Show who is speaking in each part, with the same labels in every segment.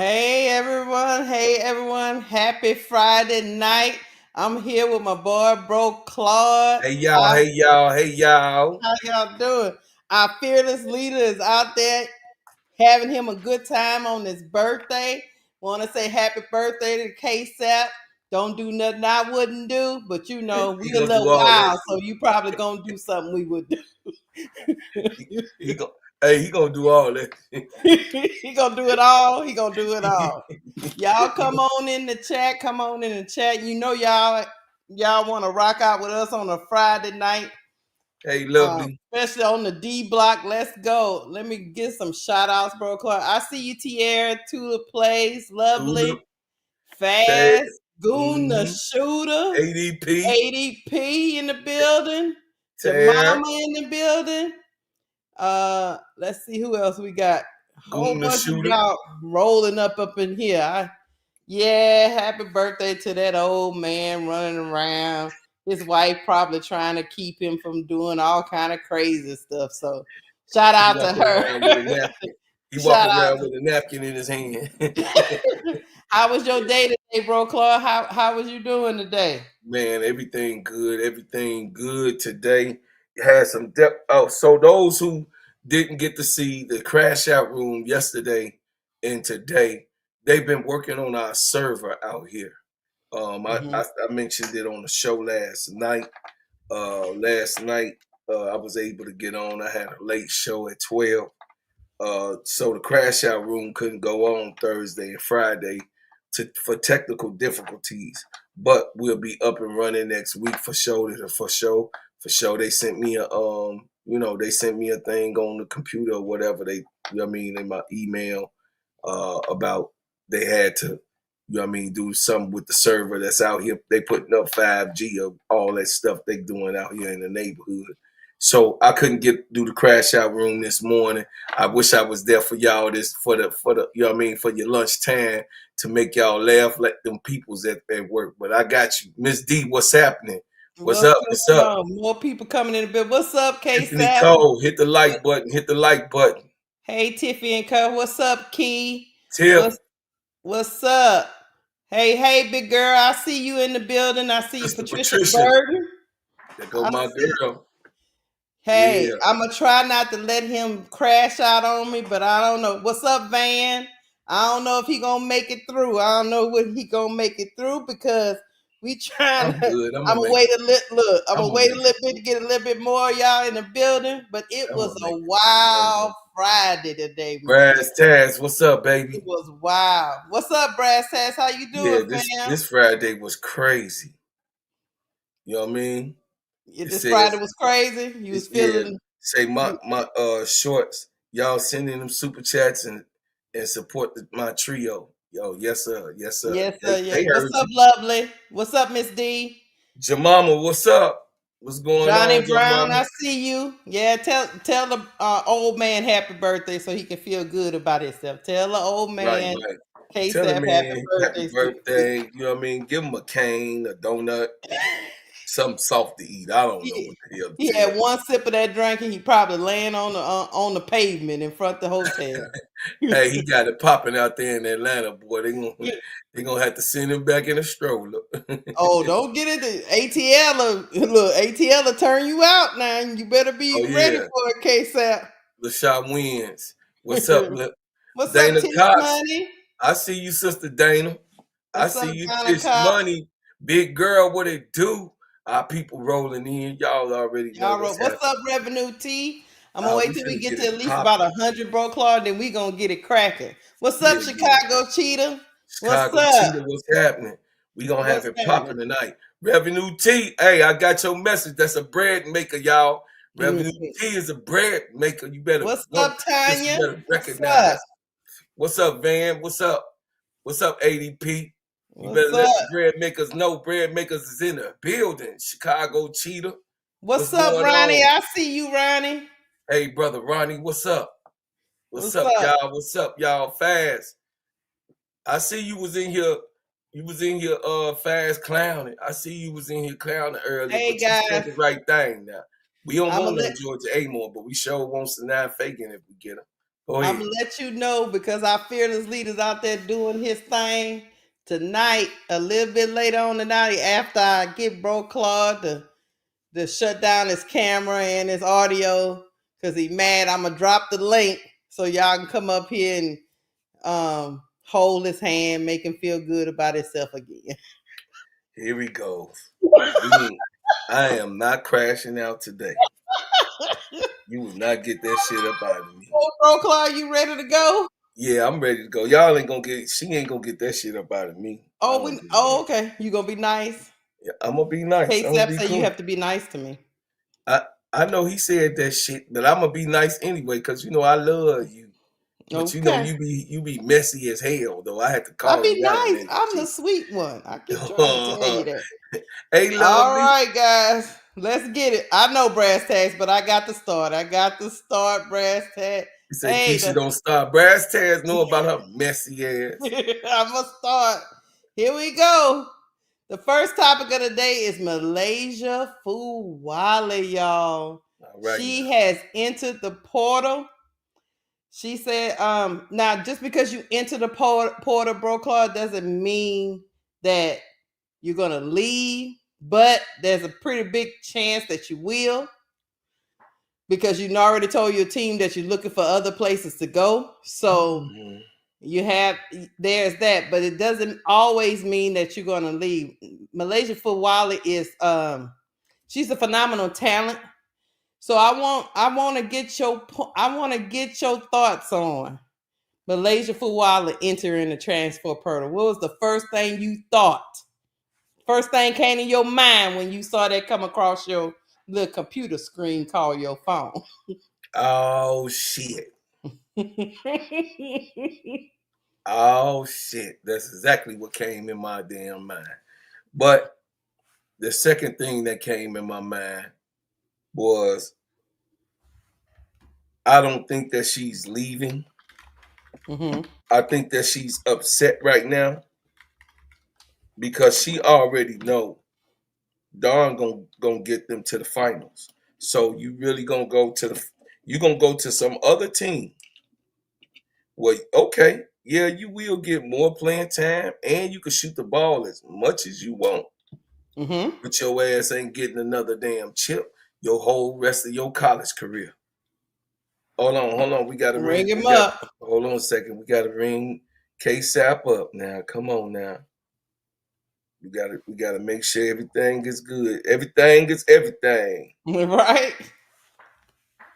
Speaker 1: Hey everyone, happy Friday night. I'm here with my boy Bro Claude.
Speaker 2: Hey y'all, hey y'all, hey y'all.
Speaker 1: How y'all doing? Our fearless leader is out there having him a good time on his birthday. Want to say happy birthday to KSAP. Don't do nothing I wouldn't do, but we
Speaker 2: He
Speaker 1: a
Speaker 2: gonna do
Speaker 1: little
Speaker 2: all that
Speaker 1: wild, so
Speaker 2: shit.
Speaker 1: you probably gonna do something we would
Speaker 2: He go, hey, he gonna do all that shit.
Speaker 1: do. He gonna do it all. He gonna do it all. Y'all come on in the chat. Come on in the chat. Y'all want to rock out with us on a Friday night,
Speaker 2: Hey, lovely.
Speaker 1: especially on the D block. Let's go. Let me get some shout outs, bro. Clark. I see you, Tierra, Tula Plays,
Speaker 2: Tula,
Speaker 1: Lovely,
Speaker 2: Fad,
Speaker 1: Fast, Goon the
Speaker 2: mm-hmm.
Speaker 1: Shooter,
Speaker 2: ADP,
Speaker 1: ADP in the building,
Speaker 2: Tara,
Speaker 1: Jemima in the building. Let's see who else we got. Whole
Speaker 2: Goon the
Speaker 1: bunch of
Speaker 2: Shooter.
Speaker 1: y'all rolling up in here. Yeah, happy birthday to that old man running around. His wife probably trying to keep him from doing all kind of crazy stuff. So shout
Speaker 2: He
Speaker 1: out to
Speaker 2: walking
Speaker 1: her.
Speaker 2: around with a napkin. He
Speaker 1: Shout
Speaker 2: walking
Speaker 1: out.
Speaker 2: around with a napkin in his hand.
Speaker 1: How was your day today, bro, Claude? How was you doing today?
Speaker 2: Man, everything good today. Had some depth. Oh, so those who didn't get to see the crash out room yesterday and today, they've been working on our server out here.
Speaker 1: Mhm.
Speaker 2: I mentioned it on the show last night. I was able to get on. I had a late show at 12. So the crash out room couldn't go on Thursday and Friday for technical difficulties, but we'll be up and running next week for sure. For sure. They sent me they sent me a thing on the computer or whatever in my email about they had to, do something with the server that's out here. They putting up 5G of all that stuff they doing out here in the neighborhood. So I couldn't do the crash out room this morning. I wish I was there for y'all for the for your lunchtime to make y'all laugh like them peoples at work. But I got you. Miss D, what's happening? What's
Speaker 1: What's
Speaker 2: up? What's
Speaker 1: going
Speaker 2: up?
Speaker 1: on? More people coming in the bill. What's up,
Speaker 2: Tiffany
Speaker 1: K-Sap?
Speaker 2: Cole, hit the like button, hit the like button.
Speaker 1: Hey, Tiffy and Co. What's up, Key?
Speaker 2: Tiff,
Speaker 1: What's What's up? Hey, big girl. I see you in the building. I see you,
Speaker 2: Sister
Speaker 1: Patricia
Speaker 2: Patricia,
Speaker 1: Burton.
Speaker 2: there go
Speaker 1: I
Speaker 2: my
Speaker 1: see.
Speaker 2: girl.
Speaker 1: Hey,
Speaker 2: Yeah.
Speaker 1: I'm gonna try not to let him crash out on me, but I don't know. What's up, Van? I don't know if he gonna make it through. I don't know when he gonna make it through because we trying
Speaker 2: I'm
Speaker 1: to.
Speaker 2: good. I'm
Speaker 1: I'm
Speaker 2: gonna
Speaker 1: gonna
Speaker 2: make
Speaker 1: wait
Speaker 2: it.
Speaker 1: a little. Look, I'm
Speaker 2: I'm
Speaker 1: gonna
Speaker 2: gonna
Speaker 1: wait a
Speaker 2: make it.
Speaker 1: little bit to get a little bit more of y'all in the building. But it
Speaker 2: I'm
Speaker 1: was
Speaker 2: gonna
Speaker 1: a
Speaker 2: make it.
Speaker 1: wild Friday today, man.
Speaker 2: Brass Taz, what's up,
Speaker 1: It
Speaker 2: baby?
Speaker 1: was wild. What's up, Brass Tass? How you
Speaker 2: Yeah,
Speaker 1: doing,
Speaker 2: this
Speaker 1: fam?
Speaker 2: Friday was crazy. You know what I mean?
Speaker 1: Yeah,
Speaker 2: It
Speaker 1: this Friday
Speaker 2: says
Speaker 1: was crazy. You was
Speaker 2: yeah.
Speaker 1: feeling
Speaker 2: Say my
Speaker 1: you.
Speaker 2: my shorts. Y'all send in them super chats and support my trio. Yo, yes sir, yes sir.
Speaker 1: Yes, sir. Yeah.
Speaker 2: They
Speaker 1: What's
Speaker 2: heard
Speaker 1: up,
Speaker 2: you.
Speaker 1: lovely? What's up, Miss D?
Speaker 2: Jamama, what's up? What's going
Speaker 1: Johnny
Speaker 2: on,
Speaker 1: Brown,
Speaker 2: Jamama?
Speaker 1: I see you. Yeah, tell the old man happy birthday so he can feel good about himself. Tell the old
Speaker 2: Right,
Speaker 1: man
Speaker 2: right. Tell him,
Speaker 1: KSAP happy
Speaker 2: man, happy
Speaker 1: birthday.
Speaker 2: birthday. You know what I mean? Give him a cane, a donut, something soft to eat. I don't know
Speaker 1: he,
Speaker 2: what the hell
Speaker 1: he
Speaker 2: to tell
Speaker 1: had one sip of that drink and he probably laying on the pavement in front of the hotel.
Speaker 2: Hey, he got it popping out there in Atlanta, boy. They gonna have to send him back in a stroller.
Speaker 1: Oh, don't get it. ATL, look, ATL will turn you out now. You better
Speaker 2: Oh
Speaker 1: be ready
Speaker 2: yeah,
Speaker 1: for it, KSAP.
Speaker 2: LaShawn wins. What's up,
Speaker 1: What's up,
Speaker 2: Dana
Speaker 1: Tish
Speaker 2: Cox?
Speaker 1: Money?
Speaker 2: I see you, Sister Dana. I
Speaker 1: What's
Speaker 2: see
Speaker 1: up,
Speaker 2: you,
Speaker 1: Donna
Speaker 2: Tish
Speaker 1: Cox?
Speaker 2: Money. Big girl, what it do? Our people rolling in. Y'all already know
Speaker 1: Y'all
Speaker 2: what's
Speaker 1: wrote, what's
Speaker 2: happening.
Speaker 1: up, Revenue T? I'm gonna
Speaker 2: We
Speaker 1: wait till we
Speaker 2: finna
Speaker 1: get
Speaker 2: get
Speaker 1: to
Speaker 2: it
Speaker 1: at least about
Speaker 2: popping.
Speaker 1: 100 bro claw, then we gonna get it cracking. What's up,
Speaker 2: Yeah, yeah.
Speaker 1: Chicago Cheetah? What's
Speaker 2: Chicago
Speaker 1: up?
Speaker 2: Cheetah, what's happening? We gonna have
Speaker 1: What's
Speaker 2: it
Speaker 1: happening?
Speaker 2: popping tonight. Revenue T, hey, I got your message. That's a bread maker, y'all. Revenue
Speaker 1: Mhm.
Speaker 2: T is a bread maker. You better
Speaker 1: What's
Speaker 2: one
Speaker 1: up,
Speaker 2: this you
Speaker 1: Tanya?
Speaker 2: better
Speaker 1: What's up?
Speaker 2: recognize. What's up, Van? What's up? What's up, ADP? You
Speaker 1: What's
Speaker 2: better let
Speaker 1: up?
Speaker 2: the bread makers know. Bread makers is in the building. Chicago Cheetah. What's
Speaker 1: What's up,
Speaker 2: going
Speaker 1: Ronnie?
Speaker 2: on?
Speaker 1: I see you, Ronnie.
Speaker 2: Hey, brother Ronnie, what's up? What's
Speaker 1: What's
Speaker 2: up,
Speaker 1: up?
Speaker 2: y'all? What's up, y'all? Fast. I see you was in here. You was in here fast clowning. I see you was in here clowning earlier,
Speaker 1: Hey
Speaker 2: but you said
Speaker 1: guys,
Speaker 2: the right thing now. We don't
Speaker 1: I'm
Speaker 2: want
Speaker 1: gonna
Speaker 2: no
Speaker 1: let
Speaker 2: Georgia Amore, but we sure want Sanaa Fagan if we get him. Go
Speaker 1: I'm
Speaker 2: ahead.
Speaker 1: gonna let you know because our fearless leaders out there doing his thing tonight. A little bit later on tonight, after I get Bro Claude to shut down his camera and his audio because he mad. I'm gonna drop the link so y'all can come up here and hold his hand, make him feel good about himself again.
Speaker 2: Here we go. I am not crashing out today. You will not get that shit up out of me.
Speaker 1: Oh, Bro Claude, you ready to go?
Speaker 2: Yeah, I'm ready to go. Y'all ain't gonna get. She ain't gonna get that shit up out of me. I
Speaker 1: Oh,
Speaker 2: don't give a damn.
Speaker 1: okay. You gonna be nice?
Speaker 2: Yeah, I'm gonna be nice. I'm gonna
Speaker 1: K-Sap
Speaker 2: be
Speaker 1: say you
Speaker 2: cool.
Speaker 1: have to be nice to me.
Speaker 2: I I know he said that shit, but I'm gonna be nice anyway because you know I love you. But you know
Speaker 1: Okay.
Speaker 2: you be messy as hell though. I had to
Speaker 1: I
Speaker 2: call
Speaker 1: be
Speaker 2: you out on
Speaker 1: nice.
Speaker 2: that
Speaker 1: I'm the
Speaker 2: shit.
Speaker 1: sweet one. I keep trying to tell you that.
Speaker 2: Hey,
Speaker 1: All
Speaker 2: lovely.
Speaker 1: right, guys. Let's get it. I know brass tags, but I got to start. I got to start brass tag.
Speaker 2: He said
Speaker 1: Hey,
Speaker 2: Keisha don't start. Brass tags know about her messy ass.
Speaker 1: I'm gonna start. Here we go. The first topic of the day is Malaysia Fulwiley, y'all.
Speaker 2: All right
Speaker 1: She
Speaker 2: now.
Speaker 1: has entered the portal. She said, now just because you enter the portal, Bro Claude, doesn't mean that you're gonna leave, but there's a pretty big chance that you will because you already told your team that you're looking for other places to go. So
Speaker 2: Mhm.
Speaker 1: you have there's that, but it doesn't always mean that you're gonna leave. Malaysia Fulwiley is she's a phenomenal talent. So I want to get your thoughts on Malaysia Fulwiley entering the transfer portal. What was the first thing you thought? First thing came in your mind when you saw that come across your little computer screen called your phone?
Speaker 2: Oh shit. Oh shit. That's exactly what came in my damn mind. But the second thing that came in my mind was I don't think that she's leaving.
Speaker 1: Mm-hmm.
Speaker 2: I think that she's upset right now because she already know Don gonna get them to the finals. So you really gonna go to the you gonna go to some other team. Well, okay, yeah, you will get more playing time and you can shoot the ball as much as you want.
Speaker 1: Mm-hmm.
Speaker 2: But your ass ain't getting another damn chip your whole rest of your college career. Hold on. We got to
Speaker 1: Ring
Speaker 2: ring.
Speaker 1: him up.
Speaker 2: Hold on a second. We got to ring K-Sap up now. Come on now. We gotta make sure everything is good. Everything is everything.
Speaker 1: Right?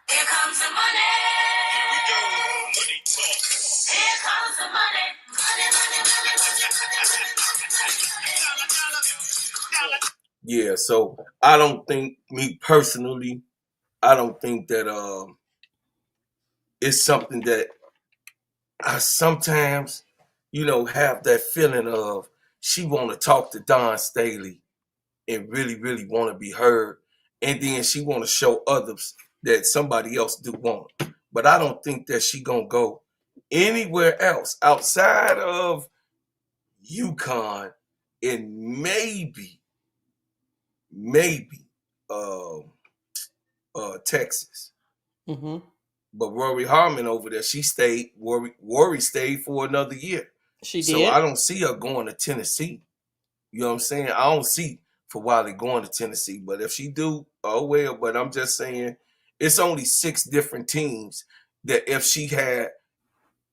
Speaker 3: Here comes the money. Here we go. Money talk. Here comes the money. Money, money, money, money, money, money, money.
Speaker 2: Yeah, so I don't think me personally, I don't think that it's something that I sometimes, have that feeling of she wanna talk to Don Staley and really, really want to be heard. And then she want to show others that somebody else do want her. But I don't think that she gonna go anywhere else outside of UConn and maybe uh, Texas.
Speaker 1: Mm-hmm.
Speaker 2: But Rory Harmon over there, she stayed. Rory stayed for another year.
Speaker 1: She
Speaker 2: So
Speaker 1: did.
Speaker 2: I don't see her going to Tennessee. You know what I'm saying? I don't see for Wiley going to Tennessee, but if she do, oh well. But I'm just saying, it's only 6 different teams that if she had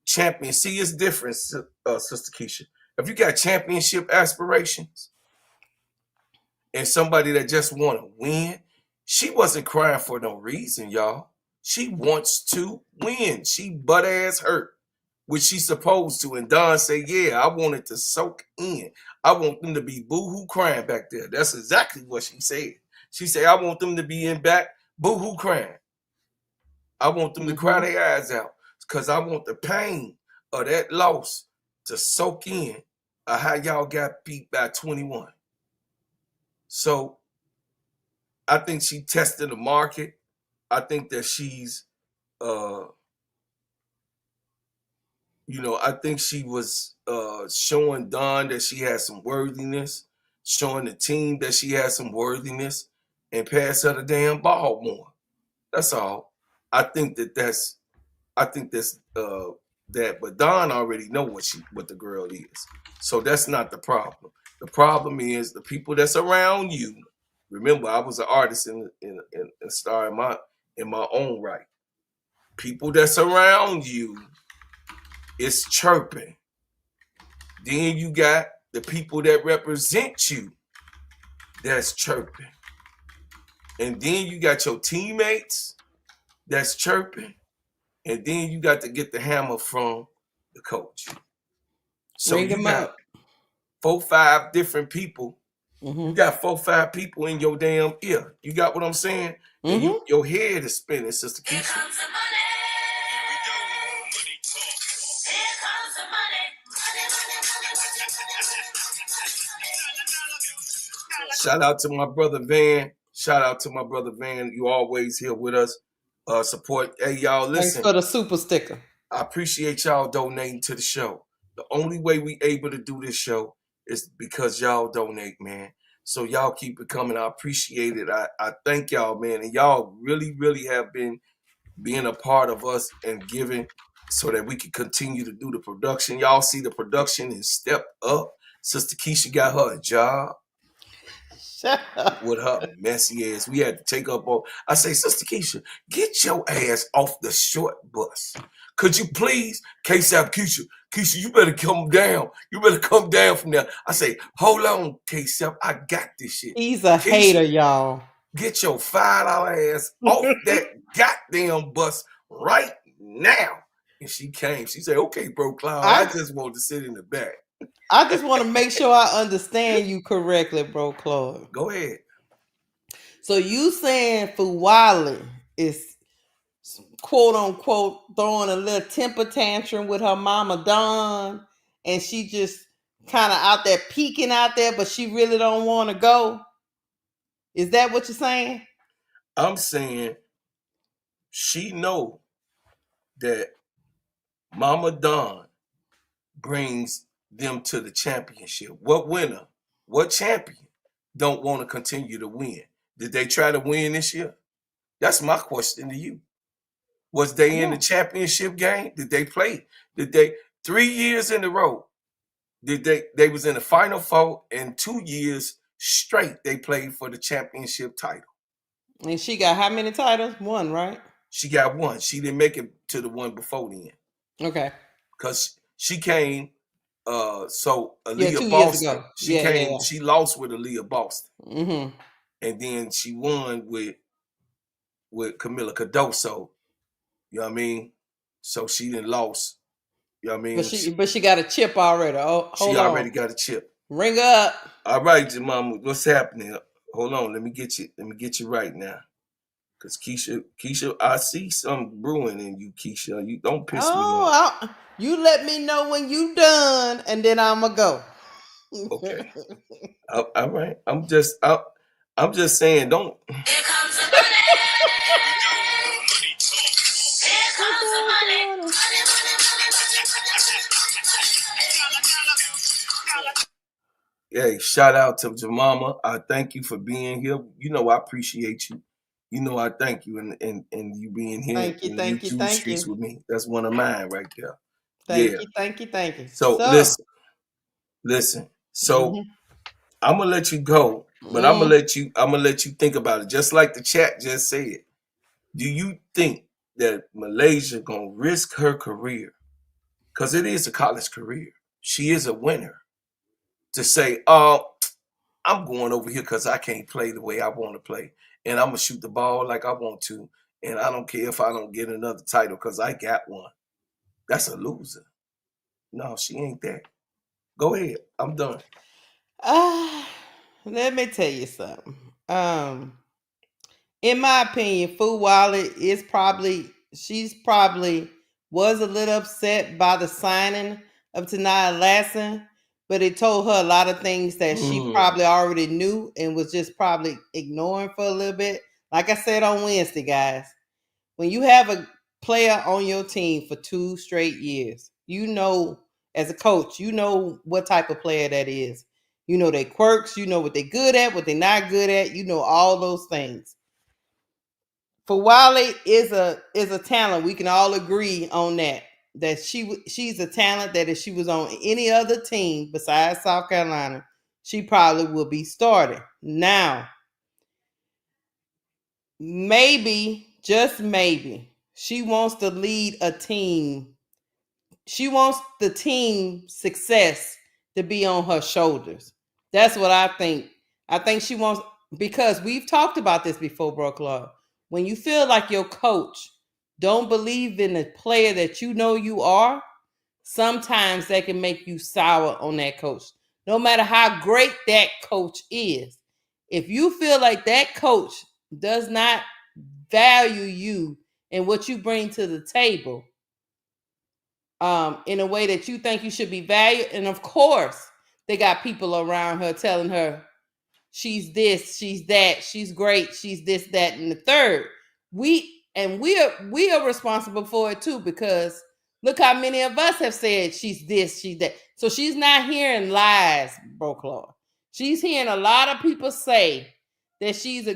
Speaker 2: champion, see, it's different, Sister Keisha. If you got championship aspirations and somebody that just want to win, she wasn't crying for no reason, y'all. She wants to win. She butt ass hurt, which she's supposed to. And Don said, yeah, I want it to soak in. I want them to be boo-hoo crying back there. That's exactly what she said. She said, I want them to be in back boo-hoo crying. I want them to cry
Speaker 1: Mm-hmm.
Speaker 2: their eyes out because I want the pain of that loss to soak in of how y'all got beat by 21. So I think she tested the market. I think that she's uh I think she was showing Don that she had some worthiness, showing the team that she had some worthiness, and pass her the damn ball more. That's all. I think that that's I think that's that. But Don already know what the girl is, so that's not the problem. The problem is the people that's around you. Remember, I was an artist in star in my own right. People that's around you is chirping. Then you got the people that represent you that's chirping. And then you got your teammates that's chirping. And then you got to get the hammer from the coach. So
Speaker 1: Ring
Speaker 2: you
Speaker 1: him
Speaker 2: got
Speaker 1: up.
Speaker 2: 4-5 different people.
Speaker 1: Mm-hmm.
Speaker 2: You got 4-5 people in your damn ear. You got what I'm saying? And
Speaker 1: Mm-hmm.
Speaker 2: your head is spinning, Sister
Speaker 3: Here
Speaker 2: Keisha.
Speaker 3: comes the money. Here we go. Money talk. Here comes the money. Money, money, money, money.
Speaker 2: Shout out to my brother Van. Shout out to my brother Van. You always here with us. Support. Hey, y'all,
Speaker 1: Thanks
Speaker 2: listen.
Speaker 1: for the super sticker.
Speaker 2: I appreciate y'all donating to the show. The only way we able to do this show is because y'all donate, man. So y'all keep it coming. I appreciate it. I thank y'all, man. And y'all really, really have been being a part of us and giving so that we can continue to do the production. Y'all see the production is stepped up. Sister Keisha got her a job
Speaker 1: Shut up.
Speaker 2: with her messy ass. We had to take up all. I say, Sister Keisha, get your ass off the short bus. Could you please? K-Sap, Keisha, you better come down. You better come down from there. I say, hold on, K-Sap, I got this shit.
Speaker 1: He's a
Speaker 2: Keisha,
Speaker 1: hater, y'all.
Speaker 2: get your $5 ass off that goddamn bus right now. And she came. She said, okay, bro, Cloud, I just wanted to sit in the back.
Speaker 1: I just want to make sure I understand you correctly, bro, Claude.
Speaker 2: Go ahead.
Speaker 1: So you saying Fulwiley is quote unquote throwing a little temper tantrum with her mama Dawn, and she just kind of out there peeking out there, but she really don't want to go? Is that what you're saying?
Speaker 2: I'm saying she know that Mama Dawn brings them to the championship. What winner, what champion don't want to continue to win? Did they try to win this year? That's my question to you. Was they in the championship game? Did they play? Did they 3 years in a row? Did they was in the Final Four, and 2 years straight they played for the championship title.
Speaker 1: And she got how many titles? One, right?
Speaker 2: She got one. She didn't make it to the one before then.
Speaker 1: Okay.
Speaker 2: Because she came, so Aaliyah
Speaker 1: 2 years
Speaker 2: Boston.
Speaker 1: ago.
Speaker 2: She came, she lost with Aaliyah Boston.
Speaker 1: Mm-hmm.
Speaker 2: And then she won with Camila Cardoso. You know what I mean? So she didn't lost. You know what I mean?
Speaker 1: But she got a chip already. Oh, hold
Speaker 2: she
Speaker 1: on.
Speaker 2: already got a chip.
Speaker 1: Ring up.
Speaker 2: All right, Jemima, what's happening? Hold on, let me get you right now. Cause Keisha, I see something brewing in you, Keisha. You don't piss me off.
Speaker 1: You let me know when you done, and then I'ma go.
Speaker 2: Okay. All right. I'm just saying, don't.
Speaker 3: Here comes the money. Here we go. Money talk. Here comes the money. Money, money, money, money.
Speaker 2: Hey, shout out to Jemima. I thank you for being here. You know I appreciate you. You know I thank you and you being here
Speaker 1: Thank you,
Speaker 2: in
Speaker 1: thank
Speaker 2: the
Speaker 1: you,
Speaker 2: YouTube
Speaker 1: thank
Speaker 2: streets
Speaker 1: you.
Speaker 2: with me. That's one of mine right there.
Speaker 1: Thank you.
Speaker 2: So listen. So I'm gonna let you go, but I'm gonna let you think about it. Just like the chat just said. Do you think that Malaysia gonna risk her career? Because it is a college career. She is a winner. To say, oh, I'm going over here because I can't play the way I want to play. And I'm gonna shoot the ball like I want to. And I don't care if I don't get another title because I got one. That's a loser. No, she ain't that. Go ahead. I'm done.
Speaker 1: Let me tell you something. In my opinion, Fulwiley she's probably was a little upset by the signing of Tanaya Lasson, but it told her a lot of things that she probably already knew and was just probably ignoring for a little bit. Like I said on Wednesday, guys, when you have a player on your team for 2 straight years, you know, as a coach, you know what type of player that is. You know their quirks, you know what they're good at, what they're not good at, you know all those things. Fulwiley is a talent. We can all agree on that. That she's a talent that if she was on any other team besides South Carolina, she probably would be starting. Now, maybe, just maybe, she wants to lead a team. She wants the team success to be on her shoulders. That's what I think. I think she wants, because we've talked about this before, Bro Clark. When you feel like your coach don't believe in the player that you know you are, sometimes that can make you sour on that coach. No matter how great that coach is, if you feel like that coach does not value you and what you bring to the table, in a way that you think you should be valued, and of course, they got people around her telling her she's this, she's that, she's great, she's this, that, and the third. We are responsible for it too, because look how many of us have said she's this, she's that. So she's not hearing lies, Bro Claude. She's hearing a lot of people say that she's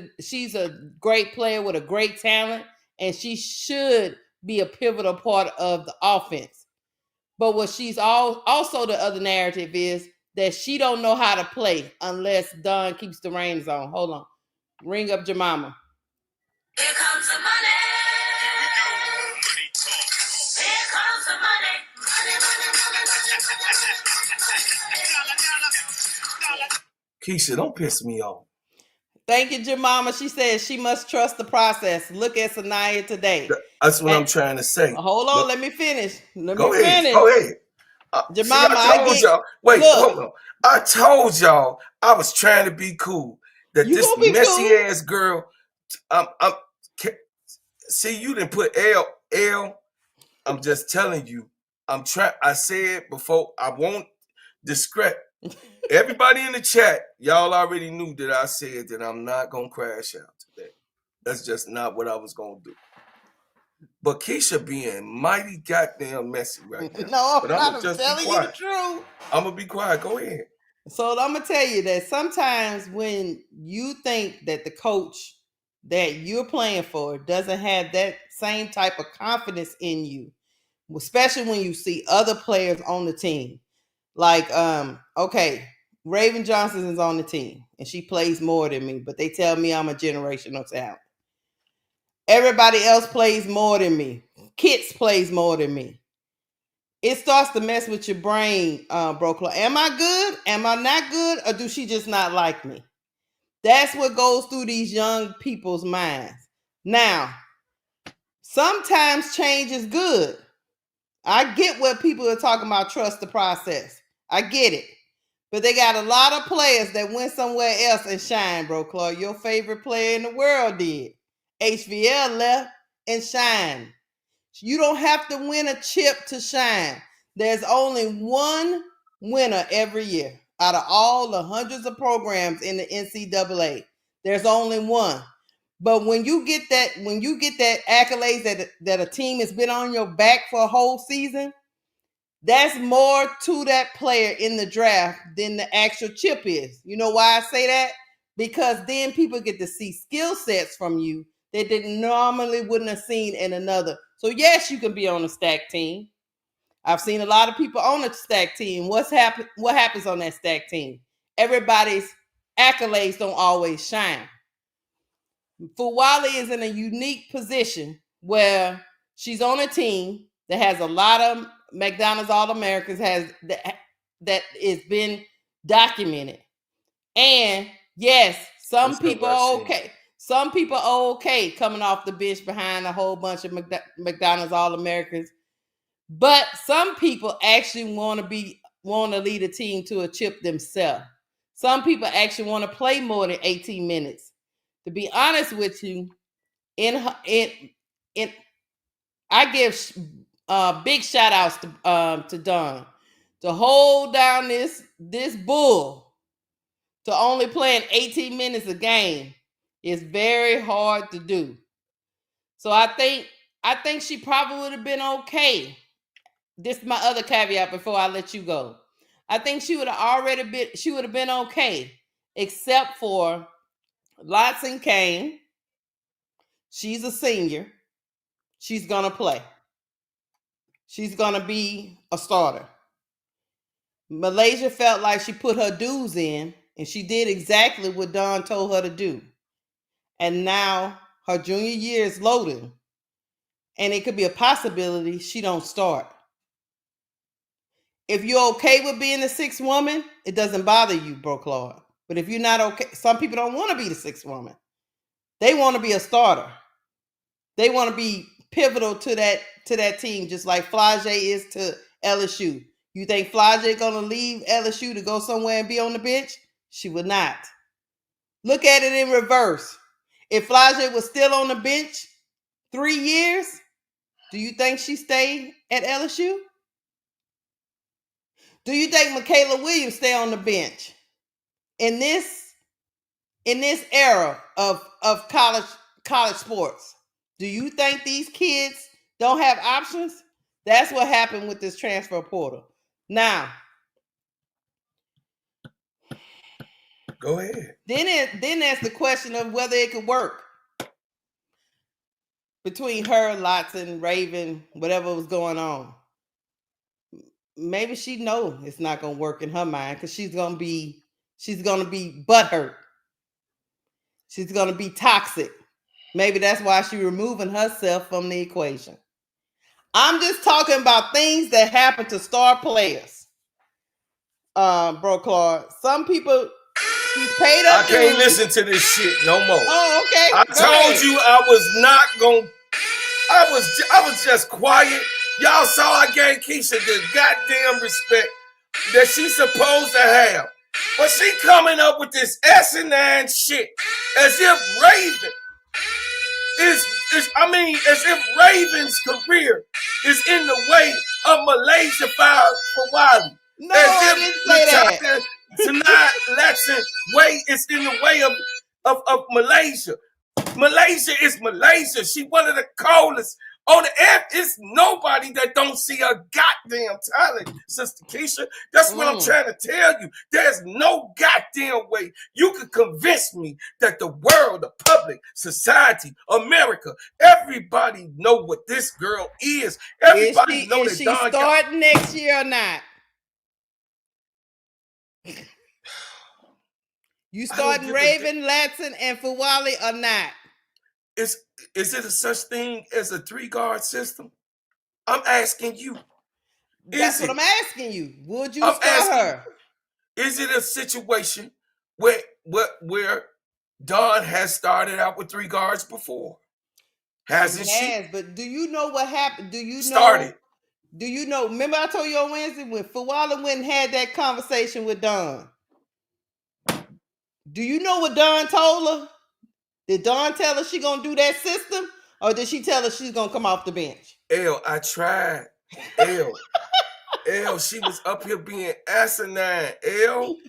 Speaker 1: a great player with a great talent, and she should be a pivotal part of the offense. But what she's also the other narrative is that she don't know how to play unless Don keeps the reins on. Hold on. Ring up Jemima.
Speaker 3: Here comes the money. Here we go. Money talk. Here comes the money. Money, money, money, money.
Speaker 2: Keisha, don't piss me off.
Speaker 1: Thank you, Jemima. She says she must trust the process. Look at Sanaya today.
Speaker 2: That's what I'm trying to say.
Speaker 1: Hold on, let me finish.
Speaker 2: Go ahead.
Speaker 1: Jemima,
Speaker 2: I told y'all. Wait, hold on. I told y'all I was trying to be cool. That this messy ass girl. See, you didn't put L. I'm just telling you. I said before. I won't discredit. Everybody in the chat, y'all already knew that I said that I'm not gonna crash out today. That's just not what I was gonna do. But Keisha being mighty goddamn messy right now.
Speaker 1: No,
Speaker 2: but I'm just
Speaker 1: telling you the truth.
Speaker 2: I'm gonna be quiet. Go ahead.
Speaker 1: So I'm gonna tell you that sometimes when you think that the coach that you're playing for doesn't have that same type of confidence in you, especially when you see other players on the team. Like, okay, Raven Johnson is on the team and she plays more than me, but they tell me I'm a generational talent. Everybody else plays more than me. Kits plays more than me. It starts to mess with your brain, Bro. Am I good? Am I not good? Or do she just not like me? That's what goes through these young people's minds. Now, sometimes change is good. I get what people are talking about, trust the process. I get it. But they got a lot of players that went somewhere else and shine, Bro Claude. Your favorite player in the world did. HVL left and shine. You don't have to win a chip to shine. There's only one winner every year. Out of all the hundreds of programs in the NCAA, there's only one. But when you get that accolades that a team has been on your back for a whole season, that's more to that player in the draft than the actual chip is. You know why I say that? Because then people get to see skill sets from you that they normally wouldn't have seen in another. So yes, you can be on a stacked team. I've seen a lot of people on a stacked team. What happens on that stacked team? Everybody's accolades don't always shine. Fulwiley is in a unique position where she's on a team that has a lot of McDonald's All-Americans that has been documented. And yes, some people are okay. Some people are okay coming off the bench behind a whole bunch of McDonald's All-Americans. But some people actually want to lead a team to a chip themselves. Some people actually want to play more than 18 minutes. To be honest with you, I give big shout outs to Dawn to hold down this bull to only playing 18 minutes a game is very hard to do. So I think she probably would have been okay. This is my other caveat before I let you go. I think she would have been okay, except for Lotson came. She's a senior. She's going to play. She's going to be a starter. Malaysia felt like she put her dues in, and she did exactly what Dawn told her to do. And now her junior year is loaded, and it could be a possibility she don't start. If you're okay with being the sixth woman, it doesn't bother you, Bro Claude. But if you're not okay, some people don't want to be the sixth woman. They want to be a starter. They want to be pivotal to that team, just like Flage is to LSU. You think Flage gonna leave LSU to go somewhere and be on the bench? She would not. Look at it in reverse. If Flage was still on the bench 3 years, do you think she stayed at LSU? Do you think Michaela Williams stay on the bench in this era of college sports? Do you think these kids don't have options? That's what happened with this transfer portal. Now,
Speaker 2: go ahead.
Speaker 1: Then there's the question of whether it could work between her, Lotson, Raven, whatever was going on. Maybe she know it's not gonna work in her mind because she's gonna be butthurt. She's gonna be toxic. Maybe that's why she's removing herself from the equation. I'm just talking about things that happen to star players. Bro Claude, some people he's paid up.
Speaker 2: I can't listen to this shit no more.
Speaker 1: Oh, okay.
Speaker 2: I told you I was not gonna. I was just quiet. Y'all saw I gave Keisha the goddamn respect that she's supposed to have. But she coming up with this S&9 shit as if Raven as if Raven's career is in the way of Malaysia Fulwiley.
Speaker 1: No, I didn't say that.
Speaker 2: Tonight, Lexington way is in the way of Malaysia. Malaysia is Malaysia. She one of the coldest on the earth. It's nobody that don't see her goddamn talent, Sister Keisha. That's what I'm trying to tell you. There's no goddamn way you could convince me that the world, the public, society, America, everybody know what this girl is. Everybody know that
Speaker 1: she start next year or not? You starting Raven, Latson, and Fulwiley or not?
Speaker 2: Is it a such thing as a 3-guard system? I'm asking you.
Speaker 1: That's what I'm asking you. Would you start her?
Speaker 2: Is it a situation where Dawn has started out with 3 guards before? Hasn't she?
Speaker 1: But do you know what happened? Do you know?
Speaker 2: Started.
Speaker 1: Do you know? Remember I told you on Wednesday when Fulwiley went and had that conversation with Dawn. Do you know what Dawn told her? Did Dawn tell her she gonna do that system, or did she tell her she's gonna come off the bench?
Speaker 2: I tried. She was up here being asinine. You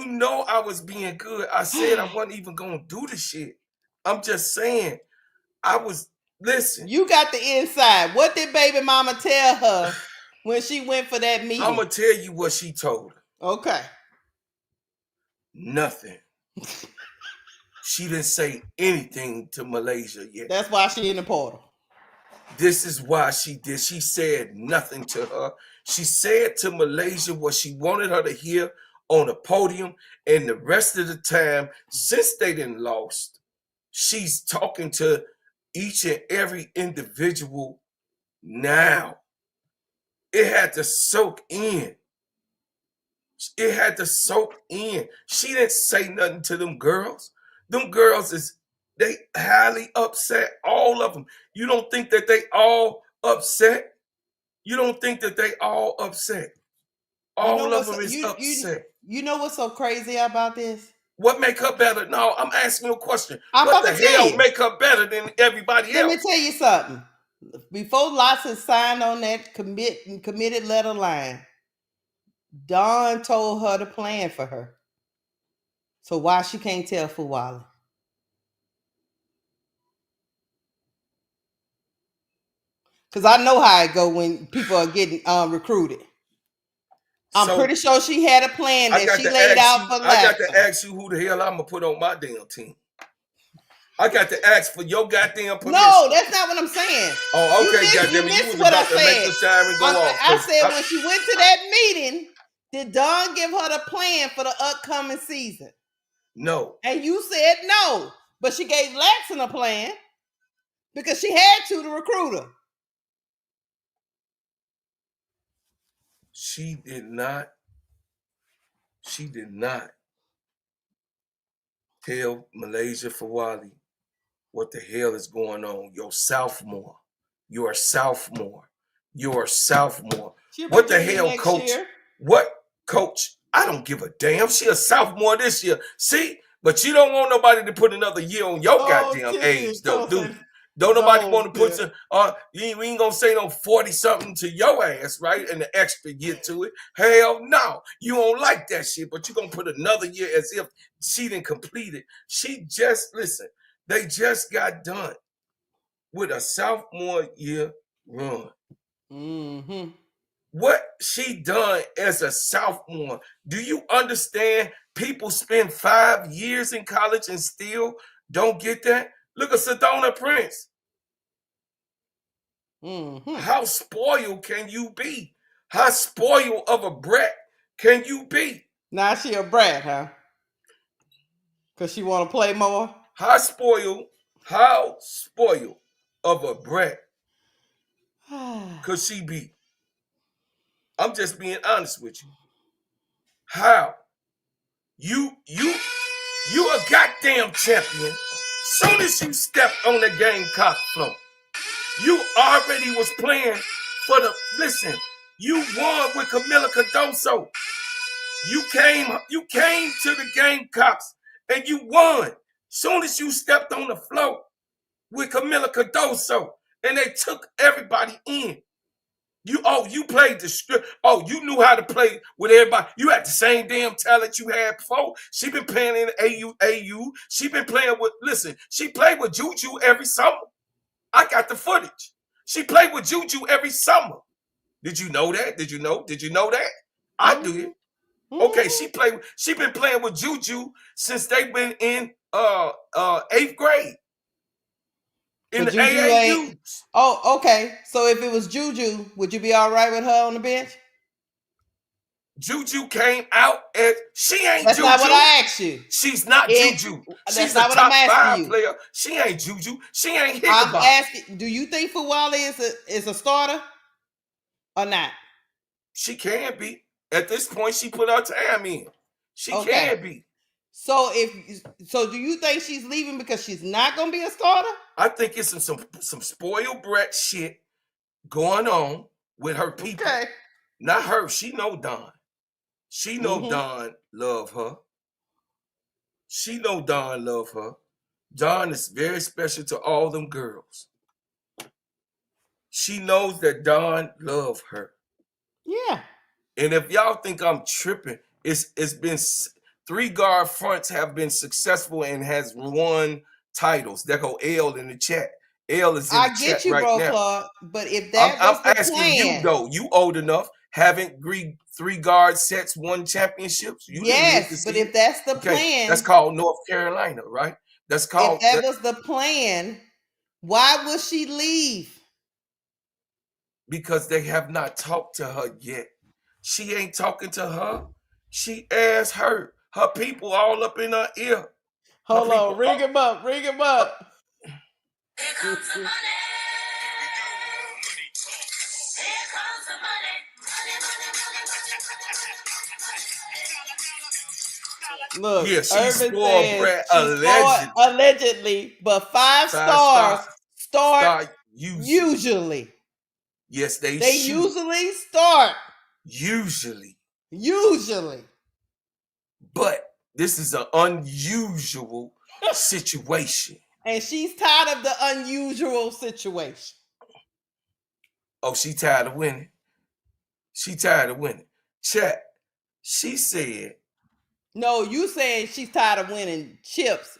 Speaker 2: know I was being good. I said I wasn't even gonna do the shit. I'm just saying. Listen.
Speaker 1: You got the inside. What did baby mama tell her when she went for that meeting?
Speaker 2: I'm gonna tell you what she told her.
Speaker 1: Okay.
Speaker 2: Nothing. She didn't say anything to Malaysia yet.
Speaker 1: That's why she in the portal.
Speaker 2: This is why she did. She said nothing to her. She said to Malaysia what she wanted her to hear on the podium, and the rest of the time, since they didn't lost, she's talking to each and every individual now. It had to soak in. It had to soak in. She didn't say nothing to them girls. Them girls they highly upset, all of them. You don't think that they all upset? You don't think that they all upset? All of them is upset.
Speaker 1: You know what's so crazy about this?
Speaker 2: What make her better? No, I'm asking you a question. What the hell make her better than everybody else?
Speaker 1: Let me tell you something. Before Lawson signed on that committed letter line, Dawn told her to plan for her. So why she can't tell Fulwiley? Because I know how it go when people are getting recruited. I'm pretty sure she had a plan that she laid out for life.
Speaker 2: I got to ask you who the hell I'm going to put on my damn team. I got to ask for your goddamn permission.
Speaker 1: No, that's not what I'm saying.
Speaker 2: Oh, okay,
Speaker 1: you
Speaker 2: goddamn it. You was
Speaker 1: what
Speaker 2: about
Speaker 1: I
Speaker 2: to
Speaker 1: said.
Speaker 2: make the siren go off.
Speaker 1: I said when she went to that meeting, did Dawn give her the plan for the upcoming season?
Speaker 2: No.
Speaker 1: And you said no. But she gave Laxton a plan because she had to, the recruiter.
Speaker 2: She did not tell Malaysia Fulwiley what the hell is going on. You're a sophomore. What the hell, coach? Year. What, coach? I don't give a damn. She a sophomore this year. See? But you don't want nobody to put another year on your goddamn age, though, do you? Don't nobody want to put some, we ain't gonna say no 40-something to your ass, right? And the extra year to it. Hell no. You don't like that shit, but you gonna put another year as if she didn't complete it. They just got done with a sophomore year run.
Speaker 1: Mm-hmm.
Speaker 2: What she done as a sophomore, do you understand? People spend 5 years in college and still don't get that. Look at Sedona Prince.
Speaker 1: Mm-hmm.
Speaker 2: How spoiled can you be? How spoiled of a brat can you be?
Speaker 1: Now she a brat, huh? Because she want to play more?
Speaker 2: How spoiled of a brat could she be? I'm just being honest with you. How? You a goddamn champion. Soon as you stepped on the Gamecock floor, you already was playing for the, listen, you won with Camila Cardoso. You came to the Gamecocks and you won. Soon as you stepped on the floor with Camila Cardoso and they took everybody in. You played the strip. Oh, you knew how to play with everybody. You had the same damn talent you had before. She been playing in the AU. She been playing with, she played with Juju every summer. I got the footage. She played with Juju every summer. Did you know that? Did you know that? I did. Okay, she been playing with Juju since they've been in 8th grade. In the AAUs.
Speaker 1: Oh, okay. So if it was Juju, would you be all right with her on the bench?
Speaker 2: Juju came out and she ain't
Speaker 1: That's
Speaker 2: Juju.
Speaker 1: That's not what I asked you.
Speaker 2: She's not Juju. She's a top 5 player. She ain't Juju. She ain't Hickabod.
Speaker 1: I'm asking, do you think Fulwiley is a starter or not?
Speaker 2: She can be. At this point, she put her time in. She can be.
Speaker 1: So do you think she's leaving because she's not gonna be a starter?
Speaker 2: I think it's some spoiled brat shit going on with her people. Okay. Not her. She know Don. She know Don love her. She know Don love her. Don is very special to all them girls. She knows that Don love her.
Speaker 1: Yeah.
Speaker 2: And if y'all think I'm tripping, it's been 3 guard fronts have been successful and has won titles. There go L in the chat. L is in the chat right now. I get you, bro, Clark,
Speaker 1: but if that was the
Speaker 2: asking
Speaker 1: plan,
Speaker 2: you though, you old enough, haven't 3 guard sets won championships?
Speaker 1: Yes, but if that's the plan,
Speaker 2: that's called North Carolina, right? That's called.
Speaker 1: If that was the plan, why would she leave?
Speaker 2: Because they have not talked to her yet. She ain't talking to her. She asked her people all up in her ear.
Speaker 1: Hold on, ring him up.
Speaker 3: Here comes the money. Here comes the money.
Speaker 1: Look,
Speaker 2: yeah, she's spoiled,
Speaker 1: allegedly, but 5 stars start usually.
Speaker 2: Yes, they
Speaker 1: usually start.
Speaker 2: Usually. But this is an unusual situation.
Speaker 1: And she's tired of the unusual situation.
Speaker 2: Oh, she tired of winning. Chat. She said.
Speaker 1: No, you saying she's tired of winning chips.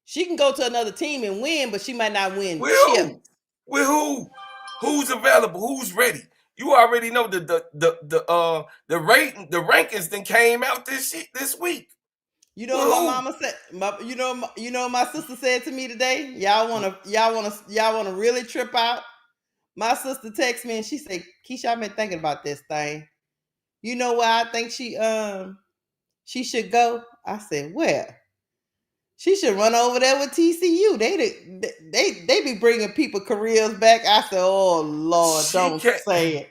Speaker 1: She can go to another team and win, but she might not win chips.
Speaker 2: With who? Who's available? Who's ready? You already know the rankings that came out this week.
Speaker 1: You know what my mama said? My sister said to me today. Y'all wanna really trip out? My sister texted me and she said, "Keisha, I've been thinking about this thing. You know where I think she should go?" I said, "Where?" She should run over there with TCU. They be bringing people careers back. I said, "Oh Lord, don't say it."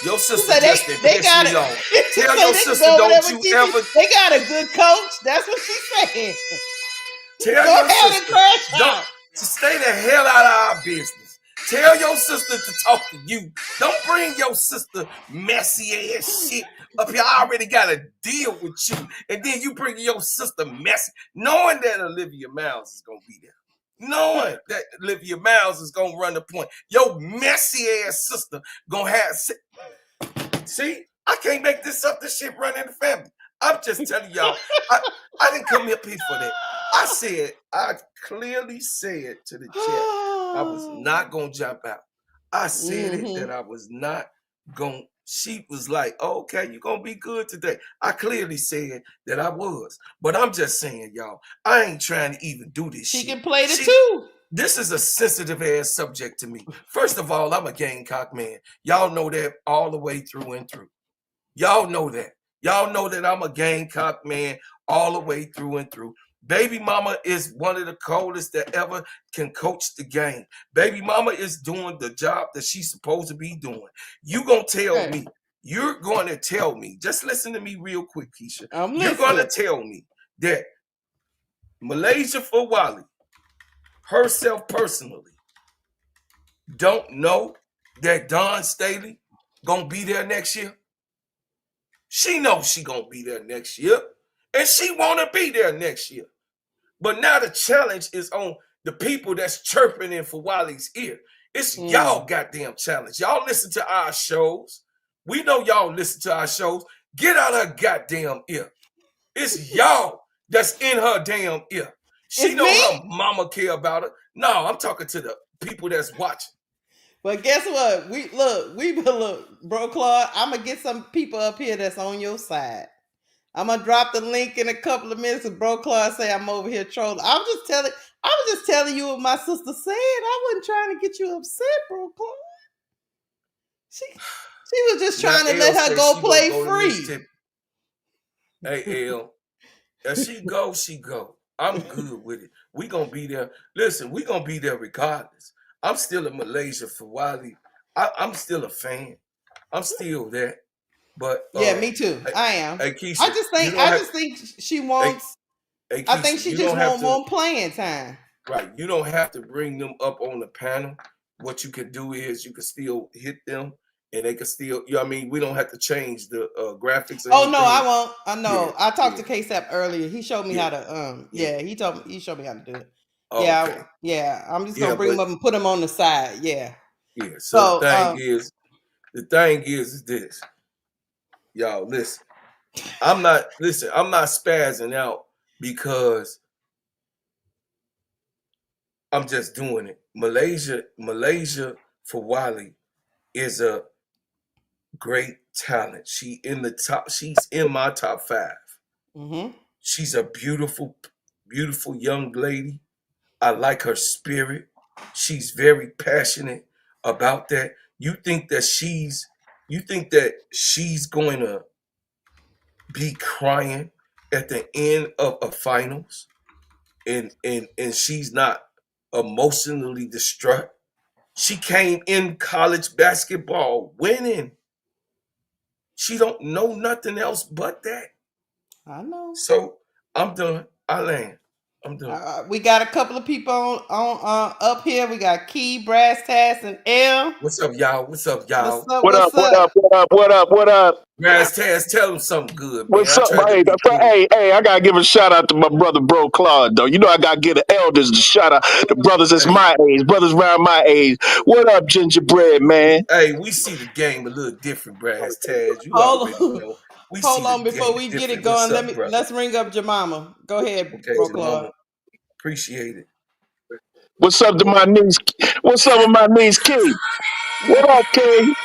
Speaker 2: Your sister
Speaker 1: Said
Speaker 2: just
Speaker 1: they
Speaker 2: pissed
Speaker 1: got
Speaker 2: me
Speaker 1: it.
Speaker 2: off.
Speaker 1: She
Speaker 2: Tell
Speaker 1: said
Speaker 2: your
Speaker 1: they can
Speaker 2: sister,
Speaker 1: go over there
Speaker 2: don't
Speaker 1: with
Speaker 2: you
Speaker 1: TCU.
Speaker 2: ever
Speaker 1: They got a good coach. That's what she said.
Speaker 2: tell
Speaker 1: Go
Speaker 2: your
Speaker 1: ahead and
Speaker 2: sister,
Speaker 1: crash
Speaker 2: don't
Speaker 1: out.
Speaker 2: to stay the hell out of our business. Tell your sister to talk to you. Don't bring your sister messy ass shit up here. I already got to deal with you. And then you bring your sister messy, knowing that Olivia Miles is going to be there. Knowing that Olivia Miles is going to run the point. Your messy ass sister going to have... See, I can't make this up. This shit run in the family. I'm just telling y'all, I didn't come up here for that. I clearly said to the chat, I was not going to jump out. I said it that I was not going. She was like, oh, okay, you're going to be good today. I clearly said that I was. But I'm just saying, y'all, I ain't trying to even do this shit.
Speaker 1: She can play the two.
Speaker 2: This is a sensitive ass subject to me. First of all, I'm a Gamecock man. Y'all know that all the way through and through. Y'all know that. Y'all know that I'm a Gamecock man all the way through and through. Baby mama is one of the coldest that ever can coach the game. Baby mama is doing the job that she's supposed to be doing. You're going to tell me, just listen to me real quick, Keisha. You're going to tell me that Malaysia Fulwiley, herself personally, don't know that Dawn Staley going to be there next year? She knows she gonna be there next year, and she wanna be there next year. But now the challenge is on the people that's chirping in Fulwiley's ear. It's y'all goddamn challenge. Y'all listen to our shows. We know y'all listen to our shows. Get out her goddamn ear. It's y'all that's in her damn ear. She know her mama care about her. No, I'm talking to the people that's watching.
Speaker 1: But guess what? Look, bro, Claude. I'm gonna get some people up here that's on your side. I'm gonna drop the link in a couple of minutes. And bro, Claude say I'm over here trolling. I was just telling you what my sister said. I wasn't trying to get you upset, bro, Claude. She was just trying to let her go play free.
Speaker 2: Hey, L, if she go, she go. I'm good with it. We gonna be there. Listen, we gonna be there regardless. I'm still in Malaysia Fulwiley. I'm still a fan. I'm still there. But
Speaker 1: yeah, me too. I am.
Speaker 2: Hey, Keisha,
Speaker 1: I just think she wants. Keisha, I think she just wants more playing time.
Speaker 2: Right. You don't have to bring them up on the panel. What you can do is you can still hit them, and they can still. You know what I mean? We don't have to change the graphics.
Speaker 1: Oh no, I won't. I know. Yeah, I talked to K-Sap earlier. He showed me how to. He showed me how to do it. Oh, yeah. I'm just gonna bring them up and put them on the side. Yeah.
Speaker 2: Yeah. So the thing is this. Y'all listen. I'm not spazzing out because I'm just doing it. Malaysia Fulwiley is a great talent. She's in my top 5. Mm-hmm. She's a beautiful, beautiful young lady. I like her spirit. She's very passionate about that. You think that she's going to be crying at the end of a finals and she's not emotionally distraught? She came in college basketball winning. She don't know nothing else but that.
Speaker 1: I know.
Speaker 2: So I'm done. I land. I'm done.
Speaker 1: We got a couple of people on up here. We got Key, Brass Tass, and L.
Speaker 2: What's up, y'all?
Speaker 1: What's up?
Speaker 4: What up?
Speaker 2: Brass Tass, tell them something good, man.
Speaker 4: What's up, man? Hey, I gotta give a shout out to my brother, bro, Claude. Though you know I gotta give the elders the shout out. The brothers that's my age, brothers around my age. What up, gingerbread, man?
Speaker 2: Hey, we see the game a little different, Brass Tass. You already know.
Speaker 1: Hold on before we get it going. Let's ring up Jemima. Go ahead, bro, Claude.
Speaker 2: Appreciate it.
Speaker 4: What's up to my niece? What's up with my niece, Key? What up, Key?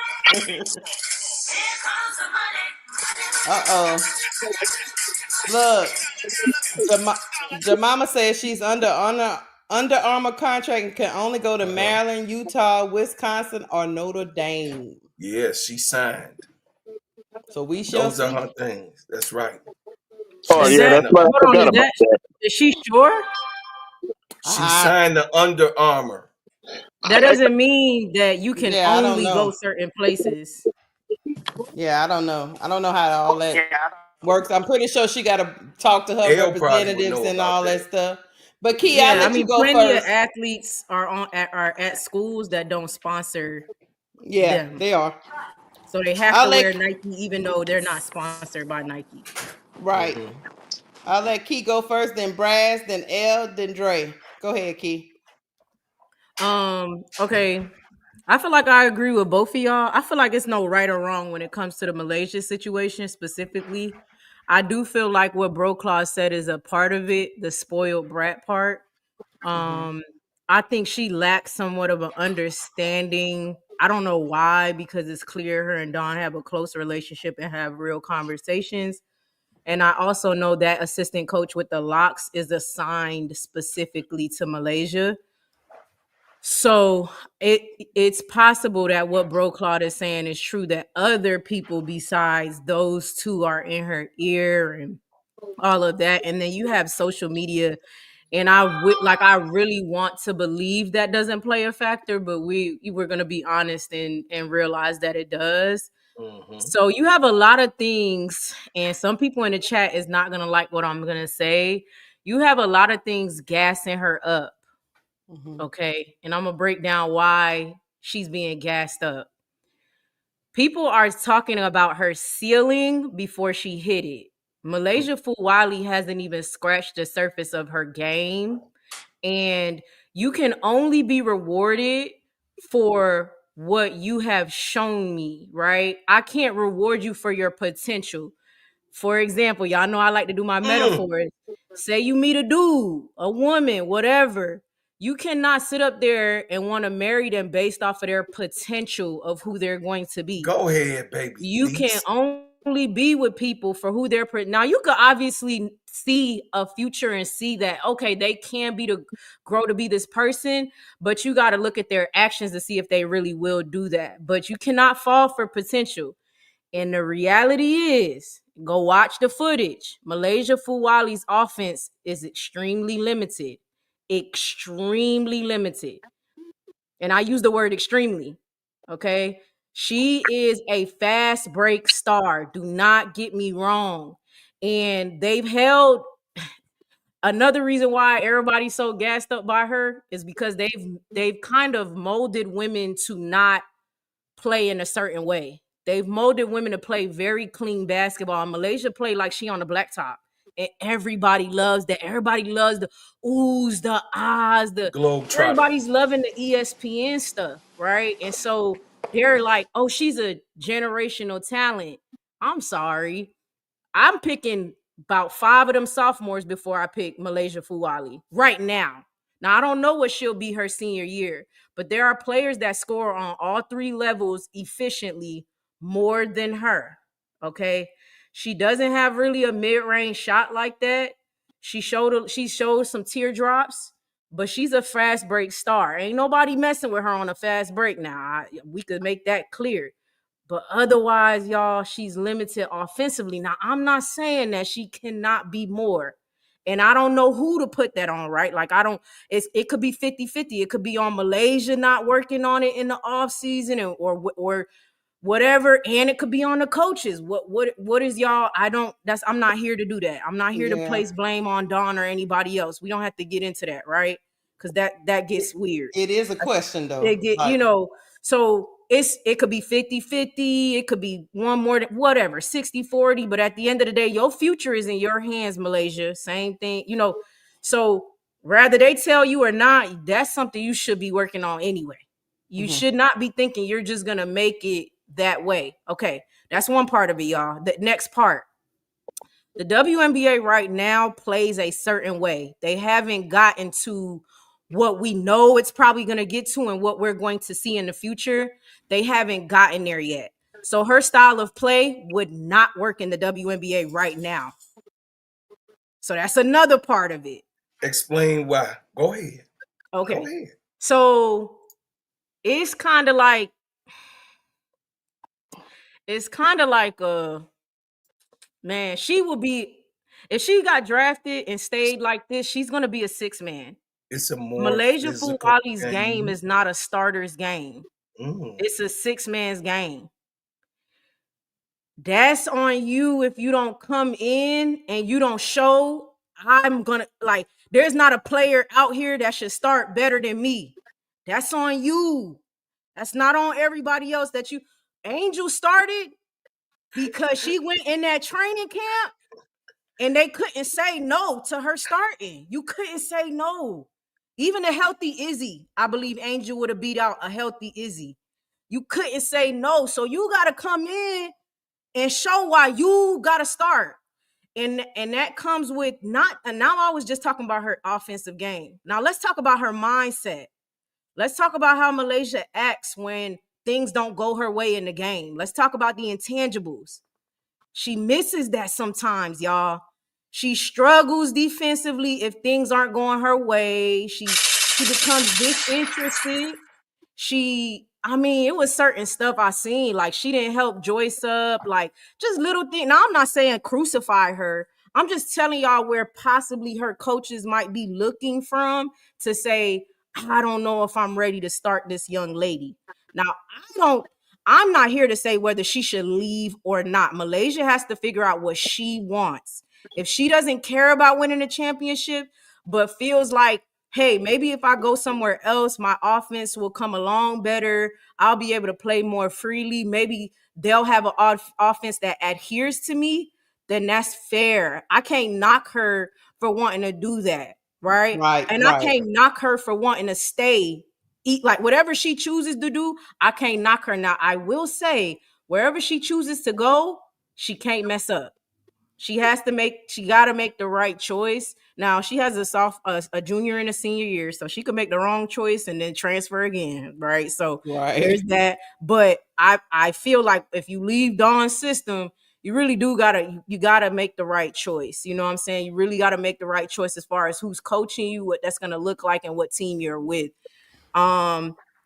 Speaker 1: Look, Jemima says she's Under Armour contract and can only go to Maryland, Utah, Wisconsin, or Notre Dame.
Speaker 2: Yes, she signed.
Speaker 1: So we shall
Speaker 2: Those are
Speaker 1: see.
Speaker 2: her things. That's right.
Speaker 4: Oh
Speaker 2: She
Speaker 5: Is
Speaker 4: yeah,
Speaker 5: that,
Speaker 4: that's
Speaker 2: signed.
Speaker 4: right. I
Speaker 5: hold on,
Speaker 4: forgot about that.
Speaker 5: is she sure?
Speaker 2: She
Speaker 1: I
Speaker 2: signed the Under Armour.
Speaker 5: That doesn't mean that you can
Speaker 1: Yeah, I don't
Speaker 5: only
Speaker 1: know.
Speaker 5: go certain places.
Speaker 1: Yeah, I don't know. I don't know how all that works. I'm pretty sure she got to talk to her
Speaker 2: L probably would
Speaker 1: representatives
Speaker 2: know
Speaker 1: and
Speaker 2: about
Speaker 1: all that
Speaker 2: that.
Speaker 1: stuff. But Key, I'll
Speaker 5: Yeah, I
Speaker 1: let you
Speaker 5: mean,
Speaker 1: go
Speaker 5: plenty of
Speaker 1: first.
Speaker 5: athletes are at schools that don't sponsor
Speaker 1: Yeah,
Speaker 5: them,
Speaker 1: they are.
Speaker 5: so they have
Speaker 1: I'll
Speaker 5: to
Speaker 1: let
Speaker 5: wear Nike even though they're not sponsored by Nike.
Speaker 1: right.
Speaker 2: Mm-hmm.
Speaker 1: I'll let Key go first, then Brass, then L, then Dre. Go ahead, Key.
Speaker 5: Okay. I feel like I agree with both of y'all. I feel like it's no right or wrong when it comes to the Malaysia situation specifically. I do feel like what Bro Claus said is a part of it, the spoiled brat part.
Speaker 1: Mm-hmm.
Speaker 5: Um, I think she lacks somewhat of an understanding. I don't know why, because it's clear her and Don have a close relationship and have real conversations. And I also know that assistant coach with the locks is assigned specifically to Malaysia. So it's possible that what Bro Claude is saying is true, that other people besides those two are in her ear and all of that. And then you have social media, and I really want to believe that doesn't play a factor, but we're gonna be honest and realize that it does.
Speaker 2: Mm-hmm.
Speaker 5: So you have a lot of things, and some people in the chat is not gonna like what I'm gonna say. You have a lot of things gassing her up.
Speaker 1: Mm-hmm.
Speaker 5: Okay. And I'm going to break down why she's being gassed up. People are talking about her ceiling before she hit it. Malaysia Fulwiley hasn't even scratched the surface of her game. And you can only be rewarded for what you have shown me, right? I can't reward you for your potential. For example, y'all know I like to do my
Speaker 2: Mm.
Speaker 5: metaphors. Say you meet a dude, a woman, whatever. You cannot sit up there and want to marry them based off of their potential of who they're going to be.
Speaker 2: Go ahead, baby.
Speaker 5: You can
Speaker 2: Niece.
Speaker 5: only be with people for who they're. Now you could obviously see a future and see that okay, they can be to grow to be this person, but you got to look at their actions to see if they really will do that. But you cannot fall for potential. And the reality is, go watch the footage. Malaysia Fulwali's offense is extremely limited. Extremely limited. And I use the word extremely. Okay. She is a fast break star. Do not get me wrong. And they've held another reason why everybody's so gassed up by her is because they've kind of molded women to not play in a certain way. They've molded women to play very clean basketball. Malaysia play like she on the blacktop. And everybody loves that. Everybody loves the oohs, the ahs, the
Speaker 2: Globetrotter.
Speaker 5: everybody's loving the ESPN stuff, right? And so they're like, oh, she's a generational talent. I'm sorry. I'm picking about 5 of them sophomores before I pick Malaysia Fuwali right now. Now I don't know what she'll be her senior year, but there are players that score on all 3 levels efficiently more than her. Okay, she doesn't have really a mid-range shot like that. She showed some teardrops, but she's a fast break star. Ain't nobody messing with her on a fast break now. We could make that clear. But otherwise, y'all, she's limited offensively. Now, I'm not saying that she cannot be more. And I don't know who to put that on, right? Like, it could be 50-50. It could be on Malaysia not working on it in the offseason or whatever. And it could be on the coaches. What is y'all? I'm not here to do that. I'm not here to
Speaker 1: Yeah,
Speaker 5: place blame on Dawn or anybody else. We don't have to get into that, right? Because that gets weird.
Speaker 1: it is a question
Speaker 5: They
Speaker 1: though.
Speaker 5: get,
Speaker 1: Like,
Speaker 5: so it could be 50-50, it could be one more than whatever, 60-40. But at the end of the day, your future is in your hands, Malaysia. Same thing, so rather they tell you or not, that's something you should be working on anyway. You
Speaker 1: mhm.
Speaker 5: should not be thinking you're just gonna make it that way. Okay, that's one part of it, y'all. The next part, the WNBA right now plays a certain way. They haven't gotten to what we know it's probably going to get to and what we're going to see in the future. They haven't gotten there yet. So her style of play would not work in the WNBA right now. So that's another part of it.
Speaker 2: Explain why. Go ahead.
Speaker 5: Okay.
Speaker 2: Go ahead.
Speaker 5: So it's kind of like man, she will be, if she got drafted and stayed like this, she's gonna be a 6-man.
Speaker 2: It's a more
Speaker 5: Malaysia
Speaker 2: physical
Speaker 5: Fulwiley's game
Speaker 2: game.
Speaker 5: is not a starter's game.
Speaker 2: Mm.
Speaker 5: It's a 6-man's game. That's on you if you don't come in and you don't show. I'm gonna like, there's not a player out here that should start better than me. That's on you. That's not on everybody else. That you Angel started because she went in that training camp and they couldn't say no to her starting. You couldn't say no. Even a healthy Izzy, I believe Angel would have beat out a healthy Izzy. You couldn't say no. So you got to come in and show why you got to start. And that comes with not, and now I was just talking about her offensive game. Now let's talk about her mindset. Let's talk about how Malaysia acts when things don't go her way in the game. Let's talk about the intangibles. She misses that sometimes, y'all. She struggles defensively if things aren't going her way. She becomes disinterested. It was certain stuff I seen. Like, she didn't help Joyce up. Like, just little things. Now, I'm not saying crucify her. I'm just telling y'all where possibly her coaches might be looking from to say, I don't know if I'm ready to start this young lady. Now, I'm not here to say whether she should leave or not. Malaysia has to figure out what she wants. If she doesn't care about winning a championship, but feels like, hey, maybe if I go somewhere else, my offense will come along better. I'll be able to play more freely. Maybe they'll have an offense that adheres to me. Then that's fair. I can't knock her for wanting to do that, right? And I can't knock her for wanting to stay. Eat like whatever she chooses to do. I can't knock her. Now, I will say, wherever she chooses to go, she can't mess up. She got to make the right choice. Now, she has a junior and a senior year, so she could make the wrong choice and then transfer again, right? So there's that. But I feel like if you leave Dawn's system, you really do gotta make the right choice. You know what I'm saying? You really gotta make the right choice as far as who's coaching you, what that's gonna look like, and what team you're with.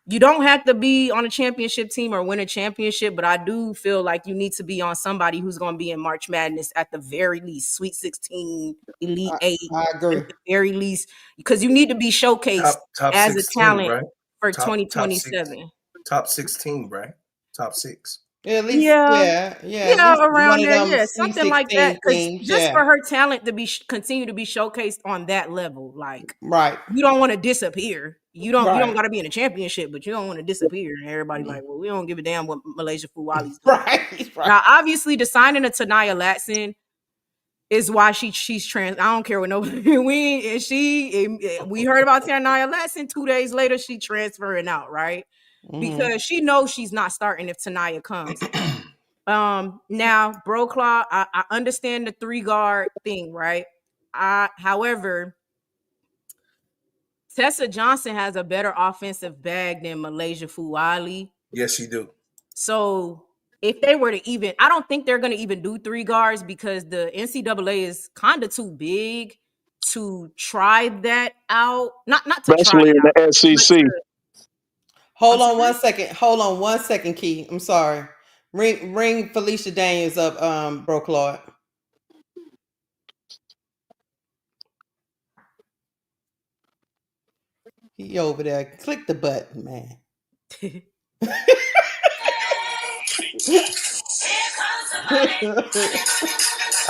Speaker 5: You don't have to be on a championship team or win a championship, but I do feel like you need to be on somebody who's going to be in March Madness at the very least, Sweet 16, Elite 8.
Speaker 1: I agree.
Speaker 5: At the very least, because you need to be showcased
Speaker 2: top
Speaker 5: as
Speaker 2: 16,
Speaker 5: a talent,
Speaker 2: right?
Speaker 5: for 2027.
Speaker 2: Top 16, right? Top 6.
Speaker 1: At least, yeah,
Speaker 5: around there,
Speaker 1: yeah,
Speaker 5: something like that. Because just for her talent to be continue to be showcased on that level, like,
Speaker 1: right,
Speaker 5: you don't want to disappear. You don't got to be in a championship, but you don't want to disappear. And everybody like, well, we don't give a damn what Malaysia Fulwiley's doing. Right. Now, obviously, the signing of Tanaya Latson is why she's trans. I don't care what nobody. We heard about Tanaya Latson 2 days later. She transferring out, right? Because she knows she's not starting if Tanaya comes. Now, Bro Claw, I understand the 3-guard thing, right? However, Tessa Johnson has a better offensive bag than Malaysia Fulwiley.
Speaker 2: Yes, she do.
Speaker 5: So if they were to even, I don't think they're going to even do 3 guards because the NCAA is kind of too big to try that out. Not to
Speaker 4: especially in the SEC.
Speaker 1: Hold on 1 second, Key. I'm sorry. Ring Felicia Daniels up, Bro Claude. He over there. Click the button, man.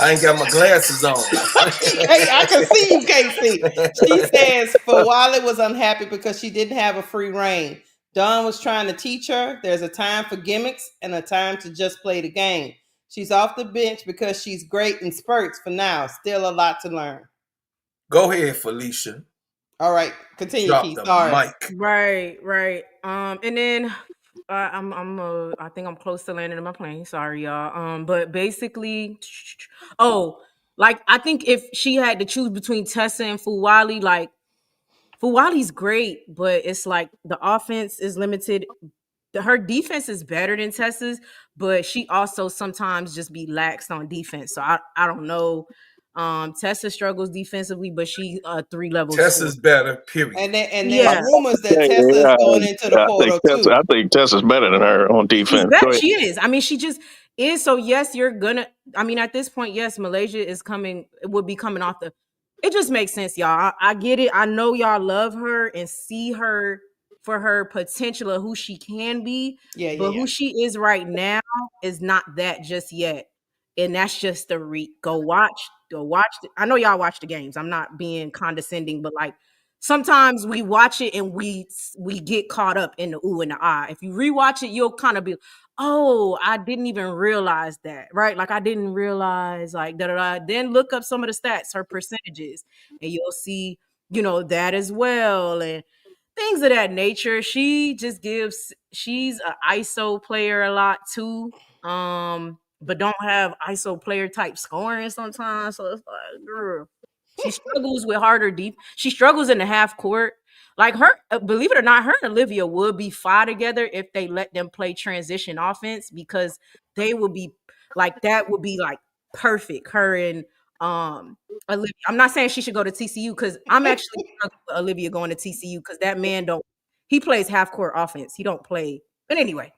Speaker 2: I ain't got my glasses on.
Speaker 1: I can see you can't see. She says Fulwiley was unhappy because she didn't have a free reign. Dawn was trying to teach her there's a time for gimmicks and a time to just play the game. She's off the bench because she's great in spurts for now. Still a lot to learn.
Speaker 2: Go ahead, Felicia.
Speaker 1: All right, continue,
Speaker 2: Drop
Speaker 1: Keith.
Speaker 2: the
Speaker 1: Sorry.
Speaker 2: mic.
Speaker 5: Right. And then I think I'm close to landing in my plane. Sorry, y'all. But basically, I think if she had to choose between Tessa and Fulwiley, like, Fulwiley's great, but it's like the offense is limited. Her defense is better than Tessa's, but she also sometimes just be lax on defense. So I don't know. Tessa struggles defensively, but she 3 levels.
Speaker 2: Tessa's better, period.
Speaker 1: And there's
Speaker 5: Yeah.
Speaker 1: rumors that Tessa's going into the portal too.
Speaker 4: I think Tessa's better than her on defense.
Speaker 5: She is. I mean, she just is. So yes, you're gonna. I mean, at this point, yes, Malaysia is coming. It would be coming off the. It just makes sense, y'all. I get it. I know y'all love her and see her for her potential of who she can be.
Speaker 1: Yeah,
Speaker 5: but who she is right now is not that just yet. And that's just the go watch. I know y'all watch the games. I'm not being condescending, but like sometimes we watch it and we get caught up in the ooh and the ah. If you rewatch it, you'll kind of be, oh, I didn't even realize that, right? Like I didn't realize like da. Then look up some of the stats, her percentages, and you'll see, that as well, and things of that nature. She just she's an ISO player a lot too. But don't have ISO player type scoring sometimes. So it's like, girl, she struggles with harder deep. She struggles in the half court. Like her, believe it or not, her and Olivia would be fine together if they let them play transition offense, because they would be like, that would be like perfect. Her and Olivia. I'm not saying she should go to TCU, because I'm actually struggling with Olivia going to TCU, because that man he plays half court offense. He don't play. But anyway,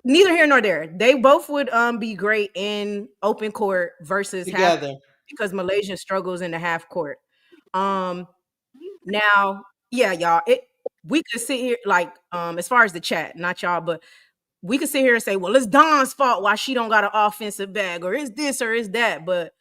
Speaker 5: neither here nor there. They both would be great in open court versus
Speaker 1: together,
Speaker 5: half, because Malaysia struggles in the half court. Now, yeah, y'all, we could sit here like as far as the chat, not y'all, but we could sit here and say, well, it's Dawn's fault why she don't got an offensive bag, or is this or is that. But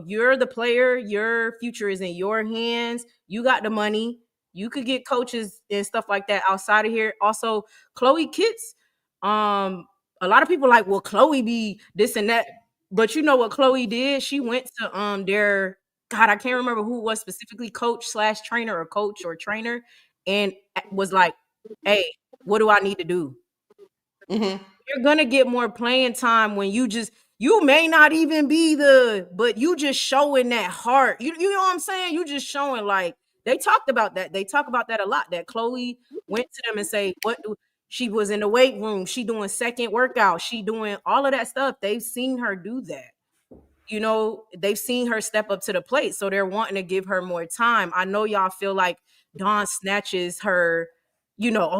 Speaker 5: you're the player, your future is in your hands. You got the money. You could get coaches and stuff like that outside of here. Also, Chloe Kitts, a lot of people like, well, Chloe be this and that. But you know what Chloe did? She went to their, God, I can't remember who it was specifically, coach/trainer or coach or trainer, and was like, hey, what do I need to do? You're gonna get more playing time when you may not even be but you just showing that heart. You know what I'm saying? You just showing, like, they talked about that. They talk about that a lot. That Chloe went to them and say, she was in the weight room. She doing second workout. She doing all of that stuff. They've seen her do that. They've seen her step up to the plate. So they're wanting to give her more time. I know y'all feel like Dawn snatches her,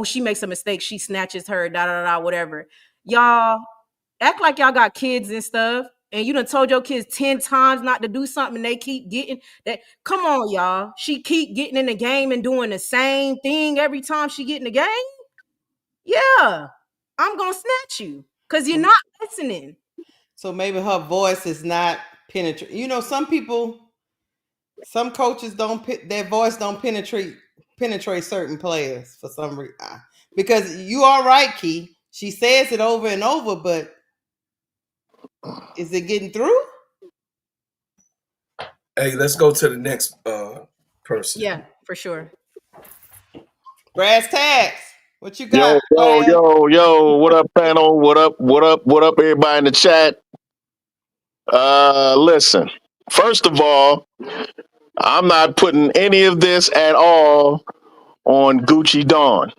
Speaker 5: she makes a mistake. She snatches her, whatever. Y'all act like y'all got kids and stuff, and you done told your kids 10 times not to do something, and they keep getting that. Come on, y'all. She keep getting in the game and doing the same thing every time she get in the game. Yeah, I'm gonna snatch you because you're not listening.
Speaker 1: So maybe her voice is not penetrate. Some coaches their voice don't penetrate certain players for some reason. Because you are right, Key. She says it over and over, but is it getting through?
Speaker 2: Hey, let's go to the next person.
Speaker 5: Yeah, for sure.
Speaker 1: Brass tacks. What you got?
Speaker 4: Yo, what up, panel? What up, everybody in the chat? Listen, first of all, I'm not putting any of this at all on Gucci Dawn.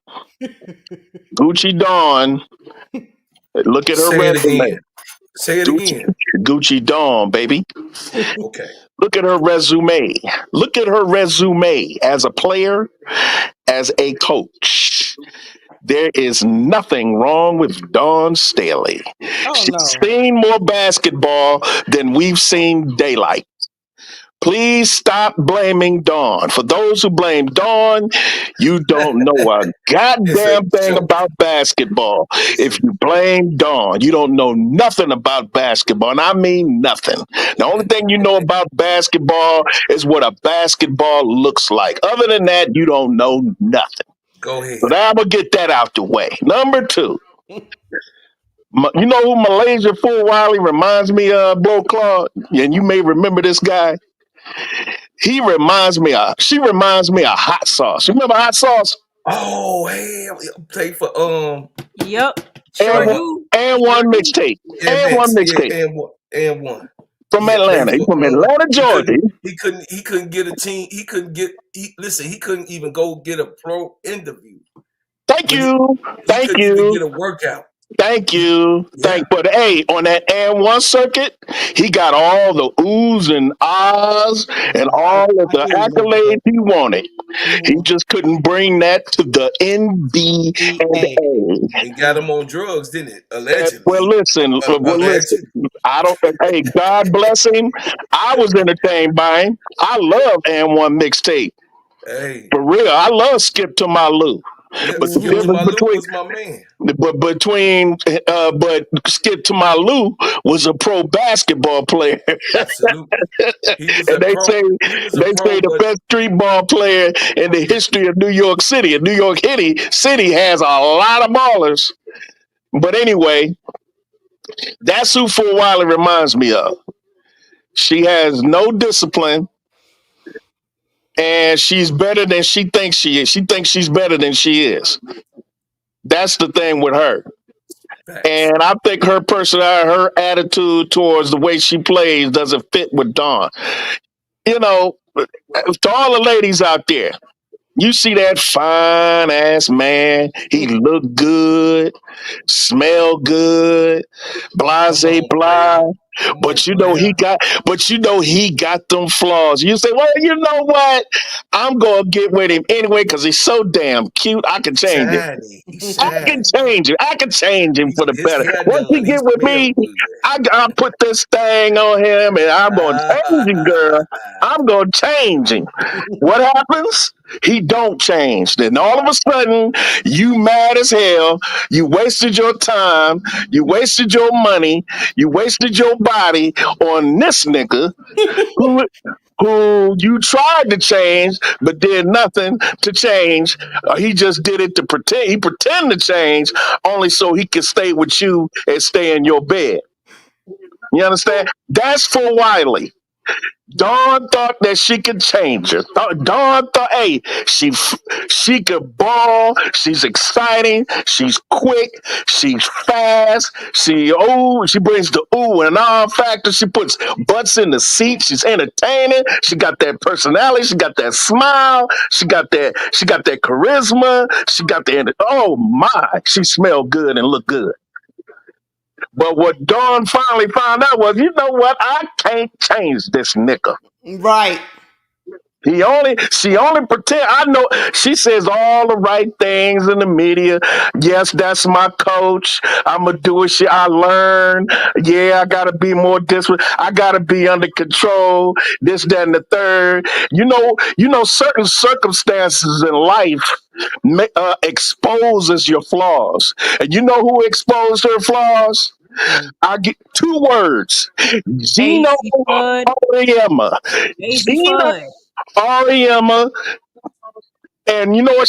Speaker 4: Gucci Dawn, look at her resume.
Speaker 2: Say it again.
Speaker 4: Gucci Dawn, baby.
Speaker 2: Okay.
Speaker 4: Look at her resume. Look at her resume as a player, as a coach. There is nothing wrong with Dawn Staley. She's seen more basketball than we've seen daylight. Please stop blaming Dawn. For those who blame Dawn, you don't know a goddamn thing about basketball. If you blame Dawn, you don't know nothing about basketball. And I mean nothing. The only thing you know about basketball is what a basketball looks like. Other than that, you don't know nothing.
Speaker 2: Go ahead.
Speaker 4: So now I'm going to get that out the way. Number 2. You know who Malaysia Fulwiley reminds me of, Bro Claude? And you may remember this guy. She reminds me of hot sauce. You remember hot sauce?
Speaker 2: Oh, hey, play for
Speaker 5: Yep. Sure do.
Speaker 4: And one mixtape. And one mixtape.
Speaker 2: And one.
Speaker 4: From Atlanta. He's from Atlanta, Georgia.
Speaker 2: He couldn't get a team. He couldn't even go get a pro interview.
Speaker 4: Thank you.
Speaker 2: He couldn't even get a workout.
Speaker 4: Thank you.
Speaker 2: Yeah,
Speaker 4: But hey, on that and one circuit, he got all the oohs and ahs and all of
Speaker 1: I
Speaker 4: the
Speaker 1: hear you,
Speaker 4: accolades
Speaker 1: bro.
Speaker 4: he wanted. He just couldn't bring that to the
Speaker 1: NBA.
Speaker 4: NBA.
Speaker 2: it got him on drugs, didn't it?
Speaker 4: Well,
Speaker 2: Allegedly.
Speaker 4: listen. Well, listen.
Speaker 2: Alleged.
Speaker 4: I don't. Hey, God bless him. I was entertained by him. I love and one mixtape
Speaker 2: Hey,
Speaker 4: for real. I love Skip to My Lou.
Speaker 2: yeah,
Speaker 4: But the
Speaker 2: Skip to
Speaker 1: Mhm.
Speaker 2: my
Speaker 4: difference
Speaker 2: Lou
Speaker 4: between
Speaker 2: was my man.
Speaker 4: but Skip to My Lou was a pro basketball player.
Speaker 2: Absolutely. He was
Speaker 4: And
Speaker 2: a pro. He was a
Speaker 4: they
Speaker 2: pro,
Speaker 4: say the
Speaker 2: but
Speaker 4: best street ball player in the
Speaker 2: yeah,
Speaker 4: history of New York City. And New York City has a lot of ballers. But anyway, that's who Fulwiley reminds me of. She has no discipline, and she's better than she thinks she is. She thinks she's better than she is. That's the thing with her.
Speaker 2: facts.
Speaker 4: And I think her personality, her attitude towards the way she plays doesn't fit with Dawn. You know, to all the ladies out there, you see that fine ass man. He look good, smell good, blase
Speaker 2: Come on, player.
Speaker 4: blah.
Speaker 2: Come on,
Speaker 4: But you know
Speaker 2: player.
Speaker 4: he got them flaws. You say, well, you know what? I'm gonna get with him anyway because he's so damn cute. I can change it.
Speaker 2: Shiny. He's
Speaker 4: I can
Speaker 2: shiny.
Speaker 4: change it. I can change him for the
Speaker 2: His
Speaker 4: better.
Speaker 2: hair
Speaker 4: Once he
Speaker 2: done. He
Speaker 4: get with
Speaker 2: smell
Speaker 4: me,
Speaker 2: good.
Speaker 4: I put this thing on him and I'm gonna change him, girl. I'm gonna change him. What happens? He don't change. Then all of a sudden, you mad as hell. You wasted your time. You wasted your money. You wasted your body on this nigga who who you tried to change but did nothing to change. He just did it to pretend. He pretend to change only so he could stay with you and stay in your bed. You understand? That's for Wiley. Dawn thought that she could change her. Dawn thought, hey, she could ball. She's exciting. She's quick. She's fast. She brings the ooh and ah factor. She puts butts in the seat. She's entertaining. She got that personality. She got that smile. She got that charisma. She got the oh my, she smelled good and looked good. But what Dawn finally found out was, you know what? I can't change this nigga.
Speaker 1: Right.
Speaker 4: She only pretend. I know she says all the right things in the media. Yes, that's my coach. I'm gonna do what I learn. Yeah, I gotta be more disciplined. I gotta be under control. This, that, and the third. Certain circumstances in life exposes your flaws. And you know who exposed her flaws?
Speaker 1: Mm.
Speaker 4: I get two words: Gino
Speaker 5: Lazy Fud.
Speaker 4: Auriemma.
Speaker 5: Lazy
Speaker 4: Gino
Speaker 5: Fud.
Speaker 4: Auriemma. And you know what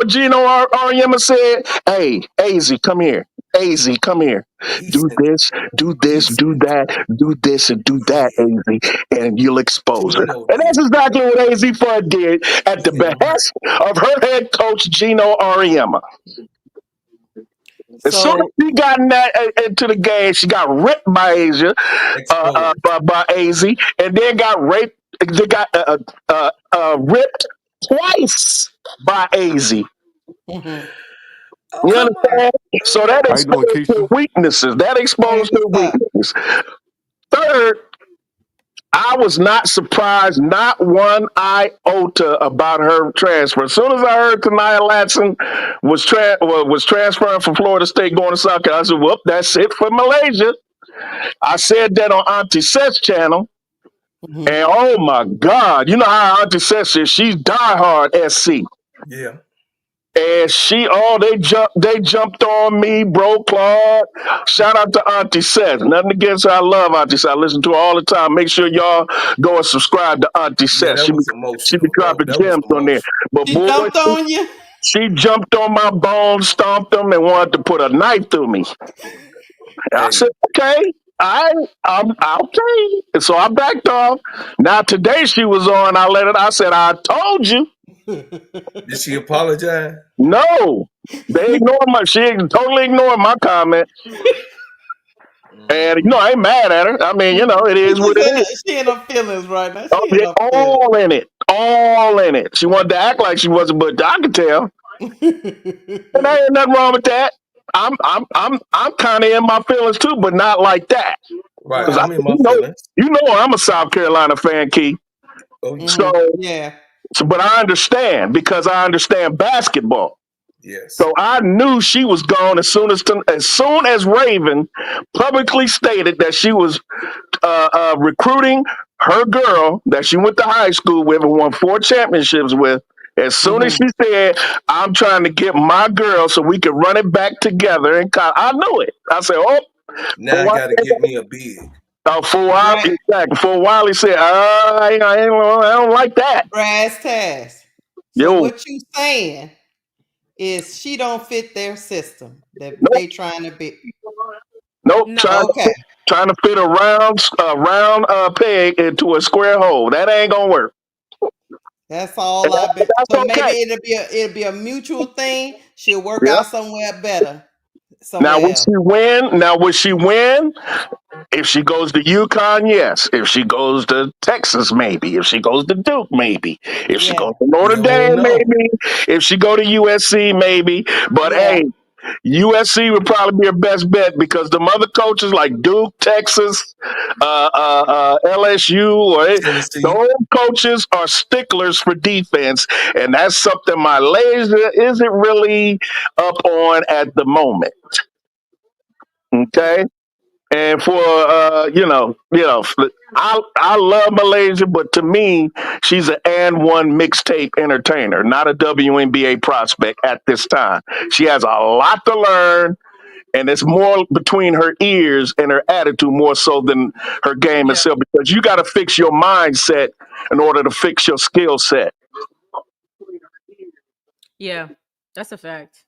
Speaker 4: Gino Auriemma said? Hey, AZ, come here. AZ, come here.
Speaker 2: He
Speaker 4: Do
Speaker 2: sent.
Speaker 4: this, do
Speaker 2: He
Speaker 4: this, do
Speaker 2: sent.
Speaker 4: that, do this, and do that,
Speaker 2: Yeah.
Speaker 4: AZ, and you'll expose her.
Speaker 2: Gino
Speaker 4: And that's
Speaker 2: did.
Speaker 4: exactly what AZ Fudd did at the
Speaker 2: He did right.
Speaker 4: behest of her head coach, Gino Auriemma. As soon
Speaker 1: So
Speaker 4: as she got into the game, she got ripped by Asia,
Speaker 2: Exposed.
Speaker 4: by AZ, and then got raped. They got ripped twice by AZ. You
Speaker 1: mhm.
Speaker 2: Okay.
Speaker 4: understand? So that
Speaker 6: How you doing,
Speaker 4: exposed her
Speaker 6: Keisha?
Speaker 4: weaknesses. That
Speaker 1: Hey,
Speaker 4: exposed her
Speaker 1: what's up?
Speaker 4: weaknesses. Third, I was not surprised, not one iota about her transfer. As soon as I heard Tanaya Latson was transferring from Florida State going to South Carolina, I said, "Whoop, that's it for Malaysia." I said that on Auntie Seth's channel,
Speaker 1: Mhm.
Speaker 4: and oh my God, you know how Auntie Seth is. She's diehard SC.
Speaker 2: Yeah.
Speaker 4: And they jumped on me, bro, Claude. Shout out to Auntie Seth. Nothing against her. I love Auntie Seth. I listen to her all the time. Make sure y'all go and subscribe to Auntie
Speaker 2: Yeah,
Speaker 4: Seth.
Speaker 2: that was
Speaker 4: She be
Speaker 2: emotional. That
Speaker 4: dropping
Speaker 2: that was
Speaker 4: gems on there.
Speaker 2: emotional.
Speaker 4: But
Speaker 1: She
Speaker 4: boy,
Speaker 1: jumped on you.
Speaker 4: she jumped on my bones, stomped them, and wanted to put a knife through me. And I
Speaker 2: Hey,
Speaker 4: said, okay. I'm okay. And so I backed off. Now today she was on. I said, I told you.
Speaker 2: did she apologize?
Speaker 4: No. She totally ignored my comment. And
Speaker 2: Mm.
Speaker 4: I ain't mad at her. I mean, it
Speaker 1: She
Speaker 4: is what
Speaker 1: just
Speaker 4: it is.
Speaker 1: she in her feelings right now.
Speaker 4: Oh,
Speaker 1: She in
Speaker 4: yeah,
Speaker 1: her feelings.
Speaker 4: all in it. All in it. She wanted to act like she wasn't, but I could tell. And there ain't nothing wrong with that. I'm kind of in my feelings too, but not like that.
Speaker 2: Right.
Speaker 4: Because
Speaker 1: Right.
Speaker 2: I'm in my
Speaker 4: you know,
Speaker 2: feelings.
Speaker 4: I'm a South Carolina fan, Key.
Speaker 2: Oh yeah.
Speaker 4: So,
Speaker 1: Yeah.
Speaker 4: but I understand because I understand basketball.
Speaker 2: Yes.
Speaker 4: So I knew she was gone as soon as Raven publicly stated that she was recruiting her girl that she went to high school with and won 4 championships with. As soon as
Speaker 1: Mm-hmm.
Speaker 4: she said, "I'm trying to get my girl so we can run it back together," and I knew it. I said, "Oh,
Speaker 2: Now
Speaker 4: for a
Speaker 2: I
Speaker 4: while,
Speaker 2: gotta get me a big.
Speaker 4: for a while,
Speaker 1: Right.
Speaker 4: exactly. For a while, he said, I don't like that.
Speaker 1: Brass task. So
Speaker 4: Yo,
Speaker 1: what you saying is she don't fit their system that
Speaker 4: nope,
Speaker 1: they trying to be.
Speaker 4: nope, trying
Speaker 5: No.
Speaker 1: Okay.
Speaker 4: to trying to fit a round peg into a square hole. That ain't gonna work.
Speaker 1: That's all I've been. So
Speaker 4: That's
Speaker 1: maybe
Speaker 4: okay.
Speaker 1: it'll be a mutual thing. She'll work
Speaker 4: Yeah.
Speaker 1: out somewhere better,
Speaker 4: Now,
Speaker 1: somewhere else.
Speaker 4: would she win? If she goes to UConn, yes. If she goes to Texas, maybe. If she goes to Duke, maybe. If she
Speaker 1: Yeah.
Speaker 4: goes to Notre
Speaker 2: You don't
Speaker 4: Dame,
Speaker 2: know.
Speaker 4: maybe. If she go to USC, maybe. But
Speaker 1: Yeah.
Speaker 4: hey, USC would probably be her best bet because the other coaches like Duke, Texas, LSU,
Speaker 2: Tennessee.
Speaker 4: those coaches are sticklers for defense, and that's something Malaysia isn't really up on at the moment. Okay, and for I love Malaysia, but to me, she's an and one mixtape entertainer, not a WNBA prospect at this time. She has a lot to learn, and it's more between her ears and her attitude more so than her game
Speaker 5: Yeah.
Speaker 4: itself. Because you got to fix your mindset in order to fix your skill set.
Speaker 5: Yeah. That's a fact.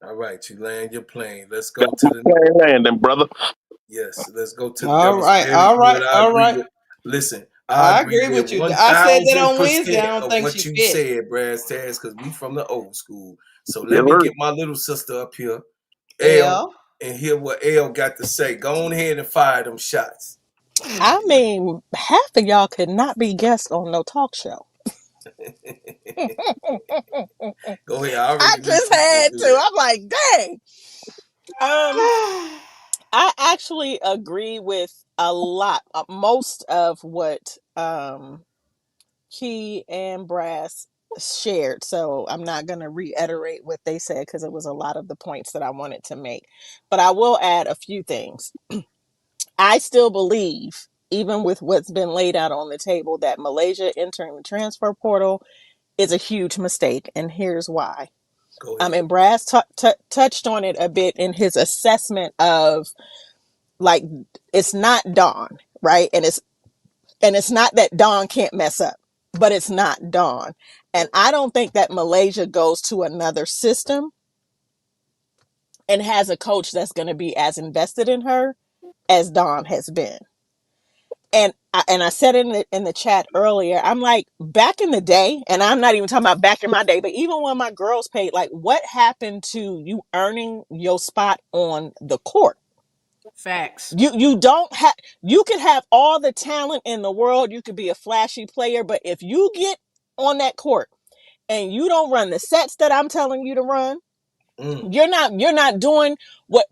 Speaker 2: All right, you land your plane. Let's go to the
Speaker 4: Landon, brother.
Speaker 2: yes. Let's go to the. That
Speaker 1: All
Speaker 2: was
Speaker 1: right.
Speaker 2: very
Speaker 1: All right.
Speaker 2: good. I
Speaker 1: All
Speaker 2: agree
Speaker 1: right.
Speaker 2: with. Listen, I
Speaker 1: I
Speaker 2: agree
Speaker 1: agree
Speaker 2: with
Speaker 1: with you. I said that on Wednesday.
Speaker 2: 1000%
Speaker 1: I don't
Speaker 2: of
Speaker 1: think
Speaker 2: what
Speaker 1: she
Speaker 2: you
Speaker 1: fit.
Speaker 2: said, Brad Stairs, because we from the old school. So
Speaker 4: Yes,
Speaker 2: let me
Speaker 4: sir.
Speaker 2: get my little sister up here, L,
Speaker 1: L.
Speaker 2: and hear what L got to say. Go on ahead and fire them shots.
Speaker 3: I mean, half of y'all could not be guests on no talk show.
Speaker 2: Go ahead. I
Speaker 3: I
Speaker 2: already knew
Speaker 3: just
Speaker 2: she was gonna
Speaker 3: had
Speaker 2: do
Speaker 3: to.
Speaker 2: that.
Speaker 3: I'm like, dang. Um, I actually agree with a lot, most of what Key and Brass shared. So I'm not going to reiterate what they said because it was a lot of the points that I wanted to make. But I will add a few things. I still believe, even with what's been laid out on the table, that Malaysia entering the transfer portal is a huge mistake. And here's why.
Speaker 2: Go ahead.
Speaker 3: And Brass touched on it a bit in his assessment of, like, it's not Dawn, right? And it's not that Dawn can't mess up, but it's not Dawn. And I don't think that Malaysia goes to another system and has a coach that's going to be as invested in her as Dawn has been. And I said in the chat earlier, I'm like, back in the day, and I'm not even talking about back in my day, but even when my girls played, like, what happened to you earning your spot on the court?
Speaker 5: Facts.
Speaker 3: You don't have, you can have all the talent in the world, you could be a flashy player, but if you get on that court and you don't run the sets that I'm telling you to run,
Speaker 2: Mm,
Speaker 3: you're not doing what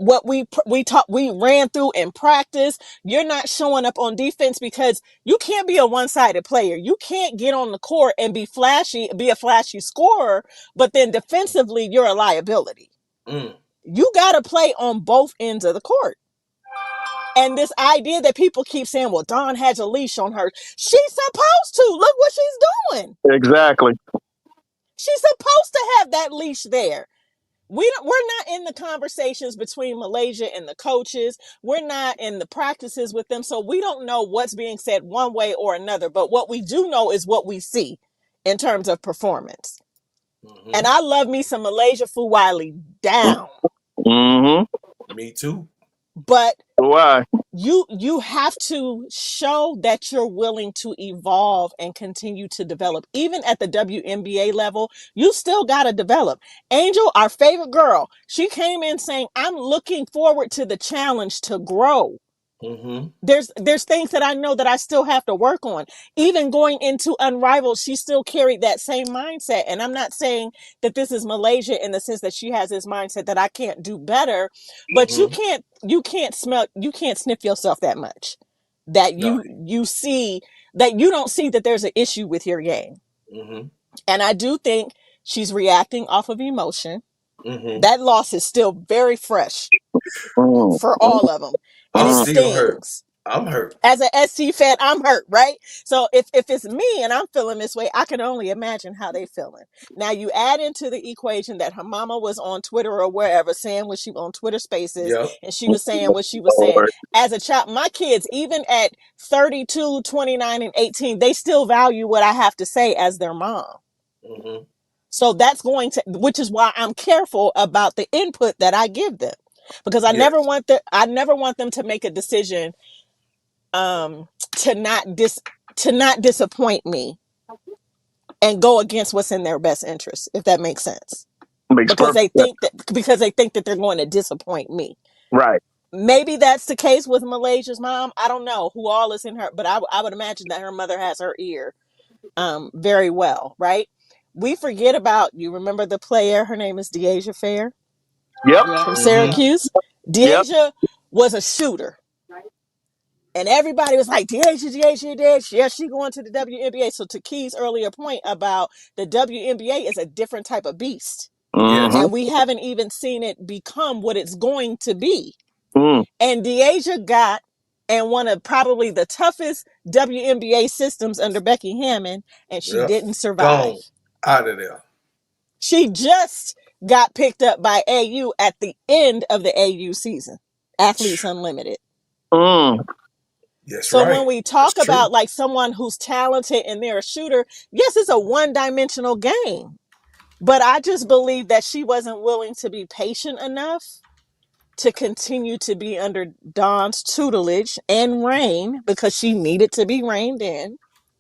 Speaker 3: we ran through in practice. You're not showing up on defense because you can't be a one-sided player. You can't get on the court and be a flashy scorer, but then defensively you're a liability.
Speaker 2: mm,
Speaker 3: You got to play on both ends of the court. And this idea that people keep saying, well, Dawn has a leash on her. She's supposed to. Look what she's doing.
Speaker 4: Exactly.
Speaker 3: She's supposed to have that leash there. We're not in the conversations between Malaysia and the coaches. We're not in the practices with them. So we don't know what's being said one way or another. But what we do know is what we see in terms of performance. And
Speaker 2: mm-hmm.
Speaker 3: I love me some Malaysia Fulwiley down.
Speaker 4: Mm-hmm.
Speaker 2: Me too.
Speaker 3: But
Speaker 4: Why?
Speaker 3: you have to show that you're willing to evolve and continue to develop. Even at the WNBA level, you still got to develop. Angel, our favorite girl, she came in saying, I'm looking forward to the challenge to grow.
Speaker 2: Mm-hmm.
Speaker 3: There's things that I know that I still have to work on. Even going into Unrivaled, she still carried that same mindset. And I'm not saying that this is Malaysia in the sense that she has this mindset that I can't do better, but
Speaker 2: Mm-hmm.
Speaker 3: you can't sniff yourself that much that
Speaker 2: No.
Speaker 3: you see that you don't see that there's an issue with your game.
Speaker 2: Mm-hmm.
Speaker 3: And I do think she's reacting off of emotion.
Speaker 2: Mm-hmm.
Speaker 3: That loss is still very fresh
Speaker 4: Mm,
Speaker 3: for all of them, and
Speaker 2: I'm
Speaker 3: it
Speaker 4: mm,
Speaker 2: still hurt.
Speaker 3: stings.
Speaker 2: I'm hurt.
Speaker 3: As an SC fan, I'm hurt, right? So if it's me and I'm feeling this way, I can only imagine how they feeling. Now you add into the equation that her mama was on Twitter or wherever saying what she on Twitter Spaces,
Speaker 2: Yep.
Speaker 3: and she was saying what she was saying.
Speaker 4: Lord.
Speaker 3: As a child, my kids, even at 32, 29, and 18, they still value what I have to say as their mom.
Speaker 2: Mm-hmm.
Speaker 3: So that's going to, which is why I'm careful about the input that I give them, because
Speaker 2: Yes.
Speaker 3: I never want them to make a decision um to not disappoint me and go against what's in their best interest, if that makes sense.
Speaker 4: Makes
Speaker 3: Because
Speaker 4: perfect
Speaker 3: they
Speaker 4: sense.
Speaker 3: think that they're going to disappoint me.
Speaker 4: Right.
Speaker 3: Maybe that's the case with Malaysia's mom. I don't know who all is in her, but I would imagine that her mother has her ear very well, right? We forget about, you remember the player, her name is Deasia Fair
Speaker 4: Yep.
Speaker 1: Yeah.
Speaker 3: from
Speaker 2: Mm-hmm.
Speaker 3: Syracuse.
Speaker 4: Yep.
Speaker 3: Deasia was a shooter. And everybody was like, DH. Yeah, she going to the WNBA. So to Key's earlier point about the WNBA is a different type of beast.
Speaker 4: Mm-hmm.
Speaker 3: And
Speaker 2: Yes.
Speaker 3: we haven't even seen it become what it's going to be.
Speaker 4: Mm.
Speaker 3: And Deasia got in one of probably the toughest WNBA systems under Becky Hammond, and she
Speaker 2: Yep.
Speaker 3: didn't survive.
Speaker 2: Gone. Out of there.
Speaker 3: She just got picked up by AU at the end of the AU season, Athletes Unlimited.
Speaker 4: Mm.
Speaker 2: Yes,
Speaker 3: So
Speaker 2: right.
Speaker 3: when we
Speaker 2: That's
Speaker 3: talk
Speaker 2: true.
Speaker 3: about like someone who's talented and they're a shooter, yes, it's a one-dimensional game. But I just believe that she wasn't willing to be patient enough to continue to be under Dawn's tutelage and reign, because she needed to be reined in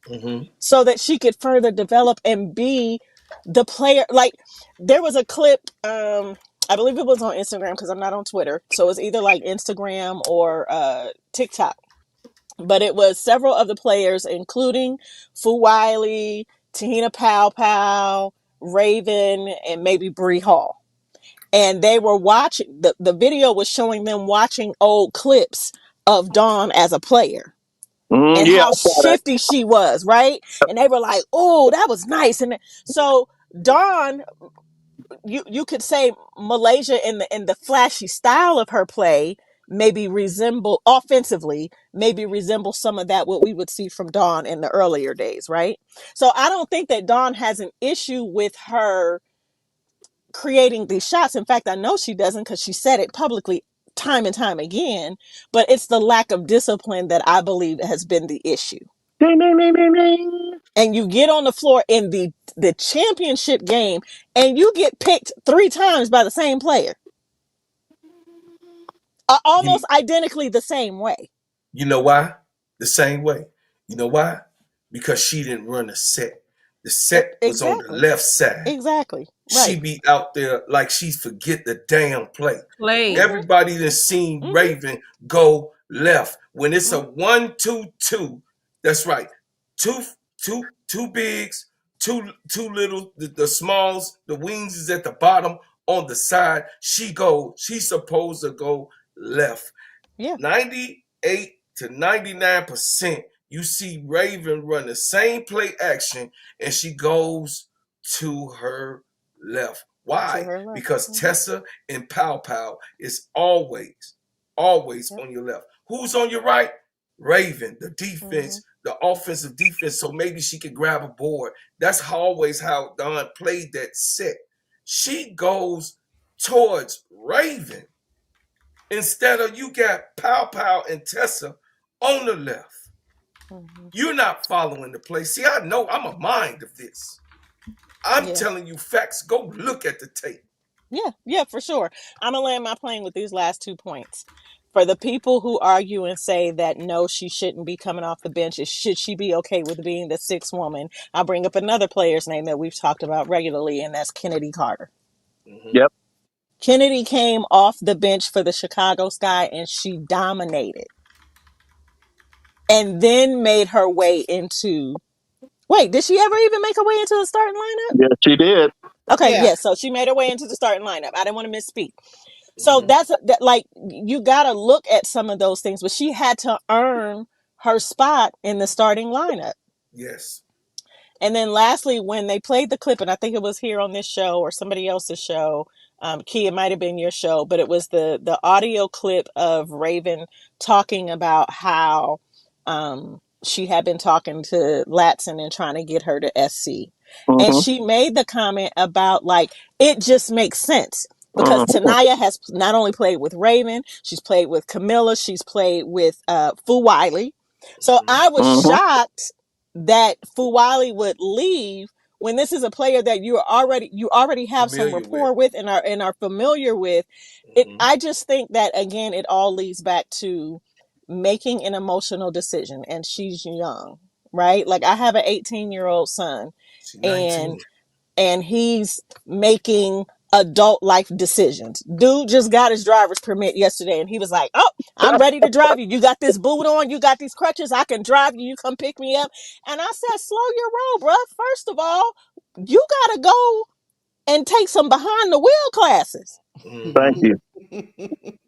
Speaker 2: Mm-hmm.
Speaker 3: so that she could further develop and be the player. Like, there was a clip, I believe it was on Instagram because I'm not on Twitter. So it's either like Instagram or TikTok, but it was several of the players, including Fulwiley, Tahina Pow, Raven, and maybe Bree Hall. And they were watching, the video was showing them watching old clips of Dawn as a player
Speaker 4: Mm.
Speaker 3: and
Speaker 4: Yeah.
Speaker 3: how
Speaker 4: I saw that.
Speaker 3: shifty she was, right? And they were like, oh, that was nice. And so Dawn, you could say Malaysia in the flashy style of her play maybe resemble offensively, maybe resemble some of that what we would see from Dawn in the earlier days, right? So I don't think that Dawn has an issue with her creating these shots. In fact, I know she doesn't, because she said it publicly time and time again, but it's the lack of discipline that I believe has been the issue.
Speaker 4: Ding, ding, ding, ding, ding.
Speaker 3: And you get on the floor in the championship game and you get picked 3 times by the same player,
Speaker 2: You,
Speaker 3: almost identically the same way.
Speaker 2: you know why? The same way. You know why? Because she didn't run a set. The set was on the
Speaker 3: Exactly.
Speaker 2: left side.
Speaker 3: Exactly.
Speaker 2: She
Speaker 3: Right.
Speaker 2: be out there like she forget the damn play.
Speaker 5: Play.
Speaker 3: Mm-hmm.
Speaker 2: Everybody done seen
Speaker 3: Mm-hmm.
Speaker 2: Raven go left. When it's a
Speaker 3: Mm-hmm.
Speaker 2: 1-2-2, that's right. Two bigs, two little, the smalls, the wings is at the bottom on the side. She's supposed to go left.
Speaker 3: Yeah.
Speaker 2: 98 to 99%, you see Raven run the same play action and she goes to her left.
Speaker 3: To
Speaker 2: Why?
Speaker 3: her left.
Speaker 2: Because
Speaker 3: Mm-hmm.
Speaker 2: Tessa and Pow is always
Speaker 3: Yep.
Speaker 2: on your left. Who's on your right? Raven, the
Speaker 3: Mm-hmm.
Speaker 2: defense, the offensive defense. So maybe she could grab a board. That's always how Dawn played that set. She goes towards Raven. Instead of you got Pow and Tessa on the left.
Speaker 3: Mm-hmm.
Speaker 2: You're not following the play. See, I know I'm a mind of this. I'm
Speaker 3: Yeah.
Speaker 2: telling you facts. Go look at the tape.
Speaker 3: Yeah, for sure. I'm gonna land my plane with these last 2 points. For the people who argue and say that no, she shouldn't be coming off the bench, should she be okay with being the 6th woman? I'll bring up another player's name that we've talked about regularly, and that's Kennedy Carter.
Speaker 2: Mm-hmm.
Speaker 4: Yep.
Speaker 3: Kennedy came off the bench for the Chicago Sky and she dominated. and then made her way into. Wait, did she ever even make her way into the starting lineup?
Speaker 4: Yes, she did.
Speaker 3: Okay,
Speaker 1: Yeah.
Speaker 3: yes. So she made her way into the starting lineup. I didn't want to misspeak. So
Speaker 2: Mhm.
Speaker 3: that's that. Like you got to look at some of those things, but she had to earn her spot in the starting lineup.
Speaker 2: Yes.
Speaker 3: And then lastly, when they played the clip, and I think it was here on this show or somebody else's show, Key, it might have been your show, but it was the audio clip of Raven talking about how she had been talking to Latson and trying to get her to SC. And
Speaker 4: Mm-hmm.
Speaker 3: she made the comment about like, it just makes sense. Because
Speaker 4: Mm-hmm.
Speaker 3: Tanaya has not only played with Raven, she's played with Camilla, she's played with Fulwiley. So
Speaker 2: Mhm.
Speaker 3: I was
Speaker 4: Mm-hmm.
Speaker 3: shocked that Fulwiley would leave when this is a player that you already have some
Speaker 2: Familiar with.
Speaker 3: rapport with and are familiar with. It
Speaker 2: Mhm.
Speaker 3: I just think that again it all leads back to making an emotional decision, and she's young, right? Like I have an 18-year-old son,
Speaker 2: She
Speaker 3: and
Speaker 2: 19.
Speaker 3: he's making adult life decisions. Dude just got his driver's permit yesterday and he was like, "Oh, I'm ready to drive you. You got this boot on, you got these crutches, I can drive you. You come pick me up." And I said, "Slow your roll, bruh. First of all, you got to go and take some behind the wheel classes.
Speaker 4: Thank
Speaker 2: Mhm.
Speaker 4: you.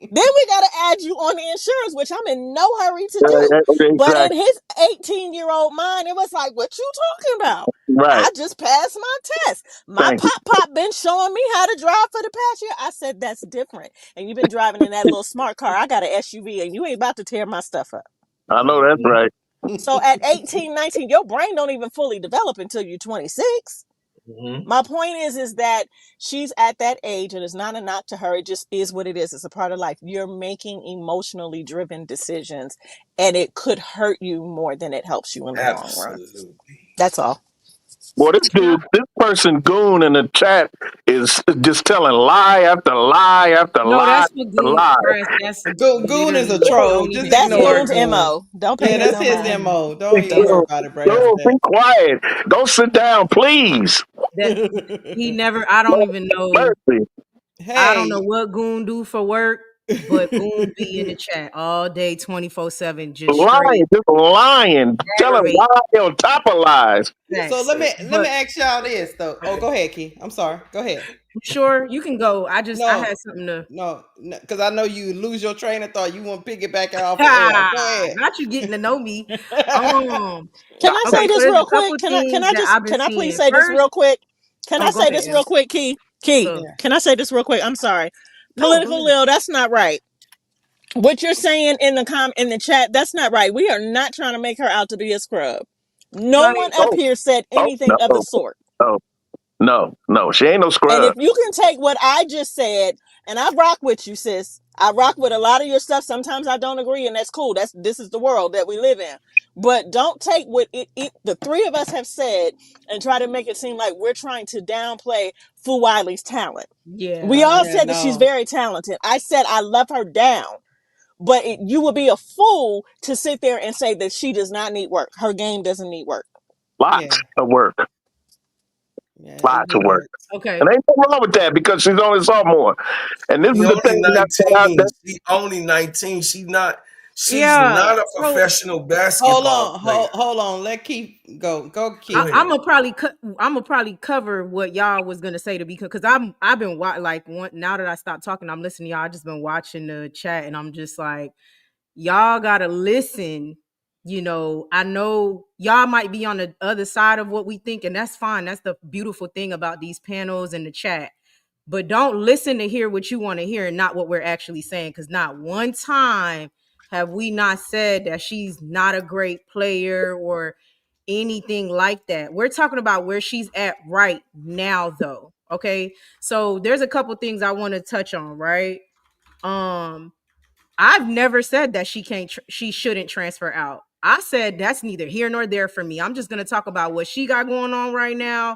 Speaker 3: Then we got to add you on the insurance, which I'm in no hurry to
Speaker 4: Yeah,
Speaker 3: do." But in
Speaker 4: exactly.
Speaker 3: his 18-year-old mind, it was like, "What you talking about?
Speaker 4: Right.
Speaker 3: I just passed my test. My
Speaker 4: Thank you.
Speaker 3: pop been showing me how to drive for the past year." I said, "That's different. And you've been driving in that little smart car. I got an SUV and you ain't about to tear my stuff up."
Speaker 4: I know that's
Speaker 2: Mhm.
Speaker 4: right.
Speaker 3: So at 18, 19, your brain don't even fully develop until you're 26.
Speaker 2: Mhm.
Speaker 3: My point is that she's at that age and it's not a knock to her. It just is what it is. It's a part of life. You're making emotionally driven decisions and it could hurt you more than it helps you in the long run.
Speaker 2: Absolutely.
Speaker 3: That's all.
Speaker 4: Boy, this
Speaker 5: Yeah.
Speaker 4: dude, this person goon in the chat is just telling lie after lie after
Speaker 5: No,
Speaker 4: lie
Speaker 5: that's what
Speaker 4: after
Speaker 5: Goon
Speaker 4: lie.
Speaker 5: Press. That's
Speaker 1: Goon is a
Speaker 5: literally
Speaker 1: troll.
Speaker 5: don't
Speaker 1: Just
Speaker 5: even
Speaker 3: That's
Speaker 5: say
Speaker 1: ignore it,
Speaker 3: Goon's
Speaker 5: that.
Speaker 1: Goon.
Speaker 3: MO. Don't pay
Speaker 1: Yeah,
Speaker 3: him
Speaker 1: that's
Speaker 3: no
Speaker 1: his
Speaker 3: mind.
Speaker 1: MO. Don't even worry about it, Brad.
Speaker 4: Go, be quiet. Go sit down, please.
Speaker 5: That he never. I don't even know.
Speaker 4: Mercy.
Speaker 5: I don't know
Speaker 1: Hey.
Speaker 5: what Goon do for work, but Goon be in the chat all day, 24/7, just
Speaker 4: Lying,
Speaker 5: straight
Speaker 4: just lying, telling
Speaker 5: aggravating.
Speaker 4: lies on top of lies.
Speaker 1: So
Speaker 5: Facts.
Speaker 1: let me
Speaker 5: But
Speaker 1: ask y'all this though. Oh,
Speaker 5: okay,
Speaker 1: go ahead, Key. I'm sorry. Go ahead.
Speaker 5: you sure you can go. I
Speaker 1: No,
Speaker 5: had something to.
Speaker 1: no, because I know you lose your train of thought. You want to piggyback it off of L. Go ahead.
Speaker 5: Not you getting to know me. Um.
Speaker 3: Can I
Speaker 5: Okay,
Speaker 3: say
Speaker 5: so
Speaker 3: this
Speaker 5: there's
Speaker 3: real
Speaker 5: a couple
Speaker 3: quick? Can I can
Speaker 5: things
Speaker 3: I
Speaker 5: that
Speaker 3: just
Speaker 5: I've been
Speaker 3: can I please
Speaker 5: seeing.
Speaker 3: say this
Speaker 5: First,
Speaker 3: real quick? Can I
Speaker 5: oh, go
Speaker 3: say
Speaker 5: ahead,
Speaker 3: this
Speaker 5: L.
Speaker 3: real quick, Key? Key,
Speaker 5: Go.
Speaker 1: Yeah.
Speaker 3: can I say this real quick? I'm sorry.
Speaker 5: No, go
Speaker 3: Political
Speaker 5: ahead.
Speaker 3: Lil, that's not right. What you're saying in in the chat, that's not right. We are not trying to make her out to be a scrub. No
Speaker 5: Like,
Speaker 3: one up
Speaker 4: Oh,
Speaker 3: here said
Speaker 4: oh,
Speaker 3: anything
Speaker 4: no,
Speaker 3: of the sort.
Speaker 4: no, no. She ain't no
Speaker 3: And if
Speaker 4: scrub.
Speaker 3: you can take what I just said, and I rock with you, sis. I rock with a lot of your stuff. Sometimes I don't agree, and that's cool. This is the world that we live in. But don't take what the three of us have said and try to make it seem like we're trying to downplay Fu Wiley's talent. We
Speaker 5: yeah,
Speaker 3: all
Speaker 1: Yeah,
Speaker 3: said that she's
Speaker 1: no.
Speaker 3: very talented. I said I love her down. But you would be a fool to sit there and say that she does not need work. Her game doesn't need work.
Speaker 1: Yeah.
Speaker 4: Lots of work.
Speaker 1: Yeah, it
Speaker 4: Lots of work.
Speaker 1: does.
Speaker 5: okay.
Speaker 4: And ain't nothing wrong with that because she's only a sophomore. And this is
Speaker 2: She
Speaker 4: the
Speaker 2: only
Speaker 4: thing that
Speaker 2: 19. She only 19. She's
Speaker 5: Yeah.
Speaker 2: not a
Speaker 5: So
Speaker 2: professional basketball player.
Speaker 1: Hold on. Let Keith go. Go,
Speaker 2: Go
Speaker 1: Keith.
Speaker 2: ahead.
Speaker 5: I'm gonna probably cover what y'all was gonna say to me because I've been like now that I stopped talking, I'm listening to y'all. I just been watching the chat and I'm just like, y'all gotta listen. I know y'all might be on the other side of what we think, and that's fine. That's the beautiful thing about these panels and the chat. But don't listen to hear what you want to hear and not what we're actually saying. Because not one time have we not said that she's not a great player or anything like that. We're talking about where she's at right now, though. Okay. So there's a couple things I want to touch on, right? Um, I've never said that she shouldn't transfer out. I said that's neither here nor there for me. I'm just going to talk about what she got going on right now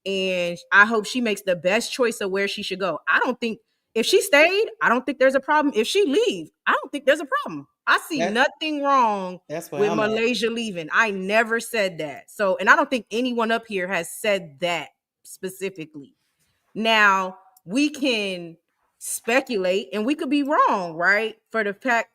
Speaker 5: and I hope she makes the best choice of where she should go. I don't think if she stayed, I don't think there's a problem. If she leave, I don't think there's a problem. I see
Speaker 1: That
Speaker 5: nothing wrong
Speaker 1: that's where
Speaker 5: with
Speaker 1: I'm at.
Speaker 5: Malaysia leaving. I never said that. So, and I don't think anyone up here has said that specifically. Now, we can speculate and we could be wrong, right? For the fact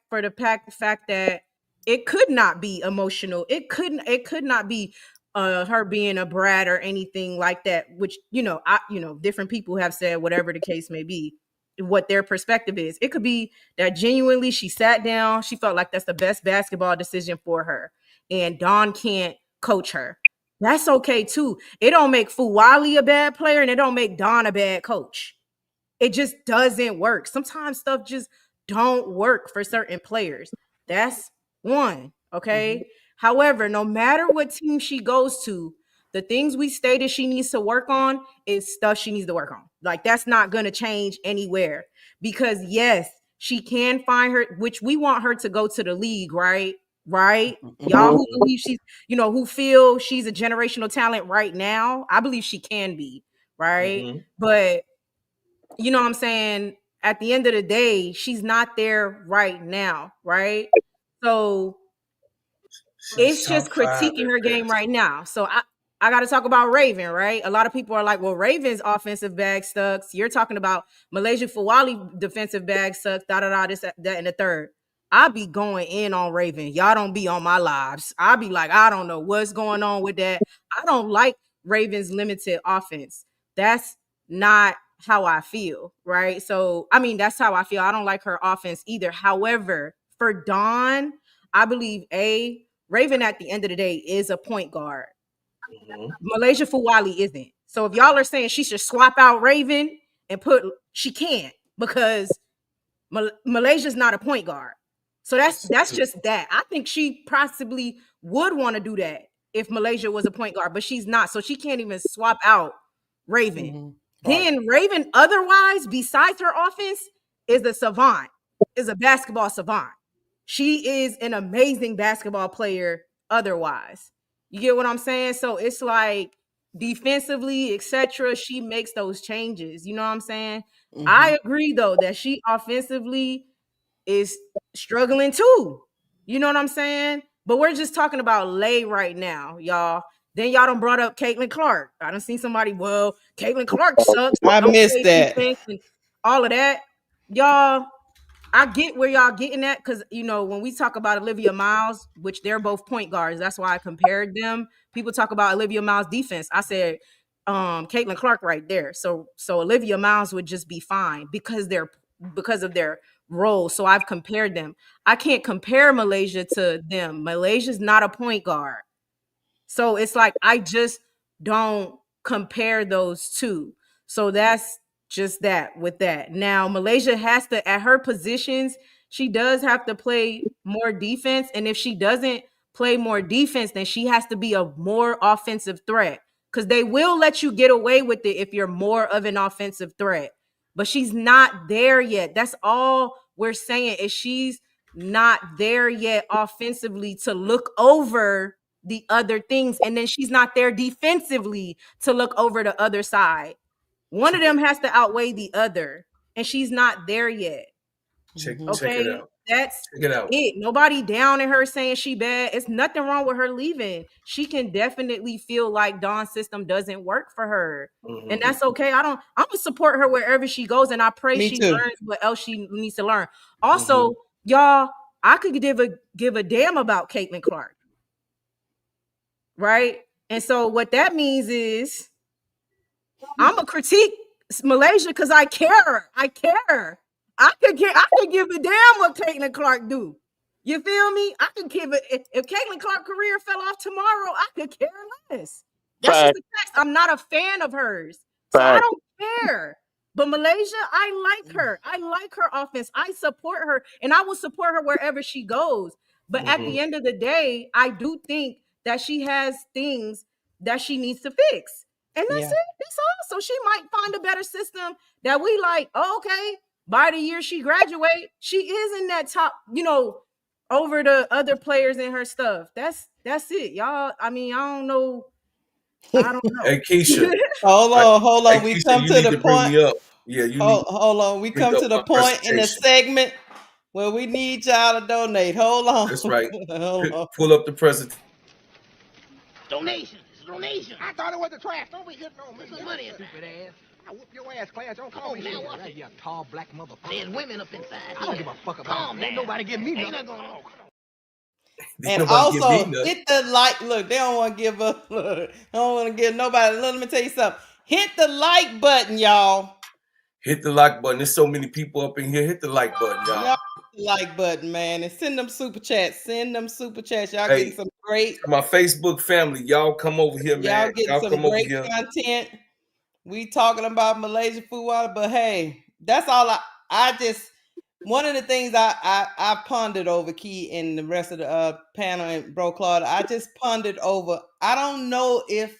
Speaker 5: that It could not be emotional. It could not be her being a brat or anything like that, which different people have said whatever the case may be, what their perspective is. It could be that genuinely she sat down, she felt like that's the best basketball decision for her, and Dawn can't coach her. That's okay too. It don't make Fulwiley a bad player, and it don't make Dawn a bad coach. It just doesn't work. Sometimes stuff just don't work for certain players. That's one. Okay.
Speaker 1: Mhm.
Speaker 5: However, no matter what team she goes to, the things we stated she needs to work on is stuff she needs to work on. Like, that's not going to change anywhere, because yes, she can find her, which we want her to go to the league, right? Right. Y'all who believe she's, who feel she's a generational talent right now, I believe she can be, right?
Speaker 2: Mhm.
Speaker 5: But you know what I'm saying? At the end of the day, she's not there right now, right? So
Speaker 2: She's
Speaker 5: it's just
Speaker 2: top 5
Speaker 5: critiquing
Speaker 2: at
Speaker 5: her game
Speaker 2: best.
Speaker 5: right now. So I got to talk about Raven, right? A lot of people are like, well, Raven's offensive bag sucks. You're talking about Malaysia Fulwiley defensive bag sucks, da da da, this, that, and the third. I'll be going in on Raven. Y'all don't be on my lives. I'll be like, I don't know what's going on with that. I don't like Raven's limited offense. That's not how I feel, right? So, I mean, that's how I feel. I don't like her offense either. However, for Dawn, I believe Raven at the end of the day is a point guard.
Speaker 2: Mhm.
Speaker 5: Malaysia Fulwiley isn't. So if y'all are saying she should swap out Raven and she can't, because Malaysia's not a point guard. So that's just that. I think she possibly would want to do that if Malaysia was a point guard, but she's not. So she can't even swap out Raven.
Speaker 1: Mhm.
Speaker 2: Right.
Speaker 5: Then Raven, otherwise, besides her offense, is a savant, is a basketball savant. She is an amazing basketball player otherwise. You get what I'm saying? So it's like defensively, etc., she makes those changes. You know what I'm saying? I
Speaker 1: Mhm.
Speaker 5: agree though that she offensively is struggling too. You know what I'm saying? But we're just talking about Lay right now, y'all. Then y'all done brought up Caitlin Clark. I done seen somebody, well, Caitlin Clark sucks.
Speaker 1: I
Speaker 5: Don't
Speaker 1: missed
Speaker 5: play
Speaker 1: that.
Speaker 5: defense and all of that. Y'all, I get where y'all getting at, because when we talk about Olivia Miles, which they're both point guards, that's why I compared them. People talk about Olivia Miles defense. I said Caitlin Clark right there. So Olivia Miles would just be fine because of their role. So I've compared them. I can't compare Malaysia to them. Malaysia's not a point guard. So it's like I just don't compare those two. So that's just that with that. Now, Malaysia has to, at her positions, she does have to play more defense. And if she doesn't play more defense, then she has to be a more offensive threat, because they will let you get away with it if you're more of an offensive threat. But she's not there yet. That's all we're saying, is she's not there yet offensively to look over the other things, and then she's not there defensively to look over the other side. One of them has to outweigh the other, and she's not there yet.
Speaker 2: Check
Speaker 1: Mhm.
Speaker 2: check it
Speaker 5: Okay,
Speaker 2: out.
Speaker 5: that's
Speaker 2: Check it out.
Speaker 5: it. Nobody down at her saying she bad. It's nothing wrong with her leaving. She can definitely feel like Dawn's system doesn't work for her, and
Speaker 2: Mhm.
Speaker 5: that's okay. I'm gonna support her wherever she goes, and I pray
Speaker 1: Me
Speaker 5: she
Speaker 1: too.
Speaker 5: learns what else she needs to learn.
Speaker 2: Mhm.
Speaker 5: Also, y'all, I could give a damn about Caitlin Clark, right? And so what that means is I'm a critique Malaysia because I care. I care. I could give a damn what Caitlin Clark do. You feel me? I could give it if Caitlin Clark career fell off tomorrow, I could care less. That's just
Speaker 4: Fact,
Speaker 5: the fact. I'm not a fan of hers. So I
Speaker 4: fact,
Speaker 5: don't care. But Malaysia, I like her. I like her offense. I support her, and I will support her wherever she goes. But at
Speaker 2: Mhm.
Speaker 5: the end of the day, I do think that she has things that she needs to fix. And that's
Speaker 1: Yeah.
Speaker 5: it. That's all. So she might find a better system that we like. Oh, okay. By the year she graduate, she is in that top, over the other players in her stuff. That's it, y'all. I mean, I don't know. I don't
Speaker 2: Hey
Speaker 5: know.
Speaker 2: Keisha.
Speaker 1: Hold
Speaker 2: I,
Speaker 1: on, hold
Speaker 2: hey
Speaker 1: on. We
Speaker 2: Keisha,
Speaker 1: come
Speaker 2: you
Speaker 1: to
Speaker 2: need
Speaker 1: the
Speaker 2: to bring
Speaker 1: point.
Speaker 2: me up. Yeah, you need to
Speaker 1: Hold on. We
Speaker 2: bring
Speaker 1: come
Speaker 2: up
Speaker 1: to the
Speaker 2: my
Speaker 1: point in the
Speaker 2: presentation.
Speaker 1: segment where we need y'all to donate. Hold on.
Speaker 2: That's right.
Speaker 1: Hold on.
Speaker 2: Pull up the presentation.
Speaker 6: Donation. It's a donation. I thought it was the trash. Don't be hitting on me. Put some money in stupid ass. I whoop your ass, Clarence. Don't call me now. Right, you tall black motherfucker. There's women up inside. I don't give a fuck about it. Ain't nobody give me nothing.
Speaker 1: And also hit the like. Look, they don't want to give up. Look, they don't want to give nobody. Let me tell you something. Hit the like button, y'all.
Speaker 2: Hit the like button. There's so many people up in here. Hit the like button, y'all.
Speaker 1: Hit the like button, man, and send them super chats. Send them super chats. Y'all getting some great.
Speaker 2: My Facebook family, y'all come over here, man.
Speaker 1: Y'all getting some great content. We talking about Malaysia Fulwiley, but hey, that's all. I just. One of the things I pondered over, Key, and the rest of the panel and Bro Claude, I just pondered over. I don't know if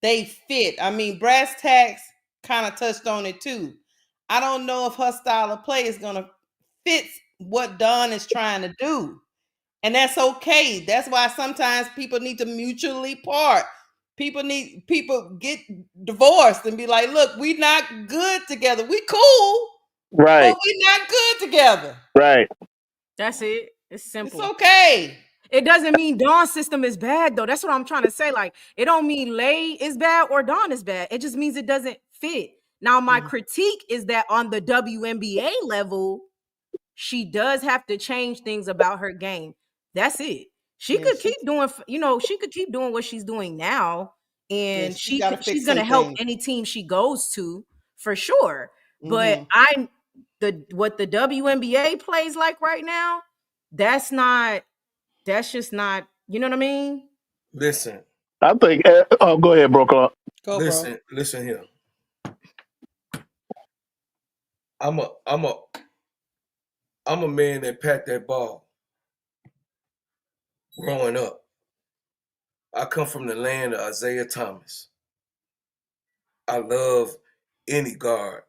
Speaker 1: they fit. I mean, Brass Tacks kind of touched on it too. I don't know if her style of play is gonna fit what Dawn is trying to do, and that's okay. That's why sometimes people need to mutually part. People get divorced and be like, "Look, we not good together. We cool."
Speaker 4: Right.
Speaker 1: But we not good together.
Speaker 4: Right.
Speaker 5: That's it. It's simple.
Speaker 1: It's okay.
Speaker 5: It doesn't mean Dawn's system is bad, though. That's what I'm trying to say. Like, it don't mean Lay is bad or Dawn is bad. It just means it doesn't fit. Now, my critique is that on the WNBA level, she does have to change things about her game. That's it. She could keep doing, she could keep doing what she's doing now. And she's going to help any team she goes to for sure. But what the WNBA plays like right now, that's just not, you know what I mean?
Speaker 2: Listen.
Speaker 4: I think, go ahead, Bro Claude.
Speaker 2: Listen here. I'm a man that pat that ball growing up. I come from the land of Isaiah Thomas. I love any guard,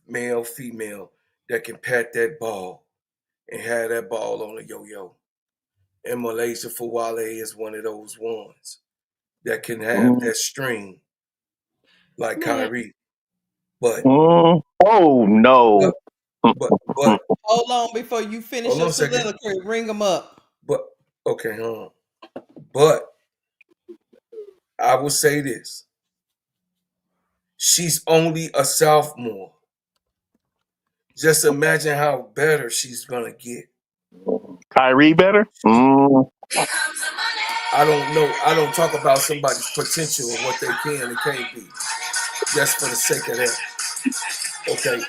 Speaker 2: male, female, that can pat that ball and have that ball on a yo-yo. And Malaysia Fulwiley is one of those ones that can have that string like Kyrie. But
Speaker 4: oh no.
Speaker 2: But
Speaker 1: hold on before you finish your soliloquy. Ring them up.
Speaker 2: But okay, But I will say this. She's only a sophomore. Just imagine how better she's gonna get.
Speaker 4: Kyrie better?
Speaker 2: I don't know. I don't talk about somebody's potential or what they can and can't be. Just for the sake of that. Okay.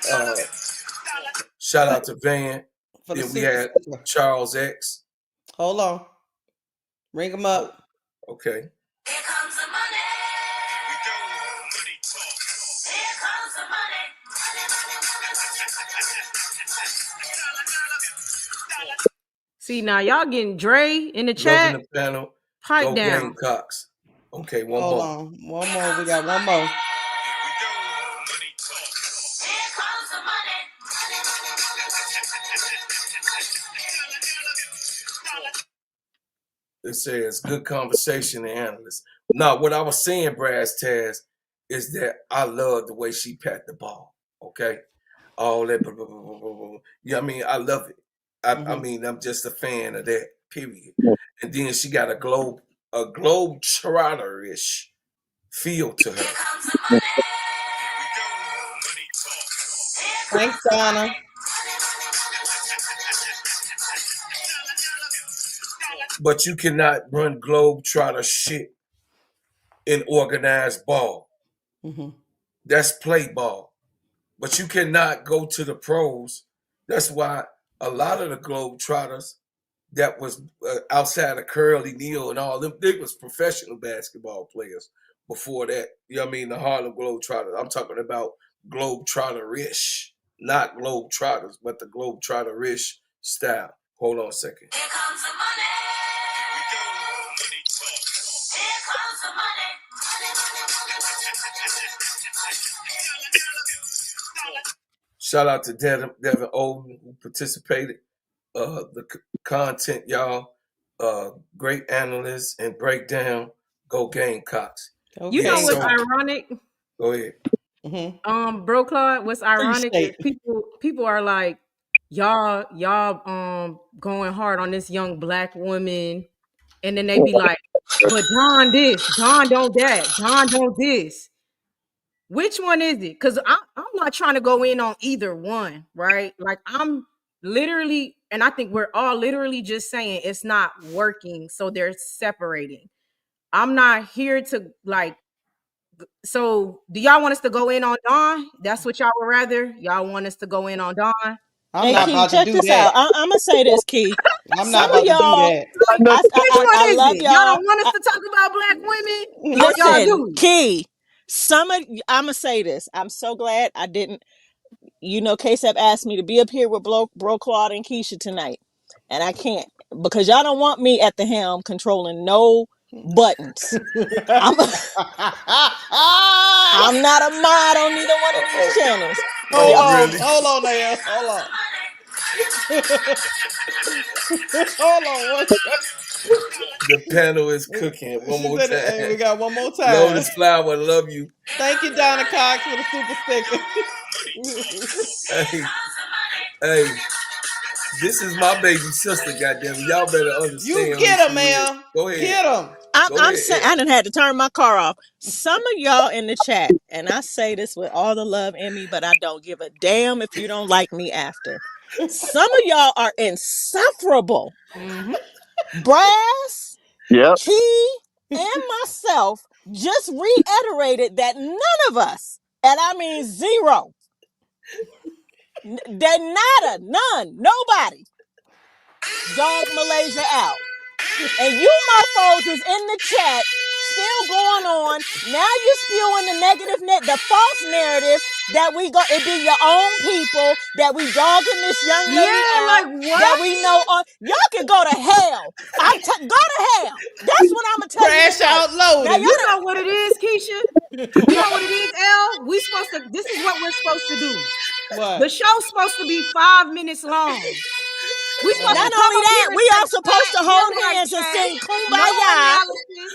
Speaker 2: Shout out to Van. Then we had Charles X.
Speaker 1: Hold on. Ring them up.
Speaker 2: Okay.
Speaker 7: Here comes the money. Here we go. Money talk. Here comes the money.
Speaker 5: See, now y'all getting Dre in the chat.
Speaker 2: Loving the panel.
Speaker 5: Pipe
Speaker 2: Go
Speaker 5: down.
Speaker 2: Gamecocks. Okay, one
Speaker 1: Hold
Speaker 2: more.
Speaker 1: on. One more. We got one more.
Speaker 2: It says good conversation and analyst. Now, what I was saying, Brass Taz, is that I love the way she pat the ball. Okay, all that. Blah, blah, blah, blah, blah. Yeah, I mean, I love it. I mean, I'm just a fan of that. Period. And then she got a globe trotter-ish feel to her.
Speaker 1: Thanks, Donna.
Speaker 2: But you cannot run globetrotter shit in organized ball. That's play ball. But you cannot go to the pros. That's why a lot of the globetrotters that was outside of Curly Neal and all them, they was professional basketball players before that. You know what I mean? The Harlem Globetrotters. I'm talking about globetrotter-ish. Not globetrotters, but the globetrotter-ish style. Hold on a second.
Speaker 7: Here comes the money. Here we go. Money talk. Here comes the money.
Speaker 2: Shout out to Devin Olden who participated. The content, y'all. Great analysts and breakdown. Go Gamecocks.
Speaker 5: Okay. You know what's ironic?
Speaker 2: Go ahead.
Speaker 5: Bro Claude, what's ironic is people are like, y'all going hard on this young black woman, and then they be like, but Don this, Don don't that, Don don't this. Which one is it? Because I'm not trying to go in on either one, right? Like I'm literally and I think we're all literally just saying it's not working, so they're separating. I'm not here to like. So, do y'all want us to go in on Dawn? That's what y'all would rather. Y'all want us to go in on Dawn?
Speaker 1: I'm
Speaker 3: Hey
Speaker 1: not
Speaker 3: Key,
Speaker 1: about to
Speaker 3: check
Speaker 1: do
Speaker 3: this out.
Speaker 1: that.
Speaker 3: I'm gonna say this, Key.
Speaker 1: I'm
Speaker 3: Some
Speaker 1: not
Speaker 3: of
Speaker 1: about to do
Speaker 3: y'all,
Speaker 1: that.
Speaker 5: Which
Speaker 3: I
Speaker 5: one is
Speaker 3: love
Speaker 5: it? Y'all
Speaker 3: y'all.
Speaker 5: don't want us to talk about black women, or y'all
Speaker 3: Listen,
Speaker 5: do?
Speaker 3: Key. I'm gonna say this. I'm so glad I didn't. K-Sep asked me to be up here with Bro Claude and Keisha tonight, and I can't because y'all don't want me at the helm controlling no buttons. I'm I'm not a mod on neither one of these
Speaker 2: Oh,
Speaker 3: channels. So
Speaker 1: hold
Speaker 3: y'all,
Speaker 1: on,
Speaker 2: really?
Speaker 1: hold on there, hold on. Hold on, one second.
Speaker 2: The panel is cooking. One
Speaker 1: She
Speaker 2: more
Speaker 1: said, "Hey, we
Speaker 2: time.
Speaker 1: got one more time."
Speaker 2: Lotus Flower, love you.
Speaker 1: Thank you, Donna Cox, for the super sticker.
Speaker 2: Hey, hey, this is my baby sister, goddamn. Y'all better
Speaker 1: You
Speaker 2: understand who
Speaker 1: get
Speaker 2: she
Speaker 1: him,
Speaker 2: is.
Speaker 1: man.
Speaker 2: Go ahead.
Speaker 1: Get him.
Speaker 2: Go
Speaker 3: I'm
Speaker 2: ahead,
Speaker 3: saying
Speaker 2: El.
Speaker 3: I done had to turn my car off. Some of y'all in the chat, and I say this with all the love in me, but I don't give a damn if you don't like me after. Some of y'all are insufferable.
Speaker 5: Mm-hmm.
Speaker 3: Brass,
Speaker 4: Yep.
Speaker 3: Key, and myself just reiterated that none of us, and I mean zero, that nada, none, nobody, dog Malaysia out. And you mofos is in the chat still going on. Now you're spewing the the false narrative that it be your own people, that we dogging this young lady
Speaker 5: Yeah,
Speaker 3: out,
Speaker 5: like
Speaker 3: that
Speaker 5: what?
Speaker 3: we know y'all can go to hell. Go to hell. That's what I'm gonna tell you
Speaker 1: Crash
Speaker 3: tonight.
Speaker 1: out
Speaker 3: Now
Speaker 1: loaded.
Speaker 5: You know what it is, Keisha? You know what it is, L? We supposed to, this is what we're supposed to do. The
Speaker 1: What?
Speaker 5: show's supposed to be 5 minutes long. We supposed to
Speaker 3: not
Speaker 5: come
Speaker 3: only
Speaker 5: up
Speaker 3: that,
Speaker 5: here and
Speaker 3: we
Speaker 5: say
Speaker 3: all supposed
Speaker 5: chat,
Speaker 3: to
Speaker 5: yeah,
Speaker 3: hold
Speaker 5: right,
Speaker 3: hands and
Speaker 5: chat.
Speaker 3: sing
Speaker 5: No
Speaker 3: kumbaya.
Speaker 5: analysis,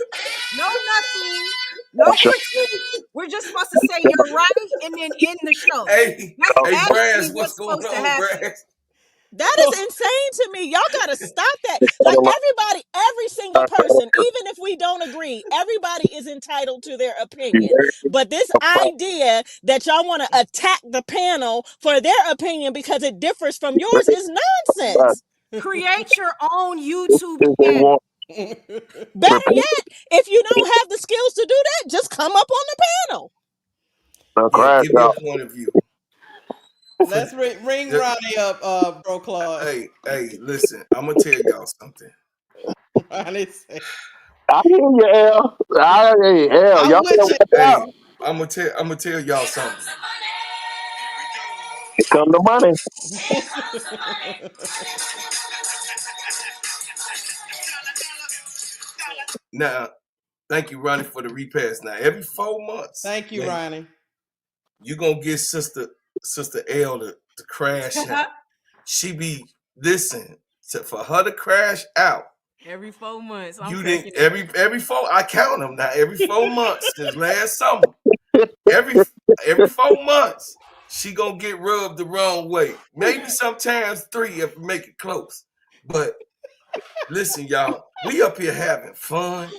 Speaker 5: no nothing, no critique. We're just supposed to say you're right and then end the show.
Speaker 2: Hey,
Speaker 5: That's
Speaker 2: hey,
Speaker 5: actually
Speaker 2: Brass, what's
Speaker 5: what's
Speaker 2: going
Speaker 5: supposed to
Speaker 2: on,
Speaker 5: happen.
Speaker 2: Brass?
Speaker 3: That is insane to me. Y'all gotta stop that. Like everybody, every single person, even if we don't agree, everybody is entitled to their opinion. But this idea that y'all want to attack the panel for their opinion because it differs from yours is nonsense.
Speaker 5: Create your own YouTube channel.
Speaker 3: Better yet, if you don't have the skills to do that, just come up on the panel.
Speaker 2: Yeah, give me a point of view.
Speaker 1: Let's ring Ronnie up, Bro Claude.
Speaker 2: Hey, listen, I'm gonna tell y'all something.
Speaker 1: Ronnie say,
Speaker 4: I hear you, L. Hey, L.
Speaker 1: I'm
Speaker 4: Y'all better
Speaker 1: with you.
Speaker 4: watch
Speaker 2: Hey,
Speaker 4: out.
Speaker 2: I'm gonna tell y'all something.
Speaker 4: Here come the money.
Speaker 2: Now, thank you, Ronnie, for the repass. Now, every 4 months,
Speaker 1: Thank you,
Speaker 2: man,
Speaker 1: Ronnie.
Speaker 2: you gonna get Sister L to crash out. She be listen for her to crash out.
Speaker 5: Every 4 months, I'm
Speaker 2: You
Speaker 5: cracking
Speaker 2: didn't
Speaker 5: up.
Speaker 2: every 4. I count them now. Every 4 months since last summer. Every 4 months, she gonna get rubbed the wrong way. Maybe sometimes 3 if we make it close. But listen, y'all, we up here having fun.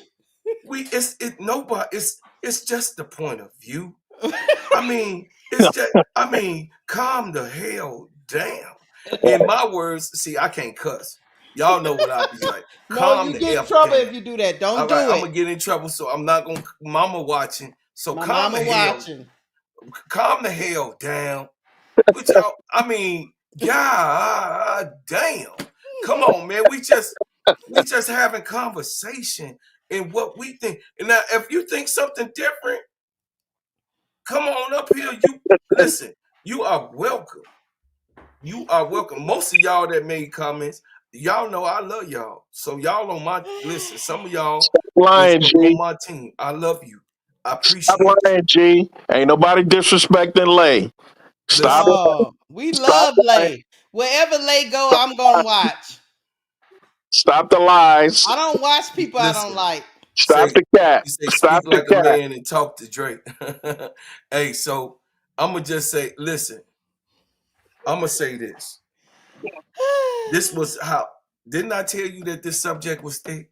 Speaker 2: It's just the point of view. Calm the hell down. In my words, see, I can't cuss. Y'all know what I be like.
Speaker 1: No,
Speaker 2: Calm
Speaker 1: you
Speaker 2: the
Speaker 1: get in
Speaker 2: F
Speaker 1: trouble
Speaker 2: down.
Speaker 1: if you do that. Don't
Speaker 2: All right,
Speaker 1: do
Speaker 2: I'm
Speaker 1: it.
Speaker 2: gonna get in trouble, so I'm not gonna. Mama watching, so
Speaker 1: My mama watching.
Speaker 2: calm the hell down. Which y'all, God damn. Come on, man. We just having conversation and what we think. And now, if you think something different, come on up here. You listen. You are welcome. You are welcome. Most of y'all that made comments, y'all know I love y'all. So y'all on my listen. Some of y'all is
Speaker 4: Lying,
Speaker 2: on
Speaker 4: G.
Speaker 2: my team. I love you. I
Speaker 4: Stop
Speaker 2: appreciate you.
Speaker 4: lying, G. Ain't nobody disrespecting Lay. Stop
Speaker 2: Listen,
Speaker 4: it.
Speaker 1: No, we
Speaker 4: Stop
Speaker 1: love
Speaker 4: lying.
Speaker 1: Lay. Wherever Lay go, I'm gonna watch.
Speaker 4: Stop the lies.
Speaker 1: I don't watch people I don't
Speaker 2: listen.
Speaker 1: like.
Speaker 4: Stop
Speaker 2: Say
Speaker 4: the cat.
Speaker 2: you say
Speaker 4: Stop
Speaker 2: speak
Speaker 4: the
Speaker 2: like a
Speaker 4: cat.
Speaker 2: man and talk to Drake. Hey, so I'm gonna just say, listen. I'm gonna say this. This was how. Didn't I tell you that this subject was thick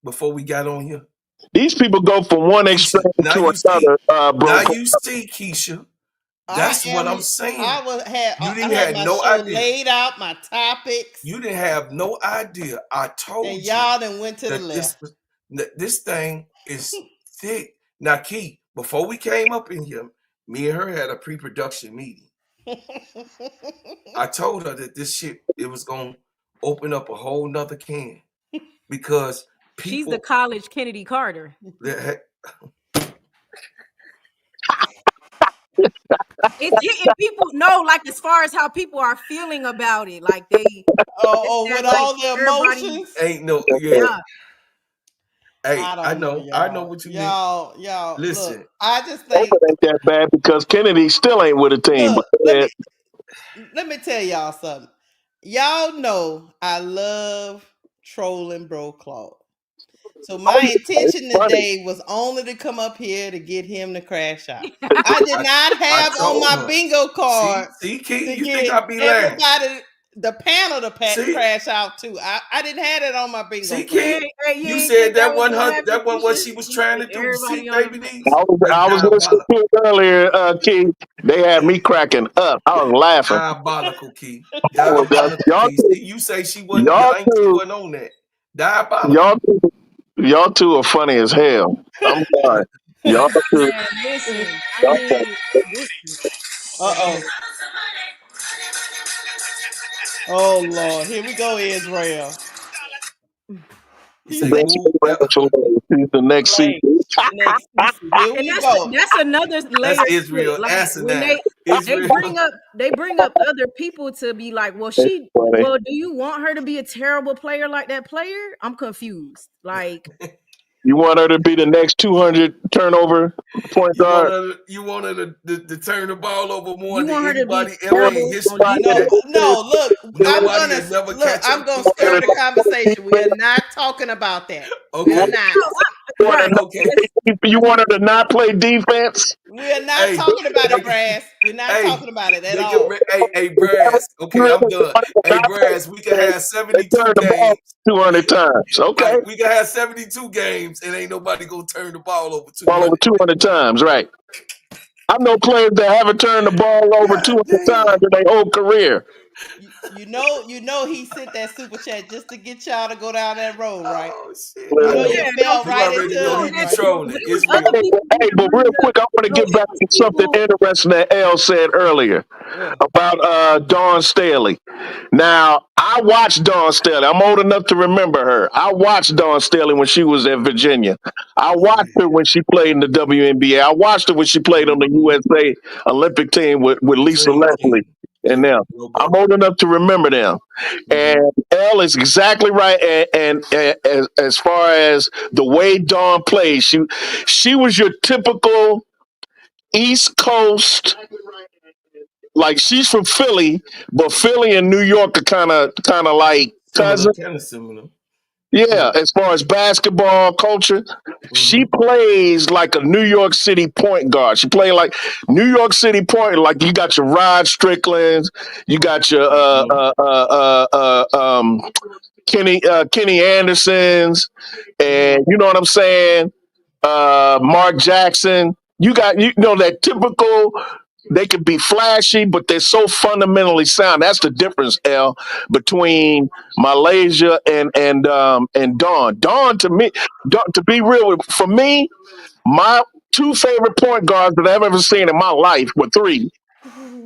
Speaker 2: before we got on here?
Speaker 4: These people go from one
Speaker 2: Keisha,
Speaker 4: extreme
Speaker 2: now
Speaker 4: to
Speaker 2: you see.
Speaker 4: another, bro.
Speaker 2: Now you see, Keisha. That's what I'm saying. You didn't
Speaker 1: I had
Speaker 2: have
Speaker 1: my
Speaker 2: no
Speaker 1: show
Speaker 2: idea.
Speaker 1: laid out, my topics,
Speaker 2: You didn't have no idea. I told
Speaker 1: and
Speaker 2: you
Speaker 1: y'all done went to the
Speaker 2: that
Speaker 1: left.
Speaker 2: this thing is thick. Now, Key, before we came up in here, me and her had a pre-production meeting. I told her that this shit, it was gonna open up a whole nother can because
Speaker 5: She's the
Speaker 2: people
Speaker 5: college Kennedy Carter.
Speaker 2: that
Speaker 5: It's hitting people. No, like as far as how people are feeling about it, like they.
Speaker 1: Oh, with
Speaker 5: like
Speaker 1: all the
Speaker 5: everybody.
Speaker 1: emotions.
Speaker 2: ain't no
Speaker 5: Yeah.
Speaker 2: Hey,
Speaker 1: I
Speaker 2: I
Speaker 1: don't know,
Speaker 2: know,
Speaker 1: y'all.
Speaker 2: I know what you mean.
Speaker 1: Y'all,
Speaker 2: Listen,
Speaker 1: look, I just
Speaker 4: Hope
Speaker 1: think,
Speaker 4: it ain't that bad because Kennedy still ain't with a team.
Speaker 1: look,
Speaker 4: But
Speaker 1: let me tell y'all something. Y'all know I love trolling Bro Claude. So my intention today was only to come up here to get him to crash out. I did not
Speaker 2: I
Speaker 1: have on
Speaker 2: told
Speaker 1: my
Speaker 2: her.
Speaker 1: bingo card
Speaker 2: See, Key,
Speaker 1: to
Speaker 2: you think
Speaker 1: get
Speaker 2: I be lying?
Speaker 1: everybody, the panel to
Speaker 2: See?
Speaker 1: crash out too. I didn't have it on my bingo
Speaker 2: See,
Speaker 1: card.
Speaker 2: Key,
Speaker 5: You
Speaker 2: you
Speaker 5: ain't
Speaker 2: said
Speaker 5: think
Speaker 2: that
Speaker 5: was
Speaker 2: wasn't
Speaker 5: gonna
Speaker 2: her.
Speaker 5: happen,
Speaker 2: That wasn't what
Speaker 5: Keisha?
Speaker 2: she was
Speaker 5: You
Speaker 2: trying to
Speaker 5: think
Speaker 2: do. See,
Speaker 5: everybody on
Speaker 2: baby,
Speaker 5: the
Speaker 2: these that's
Speaker 4: I was listening
Speaker 2: diabolical.
Speaker 4: to it earlier, Key. They had me cracking up. I was laughing.
Speaker 2: Diabolical, Key.
Speaker 4: I was,
Speaker 2: Diabolical,
Speaker 4: y'all,
Speaker 2: Key.
Speaker 4: two,
Speaker 2: See, you say she wasn't.
Speaker 4: y'all
Speaker 2: She
Speaker 4: two,
Speaker 2: wasn't on that. Diabolical.
Speaker 4: y'all two, y'all two are funny as hell. I'm sorry. Y'all two,
Speaker 5: Man, listen. I
Speaker 4: y'all,
Speaker 5: mean, listen.
Speaker 1: Uh-oh. Oh Lord, here we go, Israel.
Speaker 2: You
Speaker 1: He
Speaker 2: say
Speaker 1: said
Speaker 2: who?
Speaker 4: She's the next season.
Speaker 1: play next season. Here
Speaker 5: And
Speaker 1: we go.
Speaker 5: that's another layer
Speaker 2: That's
Speaker 5: to it.
Speaker 2: Israel
Speaker 5: Like when
Speaker 2: asinine.
Speaker 5: they
Speaker 2: Israel.
Speaker 5: bring up other people to be like, well,
Speaker 4: It's funny.
Speaker 5: do you want her to be a terrible player like that player? I'm confused. Like,
Speaker 4: You want her to be the next 200 turnover point guard?
Speaker 2: You want her to turn the ball over more
Speaker 5: you
Speaker 2: than
Speaker 5: want her to be
Speaker 2: anybody ever in
Speaker 5: terrible on
Speaker 2: history.
Speaker 1: No,
Speaker 5: defense?
Speaker 1: no, look,
Speaker 2: Nobody will never catch
Speaker 1: I'm
Speaker 2: up
Speaker 1: gonna
Speaker 2: to
Speaker 1: stir the
Speaker 2: ever.
Speaker 1: conversation. We are not talking about that. We are
Speaker 2: Okay,
Speaker 1: not.
Speaker 5: Right.
Speaker 2: okay.
Speaker 4: You want her to not play defense?
Speaker 1: We are not
Speaker 2: Hey,
Speaker 1: talking about
Speaker 2: they
Speaker 1: it, Brass. We're not
Speaker 2: hey,
Speaker 1: talking about it at
Speaker 2: they can
Speaker 1: all.
Speaker 2: hey, Brass. Okay, I'm done. Hey,
Speaker 4: Not play
Speaker 2: Brass, we can
Speaker 4: defense.
Speaker 2: have
Speaker 4: They
Speaker 2: 72
Speaker 4: turn the ball
Speaker 2: games.
Speaker 4: 200 times. Okay.
Speaker 2: Right, we can have 72 games and ain't nobody gonna turn the ball over
Speaker 4: Ball over
Speaker 2: 200.
Speaker 4: 200 times, right. I know players that haven't turned the ball over
Speaker 2: God
Speaker 4: 200
Speaker 2: damn.
Speaker 4: times in their whole career.
Speaker 1: You know, he sent that super chat just to get y'all to go down that road, right?
Speaker 2: Oh shit,
Speaker 1: You
Speaker 2: I
Speaker 1: know
Speaker 4: Well,
Speaker 1: you
Speaker 2: know.
Speaker 5: Yeah, no,
Speaker 1: fell
Speaker 2: You
Speaker 1: right
Speaker 2: already
Speaker 1: into
Speaker 2: know
Speaker 5: no,
Speaker 2: he
Speaker 1: it,
Speaker 2: be
Speaker 1: right?
Speaker 5: listen,
Speaker 2: trolling.
Speaker 5: it was other
Speaker 2: Israel.
Speaker 5: people who
Speaker 4: hey, but real
Speaker 5: bring up.
Speaker 4: quick, I want to
Speaker 5: No,
Speaker 4: get
Speaker 5: it
Speaker 4: back
Speaker 5: was
Speaker 4: to something
Speaker 5: people.
Speaker 4: interesting that L said earlier
Speaker 1: What?
Speaker 4: about Dawn Staley. Now, I watched Dawn Staley. I'm old enough to remember her. I watched Dawn Staley when she was at Virginia. I watched her when she played in the WNBA. I watched her when she played on the
Speaker 2: Mhm.
Speaker 4: USA Olympic team with Lisa
Speaker 2: Dream
Speaker 4: Leslie
Speaker 2: team.
Speaker 4: and
Speaker 2: Yeah,
Speaker 4: them.
Speaker 2: no
Speaker 4: I'm
Speaker 2: doubt.
Speaker 4: old enough to remember them.
Speaker 2: Hmm.
Speaker 4: And L is exactly right. And as far as the way Dawn plays, she was your typical East Coast, like she's from Philly, but Philly and New York are kind of like
Speaker 2: Similar,
Speaker 4: cousins.
Speaker 2: kind of similar. Yeah.
Speaker 4: Yeah, as far as basketball culture, she
Speaker 2: Hmm.
Speaker 4: plays like a New York City point guard. She played like New York City point. Like you got your Rod Stricklands, you got your
Speaker 2: Hmm.
Speaker 4: Kenny Andersons,
Speaker 1: Hmm.
Speaker 4: and you know what I'm saying. Mark Jackson. You know that typical. They could be flashy, but they're so fundamentally sound. That's the difference, L, between Malaysia and Dawn. Dawn to me, to be real, for me, my two favorite point guards that I've ever seen in my life were three: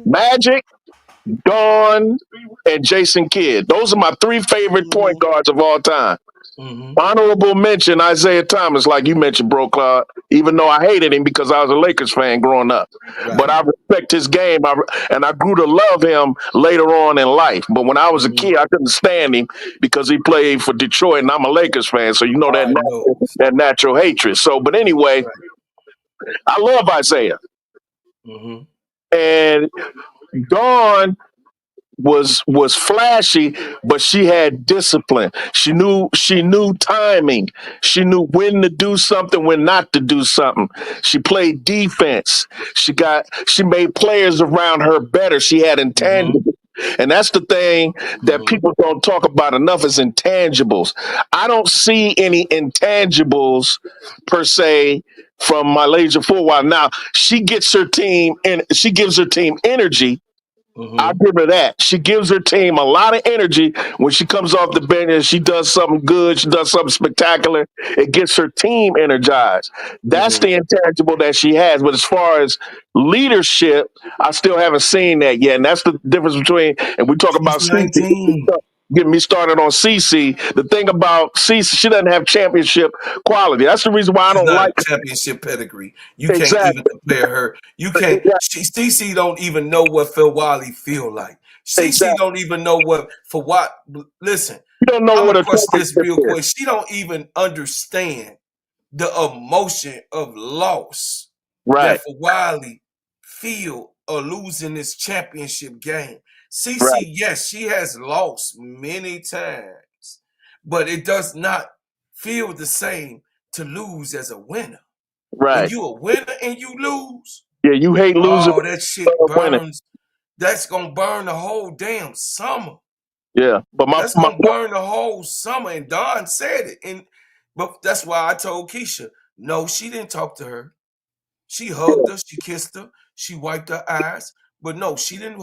Speaker 4: Magic, Dawn, and Jason Kidd. Those are my three favorite point guards of all time.
Speaker 2: Hmm.
Speaker 4: Honorable mention Isaiah Thomas, like you mentioned, Bro Claude, even though I hated him because I was a Lakers fan growing up. But
Speaker 2: Right.
Speaker 4: I respect his game, and I grew to love him later on in life. But when I was a
Speaker 2: Hmm.
Speaker 4: kid, I couldn't stand him because he played for Detroit, and I'm a Lakers fan, so you know
Speaker 2: I know.
Speaker 4: that natural hatred. So, but anyway,
Speaker 2: Right.
Speaker 4: I love Isaiah.
Speaker 2: Hmm.
Speaker 4: And Dawn was flashy, but she had discipline. She knew timing. She knew when to do something, when not to do something. She played defense. She made players around her better. She had
Speaker 2: Hmm.
Speaker 4: intangible. And that's the thing that
Speaker 2: Mhm.
Speaker 4: people don't talk about enough is intangibles. I don't see any intangibles per se from Malaysia Fulwiley. Now she gets her team and she gives her team energy. I'll
Speaker 2: Mhm.
Speaker 4: give her that. She gives her team a lot of energy when she comes off the bench and she does something good. She does something spectacular. It gets her team energized. That's
Speaker 2: Mhm.
Speaker 4: the intangible that she has. But as far as leadership, I still haven't seen that yet. And that's the difference between, and we talk
Speaker 2: She's
Speaker 4: about CC.
Speaker 2: 19.
Speaker 4: Get me started on CC. The thing about CC, she doesn't have championship quality. That's the reason why I
Speaker 2: She's
Speaker 4: don't
Speaker 2: not a
Speaker 4: like
Speaker 2: championship pedigree. You
Speaker 4: her.
Speaker 2: can't even
Speaker 4: Exactly.
Speaker 2: compare her. You can't. CC don't even know what Phil Wiley feel like. CC
Speaker 4: Exactly.
Speaker 2: don't even know what for what. Listen,
Speaker 4: You don't know
Speaker 2: I'm
Speaker 4: what
Speaker 2: gonna
Speaker 4: a
Speaker 2: crush this
Speaker 4: championship
Speaker 2: real
Speaker 4: is.
Speaker 2: quick. She don't even understand the emotion of loss that
Speaker 4: Right.
Speaker 2: for Wiley feel or losing this championship game. CC,
Speaker 4: Right.
Speaker 2: yes, she has lost many times, but it does not feel the same to lose as a winner. When
Speaker 4: Right.
Speaker 2: you a winner and you lose,
Speaker 4: Yeah, you hate losing,
Speaker 2: oh, that shit
Speaker 4: but winning.
Speaker 2: burns. That's gonna burn the whole damn summer.
Speaker 4: Yeah, but
Speaker 2: That's
Speaker 4: my
Speaker 2: gonna burn the whole summer. And Don said it. And but that's why I told Keisha, no, she didn't talk to her. She hugged her, she kissed her, she wiped her eyes. But no, she didn't.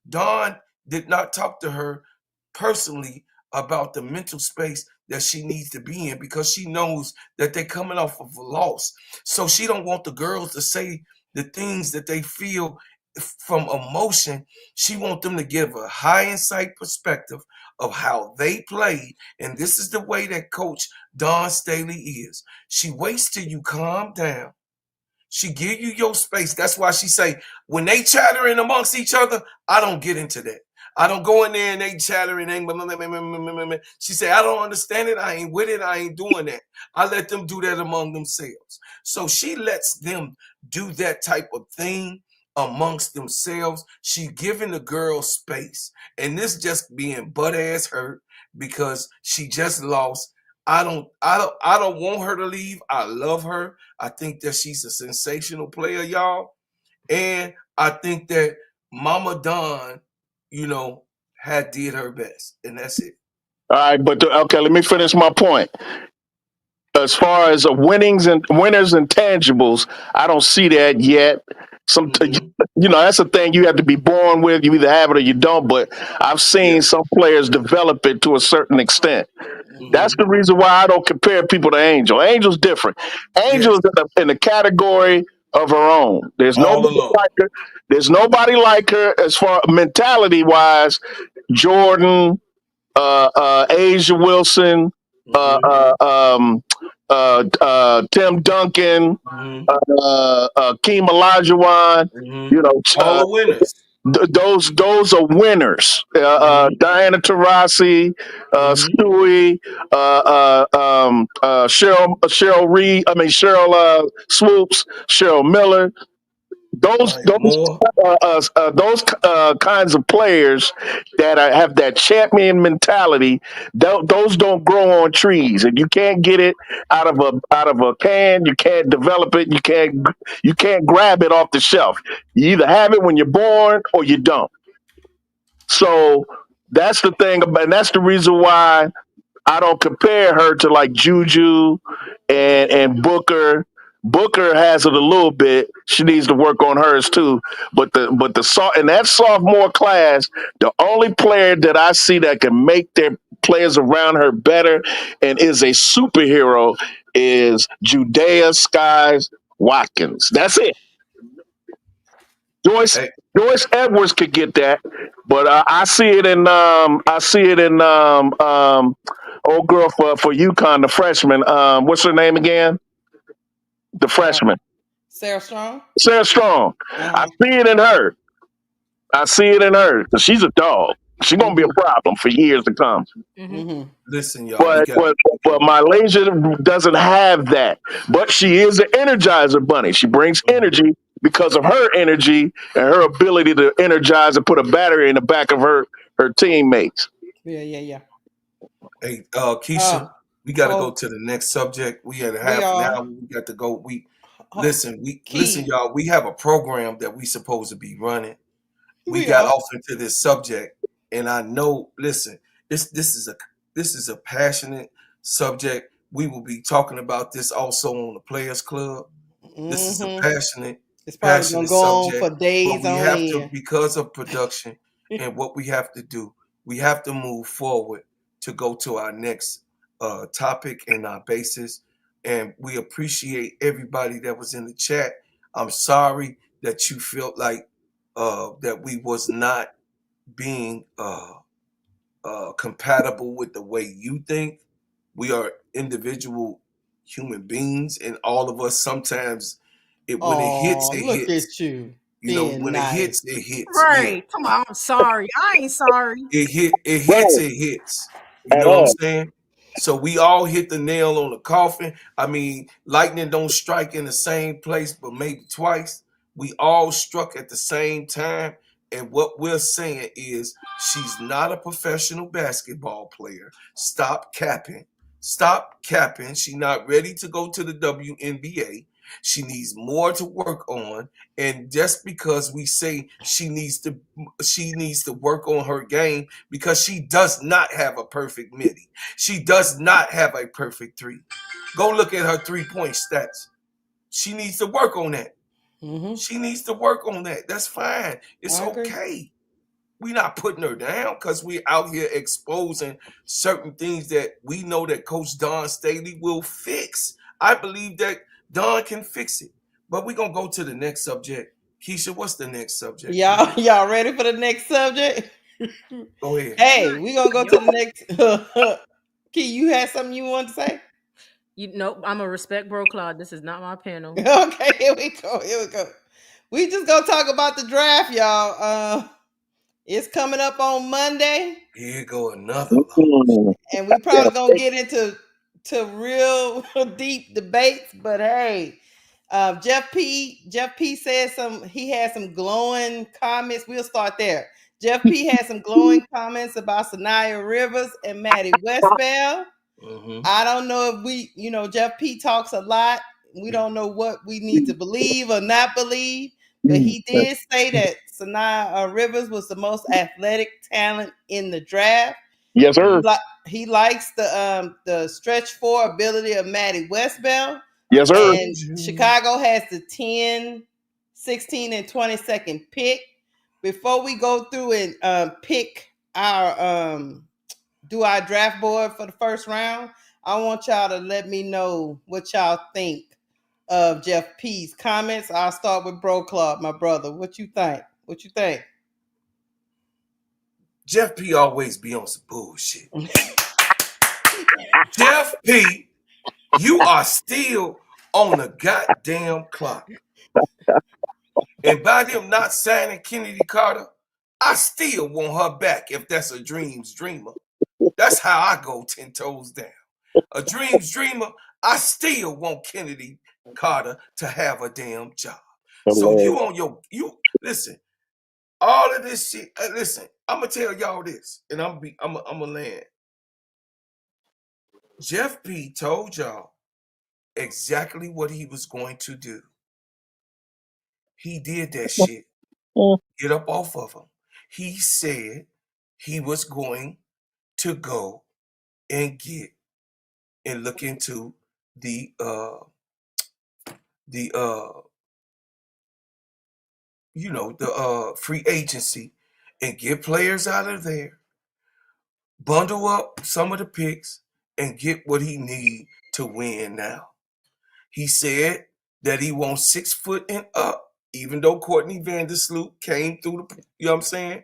Speaker 2: Dawn did not talk to her personally about the mental space that she needs to be in because she knows that they're coming off of a loss. So she don't want the girls to say the things that they feel from emotion. She want them to give a high insight perspective of how they played. And this is the way that Coach Dawn Staley is. She waits till you calm down. She give you your space. That's why she say when they chattering amongst each other, I don't get into that. I don't go in there and they chattering. She say I don't understand it. I ain't with it. I ain't doing that. I let them do that among themselves. So she lets them do that type of thing amongst themselves. She giving the girl space, and this just being butt ass hurt because she just lost. I don't want her to leave. I love her. I think that she's a sensational player, y'all. And I think that Mama Don, you know, had did her best. And that's it.
Speaker 4: all right, but okay, let me finish my point. As far as winners and tangibles, I don't see that yet.
Speaker 2: Mm-hmm.
Speaker 4: That's a thing you have to be born with. You either have it or you don't. But I've
Speaker 2: Yeah.
Speaker 4: seen some players develop it to a certain extent. That's
Speaker 2: Mm-hmm.
Speaker 4: the reason why I don't compare people to Angel. Angel's different.
Speaker 2: Yes.
Speaker 4: Angel's in a category of her own. There's
Speaker 2: All
Speaker 4: nobody
Speaker 2: alone.
Speaker 4: like her. There's nobody like her as far mentality wise. Jordan, Asia Wilson, uh,
Speaker 2: Mm-hmm.
Speaker 4: uh, um, Tim Duncan,
Speaker 2: Mm-hmm.
Speaker 4: Keem Olajuwon.
Speaker 2: Mm-hmm.
Speaker 4: You know,
Speaker 2: All the winners.
Speaker 4: those are winners.
Speaker 2: Mm-hmm.
Speaker 4: Diana Taurasi,
Speaker 2: Mm-hmm.
Speaker 4: Stewie, Cheryl Reed. I mean Cheryl Swoops, Cheryl Miller. Those
Speaker 2: Maya
Speaker 4: those
Speaker 2: Moore.
Speaker 4: those kinds of players that have that champion mentality. Those don't grow on trees, and you can't get it out of a can. You can't develop it. You can't grab it off the shelf. You either have it when you're born or you don't. So that's the thing, and that's the reason why I don't compare her to like Juju and Booker. Booker has it a little bit. She needs to work on hers too. But in that sophomore class, the only player that I see that can make their players around her better and is a superhero is Judea Skies Watkins. That's it. Joyce
Speaker 2: Hey,
Speaker 4: Joyce Edwards could get that, but I see it in old girl for UConn, the freshman. What's her name again? The
Speaker 1: Uh,
Speaker 4: freshman,
Speaker 1: Sarah Strong.
Speaker 4: Sarah Strong. I
Speaker 1: Uh-huh.
Speaker 4: see it in her. I see it in her 'cause she's a dog. She's gonna be a
Speaker 1: Mm-hmm.
Speaker 4: problem for years to come.
Speaker 5: Mm-hmm.
Speaker 1: Mm-hmm.
Speaker 2: listen, y'all.
Speaker 4: But but but Malaysia doesn't have that. But she is an energizer bunny. She brings
Speaker 2: Mhm.
Speaker 4: energy because of her energy and her ability to energize and put a battery in the back of her teammates.
Speaker 1: Yeah, yeah, yeah.
Speaker 2: Hey,
Speaker 1: Uh
Speaker 2: Keisha, we got to go
Speaker 1: oh,
Speaker 2: to the next subject. We had a
Speaker 1: we
Speaker 2: half an
Speaker 1: are
Speaker 2: hour. We got to go. We
Speaker 1: oh,
Speaker 2: listen,
Speaker 1: Key.
Speaker 2: y'all. We have a program that we supposed to be running, we got off into this subject, and I know. Listen, this is a passionate subject. We will be talking about this also on the Players Club. This is a
Speaker 1: It's probably gonna
Speaker 2: passionate
Speaker 1: go on
Speaker 2: subject,
Speaker 1: for
Speaker 2: but
Speaker 1: days
Speaker 2: we
Speaker 1: on
Speaker 2: have to,
Speaker 1: end.
Speaker 2: because of production and what we have to do, we have to move forward to go to our next topic and our basis. And we appreciate everybody that was in the chat. I'm sorry that you felt like that we was not being compatible with the way you think. We are individual human beings, and all of us sometimes when it hits,
Speaker 1: Oh,
Speaker 2: it
Speaker 1: look
Speaker 2: hits.
Speaker 1: at you
Speaker 2: You know,
Speaker 1: being
Speaker 2: when it
Speaker 1: nice.
Speaker 2: hits, it hits. Yeah,
Speaker 5: Right. Come on. I'm sorry. I ain't sorry.
Speaker 2: it hits,
Speaker 4: Right.
Speaker 2: it hits. You know what I'm saying? So we all hit the nail on the coffin. I mean, lightning don't strike in the same place, but maybe twice. We all struck at the same time. And what we're saying is she's not a professional basketball player. Stop capping. Stop capping. She's not ready to go to the WNBA. She needs more to work on. And just because we say she needs to work on her game, because she does not have a perfect midi. She does not have a perfect three. Go look at her 3-point stats. She needs to work on that. She needs to work on that. That's fine. It's
Speaker 1: I agree.
Speaker 2: okay. We're not putting her down because we're out here exposing certain things that we know that Coach Don Staley will fix. I believe that Don can fix it. But we're gonna go to the next subject. Keisha, what's the next subject?
Speaker 1: Y'all ready for the next subject?
Speaker 2: Go ahead.
Speaker 1: Hey, we gonna go
Speaker 5: Yo,
Speaker 1: to the next. Key, you had something you want to say?
Speaker 5: you know, I'm a respect bro, Claude. This is not my panel.
Speaker 1: Okay, here we go. Here we go. We just gonna talk about the draft, y'all. It's coming up on Monday,
Speaker 2: Here go another long.
Speaker 1: and we probably gonna get into real deep debates. But hey, Jeff P said he had some glowing comments. We'll start there. Jeff P had some glowing comments about Sanaya Rivers and Maddie Westbell. I don't know if Jeff P talks a lot. We don't know what we need to believe or not believe, but he did say that Sanaya Rivers was the most athletic talent in the draft.
Speaker 4: Yes, sir.
Speaker 1: He likes the stretch four ability of Maddie Westbell.
Speaker 4: Yes, sir.
Speaker 1: And Chicago has the 10, 16, and 22nd pick. Before we go through and pick our do our draft board for the first round, I want y'all to let me know what y'all think of Jeff P's comments. I'll start with Bro Club, my brother. What you think? What you think?
Speaker 2: Jeff P always be on some bullshit. Jeff P, you are still on the goddamn clock. And by them not signing Kennedy Carter, I still want her back if that's a dream's dreamer. That's how I go 10 toes down. A dream's dreamer, I still want Kennedy Carter to have a damn job. So you listen, all of this shit, listen, I'm gonna tell y'all this, and I'm gonna land. Jeff P told y'all exactly what he was going to do. He did that shit. Get up off of him. He said he was going to go and get and look into the free agency and get players out of there, bundle up some of the picks, and get what he need to win now. He said that he wants 6 foot and up, even though Courtney Vandersloot came through the, you know what I'm saying?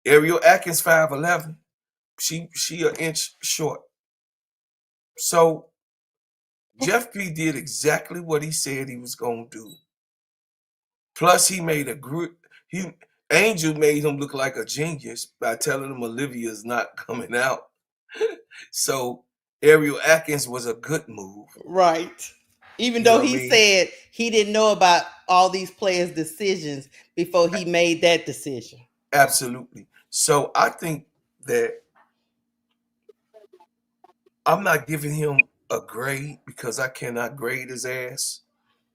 Speaker 2: Ariel Atkins 5'11". She an inch short. So Jeff P did exactly what he said he was gonna do. Plus, he made Angel made him look like a genius by telling him Olivia's not coming out. So Ariel Atkins was a good move.
Speaker 1: Right. Even
Speaker 2: You know
Speaker 1: though
Speaker 2: what I
Speaker 1: he
Speaker 2: mean?
Speaker 1: said he didn't know about all these players' decisions before he made that decision.
Speaker 2: Absolutely. So I think that I'm not giving him a grade because I cannot grade his ass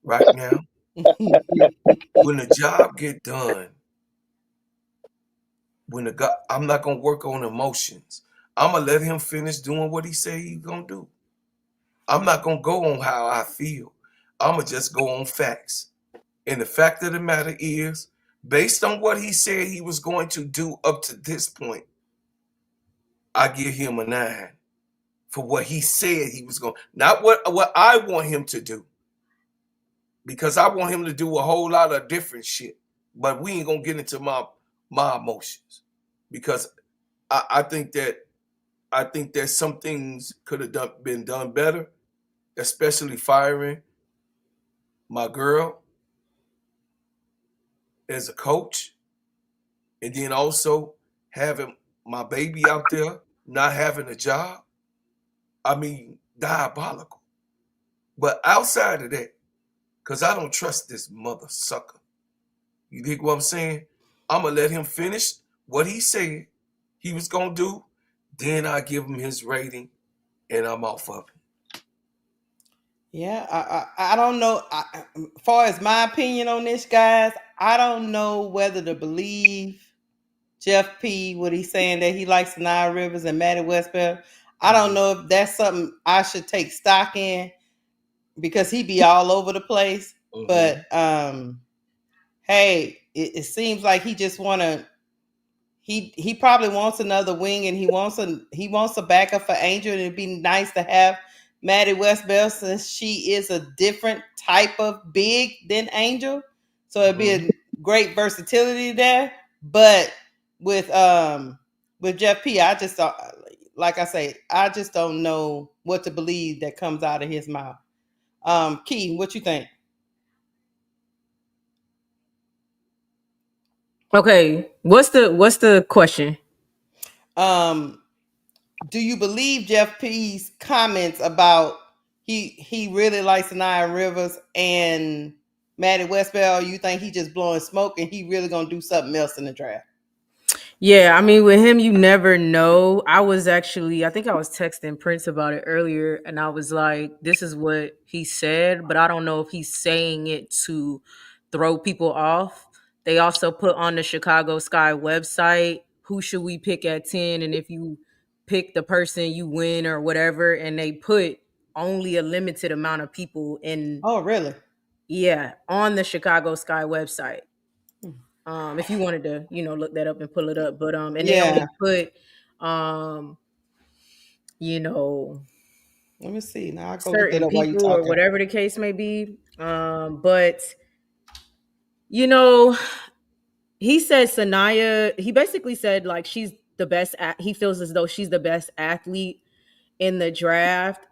Speaker 2: right now. When the job get done, when the guy, I'm not gonna work on emotions. I'm gonna let him finish doing what he said he's gonna do. I'm not gonna go on how I feel. I'm gonna just go on facts. And the fact of the matter is, based on what he said he was going to do up to this point, I give him a 9 for what he said he was going. Not what I want him to do, because I want him to do a whole lot of different shit. But we ain't gonna get into my emotions, because I think that some things could have been done better, especially firing my girl as a coach, and then also having my baby out there not having a job. I mean, diabolical. But outside of that, because I don't trust this mother sucker. You dig what I'm saying? I'm going to let him finish what he said he was going to do. Then I give him his rating, and I'm off of him.
Speaker 1: Yeah, I don't know. As far as my opinion on this, guys, I don't know whether to believe Jeff P. what he's saying that he likes Sanaa Rivers and Maddie Westbell. I don't know if that's something I should take stock in, because he be all over the place. But hey, it seems like he just he probably wants another wing, and he wants a backup for Angel, and it'd be nice to have Maddie Westbell, since she is a different type of big than Angel. So it'd be a great versatility there. But with Jeff P, I just don't, like I say, I just don't know what to believe that comes out of his mouth. Key, what you think?
Speaker 5: Okay, what's the question?
Speaker 1: Do you believe Jeff P's comments about he really likes Sanaa Rivers and Maddie Westbell? Or you think he just blowing smoke and he really gonna do something else in the draft?
Speaker 5: Yeah, I mean, with him, you never know. I think I was texting Prince about it earlier, and I was like, this is what he said, but I don't know if he's saying it to throw people off. They also put on the Chicago Sky website, who should we pick at 10? And if you pick the person, you win or whatever. And they put only a limited amount of people in,
Speaker 1: Oh, really?
Speaker 5: yeah, on the Chicago Sky website. If you wanted to, look that up and pull it up, but and they only
Speaker 1: Yeah.
Speaker 5: put, you know,
Speaker 1: Let me see. Now I'll go look that
Speaker 5: certain
Speaker 1: up while you
Speaker 5: people or
Speaker 1: talking.
Speaker 5: whatever the case may be. But you know, he said Sanaya. He basically said like she's the best. He feels as though she's the best athlete in the draft.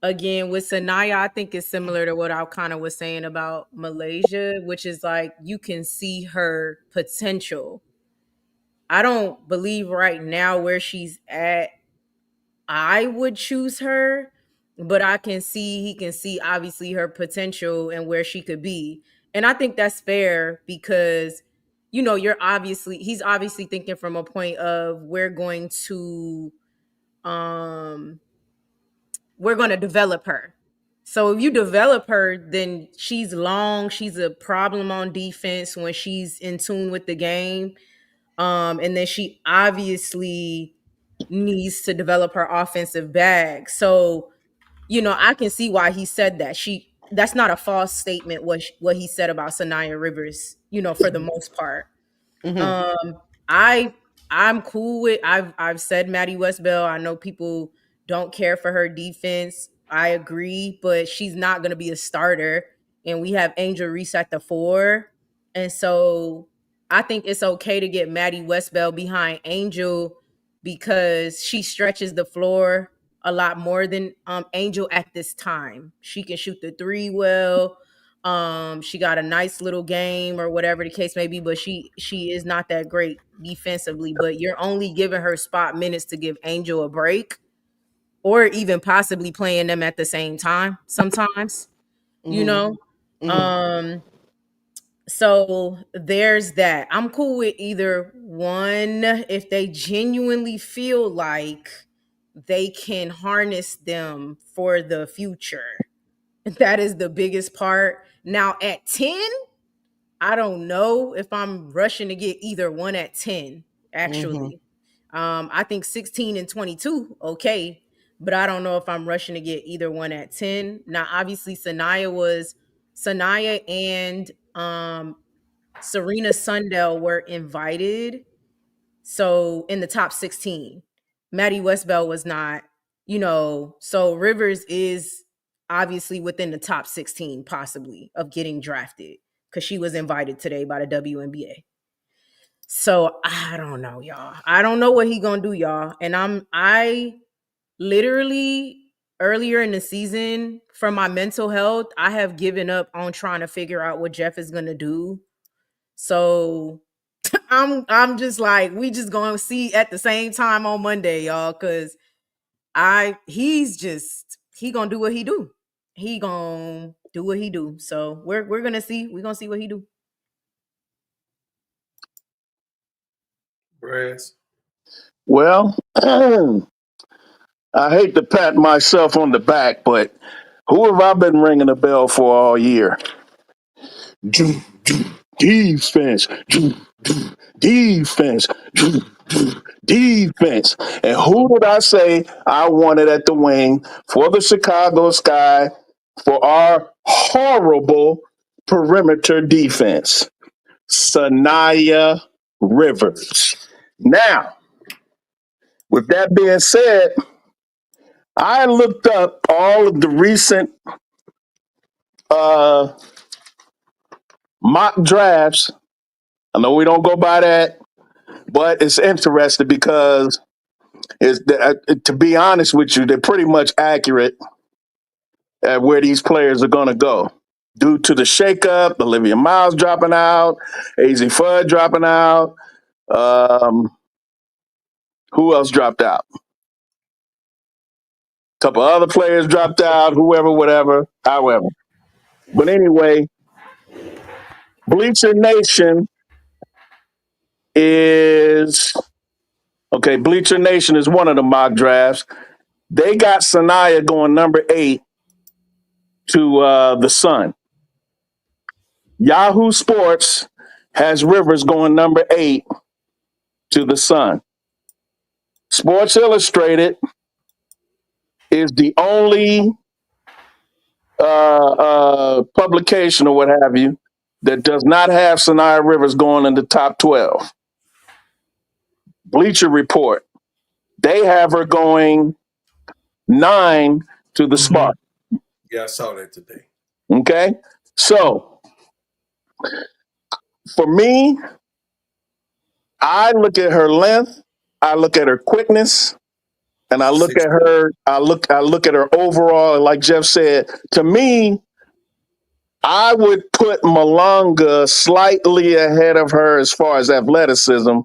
Speaker 5: Again, with Sanaya, I think it's similar to what I kind of was saying about Malaysia, which is like you can see her potential. I don't believe right now where she's at, I would choose her, but he can see obviously her potential and where she could be. And I think that's fair because, he's obviously thinking from a point of um, we're going to develop her. So if you develop her, then she's a problem on defense when she's in tune with the game. And then she obviously needs to develop her offensive bag. So, I can see why he said that. That's not a false statement what he said about Sanaya Rivers, for the most part.
Speaker 1: Mm-hmm.
Speaker 5: Um, I I'm cool with I've said Maddie Westbell. I know people don't care for her defense. I agree, but she's not gonna be a starter. And we have Angel Reese at the 4. And so I think it's okay to get Maddie Westbell behind Angel because she stretches the floor a lot more than Angel at this time. She can shoot the 3 well. She got a nice little game or whatever the case may be, but she is not that great defensively. But you're only giving her spot minutes to give Angel a break, or even possibly playing them at the same time sometimes. You
Speaker 1: Mm-hmm.
Speaker 5: know,
Speaker 1: Mm-hmm.
Speaker 5: um, so there's that. I'm cool with either one if they genuinely feel like they can harness them for the future. That is the biggest part. Now at 10, I don't know if I'm rushing to get either one at 10 actually. I think 16 and 22, okay, but I don't know if I'm rushing to get either one at 10. Now, obviously, Sanaya and Serena Sundell were invited, so in the top 16. Maddie Westbell was not, so Rivers is obviously within the top 16 possibly of getting drafted because she was invited today by the WNBA. So I don't know, y'all. I don't know what he gonna do, y'all. And I literally earlier in the season, for my mental health, I have given up on trying to figure out what Jeff is gonna do. So I'm just like, we just gonna see at the same time on Monday, y'all, because he gonna do what he do. He gonna do what he do. So we're gonna see. We're gonna see what he do.
Speaker 2: Brass.
Speaker 4: Well, I hate to pat myself on the back, but who have I been ringing a bell for all year? Defense, defense, defense. And who did I say I wanted at the wing for the Chicago Sky for our horrible perimeter defense? Sanaya Rivers. Now, with that being said, I looked up all of the recent uh, mock drafts. I know we don't go by that, but it's interesting because to be honest with you, they're pretty much accurate at where these players are going to go. Due to the shakeup, Olivia Miles dropping out, AZ Fudd dropping out. Who else dropped out? A couple other players dropped out, whoever, whatever, however. But anyway, Bleacher Nation is Bleacher Nation is one of the mock drafts. They got Sanaya going number 8 to the Sun. Yahoo Sports has Rivers going number 8 to the Sun. Sports Illustrated is the only publication or what have you that does not have Sanaya Rivers going in the top 12. Bleacher Report, they have her going 9 to the Spark.
Speaker 2: Yeah, I saw that today.
Speaker 4: Okay? So, for me, I look at her length, I look at her quickness, and I look at her, I look at her overall, and like Jeff said, to me, I would put Malanga slightly ahead of her as far as athleticism,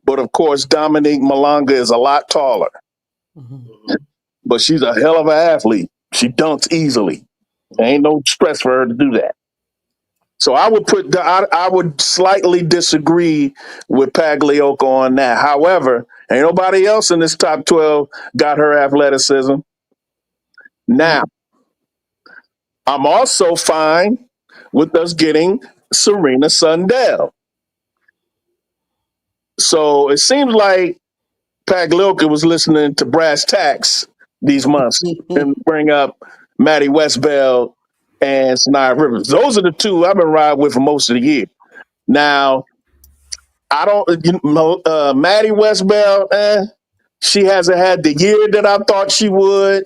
Speaker 4: but of course, Dominique Malanga is a lot taller. But she's a hell of an athlete. She dunks easily. There ain't no stress for her to do that. So I would slightly disagree with Pagliocca on that. However, ain't nobody else in this top 12 got her athleticism. Now, I'm also fine with us getting Serena Sundell. So it seems like Pagliocca was listening to Brass Tacks these months and bring up Maddie Westbell and Sanaya Rivers. Those are the two I've been riding with for most of the year. Now, I don't, Maddie Westbell, she hasn't had the year that I thought she would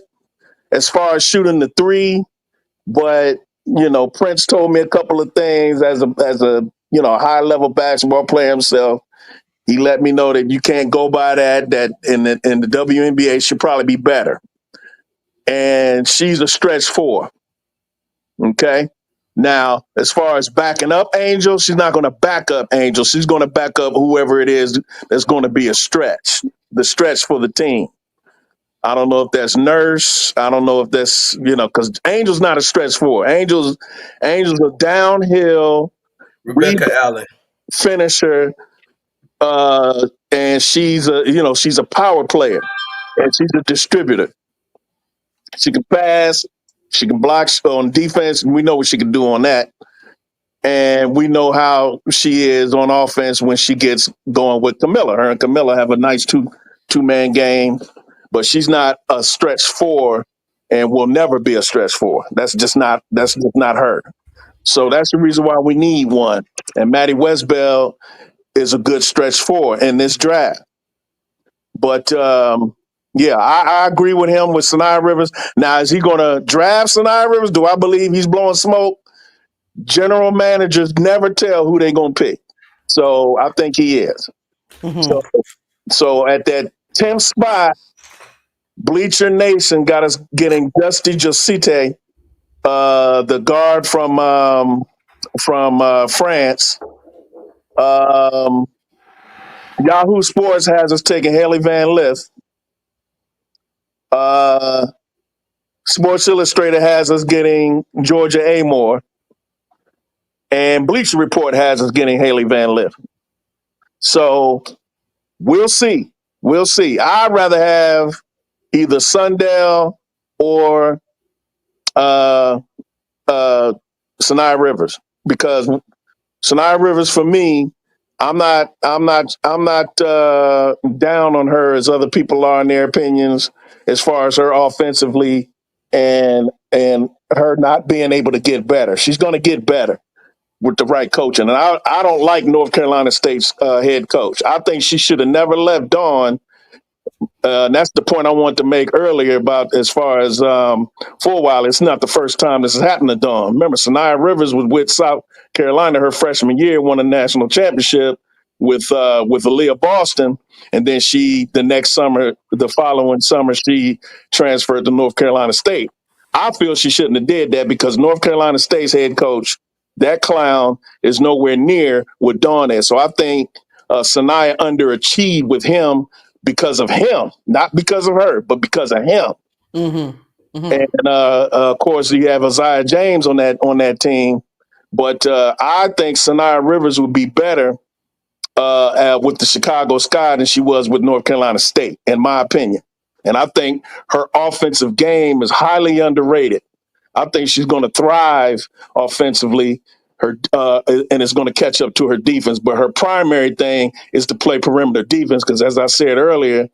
Speaker 4: as far as shooting the three. But, Prince told me a couple of things as a high level basketball player himself. He let me know that you can't go by that in the WNBA should probably be better. And she's a stretch 4. Okay. Now, as far as backing up Angel, she's not going to back up Angel. She's going to back up whoever it is that's going to be a stretch, the stretch for the team. I don't know if that's Nurse. I don't know if that's, because Angel's not a stretch 4. Angel's a downhill
Speaker 2: Rebecca Allen
Speaker 4: finisher. And she's a power player and she's a distributor. She can pass, she can block on defense, and we know what she can do on that. And we know how she is on offense when she gets going with Camilla. Her and Camilla have a nice two-man game, but she's not a stretch four and will never be a stretch four. That's just not her. So that's the reason why we need one. And Maddie Westbell is a good stretch four in this draft. But yeah, I agree with him with Sanaya Rivers. Now, is he going to draft Sanaya Rivers? Do I believe he's blowing smoke? General managers never tell who they're going to pick. So I think he is.
Speaker 1: Mm-hmm.
Speaker 4: So at that 10th spot, Bleacher Nation got us getting Dusty Josite, the guard from France. Yahoo Sports has us taking Haley Van Lith. Sports Illustrated has us getting Georgia Amore. And Bleacher Report has us getting Haley Van Lith. So we'll see. We'll see. I'd rather have either Sundell or uh, Sanaya Rivers, because Sanaya Rivers, for me, I'm not down on her as other people are in their opinions as far as her offensively and her not being able to get better. She's going to get better with the right coaching, and I don't like North Carolina State's head coach. I think she should have never left Dawn. And that's the point I wanted to make earlier about as far as Fulwiley. It's not the first time this has happened to Dawn. Remember, Sanaya Rivers was with South Carolina her freshman year, won a national championship with Aaliyah Boston, and then the following summer, she transferred to North Carolina State. I feel she shouldn't have did that because North Carolina State's head coach, that clown, is nowhere near what Dawn is. So I think Sanaya underachieved with him because of him, not because of her, but because of him.
Speaker 1: Mm-hmm. Mm-hmm.
Speaker 4: And of course, you have Isaiah James on that team. But I think Sanaya Rivers would be better with the Chicago Sky than she was with North Carolina State, in my opinion. And I think her offensive game is highly underrated. I think she's going to thrive offensively. And it's going to catch up to her defense. But her primary thing is to play perimeter defense because, as I said earlier,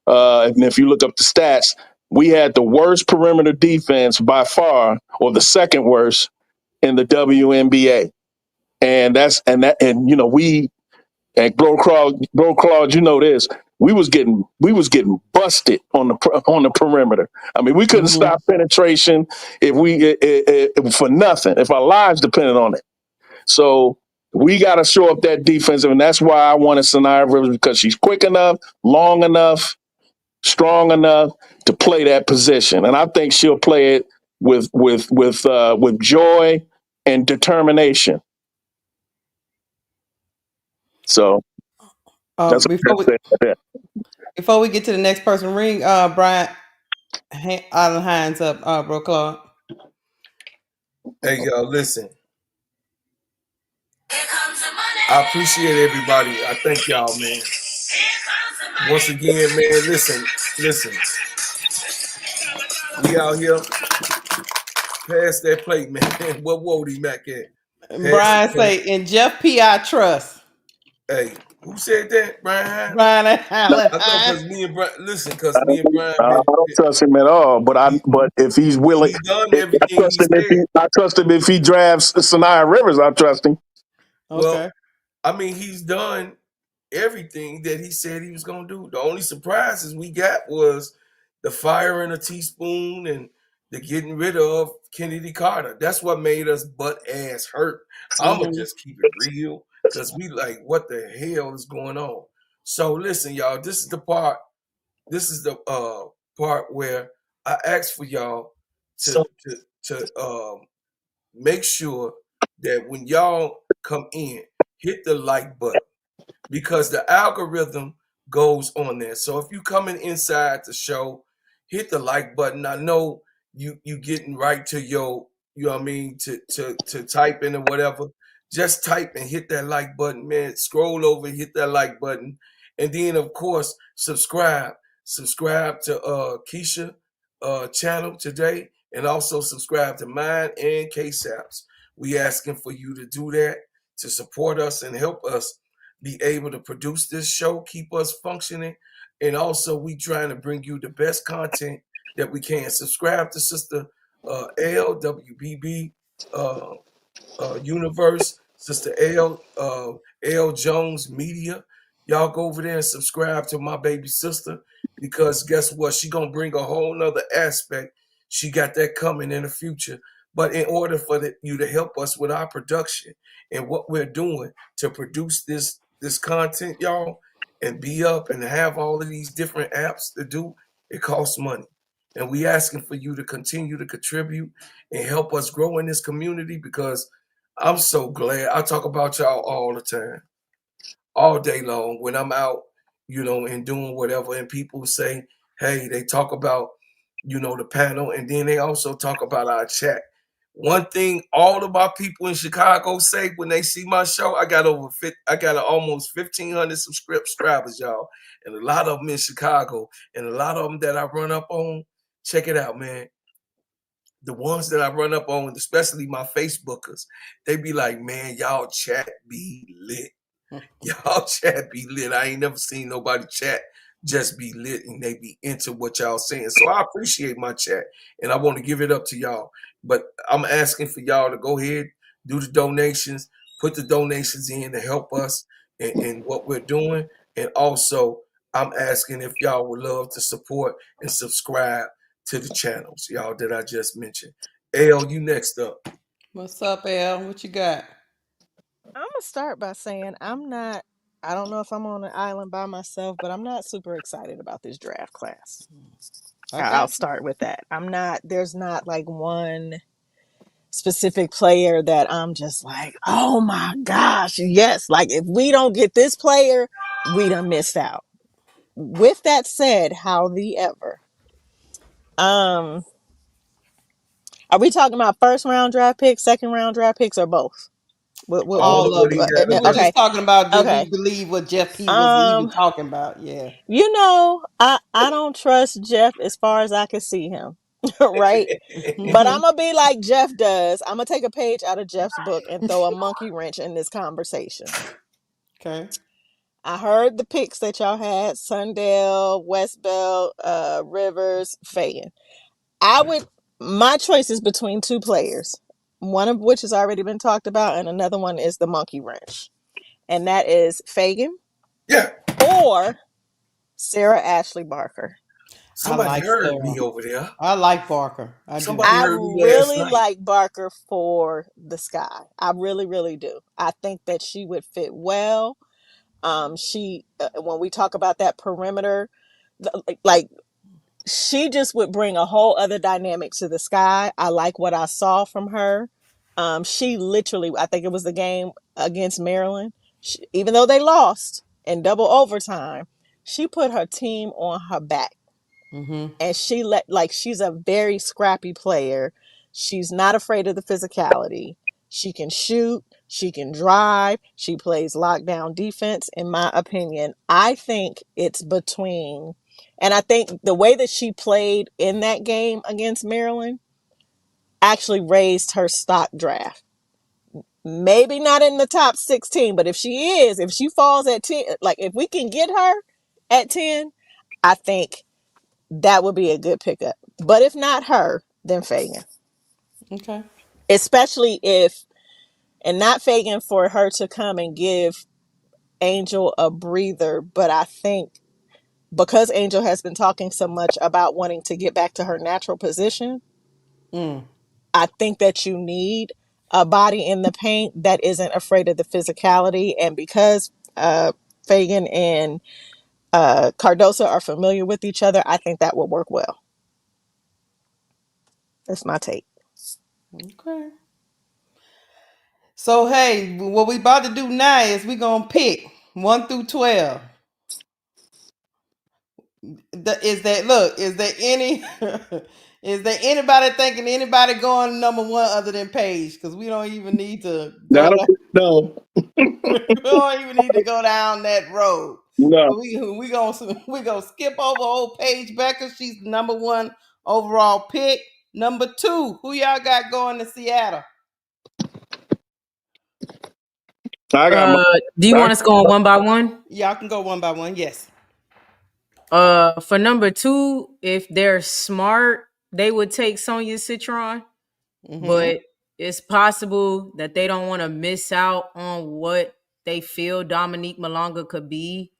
Speaker 4: and if you look up the stats, we had the worst perimeter defense by far, or the second worst in the WNBA. And you know, we at Bro Claude, you know this. We was getting busted on the perimeter. I mean, we couldn't
Speaker 1: Mm-hmm.
Speaker 4: stop penetration for nothing if our lives depended on it. So we got to show up that defensive, and that's why I wanted Sanaya Rivers, because she's quick enough, long enough, strong enough to play that position, and I think she'll play it with joy and determination. So that's
Speaker 1: Before we
Speaker 4: what
Speaker 1: before we get to the next person, ring Brian Island Hines up, Bro Claude.
Speaker 2: Hey, y'all, listen. I appreciate everybody. I thank y'all, man. Once again, man, listen. We out here. Pass that plate, man. What Wody Mac at?
Speaker 1: Brian say, in Jeff P. I trust.
Speaker 2: Hey, who said that, Brian?
Speaker 1: Brian Island
Speaker 2: I know
Speaker 1: Hines.
Speaker 2: because me and Brian. Listen, because me and Brian.
Speaker 4: I don't trust him at all. But if he's willing,
Speaker 2: He done everything he said.
Speaker 4: I trust him if he drafts Sanaya Rivers. I trust him.
Speaker 1: Okay.
Speaker 2: Well, I mean, he's done everything that he said he was gonna do. The only surprises we got was the fire in a teaspoon and the getting rid of Kennedy Carter. That's what made us butt ass hurt. I'm gonna just keep it real because we like, what the hell is going on? So listen, y'all. This is the part. This is the part where I ask for y'all to make sure that when y'all come in, hit the like button, because the algorithm goes on there. So if you coming inside the show, hit the like button. I know you getting right to your, you know what I mean, to type in or whatever. Just type and hit that like button, man. Scroll over, hit that like button. And then of course, subscribe. Subscribe to Keisha channel today, and also subscribe to mine and KSAP's. We asking for you to do that, to support us and help us be able to produce this show, keep us functioning, and also we trying to bring you the best content that we can. Subscribe to Sister LWBB Universe, Sister L Jones Media. Y'all go over there and subscribe to my baby sister, because guess what? She gonna bring a whole nother aspect. She got that coming in the future. But in order for you to help us with our production and what we're doing to produce this content, y'all, and be up and have all of these different apps to do, it costs money. And we asking for you to continue to contribute and help us grow in this community, because I'm so glad. I talk about y'all all the time, all day long when I'm out, and doing whatever. And people say, hey, they talk about, the panel, and then they also talk about our chat. One thing all of my people in Chicago say when they see my show, I got almost 1,500 subscribers, y'all, and a lot of them in Chicago, and a lot of them that I run up on. Check it out, man. The ones that I run up on, especially my Facebookers, they be like, man, y'all chat be lit. Y'all chat be lit. I ain't never seen nobody chat just be lit and they be into what y'all saying. So I appreciate my chat and I want to give it up to y'all. But I'm asking for y'all to go ahead, do the donations, put the donations in to help us in what we're doing. And also, I'm asking if y'all would love to support and subscribe to the channels, y'all, that I just mentioned. L, you next up.
Speaker 1: What's up, Al? What you got?
Speaker 3: I'm gonna start by saying I don't know if I'm on an island by myself, but I'm not super excited about this draft class.
Speaker 1: I
Speaker 3: I'll
Speaker 1: got you.
Speaker 3: start with that. There's not like one specific player that I'm just like, oh my gosh, yes. Like if we don't get this player, we done missed out. With that said, how the ever. Um, are we talking about first round draft picks, second round draft picks, or both?
Speaker 2: All of
Speaker 1: All
Speaker 2: what
Speaker 1: of
Speaker 2: he
Speaker 1: it.
Speaker 2: had to
Speaker 1: We were
Speaker 2: say.
Speaker 3: Okay,
Speaker 1: just talking about, did we
Speaker 3: okay.
Speaker 1: believe what Jeff P was even
Speaker 3: Um,
Speaker 1: talking about? Yeah.
Speaker 3: I don't trust Jeff as far as I can see him, right? But I'm gonna be like Jeff does. I'm gonna take a page out of Jeff's book and throw a monkey wrench in this conversation.
Speaker 1: Okay.
Speaker 3: I heard the picks that y'all had: Sundell, Westbelt, Rivers, Fagan. My choice is between two players, one of which has already been talked about, and another one is the monkey wrench, and that is Fagan
Speaker 2: Yeah,
Speaker 3: or Sarah Ashley Barker.
Speaker 1: I
Speaker 2: somebody
Speaker 1: like
Speaker 2: heard me
Speaker 1: Sarah.
Speaker 2: over there.
Speaker 1: I like Barker. I do.
Speaker 2: Somebody
Speaker 3: I
Speaker 2: heard me last
Speaker 3: really
Speaker 2: night.
Speaker 3: like Barker for the sky. I really, really do. I think that she would fit well. She when we talk about that perimeter, like she just would bring a whole other dynamic to the sky. I like what I saw from her. She literally, I think it was the game against Maryland. Even though they lost in double overtime, she put her team on her back,
Speaker 1: Mm-hmm.
Speaker 3: and she's a very scrappy player. She's not afraid of the physicality. She can shoot, she can drive, she plays lockdown defense, in my opinion. I think it's between, and I think the way that she played in that game against Maryland actually raised her stock draft. Maybe not in the top 16, but if she falls at 10, like if we can get her at 10, I think that would be a good pickup. But if not her, then Fagan.
Speaker 1: Okay.
Speaker 3: Especially if, and not Fagan for her to come and give Angel a breather, but I think because Angel has been talking so much about wanting to get back to her natural position,
Speaker 1: Mm.
Speaker 3: I think that you need a body in the paint that isn't afraid of the physicality. And because Fagan and Cardosa are familiar with each other, I think that will work well. That's my take.
Speaker 1: Okay. So hey, what we about to do now is we gonna pick 1 through 12. Is that look? Is there any? Is there anybody thinking anybody going number one other than Paige? Because we don't even need to
Speaker 4: I
Speaker 1: go
Speaker 4: don't
Speaker 1: down.
Speaker 4: know.
Speaker 1: We don't even need to go down that road.
Speaker 4: No.
Speaker 1: So we gonna skip over old Paige Becker. She's number one overall pick. Number two, who y'all got going to Seattle?
Speaker 4: I got my.
Speaker 5: Do you want us going one by one?
Speaker 1: Y'all can go one by one. Yes.
Speaker 5: For number 2, if they're smart, they would take Sonya Citron, but it's possible that they don't want to miss out on what they feel Dominique Malonga could be.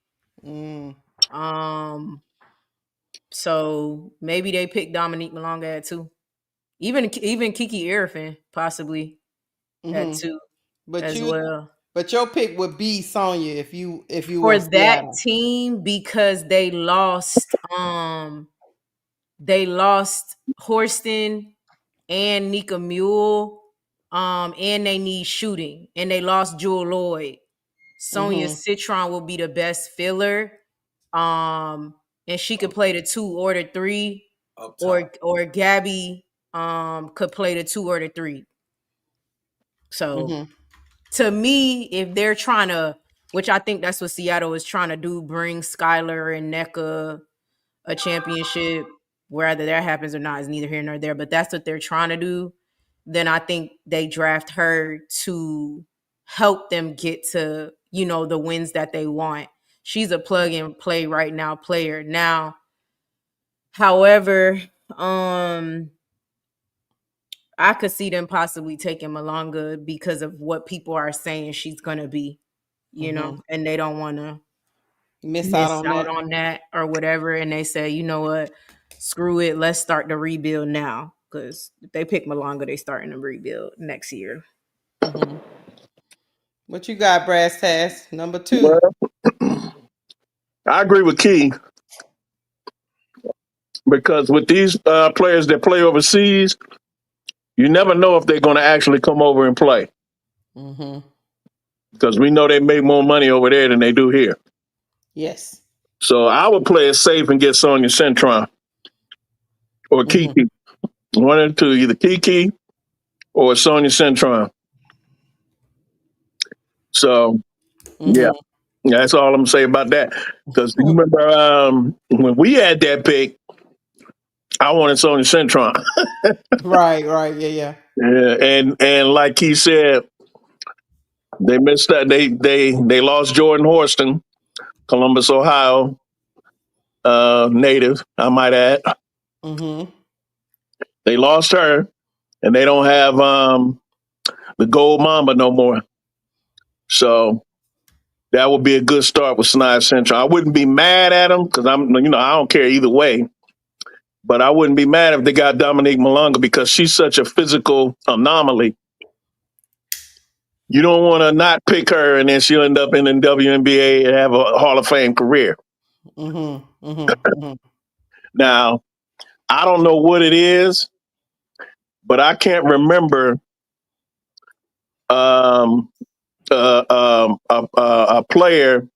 Speaker 5: So maybe they pick Dominique Malonga at 2. Even Kiki Arifin possibly at 2
Speaker 1: But
Speaker 5: as
Speaker 1: you,
Speaker 5: well.
Speaker 1: but your pick would be Sonya if you
Speaker 5: For
Speaker 1: were
Speaker 5: that
Speaker 1: Seattle.
Speaker 5: team, because they lost Horston and Nika Mule, and they need shooting, and they lost Jewel Lloyd. Sonya Citron will be the best filler, and she could play the 2 or the 3, or Gabby could play the 2 or the 3. So to me, if they're trying to, which I think that's what Seattle is trying to do, bring Skylar and NECA a championship, whether that happens or not is neither here nor there, but that's what they're trying to do, then I think they draft her to help them get to, the wins that they want. She's a plug and play right now player. Now, however, I could see them possibly taking Malonga because of what people are saying she's gonna be, and they don't want to
Speaker 1: Miss out on
Speaker 5: that or whatever. And they say, you know what, screw it, let's start the rebuild now. Because if they pick Malonga, they starting the rebuild next year.
Speaker 1: What you got, Brass Tass? Number 2.
Speaker 4: Well, I agree with Key because with these players that play overseas, you never know if they're going to actually come over and play. Because we know they make more money over there than they do here.
Speaker 1: Yes.
Speaker 4: So I would play it safe and get Sonya Citron or Kiki. One of the two, either Kiki or Sonya Citron. So, yeah, that's all I'm going to say about that. Because you remember when we had that pick, I wanted Sonya Citron.
Speaker 1: Right, yeah.
Speaker 4: Yeah, and like he said, they missed that. They lost Jordan Horston, Columbus, Ohio, native, I might add. They lost her, and they don't have the Gold Mamba no more. So that would be a good start with Snide Central. I wouldn't be mad at them because I don't care either way. But I wouldn't be mad if they got Dominique Malonga because she's such a physical anomaly. You don't want to not pick her and then she'll end up in the WNBA and have a Hall of Fame career. Now, I don't know what it is, but I can't remember a player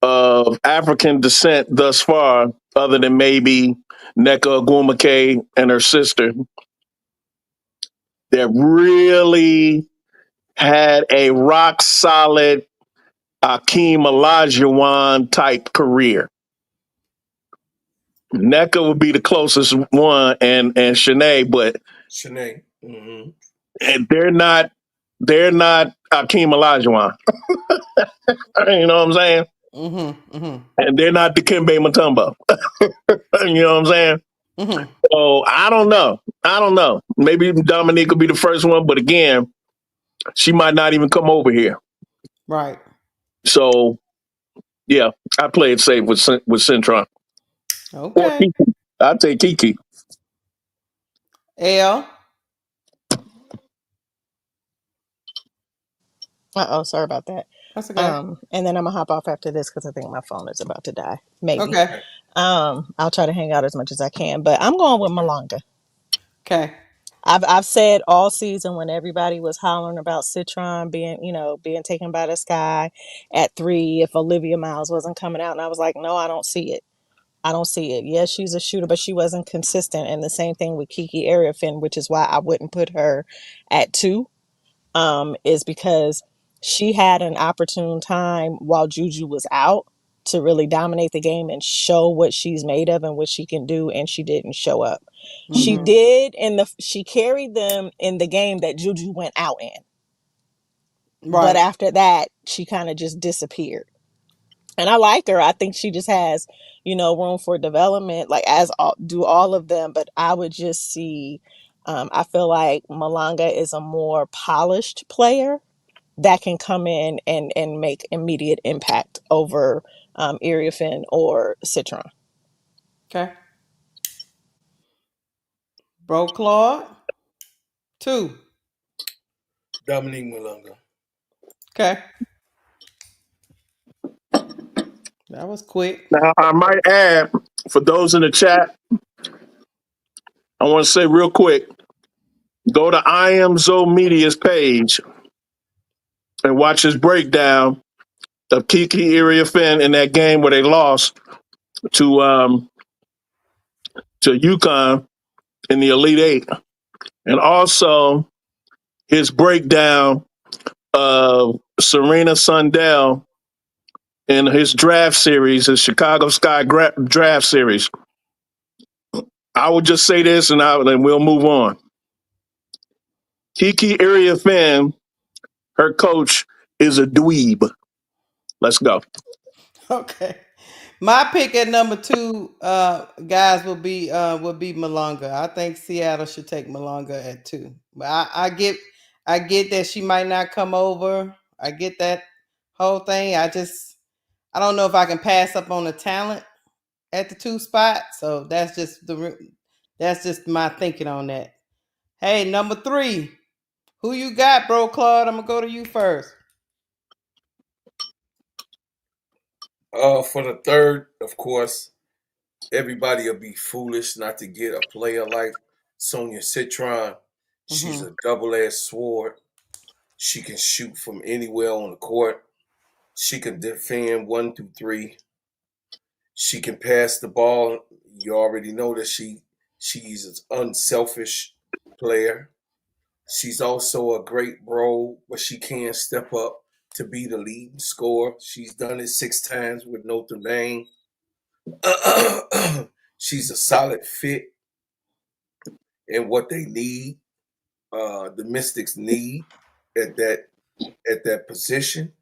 Speaker 4: of African descent thus far, other than maybe Nneka Ogwumike and her sister, that really had a rock solid Akeem Olajuwon type career. Nneka would be the closest one, and Shanae, but
Speaker 2: Shanae.
Speaker 4: and they're not Akeem Olajuwon. You know what I'm saying? And they're not Dikembe Mutombo. You know what I'm saying? So I don't know. Maybe Dominique will be the first one, but again, she might not even come over here.
Speaker 1: Right.
Speaker 4: So yeah, I play it safe with Centron.
Speaker 1: Okay.
Speaker 4: Or Kiki. I'll take Kiki.
Speaker 1: L.
Speaker 3: Sorry about that.
Speaker 1: That's okay.
Speaker 3: And then I'm gonna hop off after this because I think my phone is about to die. Maybe.
Speaker 1: Okay.
Speaker 3: I'll try to hang out as much as I can, but I'm going with Malonga.
Speaker 1: Okay.
Speaker 3: I've said all season when everybody was hollering about Citron being taken by the sky at 3 if Olivia Miles wasn't coming out, and I was like, no, I don't see it. Yes, she's a shooter, but she wasn't consistent. And the same thing with Kiki Arifin, which is why I wouldn't put her at 2. Is because she had an opportune time while Juju was out to really dominate the game and show what she's made of and what she can do, and she didn't show up. She did she carried them in the game that Juju went out But
Speaker 1: Right.
Speaker 3: after that, she kind of just disappeared. And I like her. I think she just has, room for development, like do all of them. But I would just see, I feel like Malanga is a more polished player that can come in and make immediate impact over Iriafin or Citron.
Speaker 1: Okay. Bro Claude. 2.
Speaker 2: Dominique Malunga.
Speaker 1: Okay. That was quick.
Speaker 4: Now, I might add, for those in the chat, I want to say real quick, go to I Am Zoe Media's page and watch his breakdown of Kiki Iriafin in that game where they lost to UConn in the Elite Eight. And also his breakdown of Serena Sundell in his draft series, his Chicago Sky draft series. I would just say this and then we'll move on. Kiki Iriafin, her coach, is a dweeb. Let's go.
Speaker 1: Okay. My pick at number 2, guys, will be Malonga. I think Seattle should take Malonga at 2. But I get that she might not come over. I get that whole thing. I don't know if I can pass up on the talent at the 2 spot. So that's just my thinking on that. Hey, number 3. Who you got, bro, Claude? I'm gonna go to you first.
Speaker 2: For the third, of course, everybody will be foolish not to get a player like Sonia Citron. She's
Speaker 1: Mm-hmm.
Speaker 2: a double-edged sword. She can shoot from anywhere on the court. She can defend 1 through 3. She can pass the ball. You already know that she's an unselfish player. She's also a great role, but she can step up to be the leading scorer. She's done it 6 times with Notre Dame. She's a solid fit in what they need. The Mystics need at that position,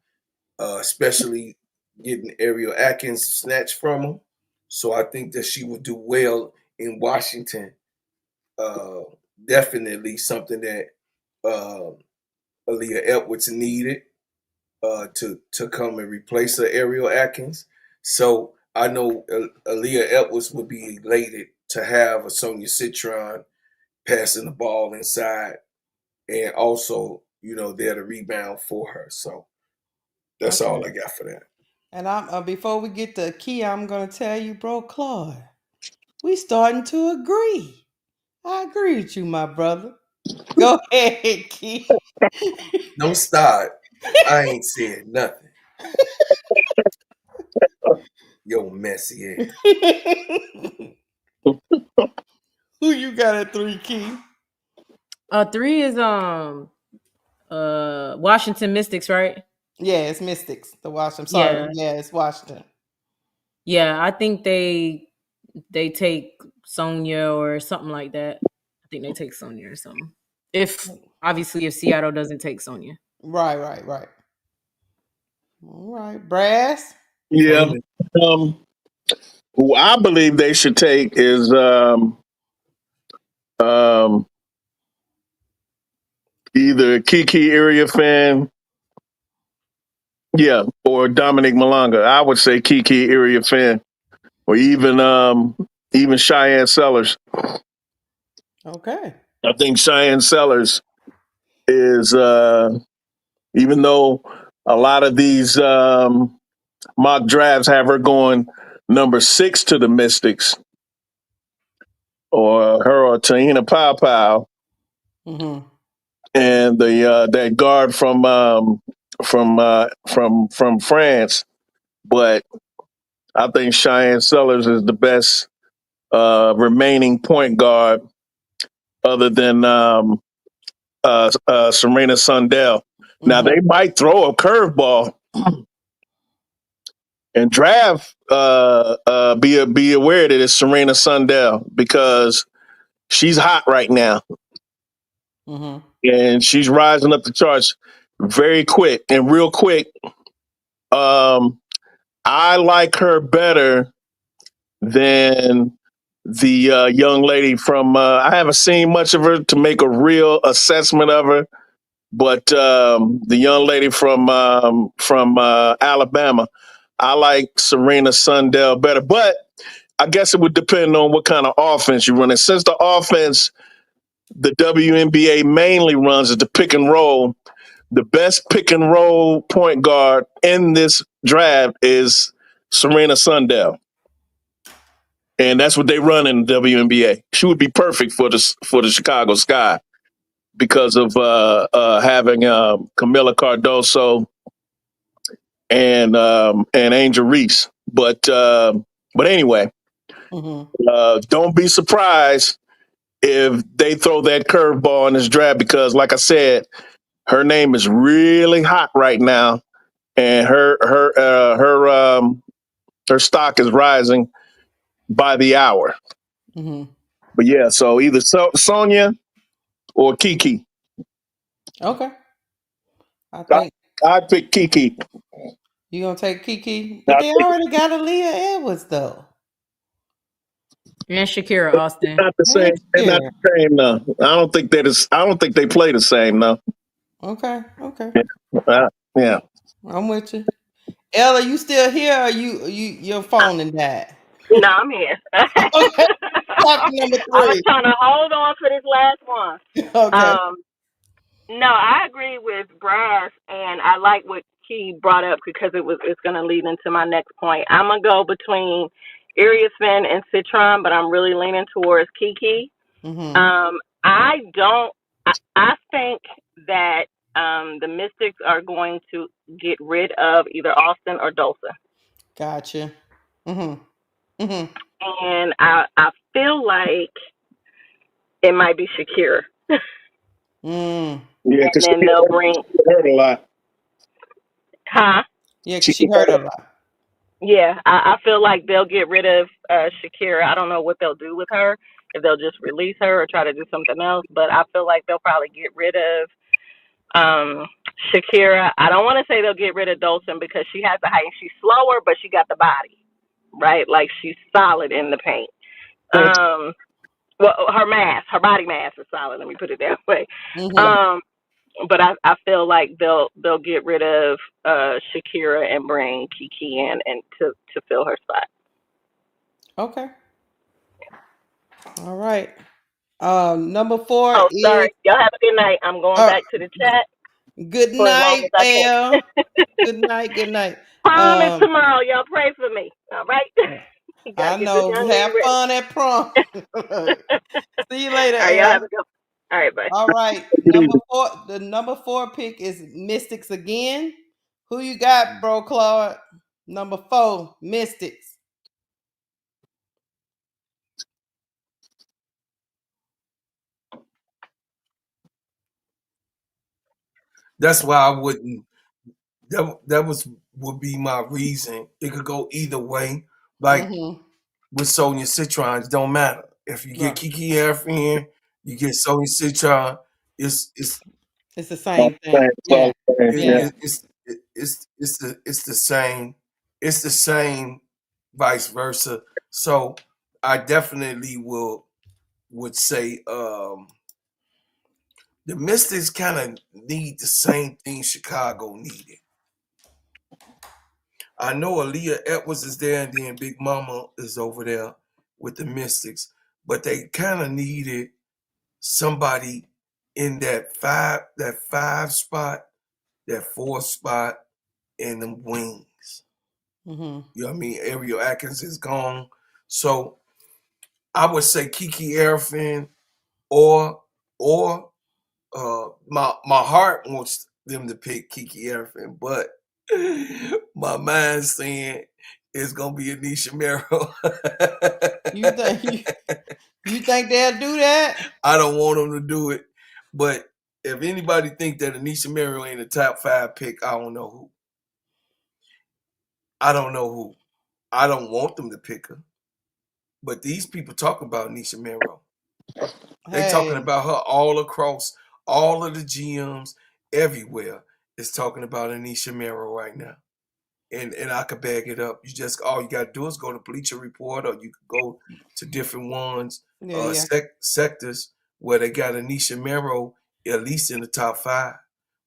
Speaker 2: especially getting Ariel Atkins snatched from them. So I think that she would do well in Washington. Uh, Definitely something that uh, Aaliyah Edwards needed to come and replace her Ariel Atkins. So I know Aaliyah Edwards would be elated to have a Sonia Citron passing the ball inside and also, there to rebound for her. So that's
Speaker 1: Okay.
Speaker 2: all I got for that.
Speaker 1: And I'm before we get to Key, I'm gonna tell you, bro, Claude, we starting to agree. I agree with you, my brother. Go ahead, Key.
Speaker 2: Don't start. I ain't said nothing. Yo, messy ass.
Speaker 1: Who you got at 3, Key?
Speaker 5: 3 is Washington Mystics, right?
Speaker 1: Yeah, it's Mystics. The Washington. I'm sorry.
Speaker 5: Yeah.
Speaker 1: Yeah, it's Washington.
Speaker 5: Yeah, I think they take Sonya or something like that. I think they take Sonya or something. If Seattle doesn't take Sonya.
Speaker 1: Right. All right, Brass.
Speaker 4: Yeah.
Speaker 2: Sonya.
Speaker 4: Who I believe they should take is um, either Kiki Iriafin, or Dominique Malanga. I would say Kiki Iriafin, or even Cheyenne Sellers.
Speaker 1: Okay.
Speaker 4: I think Cheyenne Sellers is even though a lot of these mock drafts have her going number 6 to the Mystics, or her or Tahina Pow,
Speaker 1: Mm-hmm.
Speaker 4: and the that guard from France. But I think Cheyenne Sellers is the best remaining point guard, other than Serena Sundell. Now
Speaker 1: Mm-hmm.
Speaker 4: they might throw a curveball and draft. Be aware that it's Serena Sundell, because she's hot right now
Speaker 1: Mm-hmm.
Speaker 4: and she's rising up the charts. very quick and real quick. I like her better than the young lady from. I haven't seen much of her to make a real assessment of her, but the young lady from Alabama, I like Serena Sundell better. But I guess it would depend on what kind of offense you're running. Since the offense the WNBA mainly runs is the pick and roll, the best pick and roll point guard in this draft is Serena Sundell. And that's what they run in the WNBA. She would be perfect for the Chicago Sky because of having Camila Cardoso and Angel Reese. But anyway, don't be surprised if they throw that curveball in this draft because, like I said, her name is really hot right now, and her stock is rising by the hour. But yeah, so either Sonia or Kiki.
Speaker 1: Okay. I think
Speaker 4: I'd pick Kiki.
Speaker 1: you gonna take Kiki, but they already got Aaliyah Edwards though.
Speaker 5: And Shakira Austin.
Speaker 4: Not the same.
Speaker 1: And
Speaker 4: They're not
Speaker 1: Shakira.
Speaker 4: the same. No, I don't think that is. I don't think they play the same. No.
Speaker 1: Okay. Okay.
Speaker 4: Yeah.
Speaker 1: I'm with you. Ella, you still here? Or your phone and died?
Speaker 8: No, I'm here.
Speaker 1: Okay. Topic number
Speaker 8: I was
Speaker 1: 3.
Speaker 8: trying to hold on for this last one.
Speaker 1: Okay.
Speaker 8: No, I agree with Brass, and I like what he brought up because it's going to lead into my next point. I'm gonna go between Iriasman and Citron, but I'm really leaning towards Kiki. I don't. I think that the Mystics are going to get rid of either Austin or Dulce.
Speaker 1: Gotcha.
Speaker 8: And I feel like it might be Shakira.
Speaker 1: Yeah,
Speaker 4: Yeah,
Speaker 8: And
Speaker 4: because
Speaker 8: then they'll bring,
Speaker 4: she hurt a lot.
Speaker 8: huh?
Speaker 1: Yeah, 'cause she hurt a lot.
Speaker 8: Yeah, I feel like they'll get rid of Shakira. I don't know what they'll do with her, if they'll just release her or try to do something else, but I feel like they'll probably get rid of Shakira. I don't want to say they'll get rid of Dolson because she has the height. She's slower, but she got the body, right? Like she's solid in the paint. Well, her body mass is solid. Let me put it that way. But I feel like they'll get rid of Shakira and bring Kiki in and to fill her spot.
Speaker 1: Okay. All right. Number 4
Speaker 8: Oh,
Speaker 1: is
Speaker 8: sorry. Y'all have a good night. I'm going back to the chat
Speaker 1: good
Speaker 8: for as long
Speaker 1: night,
Speaker 8: as I
Speaker 1: L.
Speaker 8: can.
Speaker 1: Good night. Good night.
Speaker 8: Prom is tomorrow. Y'all pray for me. All right.
Speaker 1: I
Speaker 8: Gotta get this
Speaker 1: know.
Speaker 8: young lady
Speaker 1: Have
Speaker 8: ready.
Speaker 1: fun at prom. See you later,
Speaker 8: All right, y'all have
Speaker 1: L.
Speaker 8: a good. All right, bye.
Speaker 1: All right. Number 4. The number 4 pick is Mystics again. Who you got, bro, Claude? Number 4, Mystics.
Speaker 2: That's why I wouldn't. That would be my reason. It could go either way. Like with Sonia Citron, it don't matter. If you get Kiki Airfin, you get Sonia Citron. It's
Speaker 1: It's the same thing. Yeah. Yeah.
Speaker 2: it's the same. It's the same, vice versa. So I definitely would say the Mystics kind of need the same thing Chicago needed. I know Aaliyah Edwards is there, and then Big Mama is over there with the Mystics, but they kind of needed somebody in that five spot, that 4 spot, and them wings. You know what I mean? Ariel Atkins is gone, so I would say Kiki Airfin or my heart wants them to pick Kiki Airfin, but my mind's saying it's gonna be Anisha Merrill.
Speaker 1: You think they'll do that?
Speaker 2: I don't want them to do it, but if anybody think that Anisha Merrill ain't a top 5 pick, I don't know who. I don't know who. I don't want them to pick her, but these people talk about Anisha Merrill. They talking about her all across all of the GMs everywhere. is talking about Anisha Merrill right now. And I could bag it up. All you gotta do is go to Bleacher Report, or you could go to different ones,
Speaker 1: Yeah.
Speaker 2: sectors where they got Anisha Merrill at least in the top 5.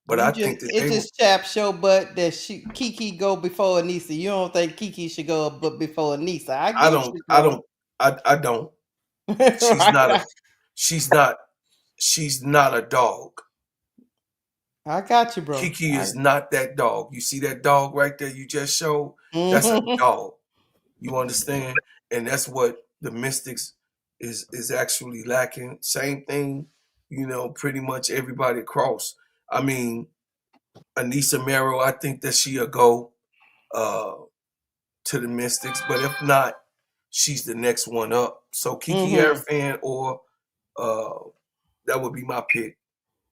Speaker 2: But I think that
Speaker 1: It just chaps your butt that Kiki go before Anissa. You don't think Kiki should go before Anissa. I
Speaker 2: I
Speaker 1: get
Speaker 2: don't
Speaker 1: you,
Speaker 2: I
Speaker 1: bro.
Speaker 2: don't I don't. She's
Speaker 1: Right.
Speaker 2: not a she's not she's not a dog.
Speaker 1: I got you, bro.
Speaker 2: Kiki is not that dog. You see that dog right there you just showed? That's a
Speaker 1: Mhm.
Speaker 2: dog. You understand? And that's what the Mystics is actually lacking. Same thing, pretty much everybody across. I mean, Anissa Merrill, I think that she'll go to the Mystics, but if not, she's the next one up. So Kiki Arafan or that would be my pick.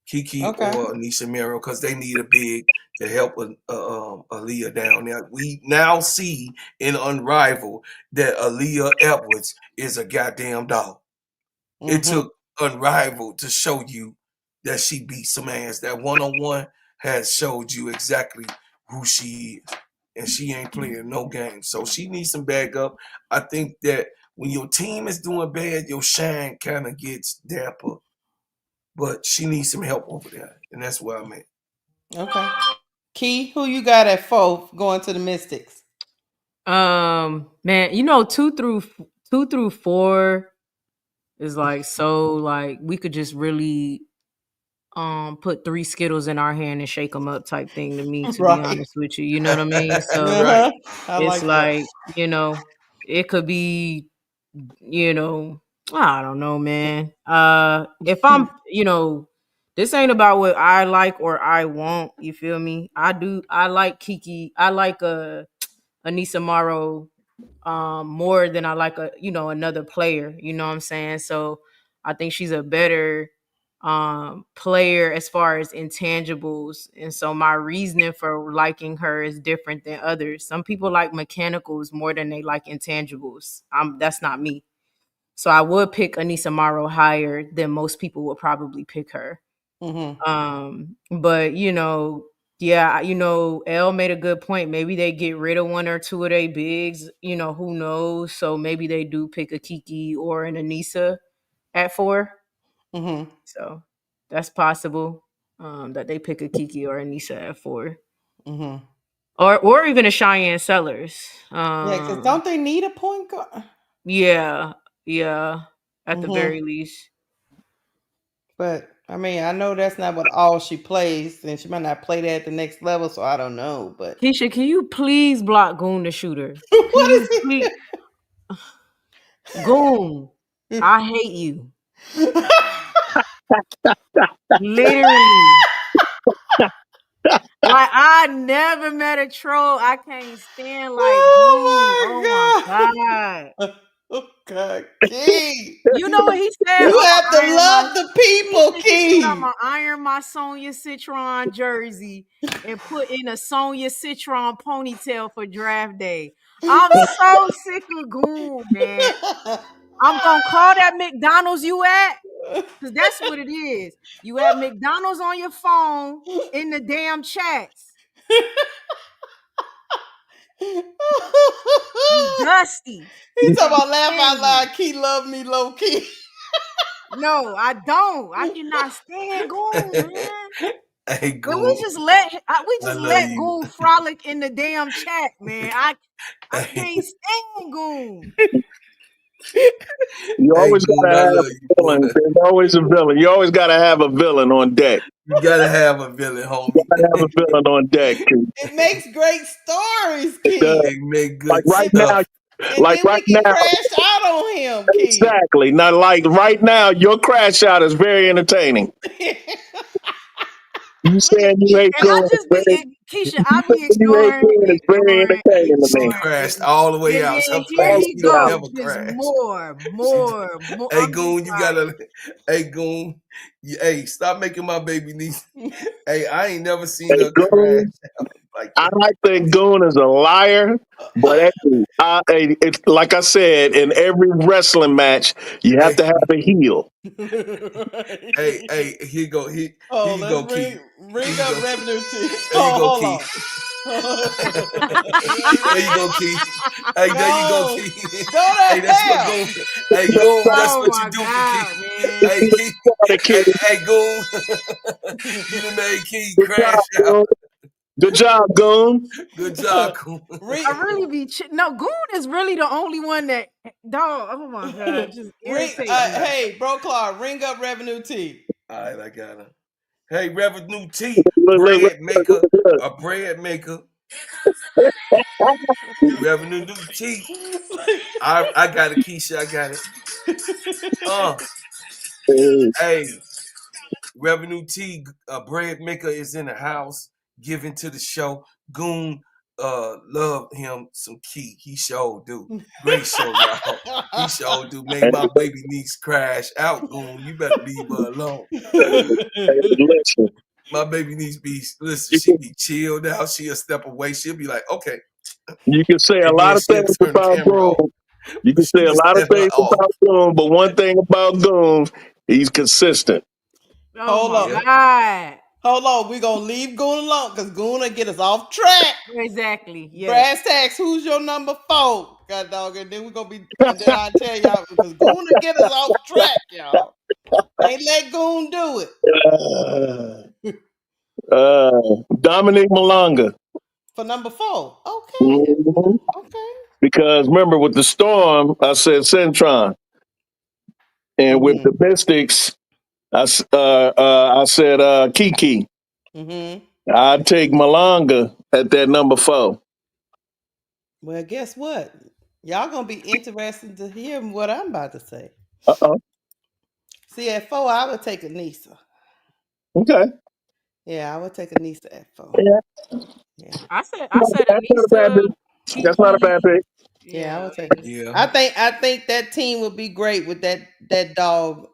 Speaker 2: Kiki
Speaker 1: Okay.
Speaker 2: or Anisha Merrill, because they need a big to help Aaliyah down there. We now see in Unrivaled that Aaliyah Edwards is a goddamn dog. It took Unrivaled to show you that she beat some ass. That one-on-one has showed you exactly who she is. And she ain't playing no games. So she needs some backup. I think that when your team is doing bad, your shine kind of gets damper. But she needs some help over there. And that's where I'm at.
Speaker 1: Okay. Key, who you got at 4 going to the Mystics?
Speaker 5: Man, 2 through 4 is like, so like we could just really put 3 Skittles in our hand and shake them up type thing to me, to be
Speaker 1: Right.
Speaker 5: honest with you. You know what I mean? So
Speaker 2: Right.
Speaker 1: I
Speaker 5: it's
Speaker 1: like that.
Speaker 5: it could be, I don't know, man. If I'm, this ain't about what I like or I want, you feel me? I like Kiki. I like Anissa Morrow more than I like another player, you know what I'm saying? So I think she's a better player as far as intangibles, and so my reasoning for liking her is different than others. Some people like mechanicals more than they like intangibles. That's not me. So I would pick Anissa Morrow higher than most people would probably pick her. But yeah, Elle made a good point. Maybe they get rid of 1 or 2 of their bigs, who knows? So maybe they do pick a Kiki or an Anissa at 4. So that's possible. That they pick a Kiki or Anissa at 4. Or even a Cheyenne Sellers.
Speaker 1: Yeah, because don't they need a point guard?
Speaker 5: Yeah, at the very least.
Speaker 1: But I mean, I know that's not what all she plays, and she might not play that at the next level, so I don't know. But
Speaker 5: Keisha, can you please block Goon the shooter?
Speaker 1: what is
Speaker 5: Please. Goon, I hate you. Literally. Like, I never met a troll I can't stand like Goon. Oh my God.
Speaker 1: Okay, Key.
Speaker 5: You know what he said?
Speaker 1: You
Speaker 5: I'ma
Speaker 1: have to
Speaker 5: iron my
Speaker 1: love the people,
Speaker 5: he said I'm
Speaker 1: Key.
Speaker 5: gonna iron my Sonya Citron jersey and put in a Sonya Citron ponytail for draft day. I'm so sick of Goon, man. I'm gonna call that McDonald's you at, because that's what it is. You have McDonald's on your phone in the damn chats. You dusty.
Speaker 1: He talking about laugh out
Speaker 5: Crazy.
Speaker 1: loud. Key love me low key.
Speaker 5: No, I don't. I cannot stand Goon, man.
Speaker 2: Hey,
Speaker 5: And
Speaker 2: Goon.
Speaker 5: we just let
Speaker 2: I love you.
Speaker 5: Goon frolic in the damn chat, man. I
Speaker 2: Hey,
Speaker 5: can't stand Goon.
Speaker 4: You
Speaker 2: hey,
Speaker 4: always
Speaker 2: Goon,
Speaker 4: gotta
Speaker 2: I
Speaker 4: have
Speaker 2: love you,
Speaker 4: a
Speaker 2: boy.
Speaker 4: villain. There's always a villain. You always gotta have a villain on deck.
Speaker 2: You gotta have a villain, homie.
Speaker 4: Gotta have a villain on deck.
Speaker 1: It makes great stories,
Speaker 4: It does.
Speaker 1: Key.
Speaker 2: They make good
Speaker 4: Like right
Speaker 2: stuff.
Speaker 4: now,
Speaker 1: And then we can crash out on him, Key.
Speaker 4: exactly. Not like right now, your crash out is very entertaining. You saying you hate
Speaker 5: And I
Speaker 4: Goon is
Speaker 5: just
Speaker 4: very.
Speaker 5: be Keisha,
Speaker 4: You
Speaker 5: I be
Speaker 4: saying you hate Goon is very entertaining to
Speaker 2: She
Speaker 4: me.
Speaker 2: crashed all the way
Speaker 5: And
Speaker 2: out.
Speaker 5: then here
Speaker 2: Sometimes
Speaker 4: All
Speaker 5: he
Speaker 2: she don't
Speaker 4: out.
Speaker 5: go,
Speaker 2: never
Speaker 5: just
Speaker 2: crash.
Speaker 5: more.
Speaker 2: Hey,
Speaker 5: I'm just
Speaker 2: Goon, you
Speaker 5: like,
Speaker 2: gotta. Hey, Goon. Hey, stop making my baby niece. Hey, I ain't never seen
Speaker 4: Hey,
Speaker 2: her crash.
Speaker 4: Goon,
Speaker 2: like
Speaker 4: I
Speaker 2: that.
Speaker 4: think Goon is a liar, but it's like I said, in every wrestling match, you have
Speaker 2: Hey,
Speaker 4: to have a heel.
Speaker 2: hey, here you go. Here
Speaker 1: Oh,
Speaker 2: you
Speaker 1: let's
Speaker 2: go, Keith. Here
Speaker 1: ring
Speaker 2: you
Speaker 1: up
Speaker 2: go.
Speaker 1: revenue T.
Speaker 2: There you
Speaker 1: Oh,
Speaker 2: go,
Speaker 1: hold
Speaker 2: Keith.
Speaker 1: on.
Speaker 2: There you go, Keith. Hey, there you go,
Speaker 1: Go,
Speaker 2: Keith.
Speaker 1: go
Speaker 2: Hey,
Speaker 1: to
Speaker 2: that's what
Speaker 1: hell.
Speaker 2: Goon. Hey, Goon, that's
Speaker 5: Oh
Speaker 2: what you
Speaker 5: my
Speaker 2: do for Keith.
Speaker 5: God, man.
Speaker 2: Hey, Keith. Hey, hey, Goon. You done made Keith
Speaker 4: Good
Speaker 2: crash
Speaker 4: job,
Speaker 2: out.
Speaker 4: Goon. Good job, Goon.
Speaker 2: Good job, Goon.
Speaker 5: I really be no. Goon is really the only one that dog. Oh my God, just
Speaker 1: Ring,
Speaker 5: irritate me.
Speaker 1: hey, bro, Clark, ring up revenue T.
Speaker 2: All right, I got her. Hey, Revenue T,
Speaker 4: Look,
Speaker 2: bread maker,
Speaker 4: look.
Speaker 2: a bread maker. Revenue T. I got it, Keisha. I got it. Hey, Revenue T, a bread maker is in the house, giving to the show. Goon, love him some Key. He sure do. Great show, y'all. He sure do. Make my baby niece crash out, Goon. You better leave her alone.
Speaker 4: Listen,
Speaker 2: My baby niece be, listen,
Speaker 4: you
Speaker 2: she
Speaker 4: can,
Speaker 2: be chilled out. She'll step away. She'll be like, okay.
Speaker 4: you can say a
Speaker 2: And then
Speaker 4: lot of
Speaker 2: she'll
Speaker 4: things
Speaker 2: turn the
Speaker 4: about
Speaker 2: camera
Speaker 4: Goon.
Speaker 2: off.
Speaker 4: You
Speaker 2: But
Speaker 4: can
Speaker 2: she
Speaker 4: say a
Speaker 2: was
Speaker 4: lot of
Speaker 2: never
Speaker 4: things
Speaker 2: off.
Speaker 4: about Goon, but one thing about Goon, he's consistent.
Speaker 5: Oh
Speaker 1: Hold
Speaker 5: my
Speaker 1: on.
Speaker 2: Yeah.
Speaker 5: God.
Speaker 1: Hold on. We're going to leave Goon alone because Goon will get us off track.
Speaker 5: Exactly. Yes.
Speaker 1: Brass tacks, who's your number 4? God dog. And then we're going to be, and then I'll tell y'all because Goon will get us off track, y'all. Ain't let Goon do it.
Speaker 4: Dominic Malanga.
Speaker 1: For number 4. Okay.
Speaker 4: Mhm.
Speaker 1: Okay.
Speaker 4: Because remember, with the Storm, I said Centron. And with
Speaker 1: Mm-hmm.
Speaker 4: the Mystics, I said Kiki.
Speaker 1: Mm-hmm.
Speaker 4: I'd take Malanga at that number 4.
Speaker 1: Well, guess what? Y'all gonna be interested to hear what I'm about to say.
Speaker 4: Uh-oh.
Speaker 1: See, at 4, I would take Anissa.
Speaker 4: Okay.
Speaker 1: Yeah, I would take Anissa at 4.
Speaker 4: Yeah.
Speaker 1: Yeah.
Speaker 5: I said
Speaker 4: That's not a bad
Speaker 5: Anissa,
Speaker 4: pick. That's not a bad
Speaker 5: Kiki.
Speaker 4: pick.
Speaker 1: Yeah, I
Speaker 5: Yeah.
Speaker 1: would take.
Speaker 2: Yeah.
Speaker 1: I think that team would be great with that dog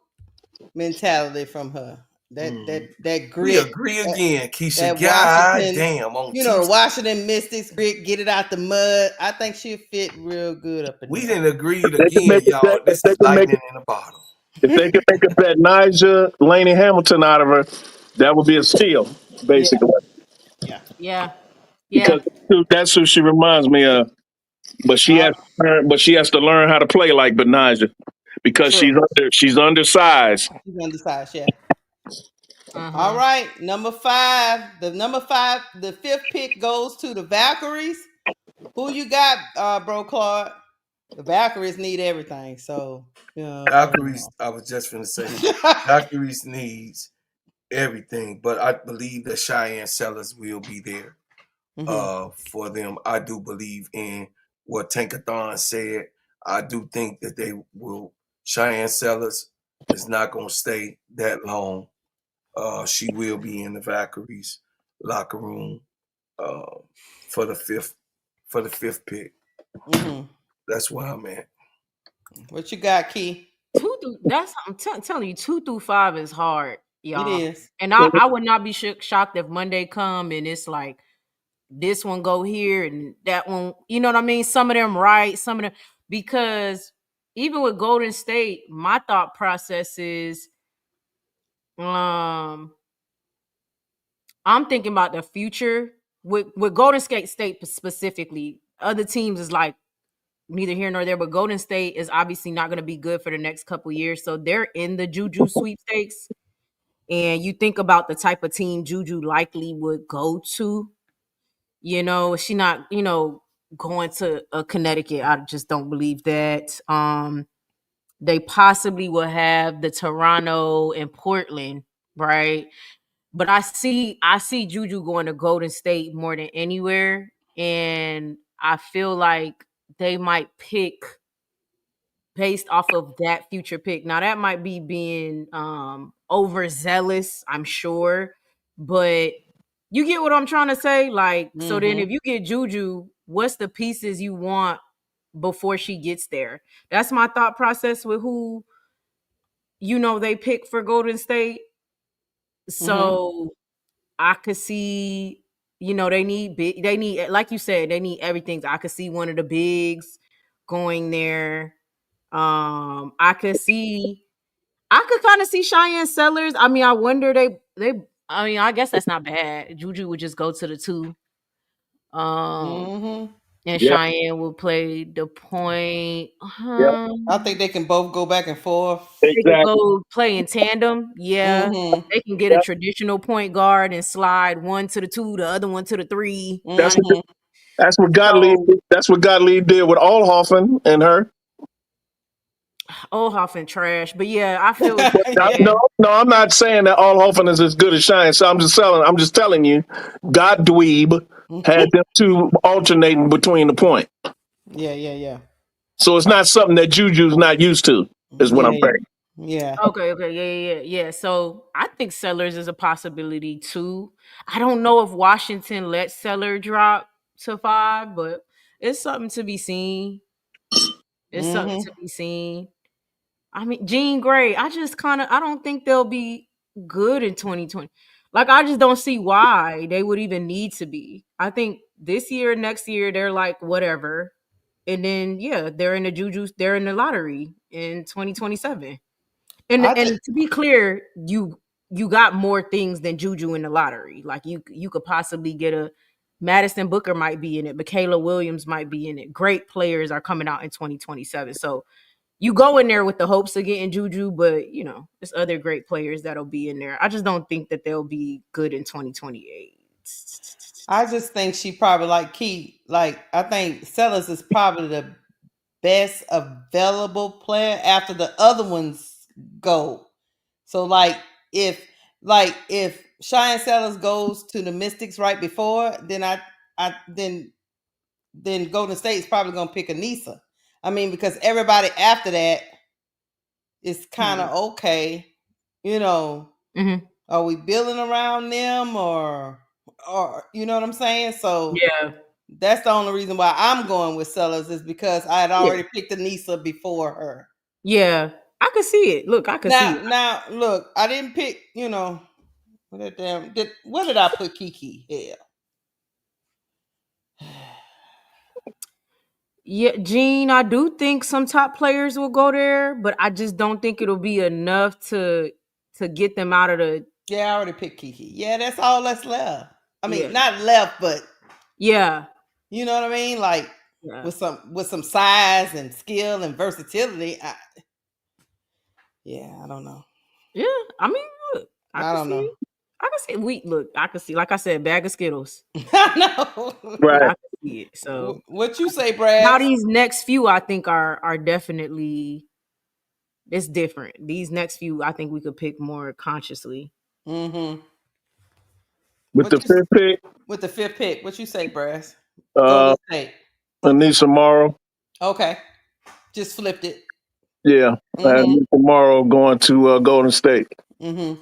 Speaker 1: mentality from her. That
Speaker 2: We
Speaker 1: grit.
Speaker 2: agree
Speaker 1: That,
Speaker 2: again, Keisha.
Speaker 1: that
Speaker 2: God
Speaker 1: Washington.
Speaker 2: damn on
Speaker 1: You
Speaker 2: T.
Speaker 1: know, the Washington Mystics grit. Get it out the mud. I think she'll fit real good up in
Speaker 2: We
Speaker 1: there.
Speaker 2: didn't agree
Speaker 4: They can
Speaker 2: again,
Speaker 4: make it.
Speaker 2: y'all.
Speaker 4: If
Speaker 2: This
Speaker 4: they
Speaker 2: is
Speaker 4: can make
Speaker 2: lightning
Speaker 4: it.
Speaker 2: in a bottle.
Speaker 4: If they can make it that Nigel Laney Hamilton out of her, that would be a steal,
Speaker 1: Yeah,
Speaker 4: basically.
Speaker 1: yeah.
Speaker 5: Yeah. Yeah.
Speaker 4: Because that's who she reminds me of. But
Speaker 1: Uh,
Speaker 4: she has to learn how to play like Benija because
Speaker 1: true.
Speaker 4: she's undersized.
Speaker 1: She's undecided. Yeah. All
Speaker 5: Uh-huh.
Speaker 1: right, number 5. The 5th pick goes to the Valkyries. Who you got, bro, Claude? The Valkyries need everything. So,
Speaker 2: Valkyries, I was just gonna say, Valkyries needs everything, but I believe that Cheyenne Sellers will be there
Speaker 1: hmm
Speaker 2: for them. I do believe in what Tankathon said. I do think that they will. Cheyenne Sellers is not gonna stay that long. She will be in the Valkyries locker room uh, for the fifth pick.
Speaker 1: hmm
Speaker 2: That's where I'm at.
Speaker 1: What you got, Key?
Speaker 5: That's I'm telling you, 2 through 5 is hard,
Speaker 1: It
Speaker 5: y'all.
Speaker 1: is.
Speaker 5: And I would not be shocked if Monday come and it's like this one go here and that one. You know what I mean? Some of them right, some of them because even with Golden State, my thought process is um I'm thinking about the future with Golden State specifically. Other teams is like neither here nor there, but Golden State is obviously not going to be good for the next couple years. So they're in the Juju sweepstakes. And you think about the type of team Juju likely would go to, she not, going to a Connecticut. I just don't believe that. They possibly will have the Toronto and Portland, right? But I see Juju going to Golden State more than anywhere. And I feel like they might pick based off of that future pick. Now that might be being overzealous, I'm sure, but you get what I'm trying to say? Like, so then
Speaker 1: hmm
Speaker 5: if you get Juju, what's the pieces you want before she gets there? That's my thought process with who they pick for Golden State.
Speaker 1: hmm
Speaker 5: So I could see, you know, they need big. They need, like you said, they need everything. I could see one of the bigs going there. I could see. I could kind of see Cheyenne Sellers. I mean, I wonder they. I mean, I guess that's not bad. Juju would just go to the two.
Speaker 1: Mm-hmm.
Speaker 5: And
Speaker 4: Yep.
Speaker 5: Cheyenne will play the point.
Speaker 4: Yep.
Speaker 1: I think they can both go back and forth.
Speaker 5: They could
Speaker 4: Exactly.
Speaker 5: go play in tandem. Yeah.
Speaker 1: Mm-hmm.
Speaker 5: They can get a
Speaker 4: Yep.
Speaker 5: traditional point guard and slide one to the two, the other one to the three.
Speaker 4: That's
Speaker 1: Mm-hmm.
Speaker 4: that's what Gottlieb.
Speaker 5: So
Speaker 4: That's what Gottlieb did with Allhoffen and her.
Speaker 5: Olhoffen trash. But yeah, I feel what you're
Speaker 4: No,
Speaker 5: saying.
Speaker 4: I'm not saying that Allhoffen is as good as Cheyenne. So I'm just telling you, Gottlieb had them two alternating between the point.
Speaker 1: Yeah.
Speaker 4: So it's not something that Juju's not used to, is what I'm
Speaker 1: Yeah.
Speaker 4: saying.
Speaker 1: Yeah.
Speaker 5: Okay, yeah. So I think Sellers is a possibility too. I don't know if Washington let Seller drop to 5, but it's something to be seen. It's something
Speaker 1: Mm-hmm.
Speaker 5: to be seen. I mean, Jean Grey, I don't think they'll be good in 2020. Like, I just don't see why they would even need to be. I think this year, next year, they're like, whatever. And then, yeah, they're in the they're in the lottery in 2027. And
Speaker 1: I think
Speaker 5: and to be clear, you got more things than Juju in the lottery. Like you could possibly get a Madison Booker might be in it, Michaela Williams might be in it. Great players are coming out in 2027. So you go in there with the hopes of getting Juju, but you know, there's other great players that'll be in there. I just don't think that they'll be good in 2028.
Speaker 1: I just think she probably like Key. Like I think Sellers is probably the best available player after the other ones go. So if Cheyenne Sellers goes to the Mystics right before, then I then Golden State's probably gonna pick Anissa. I mean, because everybody after that is kind of okay. You know,
Speaker 5: Mm-hmm.
Speaker 1: are we building around them or you know what I'm saying? So
Speaker 5: Yeah.
Speaker 1: that's the only reason why I'm going with Sellers is because I had
Speaker 5: Yeah.
Speaker 1: already picked Anissa before her.
Speaker 5: Yeah. I could see it. Look, I could see it.
Speaker 1: Now, look, I didn't pick. You know, where did I put Kiki? Hell,
Speaker 5: Yeah, Gene, I do think some top players will go there, but I just don't think it'll be enough to get them out of the
Speaker 1: yeah, I already picked Kiki. Yeah, that's all that's left. I mean,
Speaker 5: yeah.
Speaker 1: not left, but
Speaker 5: Yeah.
Speaker 1: you know what I mean. Like
Speaker 5: Yeah.
Speaker 1: with some size and skill and versatility. I don't know.
Speaker 5: Yeah. I mean, look,
Speaker 1: I don't know.
Speaker 5: I can see I can see, like I said, bag of Skittles.
Speaker 1: I know.
Speaker 4: Right.
Speaker 5: I can see it. So
Speaker 1: What you say, Brad?
Speaker 5: now these next few I think are definitely it's different. These next few I think we could pick more consciously.
Speaker 1: Mm-hmm.
Speaker 4: With the fifth pick,
Speaker 1: With the fifth pick, what you say, Brass?
Speaker 4: uh,
Speaker 1: Golden State.
Speaker 4: Anissa Morrow.
Speaker 1: Okay. Just flipped it.
Speaker 4: Yeah,
Speaker 1: Mm-hmm.
Speaker 4: Anissa Morrow going to Golden State.
Speaker 1: Mm-hmm.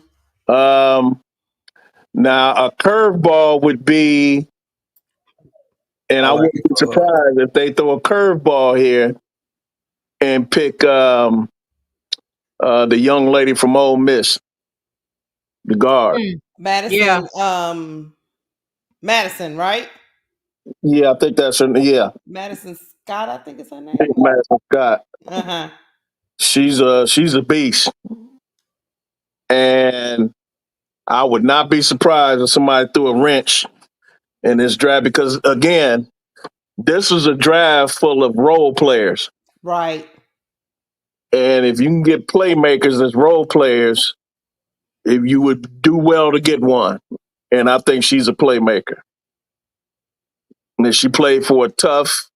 Speaker 4: Now a curveball would be, and I wouldn't be surprised if they throw a curveball here and pick the young lady from Ole Miss, the guard.
Speaker 1: Madison.
Speaker 5: Yeah.
Speaker 1: Madison, right?
Speaker 4: Yeah, I think that's her. Yeah,
Speaker 1: Madison Scott, I think is her
Speaker 4: I
Speaker 1: name.
Speaker 4: think Madison Scott.
Speaker 1: Uh-huh.
Speaker 4: She's a beast, and I would not be surprised if somebody threw a wrench in this draft because again, this is a draft full of role players.
Speaker 1: Right.
Speaker 4: And if you can get playmakers as role players, if you would do well to get one. And I think she's a playmaker. And she played for a tough,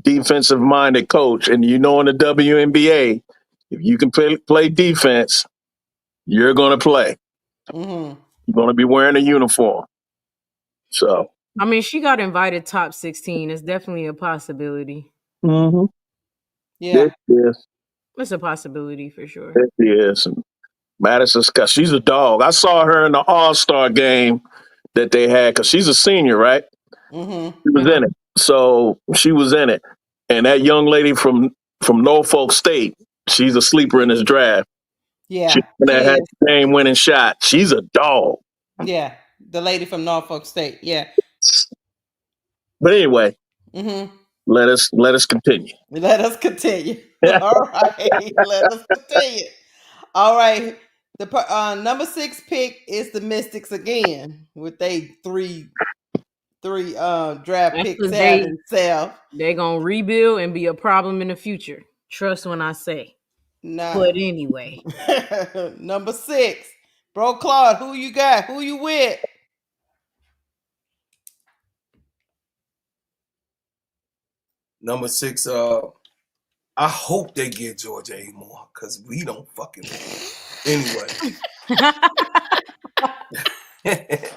Speaker 4: defensive minded coach. And you know, in the WNBA, if you can play defense, you're going to play.
Speaker 1: Mm-hmm.
Speaker 4: You're going to be wearing a uniform. So,
Speaker 5: I mean, she got invited top 16. It's definitely a possibility.
Speaker 4: mm-hmm.
Speaker 1: Yeah.
Speaker 4: Yes.
Speaker 5: It's a possibility for sure.
Speaker 4: Yes. And Madison Scott, she's a dog. I saw her in the All-Star game that they had because she's a senior, right?
Speaker 1: Mm-hmm.
Speaker 4: She was in it. So she was in it. And that young lady from Norfolk State, she's a sleeper in this draft.
Speaker 1: Yeah.
Speaker 4: She had game-winning shot. She's a dog.
Speaker 1: Yeah. The lady from Norfolk State. Yeah.
Speaker 4: But anyway,
Speaker 1: Mm-hmm.
Speaker 4: let us continue.
Speaker 1: Let us continue. All right. Let us continue. All right. The number 6 pick is the Mystics again with they three draft
Speaker 5: That's
Speaker 1: picks
Speaker 5: because
Speaker 1: having self.
Speaker 5: they're gonna rebuild and be a problem in the future. Trust when I say.
Speaker 1: Nah.
Speaker 5: But anyway,
Speaker 1: Number 6. Bro Claude, who you got? Who you with?
Speaker 2: Number 6, I hope they get Georgia Amore because we don't fucking anyway.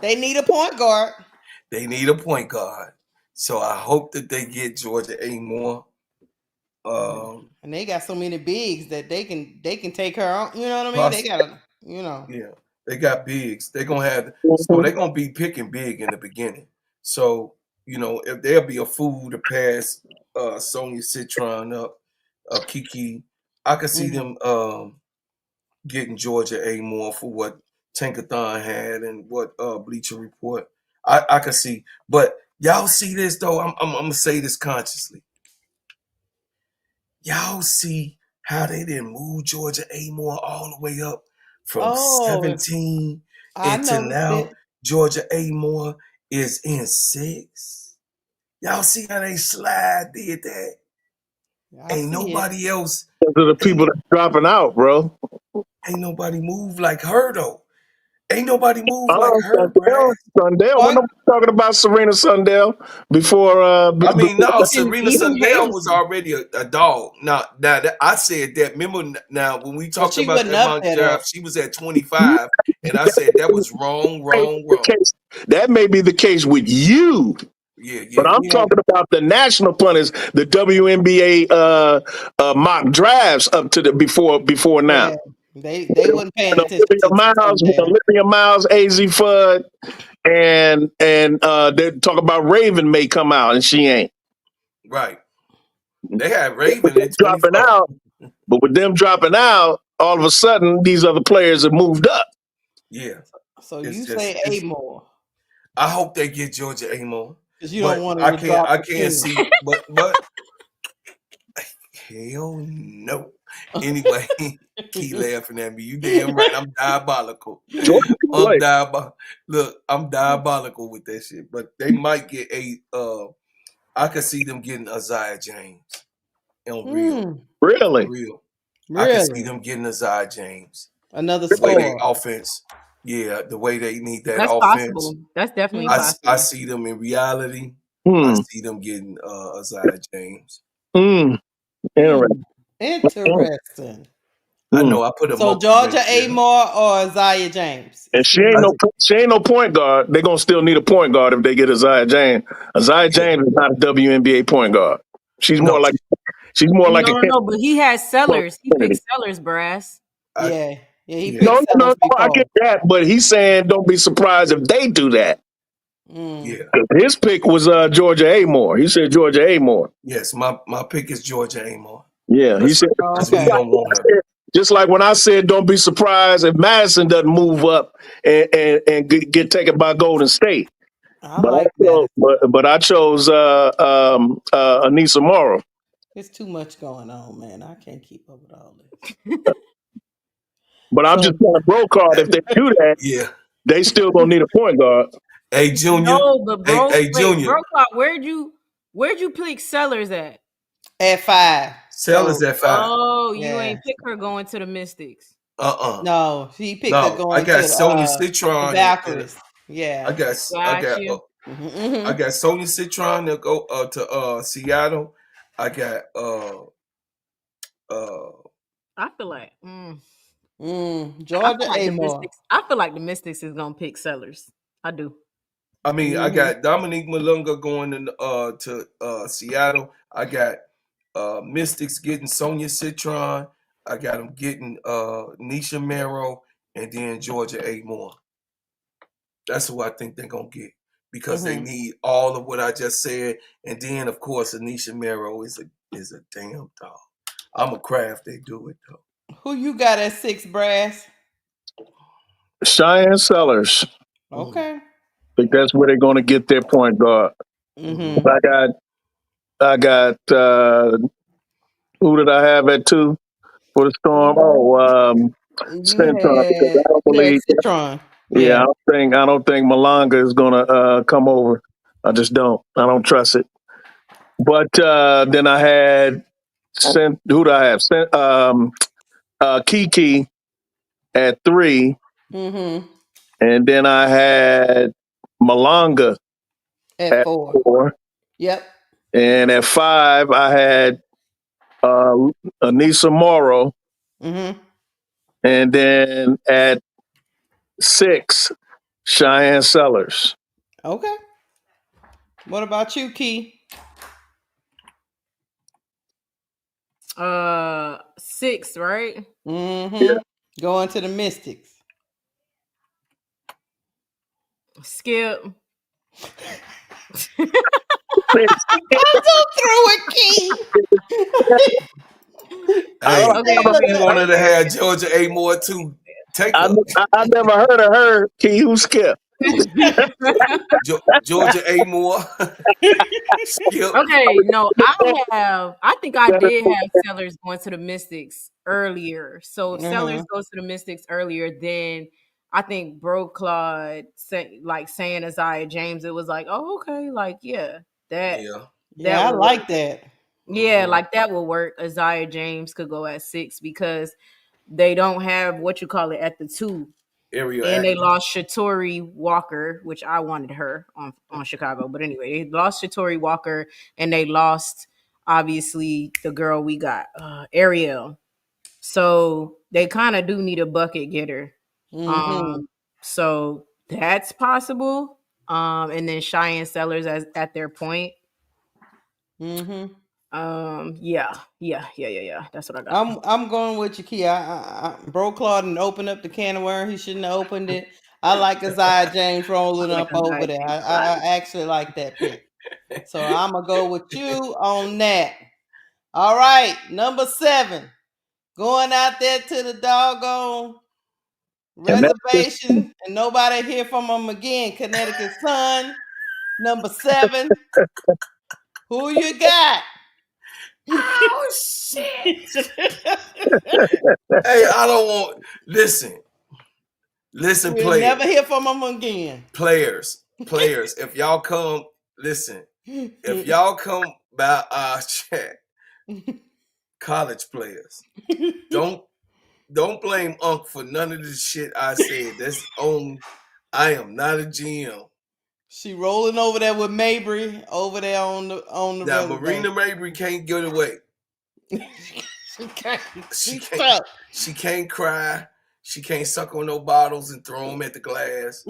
Speaker 1: They need a point guard.
Speaker 2: They need a point guard. So I hope that they get Georgia Amore.
Speaker 1: And they got so many bigs that they can take her on. You know what I mean?
Speaker 2: Plus,
Speaker 1: They got
Speaker 2: yeah, they got bigs. They're gonna have so they're gonna be picking big in the beginning. So, if they'll be a fool to pass Sonya Citron up, Kiki, I could see them getting Georgia Amore for what Tankathon had and what Bleacher Report. I could see, but y'all see this though. I'm gonna say this consciously. Y'all see how they didn't move Georgia Amore all the way up from 17
Speaker 1: I
Speaker 2: into
Speaker 1: noticed
Speaker 2: now
Speaker 1: it.
Speaker 2: Georgia Amore is in 6. Y'all see how they did that? Ain't nobody else.
Speaker 4: Those are the people that's dropping out, bro.
Speaker 2: Ain't nobody move like her though. Ain't nobody move like her, Brad.
Speaker 4: Sundell. When nobody talking about Serena Sundell before?
Speaker 2: I mean, no, Serena
Speaker 5: even
Speaker 2: Sundell
Speaker 5: Haley.
Speaker 2: was already a dog. Now I said that. Remember now when we talked
Speaker 1: she
Speaker 2: about
Speaker 1: wasn't
Speaker 2: that
Speaker 1: up
Speaker 2: mock
Speaker 1: there,
Speaker 2: draft, she was at 25, and I said that was wrong.
Speaker 4: That may be the case with you.
Speaker 2: Yeah.
Speaker 4: But I'm talking about the national punters, the WNBA mock drafts up to the before now.
Speaker 1: Yeah. They wasn't paying attention
Speaker 4: Olivia Miles, AZ Fudd, and they talk about Raven may come out and she ain't.
Speaker 2: Right. They had Raven at 24.
Speaker 4: Dropping out, but with them dropping out, all of a sudden these other players have moved up.
Speaker 2: Yeah.
Speaker 1: So you say Amore.
Speaker 2: I hope they get Georgia Amore.
Speaker 1: Because you don't want to drop.
Speaker 2: I can't see, but hell no. Anyway, keep laughing at me. You damn right. I'm diabolical. I'm diabolical with that shit. But they might get I could see them getting Isaiah James.
Speaker 4: Really?
Speaker 2: I can see them getting Isaiah James.
Speaker 1: Another
Speaker 2: the way they
Speaker 1: score.
Speaker 2: offense. Yeah, the way they need that
Speaker 5: That's
Speaker 2: offense.
Speaker 5: possible. That's definitely possible.
Speaker 2: I see them in reality. I see them getting Isaiah James.
Speaker 1: Interesting.
Speaker 2: I know. I put
Speaker 1: so Georgia Amore or Isaiah James.
Speaker 4: And she ain't no point guard. They're gonna still need a point guard if they get Isaiah James. Isaiah James is not a WNBA point guard. She's more like
Speaker 5: No, but he has Sellers. He picked Sellers, Brass.
Speaker 1: He picked Sellers
Speaker 4: no,
Speaker 1: before.
Speaker 4: I get that, but he's saying don't be surprised if they do that.
Speaker 2: Yeah.
Speaker 4: His pick was Georgia Amore. He said Georgia Amore.
Speaker 2: Yes, my pick is Georgia Amore.
Speaker 4: Yeah, he said
Speaker 2: we don't want her.
Speaker 4: Just like when I said don't be surprised if Madison doesn't move up and get taken by Golden State. But I chose Anissa Morrow.
Speaker 1: There's too much going on, man. I can't keep up with all this.
Speaker 4: But I'm just telling Bro Card, if they do that, they still gonna need a point guard.
Speaker 2: Hey, Junior.
Speaker 5: No, but
Speaker 2: Junior.
Speaker 5: Bro Card, where'd you pick Sellers at?
Speaker 1: At 5.
Speaker 2: Sellers at 5.
Speaker 5: Oh, you ain't pick her going to the Mystics.
Speaker 1: No, he picked her going
Speaker 2: I got
Speaker 1: to
Speaker 2: Sonya Citron.
Speaker 1: Valkyries. Yeah.
Speaker 2: I got Sonya Citron to go to Seattle. I got
Speaker 5: I feel like
Speaker 1: Georgia Amore.
Speaker 5: I feel like the Mystics is gonna pick Sellers. I do.
Speaker 2: I mean, I got Dominique Malunga going to Seattle. I got Mystics getting Sonya Citron. I got them getting Nisha Merrow and then Georgia Amore. That's who I think they're gonna get because they need all of what I just said, and then of course Anisha Merrow is a damn dog. I'm a cry if they do it though.
Speaker 1: Who you got at 6, Brass?
Speaker 4: Cheyenne Sellers.
Speaker 1: Okay.
Speaker 4: think that's where they're going to get their point guard.
Speaker 1: Mm-hmm.
Speaker 4: I got who did I have at 2 for the Storm?
Speaker 1: You
Speaker 4: Centron, because I don't
Speaker 1: had
Speaker 4: believe.
Speaker 1: Citron.
Speaker 4: Yeah,
Speaker 1: Yeah.
Speaker 4: I don't think Malanga is going to come over. I just don't. I don't trust it. But then I had who do I have? Kiki at 3,
Speaker 1: Mm-hmm.
Speaker 4: and then I had Malanga
Speaker 1: At
Speaker 4: at
Speaker 1: 4.
Speaker 4: 4,
Speaker 1: Yep.
Speaker 4: and at 5 I had uh, Anissa Morrow,
Speaker 1: Mm-hmm.
Speaker 4: and then at 6 Cheyenne Sellers.
Speaker 1: Okay. What about you, Key?
Speaker 5: 6, right?
Speaker 1: Mm-hmm. Going to the Mystics.
Speaker 5: Skip.
Speaker 1: I'm so through with Key.
Speaker 2: Hey,
Speaker 5: Okay.
Speaker 2: he wanted to have Georgia A. Moore too. Take her.
Speaker 4: I never heard of her. Key, who Skip?
Speaker 2: Georgia A. Moore. Skip.
Speaker 5: Okay, no, I think I did have Sellers going to the Mystics earlier. So if Sellers goes to the Mystics earlier, then I think Bro Claude saying Isaiah James, it was like, oh, okay, like that
Speaker 1: Yeah, I
Speaker 5: would
Speaker 1: like
Speaker 5: work.
Speaker 1: that.
Speaker 5: Yeah, like that will work. Isaiah James could go at 6 because they don't have what you call it at the 2.
Speaker 2: Area
Speaker 5: And they
Speaker 2: active.
Speaker 5: lost Shatori Walker, which I wanted her on Chicago. But anyway, they lost Shatori Walker, and they lost obviously the girl we got, Ariel. So they kind of do need a bucket getter.
Speaker 1: Mm-hmm.
Speaker 5: So that's possible. And then Cheyenne Sellers at their point.
Speaker 1: Mm-hmm.
Speaker 5: Yeah. That's what I got.
Speaker 1: I'm going with you, Key. Bro Claude and open up the can of worms. He shouldn't have opened it. I like Isaiah James rolling
Speaker 5: like
Speaker 1: up over
Speaker 5: Isaiah
Speaker 1: there.
Speaker 5: James.
Speaker 1: I actually like that pick. So I'm gonna go with you on that. All right, number 7. Going out there to the doggone reservation and nobody hear from him again. Connecticut Sun, number 7. Who you got?
Speaker 2: Oh shit! Hey, I don't want. Listen,
Speaker 1: We'll never hear from him again.
Speaker 2: players. If y'all come, listen. If y'all come by our chat, college players, don't blame Unc for none of the shit I said. That's on. I am not a GM.
Speaker 1: She rolling over there with Mabry over there on the
Speaker 2: Now
Speaker 1: reservation.
Speaker 2: Marina Mabry can't get away. She can't cry. She can't suck on no bottles and throw them at the glass.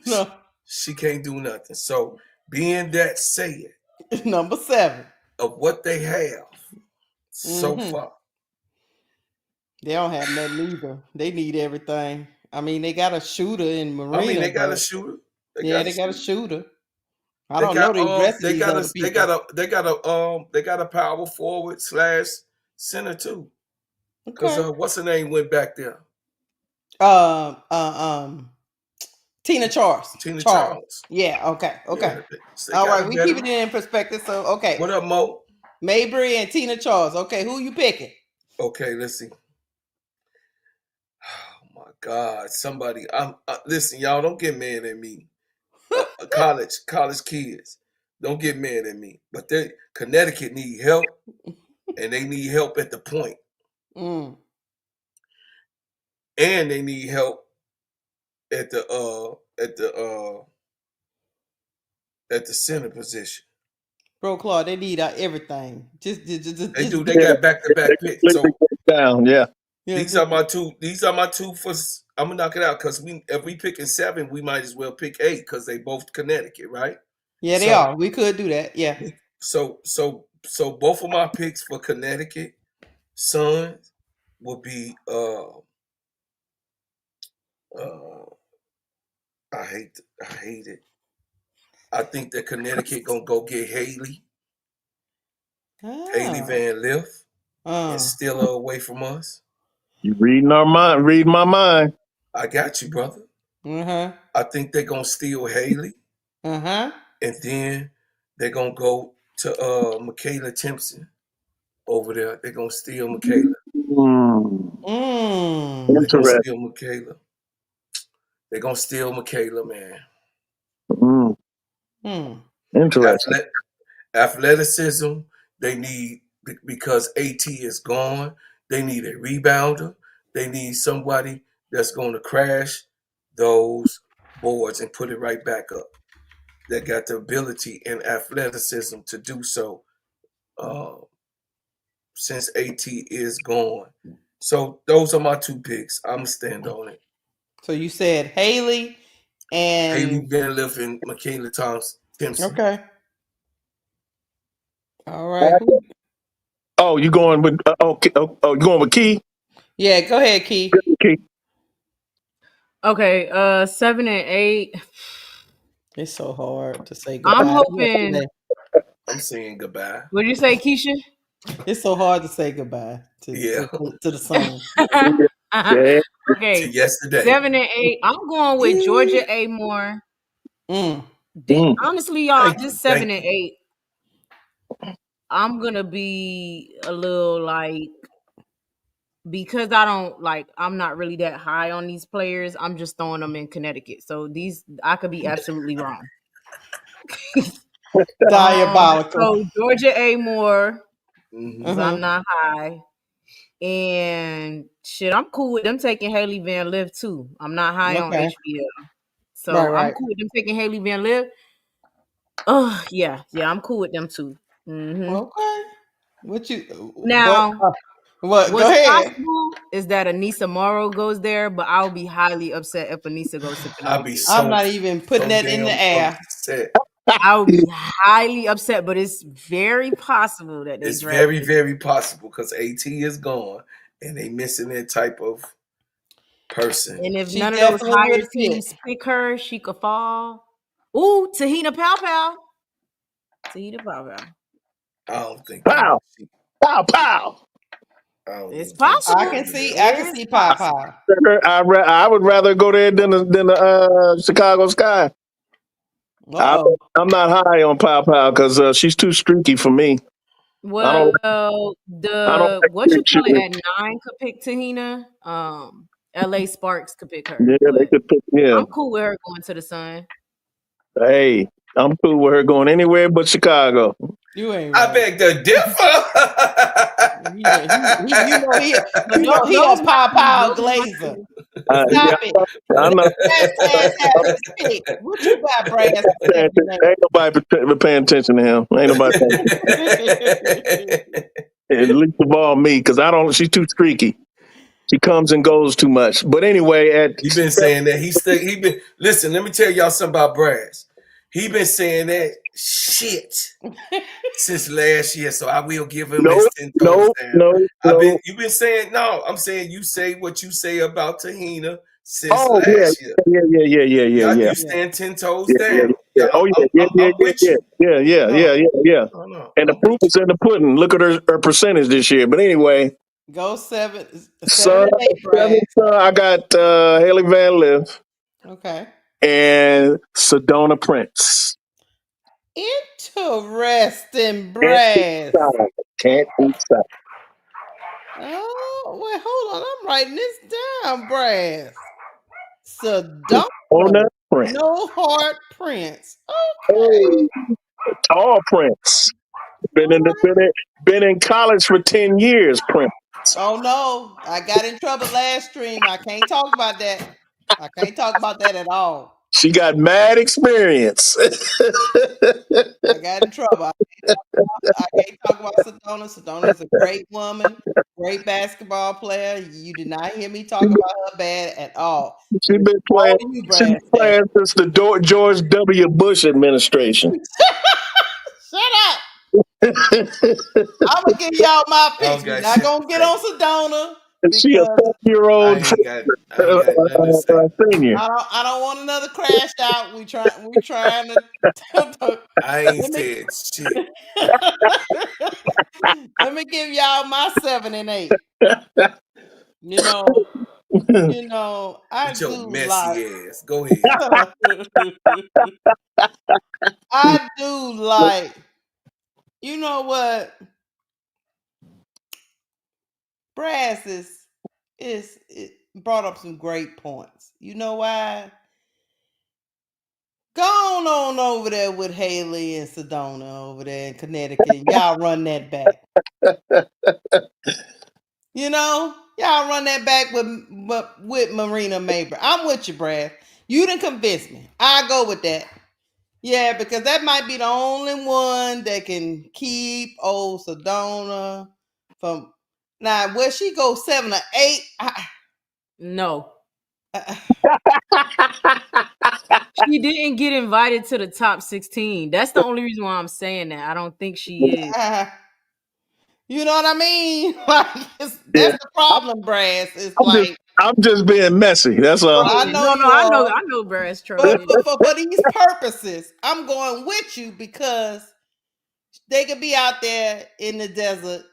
Speaker 1: No.
Speaker 2: She can't do nothing. So being that said,
Speaker 1: number 7
Speaker 2: of what they have so far,
Speaker 1: they don't have nothing either. They need everything. I mean, they got a shooter in Marina.
Speaker 2: I mean, they got a shooter.
Speaker 1: They got a shooter. I don't know the rest of these other people.
Speaker 2: They got a power forward / center too. Because what's her name went back there?
Speaker 1: Tina Charles.
Speaker 2: Charles.
Speaker 1: Yeah. Okay.
Speaker 2: Yeah,
Speaker 1: all right. We keep it in perspective. So okay.
Speaker 2: What up, Mo?
Speaker 1: Mabry and Tina Charles. Okay, who you picking?
Speaker 2: Okay, let's see. Oh my God! Somebody, listen, y'all. Don't get mad at me. College kids, don't get mad at me. But Connecticut need help, and they need help at the point, and they need help at the center position.
Speaker 1: Bro, Claude, they need everything. Just
Speaker 2: they do. They got back-to-back picks. So
Speaker 4: down, yeah.
Speaker 2: These are my two. For I'm gonna knock it out because if we picking 7, we might as well pick 8 because they both Connecticut, right?
Speaker 1: Yeah, they are. We could do that. Yeah.
Speaker 2: So both of my picks for Connecticut Suns will be I hate it. I think that Connecticut gonna go get Haley Van Lith, and steal her away from us.
Speaker 4: You reading my mind.
Speaker 2: I got you, brother. I think they're gonna steal Haley.
Speaker 1: Uh-huh.
Speaker 2: And then they're gonna go to Michaela Timpson over there. They're gonna steal Michaela.
Speaker 1: Mm.
Speaker 2: They're gonna
Speaker 4: Interesting.
Speaker 2: steal Michaela. They're gonna steal Michaela, man.
Speaker 4: Mm.
Speaker 1: Hmm.
Speaker 4: Interesting.
Speaker 2: Athleticism, they need, because AT is gone, they need a rebounder. They need somebody that's going to crash those boards and put it right back up. That got the ability and athleticism to do so, since AT is gone. So those are my two picks. I'm going to stand on it.
Speaker 1: So you said Haley
Speaker 2: Haley
Speaker 1: and
Speaker 2: Van Liff and Michaela Timpson.
Speaker 1: okay. All right.
Speaker 4: Oh, you going with you going with Key?
Speaker 1: Yeah, go ahead, Key.
Speaker 4: Key.
Speaker 5: Okay, 7 and 8.
Speaker 1: It's so hard to say goodbye.
Speaker 5: I'm hoping.
Speaker 2: I'm saying goodbye.
Speaker 5: What'd you say, Keisha?
Speaker 1: It's so hard to say goodbye to the sun.
Speaker 4: Yeah.
Speaker 5: Okay,
Speaker 2: Yesterday.
Speaker 5: 7 and 8. I'm going with Georgia A. Moore. Honestly, y'all, this 7 and 8. I'm gonna be a little like, because I'm not really that high on these players. I'm just throwing them in Connecticut. So I could be absolutely wrong.
Speaker 1: Diabolical.
Speaker 5: So Georgia A. Moore,
Speaker 2: Mm-hmm.
Speaker 5: I'm not high. And shit, I'm cool with them taking Haley Van Liff too. I'm not high on HBL. So I'm cool with them taking Haley Van Liff. Oh, yeah, I'm cool with them too. Mm-hmm.
Speaker 1: Okay. What you
Speaker 5: now?
Speaker 1: What's
Speaker 5: go ahead. Possible is that Anissa Morrow goes there, but I'll be highly upset if Anissa goes to Connecticut.
Speaker 1: I'm not even putting that in the air.
Speaker 5: I'll be highly upset, but it's very possible that
Speaker 2: it's very, very possible because AT is gone and they missing that type of person.
Speaker 5: And if none of those higher teams pick her, she could fall. Ooh, Tahina Pow.
Speaker 2: I don't think.
Speaker 4: Pow.
Speaker 5: It's possible.
Speaker 1: I can see Pow.
Speaker 4: I would rather go there than the Chicago Sky. I'm not high on Pow because she's too streaky for me.
Speaker 5: Well, what you call it at 9 could pick Tahina. LA Sparks could pick her.
Speaker 4: Yeah, they could pick. Yeah,
Speaker 5: I'm cool with her going to the Sun.
Speaker 4: Hey, I'm cool with her going anywhere but Chicago.
Speaker 1: You ain't right.
Speaker 2: I beg to differ.
Speaker 1: you know he a Pow glazer. Stop it.
Speaker 4: I'm not.
Speaker 1: What you got, Brad?
Speaker 4: Ain't nobody paying attention to him. Ain't nobody paying attention. At least of all me, because she's too streaky. She comes and goes too much. But anyway,
Speaker 2: he been saying that listen, let me tell y'all something about Brass. He been saying that shit since last year, so I will give him his 10 toes down. You've been saying I'm saying you say what you say about Tahina since last year.
Speaker 4: Yeah.
Speaker 2: You stand 10 toes down.
Speaker 4: Yeah. Yeah. And the proof is in the pudding. Look at her percentage this year. But anyway.
Speaker 1: Go 7
Speaker 4: and 8, Brad. I got Haley Van Liff.
Speaker 1: Okay.
Speaker 4: And Sedona Prince.
Speaker 1: Interesting, Brad.
Speaker 4: Can't be stopped.
Speaker 1: Oh, wait, hold on. I'm writing this down, Brad. Sedona
Speaker 4: Prince.
Speaker 1: No Heart Prince. Okay.
Speaker 4: Tall Prince. Been in college for 10 years, Prince.
Speaker 1: Oh no, I got in trouble last stream. I can't talk about that. I can't talk about that at all.
Speaker 4: She got mad experience.
Speaker 1: I got in trouble. I can't talk about Sedona. Sedona is a great woman, great basketball player. You did not hear me talk about her bad at all.
Speaker 4: She's been playing since the George W. Bush administration.
Speaker 1: Shut up. I'm gonna give y'all my picks. We're not gonna get on Sedona.
Speaker 4: She a 40-year-old
Speaker 2: senior.
Speaker 1: I don't want another crash out. We trying to.
Speaker 2: I ain't said shit.
Speaker 1: Let me give y'all my 7 and 8. You know, You know, I
Speaker 2: With your
Speaker 1: do
Speaker 2: messy
Speaker 1: like.
Speaker 2: ass. Go ahead.
Speaker 1: I do like. You know what? Brass is it brought up some great points. You know why? Go on over there with Haley and Sedona over there in Connecticut. And y'all run that back. You know, y'all run that back with Marina Maber. I'm with you, Brad. You didn't convince me. I go with that. Yeah, because that might be the only one that can keep old Sedona from. Now, will she go 7 or 8?
Speaker 5: No.
Speaker 1: Uh,
Speaker 5: She didn't get invited to the top 16. That's the only reason why I'm saying that. I don't think she is.
Speaker 1: you know what I mean? Like
Speaker 4: Yeah,
Speaker 1: that's the problem, Brass. It's
Speaker 4: I'm just
Speaker 1: like
Speaker 4: I'm just being messy. That's all.
Speaker 1: I
Speaker 5: Trolling.
Speaker 1: know
Speaker 5: No,
Speaker 1: you
Speaker 5: I know,
Speaker 1: are,
Speaker 5: I know Brass
Speaker 1: but
Speaker 5: trolling.
Speaker 1: for these purposes, I'm going with you because they could be out there in the desert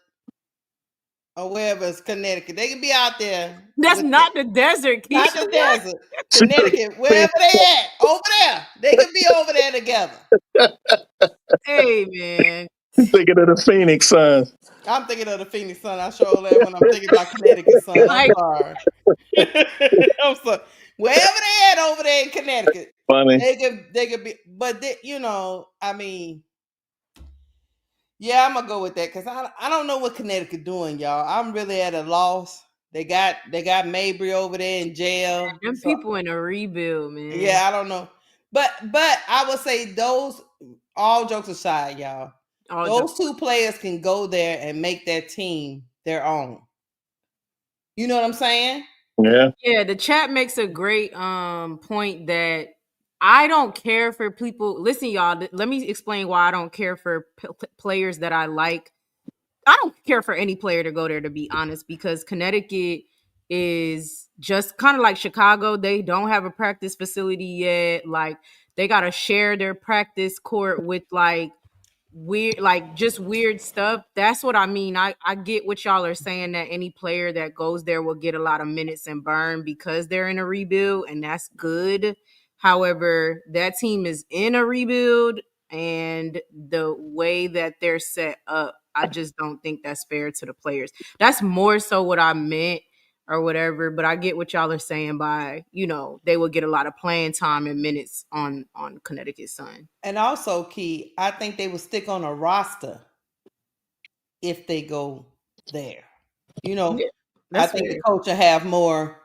Speaker 1: or wherever it's Connecticut. They could be out there
Speaker 5: That's
Speaker 1: with
Speaker 5: not the desert,
Speaker 1: not
Speaker 5: Keisha.
Speaker 1: the
Speaker 5: What?
Speaker 1: desert, Connecticut, wherever they at, over there. They could be over there together.
Speaker 5: Hey, man.
Speaker 4: Thinking of the Phoenix Suns.
Speaker 1: I'm thinking of the Phoenix Sun. I show that when I'm thinking about Connecticut Sun. I'm
Speaker 5: Like,
Speaker 1: sorry. I'm sorry. Wherever they at over there in Connecticut,
Speaker 4: Funny.
Speaker 1: they could be. But you know, I mean, yeah, I'm gonna go with that because I don't know what Connecticut doing, y'all. I'm really at a loss. They got Mabry over there in jail.
Speaker 5: them
Speaker 1: So
Speaker 5: people in a rebuild, man.
Speaker 1: yeah, I don't know. But I would say those all jokes aside, y'all.
Speaker 5: All jokes.
Speaker 1: Those two players can go there and make that team their own. You know what I'm saying?
Speaker 4: Yeah.
Speaker 5: Yeah, the chat makes a great point that I don't care for people. Listen, y'all, let me explain why I don't care for players that I like. I don't care for any player to go there, to be honest, because Connecticut is just kind of like Chicago. They don't have a practice facility yet. Like they got to share their practice court with just weird stuff. That's what I mean. I get what y'all are saying, that any player that goes there will get a lot of minutes and burn because they're in a rebuild, and that's good. However, that team is in a rebuild, and the way that they're set up, I just don't think that's fair to the players. That's more so what I meant or whatever, but I get what y'all are saying by, they will get a lot of playing time and minutes on Connecticut Sun.
Speaker 1: And also, Key, I think they will stick on a roster if they go there. You know,
Speaker 5: Yeah,
Speaker 1: I
Speaker 5: that's
Speaker 1: think the
Speaker 5: fair.
Speaker 1: coach will have more.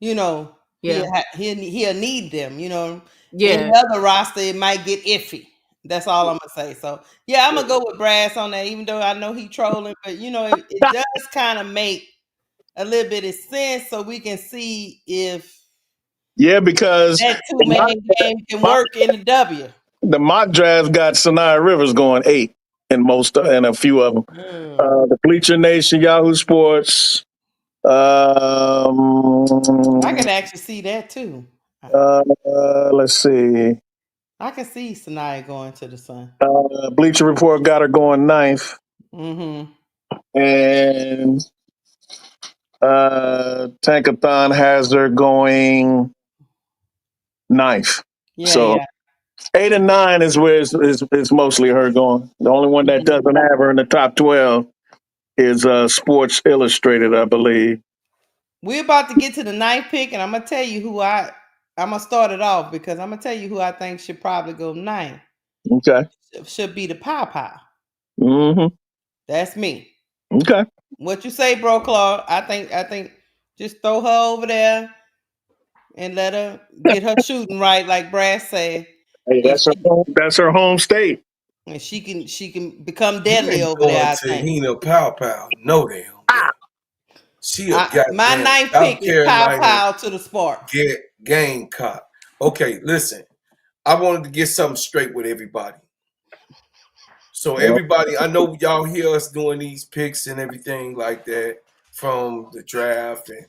Speaker 1: You know,
Speaker 5: Yeah.
Speaker 1: he'll need them. You know, any
Speaker 5: Yeah.
Speaker 1: other roster it might get iffy. That's all I'm gonna say. So yeah, I'm gonna go with Brass on that, even though I know he trolling, but it does kind of make a little bit of sense, so we can see if
Speaker 4: Yeah, because
Speaker 1: that two man game can
Speaker 4: mock,
Speaker 1: work in the W.
Speaker 4: the mock draft got Sanaya Rivers going 8 in most and a few of them.
Speaker 1: Hmm.
Speaker 4: The Bleacher Nation, Yahoo Sports.
Speaker 1: I can actually see that too.
Speaker 4: Let's see.
Speaker 1: I can see Sanaya going to the Sun.
Speaker 4: Bleacher Report got her going 9th,
Speaker 1: Mm-hmm.
Speaker 4: and Tankathon has her going 9th.
Speaker 1: Yeah,
Speaker 4: So
Speaker 1: yeah.
Speaker 4: 8 and 9 is where it's mostly her going. The only one that
Speaker 1: Mhm.
Speaker 4: doesn't have her in the top 12 is Sports Illustrated, I believe.
Speaker 1: We're about to get to the ninth pick, and I'm gonna tell you I'm gonna start it off because I'm gonna tell you who I think should probably go ninth.
Speaker 4: Okay.
Speaker 1: Should be the Pow Pow.
Speaker 4: Mm-hmm.
Speaker 1: That's me.
Speaker 4: Okay.
Speaker 1: What you say, bro, Claude? I think just throw her over there and let her get her shooting right, like Brad said,
Speaker 4: Hey,
Speaker 1: and
Speaker 4: that's her home state.
Speaker 1: she can become
Speaker 2: You
Speaker 1: deadly
Speaker 2: ain't
Speaker 1: over there.
Speaker 2: going
Speaker 1: I
Speaker 2: to
Speaker 1: think.
Speaker 2: Hina Pow Pow. No damn well. She a
Speaker 1: My
Speaker 2: goddamn
Speaker 1: ninth
Speaker 2: South
Speaker 1: pick is Pow
Speaker 2: Carolina
Speaker 1: Pow to the Sparks.
Speaker 2: Gamecock. Okay, listen. I wanted to get something straight with everybody. So everybody, I know y'all hear us doing these picks and everything like that from the draft and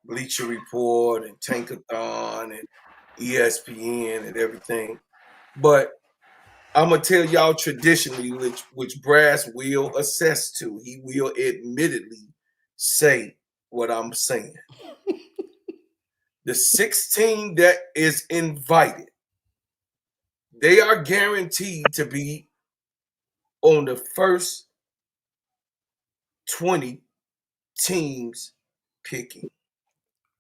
Speaker 2: Bleacher Report and Tankathon and ESPN and everything. But I'm gonna tell y'all traditionally, which Brass will assess to. He will admittedly say what I'm saying. The 16 that is invited, they are guaranteed to be on the first 20 teams picking.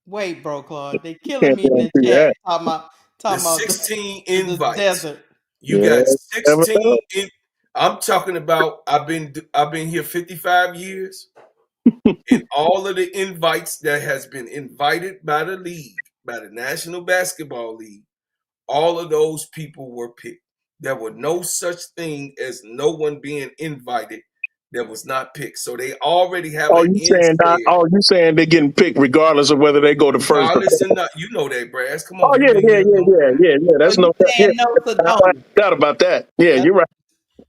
Speaker 1: Wait, bro, Claude. They killing
Speaker 4: Can't
Speaker 1: me in the
Speaker 4: guarantee
Speaker 1: chat
Speaker 4: that.
Speaker 2: The
Speaker 1: talking about
Speaker 2: 16
Speaker 1: the
Speaker 2: invites.
Speaker 1: desert.
Speaker 2: You
Speaker 4: Yeah,
Speaker 2: got
Speaker 4: never
Speaker 2: 16
Speaker 4: know.
Speaker 2: in. I'm talking about. I've been here 55 years, and all of the invites that has been invited by the league, by the National Basketball League, all of those people were picked. There were no such thing as no one being invited that was not picked. So they already have
Speaker 4: Oh,
Speaker 2: an
Speaker 4: you
Speaker 2: end
Speaker 4: saying that?
Speaker 2: spread.
Speaker 4: Oh, you saying they're getting picked regardless of whether they go to first or
Speaker 2: Regardless or
Speaker 4: second?
Speaker 2: not, you know that, Brass. Come
Speaker 4: Oh
Speaker 2: on, you've
Speaker 4: yeah,
Speaker 2: been
Speaker 4: yeah,
Speaker 2: here
Speaker 4: yeah,
Speaker 2: long.
Speaker 4: yeah, yeah, yeah.
Speaker 1: So
Speaker 4: That's
Speaker 1: you
Speaker 4: no. Yeah,
Speaker 1: saying no
Speaker 4: I
Speaker 1: Sedona?
Speaker 4: doubt about that. Yeah,
Speaker 1: That's
Speaker 4: you're right.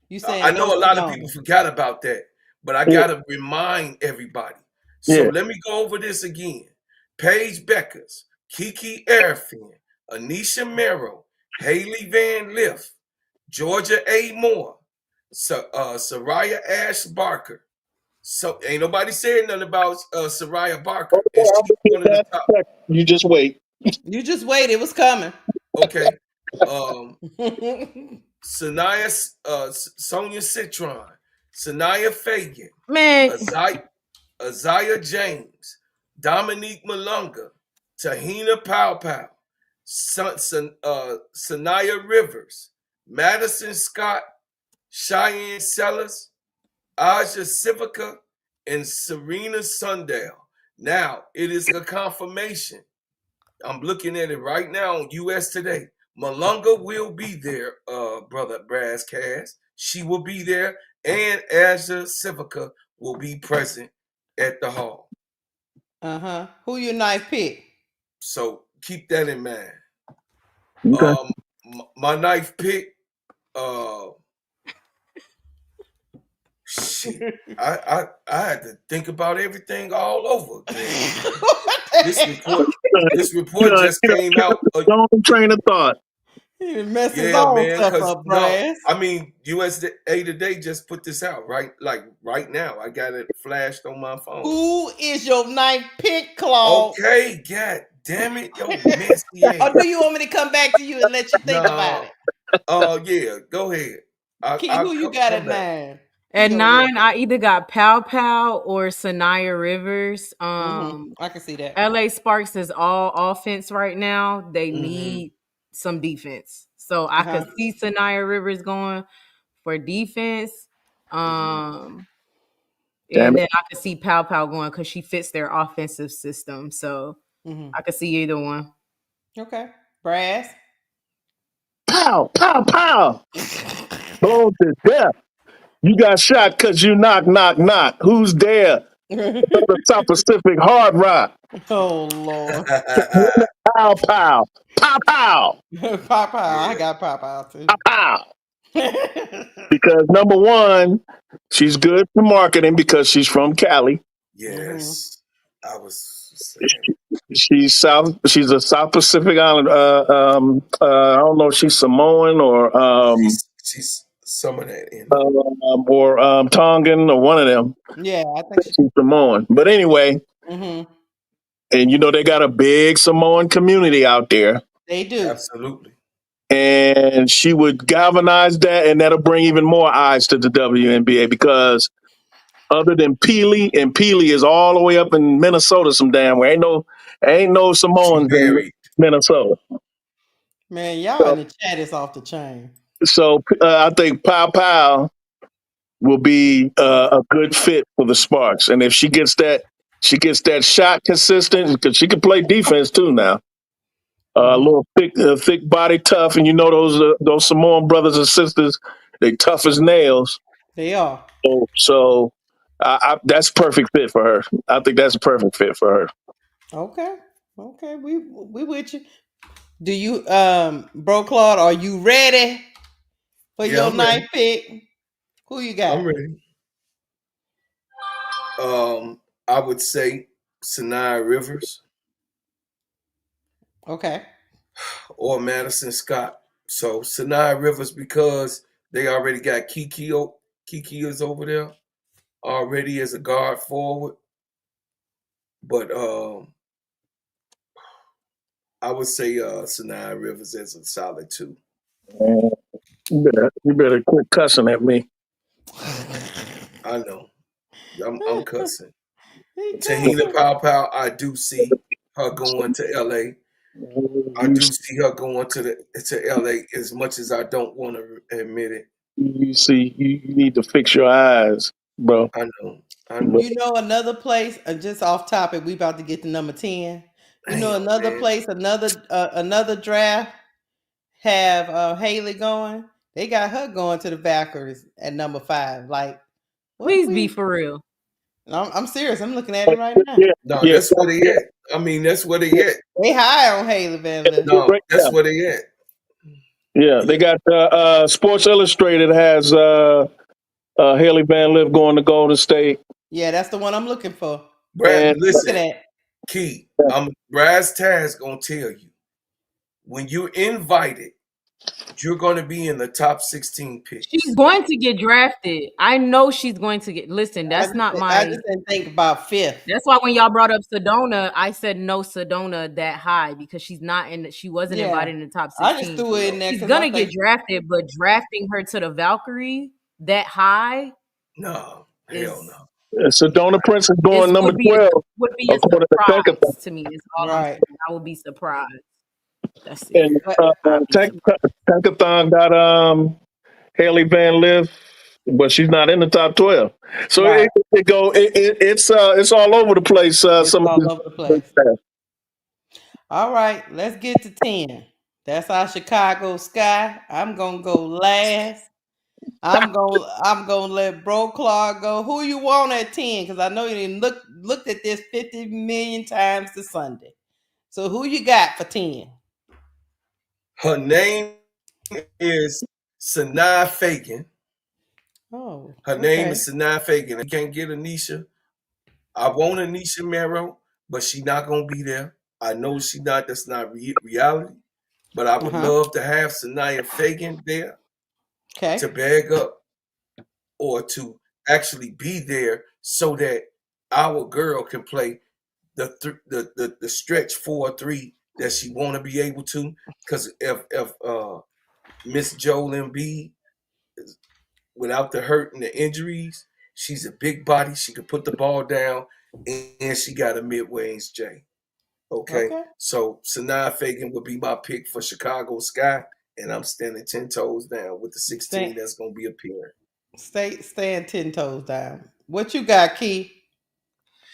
Speaker 1: you
Speaker 2: I
Speaker 1: saying no
Speaker 2: know a lot of people
Speaker 1: Sedona.
Speaker 2: forgot about that, but I
Speaker 4: Yeah,
Speaker 2: got to remind everybody. So
Speaker 4: yeah.
Speaker 2: let me go over this again. Paige Beckers, Kiki Arafin, Anisha Merrow, Haley Van Liff, Georgia A. Moore, Soraya Ash Barker. So ain't nobody saying nothing about Soraya Barker, and
Speaker 4: I'll
Speaker 2: she's
Speaker 4: believe
Speaker 2: one of the
Speaker 4: that.
Speaker 2: top.
Speaker 4: You just wait.
Speaker 1: You just wait. It was coming.
Speaker 2: Okay. Sanaya, Sonia Citron, Sanaya Fagan,
Speaker 5: Man,
Speaker 2: Isaiah James, Dominique Malunga, Tahina Powpow, Sanaya Rivers, Madison Scott, Cheyenne Sellers, Aja Civica, and Serena Sundale. Now, it is a confirmation. I'm looking at it right now on US Today. Malunga will be there, brother Brass Cass. She will be there, and Aja Civica will be present at the hall.
Speaker 1: Who your ninth pick?
Speaker 2: So keep that in mind.
Speaker 4: Okay.
Speaker 2: My ninth pick, shit. I had to think about everything all over again. This report just came out.
Speaker 4: Long train of thought.
Speaker 1: He messed his
Speaker 2: Yeah,
Speaker 1: own
Speaker 2: man.
Speaker 1: stuff
Speaker 2: Cause
Speaker 1: up,
Speaker 2: no,
Speaker 1: Brass.
Speaker 2: I mean USA Today just put this out right now. I got it flashed on my phone.
Speaker 1: Who is your ninth pick, Claude?
Speaker 2: Okay, god damn it, yo messy ass.
Speaker 1: Or do you want me to come back to you and let you think about
Speaker 2: No,
Speaker 1: it?
Speaker 2: yeah, go ahead.
Speaker 1: Key,
Speaker 2: I'll
Speaker 1: who you got
Speaker 2: come
Speaker 1: at
Speaker 2: back.
Speaker 1: 9?
Speaker 5: at
Speaker 1: He over there.
Speaker 5: 9, I either got Pow Pow or Sanaya Rivers.
Speaker 1: I can see that.
Speaker 5: LA Sparks is all offense right now. They
Speaker 2: Mhm.
Speaker 5: need some defense. So I could see Sanaya Rivers going for defense.
Speaker 4: Damn
Speaker 5: And
Speaker 4: it.
Speaker 5: then I could see Pow Pow going because she fits their offensive system. So I could see either one.
Speaker 1: Okay. Brass.
Speaker 4: Pow, pow, pow. Blown to death. You got shot because you knock, knock, knock. Who's there? The South Pacific Hard Rock.
Speaker 1: Oh Lord.
Speaker 4: Pow, pow. Pow, pow.
Speaker 1: Pop out. I
Speaker 2: Yeah.
Speaker 1: got pop out too.
Speaker 4: Pow, pow. Because number one, she's good for marketing because she's from Cali.
Speaker 2: Yes, I was saying.
Speaker 4: She's a South Pacific Island. I don't know if she's Samoan
Speaker 2: She's some of that in her.
Speaker 4: Tongan or one of them.
Speaker 1: Yeah, I think
Speaker 4: She's Samoan. But anyway, and you know they got a big Samoan community out there,
Speaker 1: they do.
Speaker 2: Absolutely.
Speaker 4: and she would galvanize that, and that'll bring even more eyes to the WNBA because other than Peely, and Peely is all the way up in Minnesota, some damn way. Ain't no
Speaker 2: She
Speaker 4: Samoans in
Speaker 2: buried.
Speaker 4: Minnesota.
Speaker 1: Man, y'all in the chat is off the chain.
Speaker 4: So I think Pow Pow will be a good fit for the Sparks, and if she gets that shot consistent because she can play defense too now. A little thick body, tough, and you know those Samoan brothers and sisters, they tough as nails.
Speaker 1: They are.
Speaker 4: So that's perfect fit for her. I think that's a perfect fit for her.
Speaker 1: Okay. Okay. We with you. Do you Bro Claude, are you ready for
Speaker 2: Yeah,
Speaker 1: your
Speaker 2: I'm ready.
Speaker 1: ninth pick? Who you got?
Speaker 2: I'm ready. I would say Sanaya Rivers
Speaker 1: Okay.
Speaker 2: or Madison Scott. So Sanaya Rivers because they already got Kiki. Kiki is over there already as a guard forward. But I would say Sanaa Rivers as a solid 2.
Speaker 4: Man, you better quit cussing at me.
Speaker 2: I know. I'm cussing.
Speaker 1: He
Speaker 2: Tahina
Speaker 1: cussing.
Speaker 2: Pow, I do see her going to LA. I do see her going to LA as much as I don't want to admit it.
Speaker 4: You see, you need to fix your eyes, bro.
Speaker 2: I know. I know.
Speaker 1: You know another place, just off topic, we about to get to number 10. You know
Speaker 2: Damn,
Speaker 1: another
Speaker 2: man.
Speaker 1: place, another draft have Haley going. They got her going to the Valkyries at number 5. Like, what
Speaker 5: Please be
Speaker 1: we?
Speaker 5: for real.
Speaker 1: I'm serious. I'm looking at it right now.
Speaker 4: Yeah,
Speaker 2: No,
Speaker 4: yeah,
Speaker 2: that's where they at. I mean, that's where they at.
Speaker 1: They high on Haley Van Lith.
Speaker 2: No,
Speaker 4: right
Speaker 2: that's
Speaker 4: now.
Speaker 2: where they at.
Speaker 4: Yeah, they got Sports Illustrated has Haley Van Lith going to Golden State.
Speaker 1: Yeah, that's the one I'm looking for.
Speaker 2: Brad,
Speaker 4: And
Speaker 2: listen,
Speaker 1: Looking at.
Speaker 2: Key, Brad's Taz gonna tell you when you're invited, you're gonna be in the top 16 picks.
Speaker 5: She's going to get drafted. I know she's going to get. Listen, that's not
Speaker 1: I
Speaker 5: my.
Speaker 1: just didn't think about 5th.
Speaker 5: That's why when y'all brought up Sedona, I said no Sedona that high because she's not in. She wasn't
Speaker 1: Yeah.
Speaker 5: invited in the top 16.
Speaker 1: I just threw it in there.
Speaker 5: She's
Speaker 1: 'cause
Speaker 5: gonna
Speaker 1: I
Speaker 5: get
Speaker 1: think-
Speaker 5: drafted, but drafting her to the Valkyrie that high
Speaker 2: No,
Speaker 5: is
Speaker 2: hell no.
Speaker 4: Sedona Prince is going number 12.
Speaker 5: would be a
Speaker 4: according to Tankathon.
Speaker 5: surprise to me. Is all I'm
Speaker 1: Right.
Speaker 5: saying. I would be surprised. That's it.
Speaker 4: And
Speaker 5: I'd be surprised.
Speaker 4: Tankathon got Haley Van Lith, but she's not in the top 12. So
Speaker 1: Right.
Speaker 4: it's all over the place.
Speaker 1: It's
Speaker 4: Some of
Speaker 1: all
Speaker 4: this-
Speaker 1: over the place. All right, let's get to 10. That's our Chicago Sky. I'm gonna go last. I'm gonna let Bro Clark go. Who you want at 10? Because I know you didn't looked at this 50 million times this Sunday. So who you got for 10?
Speaker 2: Her name is Sanaa Fagan.
Speaker 1: Oh,
Speaker 2: Her name is Sanaa Fagan. I can't get Anisha. I want Anisha Mero, but she not gonna be there. I know she not. That's not reality. But I would love to have Sanaa Fagan there to bag up or to actually be there so that our girl can play the stretch 4-3 that she want to be able to. Because if Miss Joel Embiid, without the hurt and the injuries, she's a big body. She can put the ball down, and she got a mid-range J. Okay? So Sanaa Fagan would be my pick for Chicago Sky, and I'm standing 10 toes down with the 16 that's going to be appearing.
Speaker 1: Stand 10 toes down. What you got, Key?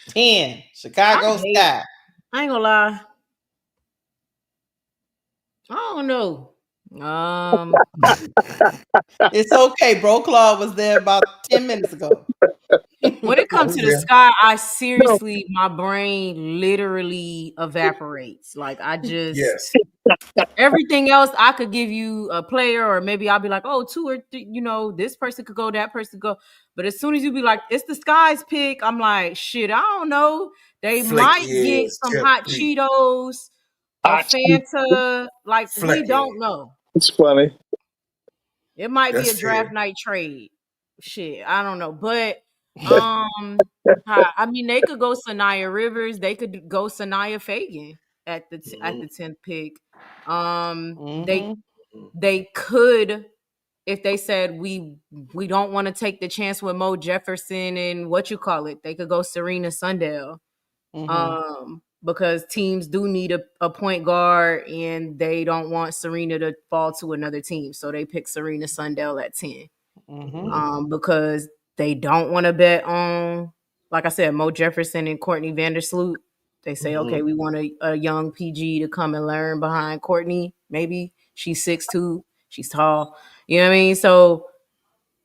Speaker 1: 10. Chicago Sky.
Speaker 5: I ain't gonna lie. I don't know.
Speaker 1: It's okay. Bro Claw was there about 10 minutes ago.
Speaker 5: When it comes to the Sky, I seriously, my brain literally evaporates. Like I just everything else I could give you a player, or maybe I'll be like, oh, 2 or 3, this person could go, that person could go. But as soon as you be like, it's the Sky's pick, I'm like, shit, I don't know. They might get some hot Cheetos, a Fanta. Like we don't know.
Speaker 4: It's funny.
Speaker 5: It might be a draft night trade. Shit, I don't know. But I mean, they could go Sanaa Rivers. They could go Sanaa Fagan at the 10th pick. They could, if they said we don't want to take the chance with Mo Jefferson and they could go Serena Sundell. Because teams do need a point guard and they don't want Serena to fall to another team. So they pick Serena Sundell at 10. Because they don't want to bet on, like I said, Mo Jefferson and Courtney Vandersloot. They say, okay, we want a young PG to come and learn behind Courtney. Maybe she's 6'2", she's tall. You know what I mean? So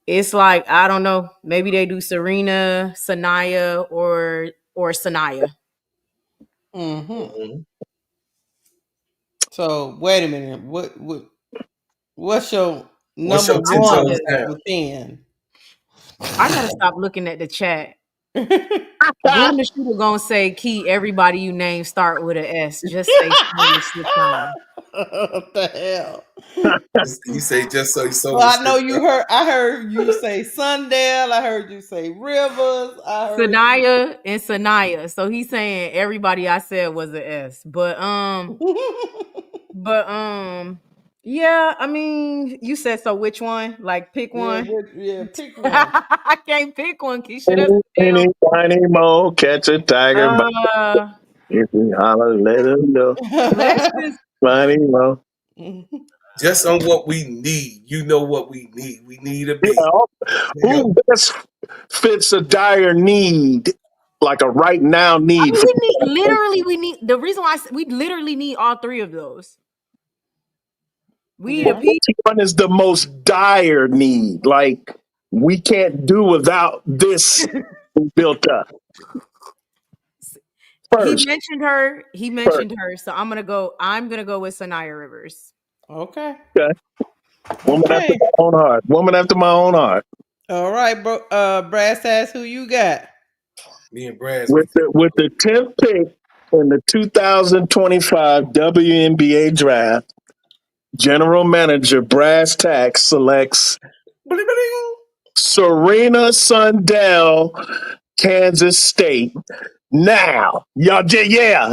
Speaker 5: it's like, I don't know. Maybe they do Serena, Sanaya, or Sanaya.
Speaker 1: So wait a minute. What's your number one within?
Speaker 5: I gotta stop looking at the chat. Glenn the Shooter gonna say, Key, everybody you name start with an S. Just say time.
Speaker 1: What the hell?
Speaker 2: He say just so he sold
Speaker 1: Well,
Speaker 2: his
Speaker 1: I know
Speaker 2: shit.
Speaker 1: you heard. I heard you say Sundale. I heard you say Rivers. I heard
Speaker 5: Sanaya and Sanaya. So he's saying everybody I said was an S. But yeah, I mean, you said so which one? Like pick
Speaker 1: yeah,
Speaker 5: one.
Speaker 1: pick one.
Speaker 5: I can't pick one. Keisha, that's
Speaker 4: Any
Speaker 5: damn.
Speaker 4: tiny mo, catch a tiger by
Speaker 5: Uh
Speaker 4: if he holler, let him know.
Speaker 5: let's just
Speaker 4: Tiny mo.
Speaker 2: Just on what we need. You know what we need. We need a
Speaker 4: Yeah,
Speaker 2: big.
Speaker 4: who best fits a dire need, like a right now
Speaker 5: I
Speaker 4: need?
Speaker 5: mean we need literally we need the reason why we literally need all three of those. We need
Speaker 4: But
Speaker 5: a
Speaker 1: Yeah.
Speaker 5: P.
Speaker 4: which one is the most dire need? Like we can't do without this built up.
Speaker 5: He
Speaker 4: First,
Speaker 5: mentioned her. He
Speaker 4: first,
Speaker 5: mentioned her. So I'm gonna go with Sanaya Rivers.
Speaker 1: Okay.
Speaker 4: okay. Woman after
Speaker 1: Okay.
Speaker 4: my own heart. Woman after my own heart.
Speaker 1: All right, bro. Brass ass, who you got?
Speaker 2: Me and Brad's
Speaker 4: With
Speaker 2: with you.
Speaker 4: the 10th pick in the 2025 WNBA Draft, General Manager Brass Tax selects
Speaker 2: Bling-a-ling.
Speaker 4: Serena Sundell, Kansas State. Now, y'all,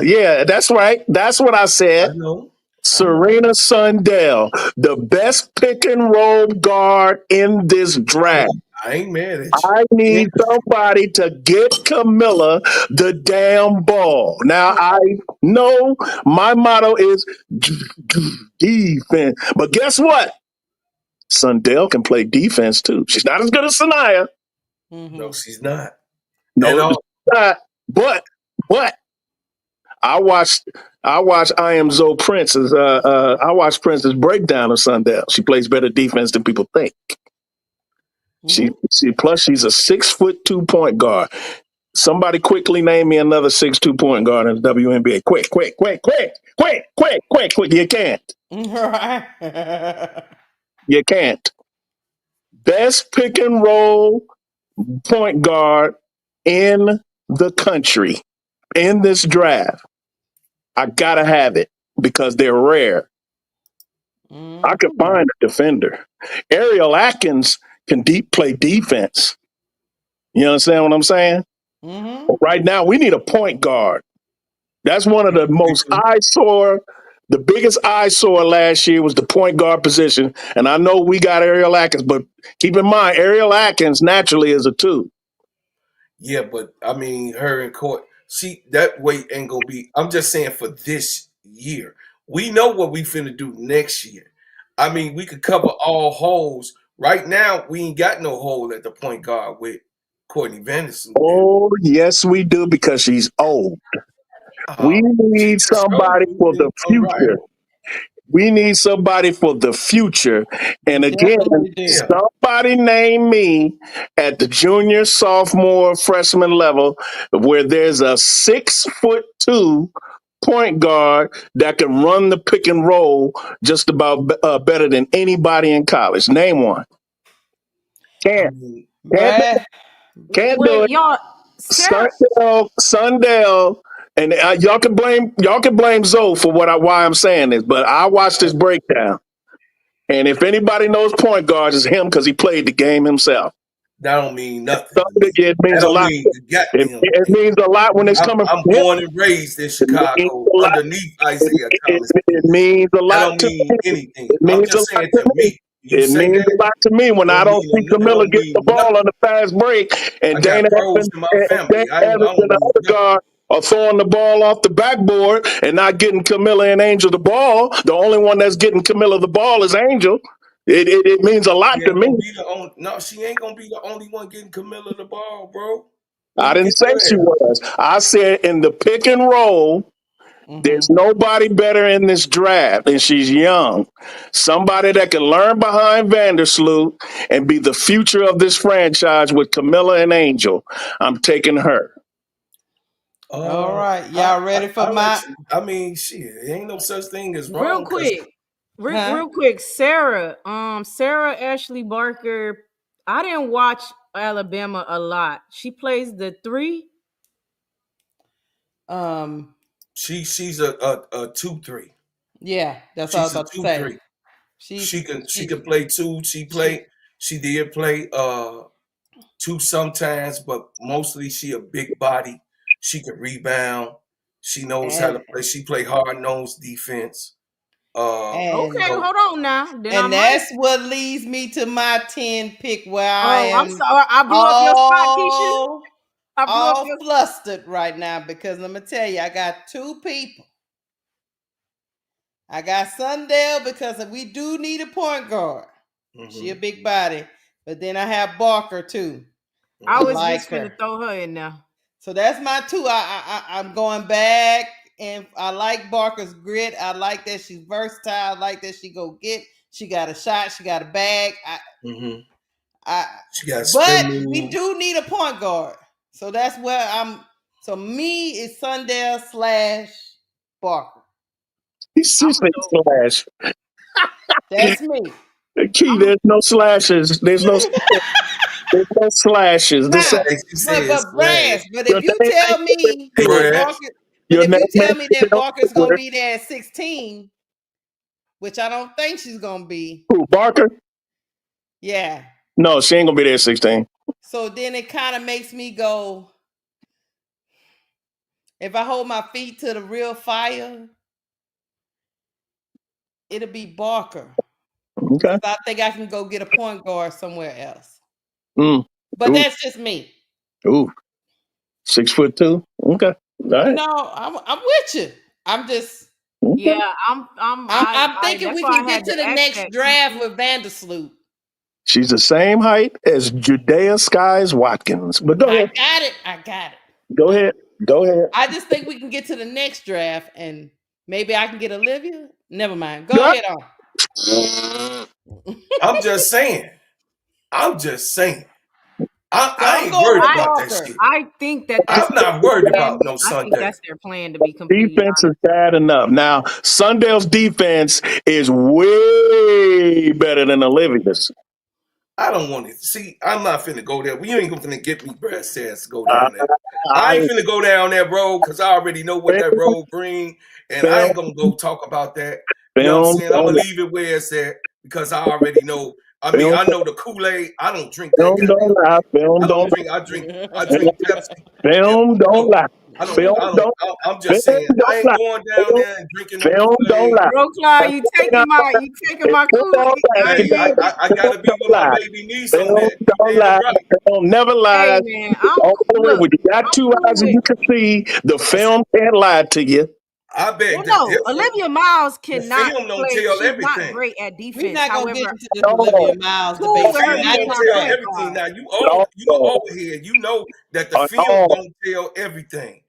Speaker 4: yeah, that's right. That's what I
Speaker 2: I
Speaker 4: said.
Speaker 2: know. I know.
Speaker 4: Serena Sundell, the best pick and roll guard in this draft.
Speaker 2: Hey, I ain't mad at you.
Speaker 4: I
Speaker 2: And
Speaker 4: need somebody to get Camilla the damn ball. Now, I know my motto is defense, but guess what? Sundell can play defense too. She's not as good as Sanaya.
Speaker 2: no,
Speaker 1: Mm-hmm.
Speaker 2: she's not. And
Speaker 4: No, she's
Speaker 2: all
Speaker 4: not. But I watched I Am Zoe Prince's I watched Prince's breakdown of Sundell. She plays better defense than people think. She
Speaker 1: Mm-hmm.
Speaker 4: she plus she's a 6'2" point guard. Somebody quickly name me another 6'2" point guard in the WNBA. Quick, quick, quick, quick, quick, quick, quick, quick. You can't.
Speaker 1: All right.
Speaker 4: You can't. Best pick and roll point guard in the country in this draft. I gotta have it because they're rare. I could
Speaker 1: Mm-hmm.
Speaker 4: find a defender. Ariel Atkins can play defense. You understand what I'm saying?
Speaker 1: Mm-hmm.
Speaker 4: But right now, we need a point guard. That's one of the most eyesore. The biggest eyesore last year was the point guard position. And I know we got Ariel Atkins, but keep in mind, Ariel Atkins naturally is a two.
Speaker 2: yeah, but I mean her in court. She that weight ain't gonna be. I'm just saying for this year. We know what we finna do next year. I mean, we could cover all holes. Right now, we ain't got no hole at the point guard with Courtney Vanderson there.
Speaker 4: Oh, yes, we do because she's old. We
Speaker 2: She
Speaker 4: need
Speaker 2: just showed
Speaker 4: somebody for
Speaker 2: you.
Speaker 4: the
Speaker 2: All right.
Speaker 4: future. We need somebody for the future.
Speaker 1: We
Speaker 4: And again,
Speaker 1: definitely do.
Speaker 2: Yeah.
Speaker 4: somebody name me at the junior, sophomore, freshman level where there's a 6'2" point guard that can run the pick and roll just about better than anybody in college. Name one.
Speaker 2: I
Speaker 4: Can't.
Speaker 2: mean,
Speaker 4: Can't do
Speaker 1: Brad.
Speaker 4: it. Can't do
Speaker 5: Wait,
Speaker 4: it.
Speaker 5: y'all. Sarah.
Speaker 4: Sundell, and y'all can blame Zoe for why I'm saying this, but I watched this breakdown. And if anybody knows point guards, it's him because he played the game himself.
Speaker 2: that don't mean nothing
Speaker 4: So
Speaker 2: to me.
Speaker 4: it
Speaker 2: That
Speaker 4: means a
Speaker 2: don't
Speaker 4: lot.
Speaker 2: mean the
Speaker 4: It,
Speaker 2: goddamn
Speaker 4: it
Speaker 2: thing.
Speaker 4: means a lot when it's coming
Speaker 2: I'm
Speaker 4: from him.
Speaker 2: born and raised in
Speaker 4: It means
Speaker 2: Chicago
Speaker 4: a lot.
Speaker 2: underneath
Speaker 4: It,
Speaker 2: Isaiah
Speaker 4: it,
Speaker 2: Thomas.
Speaker 4: it means a
Speaker 2: That
Speaker 4: lot
Speaker 2: don't
Speaker 4: to
Speaker 2: mean
Speaker 4: me.
Speaker 2: anything.
Speaker 4: It
Speaker 2: I'm
Speaker 4: means a
Speaker 2: just
Speaker 4: lot
Speaker 2: saying
Speaker 4: to
Speaker 2: to
Speaker 4: me.
Speaker 2: me, you
Speaker 4: It
Speaker 2: say
Speaker 4: means
Speaker 2: that,
Speaker 4: a lot to me when
Speaker 2: it
Speaker 4: I
Speaker 2: don't
Speaker 4: don't
Speaker 2: mean
Speaker 4: see
Speaker 2: it
Speaker 4: Camilla
Speaker 2: don't
Speaker 4: get the
Speaker 2: mean
Speaker 4: ball
Speaker 2: nothing.
Speaker 4: on the fast break,
Speaker 2: I
Speaker 4: and
Speaker 2: got
Speaker 4: Dana
Speaker 2: pros
Speaker 4: Evans
Speaker 2: in my
Speaker 4: and Dana
Speaker 2: family. I
Speaker 4: Evans and
Speaker 2: don't
Speaker 4: the
Speaker 2: mean
Speaker 4: other
Speaker 2: nothing.
Speaker 4: guard are throwing the ball off the backboard and not getting Camilla and Angel the ball. The only one that's getting Camilla the ball is Angel. It means a lot
Speaker 2: She
Speaker 4: to
Speaker 2: ain't
Speaker 4: me.
Speaker 2: gonna be the only. No, she ain't gonna be the only one getting Camilla the ball, bro. Where
Speaker 4: I
Speaker 2: you
Speaker 4: didn't
Speaker 2: get
Speaker 4: say
Speaker 2: that
Speaker 4: she
Speaker 2: at?
Speaker 4: was. I said in the pick and roll, there's
Speaker 1: Mm-hmm.
Speaker 4: nobody better in this draft, and she's young. Somebody that can learn behind Vandersloot and be the future of this franchise with Camilla and Angel. I'm taking her.
Speaker 1: All
Speaker 2: Uh,
Speaker 1: right.
Speaker 2: I,
Speaker 1: Y'all
Speaker 2: I
Speaker 1: ready for
Speaker 2: I let
Speaker 1: my
Speaker 2: you. I mean, shit, there ain't no such thing as
Speaker 5: Real
Speaker 2: wrong because
Speaker 5: quick. Real,
Speaker 1: huh?
Speaker 5: real quick. Sarah. Sarah Ashley Barker. I didn't watch Alabama a lot. She plays the three.
Speaker 1: Um
Speaker 2: she's a 2-3.
Speaker 1: Yeah, that's what I was
Speaker 2: She's a
Speaker 1: about to say.
Speaker 2: 2-3. She
Speaker 1: She's
Speaker 2: can play 2. She did play 2 sometimes, but mostly she a big body. She can rebound. She knows how
Speaker 1: and
Speaker 2: to play. She play hard nosed defense.
Speaker 1: and
Speaker 5: Okay, hold on now. Then I
Speaker 1: and
Speaker 5: might.
Speaker 1: that's what leads me to my 10 pick where I
Speaker 5: Oh, I'm
Speaker 1: am
Speaker 5: sorry. I blew up your spot, Keisha.
Speaker 1: all
Speaker 5: I blew up
Speaker 1: all
Speaker 5: your.
Speaker 1: flustered right now because let me tell you, I got 2 people. I got Sundale because we do need a point guard. She a big body, but then I have Barker too.
Speaker 5: I
Speaker 1: I
Speaker 5: was
Speaker 1: like
Speaker 5: just gonna
Speaker 1: her.
Speaker 5: throw her in there.
Speaker 1: So that's my 2. I'm going back, and I like Barker's grit. I like that she's versatile. I like that she go get. She got a shot. She got a bag.
Speaker 2: She got
Speaker 1: But
Speaker 2: spin
Speaker 1: we
Speaker 2: move.
Speaker 1: do need a point guard. So that's where I'm. So me is Sundale / Barker.
Speaker 4: She said slash.
Speaker 1: That's me.
Speaker 4: Key, there's no slashes. There's no slashes. This
Speaker 1: Now,
Speaker 2: Hey, she said
Speaker 1: but
Speaker 2: slash.
Speaker 1: Brass, but
Speaker 4: your
Speaker 1: if you
Speaker 4: name
Speaker 1: tell
Speaker 4: ain't
Speaker 1: me
Speaker 2: Hey,
Speaker 1: that
Speaker 2: Brad.
Speaker 1: Barker, but
Speaker 4: your
Speaker 1: if
Speaker 4: name
Speaker 1: you tell
Speaker 4: ain't
Speaker 1: me that Barker's gonna
Speaker 4: nowhere.
Speaker 1: be there at 16, which I don't think she's gonna be,
Speaker 4: Who, Barker?
Speaker 1: yeah.
Speaker 4: No, she ain't gonna be there at 16.
Speaker 1: So then it kind of makes me go, if I hold my feet to the real fire, it'll be Barker.
Speaker 4: Okay.
Speaker 1: I think I can go get a point guard somewhere else.
Speaker 4: Mm.
Speaker 1: But
Speaker 4: Ooh.
Speaker 1: that's just me.
Speaker 4: Ooh. 6'2". Okay. All right.
Speaker 1: No, I'm with you. I'm just
Speaker 4: Okay.
Speaker 5: Yeah,
Speaker 1: I'm thinking
Speaker 5: that's
Speaker 1: we
Speaker 5: why
Speaker 1: can
Speaker 5: I had
Speaker 1: get to
Speaker 5: to
Speaker 1: the
Speaker 5: ask
Speaker 1: next
Speaker 5: that.
Speaker 1: draft with Vandersloot.
Speaker 4: She's the same height as Judea Skies Watkins. But go ahead.
Speaker 1: I got it.
Speaker 4: Go ahead. Go ahead.
Speaker 1: I just think we can get to the next draft and maybe I can get Olivia. Never mind. Go
Speaker 4: Go
Speaker 1: ahead on.
Speaker 2: I'm just saying.
Speaker 1: So
Speaker 2: I
Speaker 1: I'm
Speaker 2: ain't
Speaker 1: going
Speaker 2: worried
Speaker 1: with
Speaker 2: about that
Speaker 1: Barker.
Speaker 2: shit.
Speaker 5: I think that that's
Speaker 2: I'm not worried about no
Speaker 5: I think
Speaker 2: Sunday.
Speaker 5: that's their plan. To be completely
Speaker 4: Defense is
Speaker 5: honest,
Speaker 4: bad enough. Now, Sundale's defense is way better than Olivia's.
Speaker 2: I don't want to see. I'm not finna go there. You ain't gonna get me brass ass to go
Speaker 4: I,
Speaker 2: down there. I
Speaker 4: I
Speaker 2: ain't finna go down that road because I already know what that road bring, and I
Speaker 4: film,
Speaker 2: ain't gonna go talk about that. You know what I'm
Speaker 4: film,
Speaker 2: saying? I'm
Speaker 4: don't
Speaker 2: gonna
Speaker 4: lie.
Speaker 2: leave it where it's at because I already know. I mean,
Speaker 4: Film,
Speaker 2: I know the Kool-Aid. I don't drink that
Speaker 4: film, don't
Speaker 2: goddamn
Speaker 4: lie.
Speaker 2: thing.
Speaker 4: Film,
Speaker 2: I don't
Speaker 4: don't
Speaker 2: drink. I
Speaker 4: lie.
Speaker 2: drink Pepsi. And
Speaker 4: Film, don't
Speaker 2: no,
Speaker 4: lie. Film, don't.
Speaker 2: I'm just
Speaker 4: Film,
Speaker 2: saying. I
Speaker 4: don't
Speaker 2: ain't
Speaker 4: lie.
Speaker 2: going down
Speaker 4: Film,
Speaker 2: there and drinking no
Speaker 4: film, don't
Speaker 2: Kool-Aid.
Speaker 4: lie.
Speaker 5: bro, Clyde,
Speaker 4: Film,
Speaker 5: you taking my
Speaker 4: don't
Speaker 5: Kool-Aid.
Speaker 4: lie.
Speaker 2: Hey, I
Speaker 4: Film,
Speaker 2: gotta be
Speaker 4: don't
Speaker 2: with my
Speaker 4: lie.
Speaker 2: baby niece on
Speaker 4: Film,
Speaker 2: that. You
Speaker 4: don't
Speaker 2: damn
Speaker 4: lie.
Speaker 2: right.
Speaker 4: Film never
Speaker 5: Hey
Speaker 4: lies.
Speaker 5: man, I'm
Speaker 4: Only
Speaker 5: look,
Speaker 4: when you got
Speaker 5: I'm
Speaker 4: 2
Speaker 5: cool
Speaker 4: eyes and
Speaker 5: with.
Speaker 4: you can see, the
Speaker 2: I said,
Speaker 4: film can't lie to you.
Speaker 2: I
Speaker 5: Well,
Speaker 2: beg to
Speaker 5: no,
Speaker 2: differ.
Speaker 5: Olivia Miles
Speaker 2: The
Speaker 5: cannot
Speaker 2: film don't
Speaker 5: play.
Speaker 2: tell
Speaker 5: She's not
Speaker 2: everything.
Speaker 5: great at
Speaker 1: We're
Speaker 5: defense.
Speaker 1: not gonna get
Speaker 5: However,
Speaker 1: into this
Speaker 4: No,
Speaker 1: Olivia Miles
Speaker 2: The
Speaker 5: cool
Speaker 1: debate
Speaker 5: with her
Speaker 1: because
Speaker 2: film
Speaker 1: I
Speaker 5: being
Speaker 2: don't
Speaker 1: think
Speaker 5: our
Speaker 2: tell
Speaker 5: point
Speaker 2: everything.
Speaker 5: guard.
Speaker 2: Now
Speaker 4: no,
Speaker 2: you
Speaker 4: no,
Speaker 2: over here. You know that the film
Speaker 4: no.
Speaker 2: don't tell everything.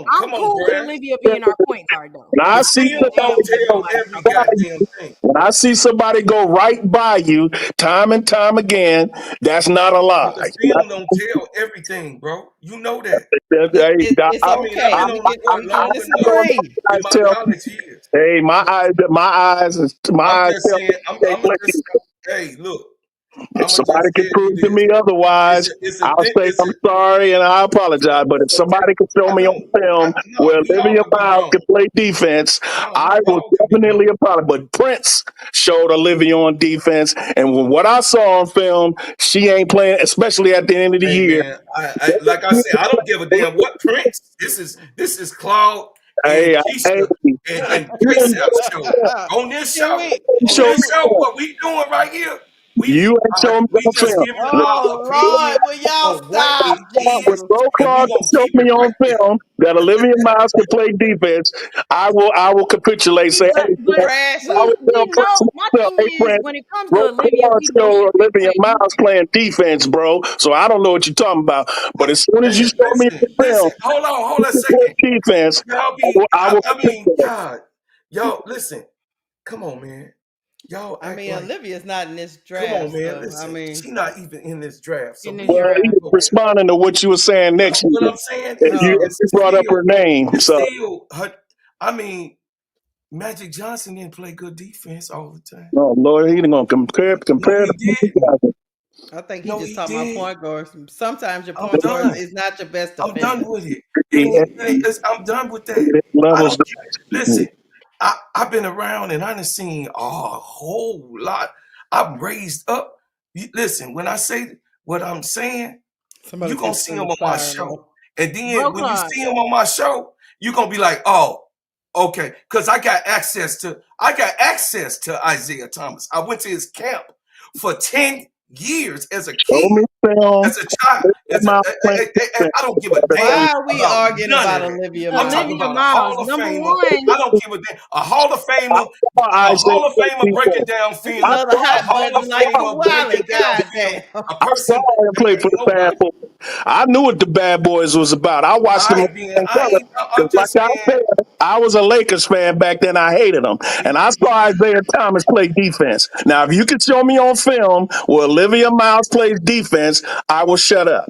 Speaker 5: I'm
Speaker 2: Come on,
Speaker 5: cool with
Speaker 2: Brad.
Speaker 5: Olivia being our point guard though.
Speaker 4: When I
Speaker 2: The
Speaker 4: see
Speaker 2: film
Speaker 5: I
Speaker 2: don't
Speaker 5: don't
Speaker 4: somebody
Speaker 5: even
Speaker 2: tell
Speaker 5: know
Speaker 4: go
Speaker 5: how to
Speaker 2: every
Speaker 5: talk about
Speaker 4: by
Speaker 5: that.
Speaker 2: goddamn
Speaker 4: you,
Speaker 2: thing.
Speaker 4: when I see somebody go right by you, time and time again, that's not a
Speaker 2: But the
Speaker 4: lie.
Speaker 2: film don't tell everything, bro. You know that.
Speaker 4: Hey,
Speaker 1: it's
Speaker 2: I mean, I've
Speaker 1: okay.
Speaker 2: been
Speaker 1: We
Speaker 2: on the
Speaker 1: can
Speaker 2: court
Speaker 1: we
Speaker 2: long
Speaker 1: can
Speaker 2: enough
Speaker 1: disagree.
Speaker 2: in
Speaker 4: eyes
Speaker 2: my
Speaker 4: tell me,
Speaker 2: college years.
Speaker 4: hey, my
Speaker 2: I'm
Speaker 4: eyes
Speaker 2: just
Speaker 4: tell me
Speaker 2: saying.
Speaker 4: they
Speaker 2: I'm
Speaker 4: play.
Speaker 2: just. Hey, look.
Speaker 4: If
Speaker 2: I'm gonna
Speaker 4: somebody
Speaker 2: just
Speaker 4: can
Speaker 2: tell you
Speaker 4: prove to
Speaker 2: this.
Speaker 4: me otherwise,
Speaker 2: It's a
Speaker 4: I'll say
Speaker 2: it's
Speaker 4: I'm
Speaker 2: a
Speaker 4: sorry and I apologize. But if somebody can show
Speaker 2: I
Speaker 4: me on
Speaker 2: know.
Speaker 4: film
Speaker 2: No,
Speaker 4: where
Speaker 2: we all
Speaker 4: Olivia
Speaker 2: could be
Speaker 4: Miles
Speaker 2: wrong.
Speaker 4: can play defense,
Speaker 2: No,
Speaker 4: I
Speaker 2: we
Speaker 4: will
Speaker 2: all could be
Speaker 4: definitely
Speaker 2: wrong.
Speaker 4: apologize. But Prince showed Olivia on defense, and with what I saw on film, she ain't playing, especially at the end of the
Speaker 2: Hey
Speaker 4: year.
Speaker 2: man, I like I said, I don't give a damn what Prince. This is Claude and
Speaker 4: Hey, hey,
Speaker 2: Keisha and K-South show. On this
Speaker 1: Can
Speaker 2: show,
Speaker 1: we?
Speaker 2: on
Speaker 4: show me
Speaker 2: this show, what we doing right here,
Speaker 4: you ain't showing me
Speaker 2: we
Speaker 4: on
Speaker 2: just
Speaker 4: film.
Speaker 2: giving our
Speaker 1: Oh
Speaker 2: opinion
Speaker 1: Lord, will y'all
Speaker 2: on what
Speaker 1: stop,
Speaker 2: it is,
Speaker 1: Jesus?
Speaker 2: and we
Speaker 4: Claude can
Speaker 2: gonna
Speaker 4: show
Speaker 2: keep
Speaker 4: me
Speaker 2: it
Speaker 4: on
Speaker 2: right there.
Speaker 4: film that Olivia Miles can play defense, I will capitulate. Say, hey,
Speaker 5: But
Speaker 4: Prince,
Speaker 1: Crash
Speaker 4: I
Speaker 1: out.
Speaker 4: would
Speaker 5: we
Speaker 4: tell Prince
Speaker 5: know my
Speaker 4: myself,
Speaker 5: thing
Speaker 4: hey
Speaker 5: is
Speaker 4: Prince,
Speaker 5: when it comes to
Speaker 4: bro,
Speaker 5: Olivia,
Speaker 4: Claude
Speaker 5: we know
Speaker 4: show
Speaker 5: she can
Speaker 4: Olivia
Speaker 5: play
Speaker 4: Miles
Speaker 5: defense.
Speaker 4: playing defense, bro. So I don't know what you're talking about. But as soon as you
Speaker 2: Man,
Speaker 4: show me
Speaker 2: listen,
Speaker 4: the film,
Speaker 2: hold on a
Speaker 4: play
Speaker 2: second.
Speaker 4: defense,
Speaker 2: Y'all
Speaker 4: I will
Speaker 2: I mean,
Speaker 4: capitulate.
Speaker 2: God, y'all listen. Come on, man. Y'all
Speaker 1: I
Speaker 2: act
Speaker 1: mean,
Speaker 2: like.
Speaker 1: Olivia's not in this
Speaker 2: Come on,
Speaker 1: draft,
Speaker 2: man.
Speaker 1: so I
Speaker 2: Listen,
Speaker 1: mean,
Speaker 2: she not even in this draft, so
Speaker 5: In
Speaker 2: we
Speaker 5: this
Speaker 2: ain't
Speaker 4: Well,
Speaker 2: got
Speaker 4: he
Speaker 5: draft.
Speaker 2: to
Speaker 4: was
Speaker 2: go there.
Speaker 4: responding to what you were saying next
Speaker 2: What
Speaker 4: year.
Speaker 2: I'm saying
Speaker 4: And
Speaker 2: is,
Speaker 4: you,
Speaker 1: oh,
Speaker 2: it's
Speaker 4: you brought up her
Speaker 2: still,
Speaker 4: name.
Speaker 2: it's
Speaker 4: So,
Speaker 2: still her. I mean, Magic Johnson didn't play good defense all the time.
Speaker 4: oh Lord, he gonna compare
Speaker 2: No,
Speaker 4: compare
Speaker 2: he didn't.
Speaker 4: the
Speaker 1: I think he
Speaker 2: No,
Speaker 1: just
Speaker 2: he
Speaker 1: talking about
Speaker 2: did.
Speaker 1: point guards. Sometimes your
Speaker 2: I'm
Speaker 1: point guards
Speaker 2: done.
Speaker 1: is not your best
Speaker 2: I'm done
Speaker 1: defender.
Speaker 2: with it.
Speaker 4: he
Speaker 2: I'm done with that. I
Speaker 4: levels.
Speaker 2: don't care. Listen. I've been around and I done seen a whole lot. I'm raised up. Listen, when I say what I'm saying,
Speaker 1: Somebody
Speaker 2: you gonna
Speaker 1: said
Speaker 2: see
Speaker 1: turn
Speaker 2: them
Speaker 1: the
Speaker 2: on my
Speaker 1: siren
Speaker 2: show.
Speaker 1: off.
Speaker 2: And then
Speaker 5: Bro
Speaker 2: when you
Speaker 5: Clock.
Speaker 2: see them on my show, you gonna be like, oh, okay. Cause I got access to Isaiah Thomas. I went to his camp for 10 years as a
Speaker 4: Show
Speaker 2: kid,
Speaker 4: me film.
Speaker 2: as a child. I don't give a damn
Speaker 1: Why are we
Speaker 2: about
Speaker 1: arguing
Speaker 2: none
Speaker 1: about
Speaker 2: of that.
Speaker 1: Olivia
Speaker 2: I'm
Speaker 1: Miles?
Speaker 2: talking
Speaker 5: Olivia
Speaker 2: about a
Speaker 5: Miles,
Speaker 2: Hall of
Speaker 5: number
Speaker 2: Famer.
Speaker 5: one.
Speaker 2: I don't give a damn. A Hall of
Speaker 4: I
Speaker 2: Famer,
Speaker 4: saw
Speaker 2: a
Speaker 4: Isaiah
Speaker 2: Hall of
Speaker 4: play
Speaker 2: Famer breaking
Speaker 4: defense.
Speaker 2: down
Speaker 1: It's
Speaker 2: film,
Speaker 1: another
Speaker 2: a
Speaker 1: hot
Speaker 2: Hall of
Speaker 1: button like
Speaker 2: Famer breaking
Speaker 1: Fulwiley.
Speaker 2: down
Speaker 1: God
Speaker 2: film,
Speaker 1: damn.
Speaker 2: a
Speaker 4: I saw
Speaker 2: person
Speaker 4: him
Speaker 2: that
Speaker 4: play for
Speaker 2: ain't
Speaker 4: the Bad
Speaker 2: nobody.
Speaker 4: Boys. I knew what the Bad Boys was about. I watched them
Speaker 2: I
Speaker 4: in
Speaker 2: ain't being, I
Speaker 4: color.
Speaker 2: ain't, I'm
Speaker 4: Because like
Speaker 2: just
Speaker 4: I
Speaker 2: saying,
Speaker 4: said, I was a Lakers fan back then. I hated them. And I saw Isaiah Thomas play defense. Now, if you could show me on film where Olivia Miles plays defense, I will shut up.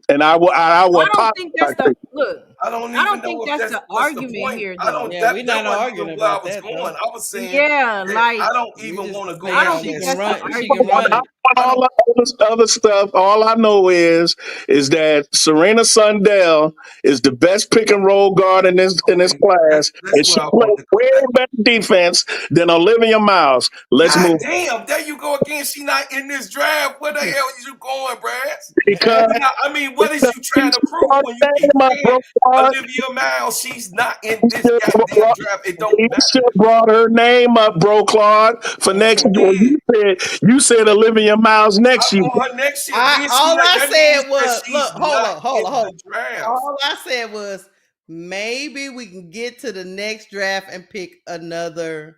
Speaker 4: And I will
Speaker 5: I don't
Speaker 4: apologize
Speaker 5: think that's
Speaker 4: to
Speaker 5: the
Speaker 4: you.
Speaker 5: look.
Speaker 2: I don't
Speaker 5: I
Speaker 2: even
Speaker 5: don't
Speaker 2: know
Speaker 5: think
Speaker 2: if
Speaker 5: that's the
Speaker 2: what's the
Speaker 5: argument
Speaker 2: point.
Speaker 5: here,
Speaker 2: I don't,
Speaker 5: though.
Speaker 1: Yeah, we're
Speaker 2: that
Speaker 1: not
Speaker 2: wasn't
Speaker 1: arguing
Speaker 2: even where I
Speaker 1: about
Speaker 2: was
Speaker 1: that though.
Speaker 2: going. I was saying
Speaker 5: Yeah,
Speaker 2: that
Speaker 5: like
Speaker 2: I don't
Speaker 1: We
Speaker 2: even
Speaker 1: just
Speaker 2: want to go
Speaker 5: I
Speaker 1: saying
Speaker 5: don't
Speaker 2: down
Speaker 1: she
Speaker 5: think
Speaker 2: that
Speaker 1: can
Speaker 5: that's the
Speaker 1: run.
Speaker 2: street.
Speaker 1: She can
Speaker 5: argument.
Speaker 1: run.
Speaker 2: I
Speaker 4: All
Speaker 2: don't.
Speaker 4: the other stuff, all I know is that Serena Sundell is the best pick and roll guard in this
Speaker 2: Okay,
Speaker 4: class,
Speaker 2: that's
Speaker 4: and
Speaker 2: where
Speaker 4: she
Speaker 2: I
Speaker 4: plays
Speaker 2: wanted to come
Speaker 4: way
Speaker 2: back.
Speaker 4: better defense than Olivia Miles. Let's
Speaker 2: God
Speaker 4: move
Speaker 2: damn, there you go again. She not in this draft. Where the hell is you going, Brass?
Speaker 4: because
Speaker 2: You not, I mean, what is you trying to prove when you keep
Speaker 4: my
Speaker 2: saying
Speaker 4: bro,
Speaker 2: Olivia Miles? She's not in this goddamn draft. It don't
Speaker 4: Aisha
Speaker 2: matter.
Speaker 4: brought her name up, bro, Claude, for
Speaker 2: Who
Speaker 4: next year.
Speaker 2: did?
Speaker 4: You said Olivia Miles next year.
Speaker 2: I want her next year. Then she
Speaker 1: All
Speaker 2: not,
Speaker 1: I
Speaker 2: that means
Speaker 1: said
Speaker 2: that
Speaker 1: was,
Speaker 2: she's
Speaker 1: look, hold
Speaker 2: not
Speaker 1: on, hold on,
Speaker 2: in
Speaker 1: hold
Speaker 2: the
Speaker 1: on.
Speaker 2: draft.
Speaker 1: All I said was maybe we can get to the next draft and pick another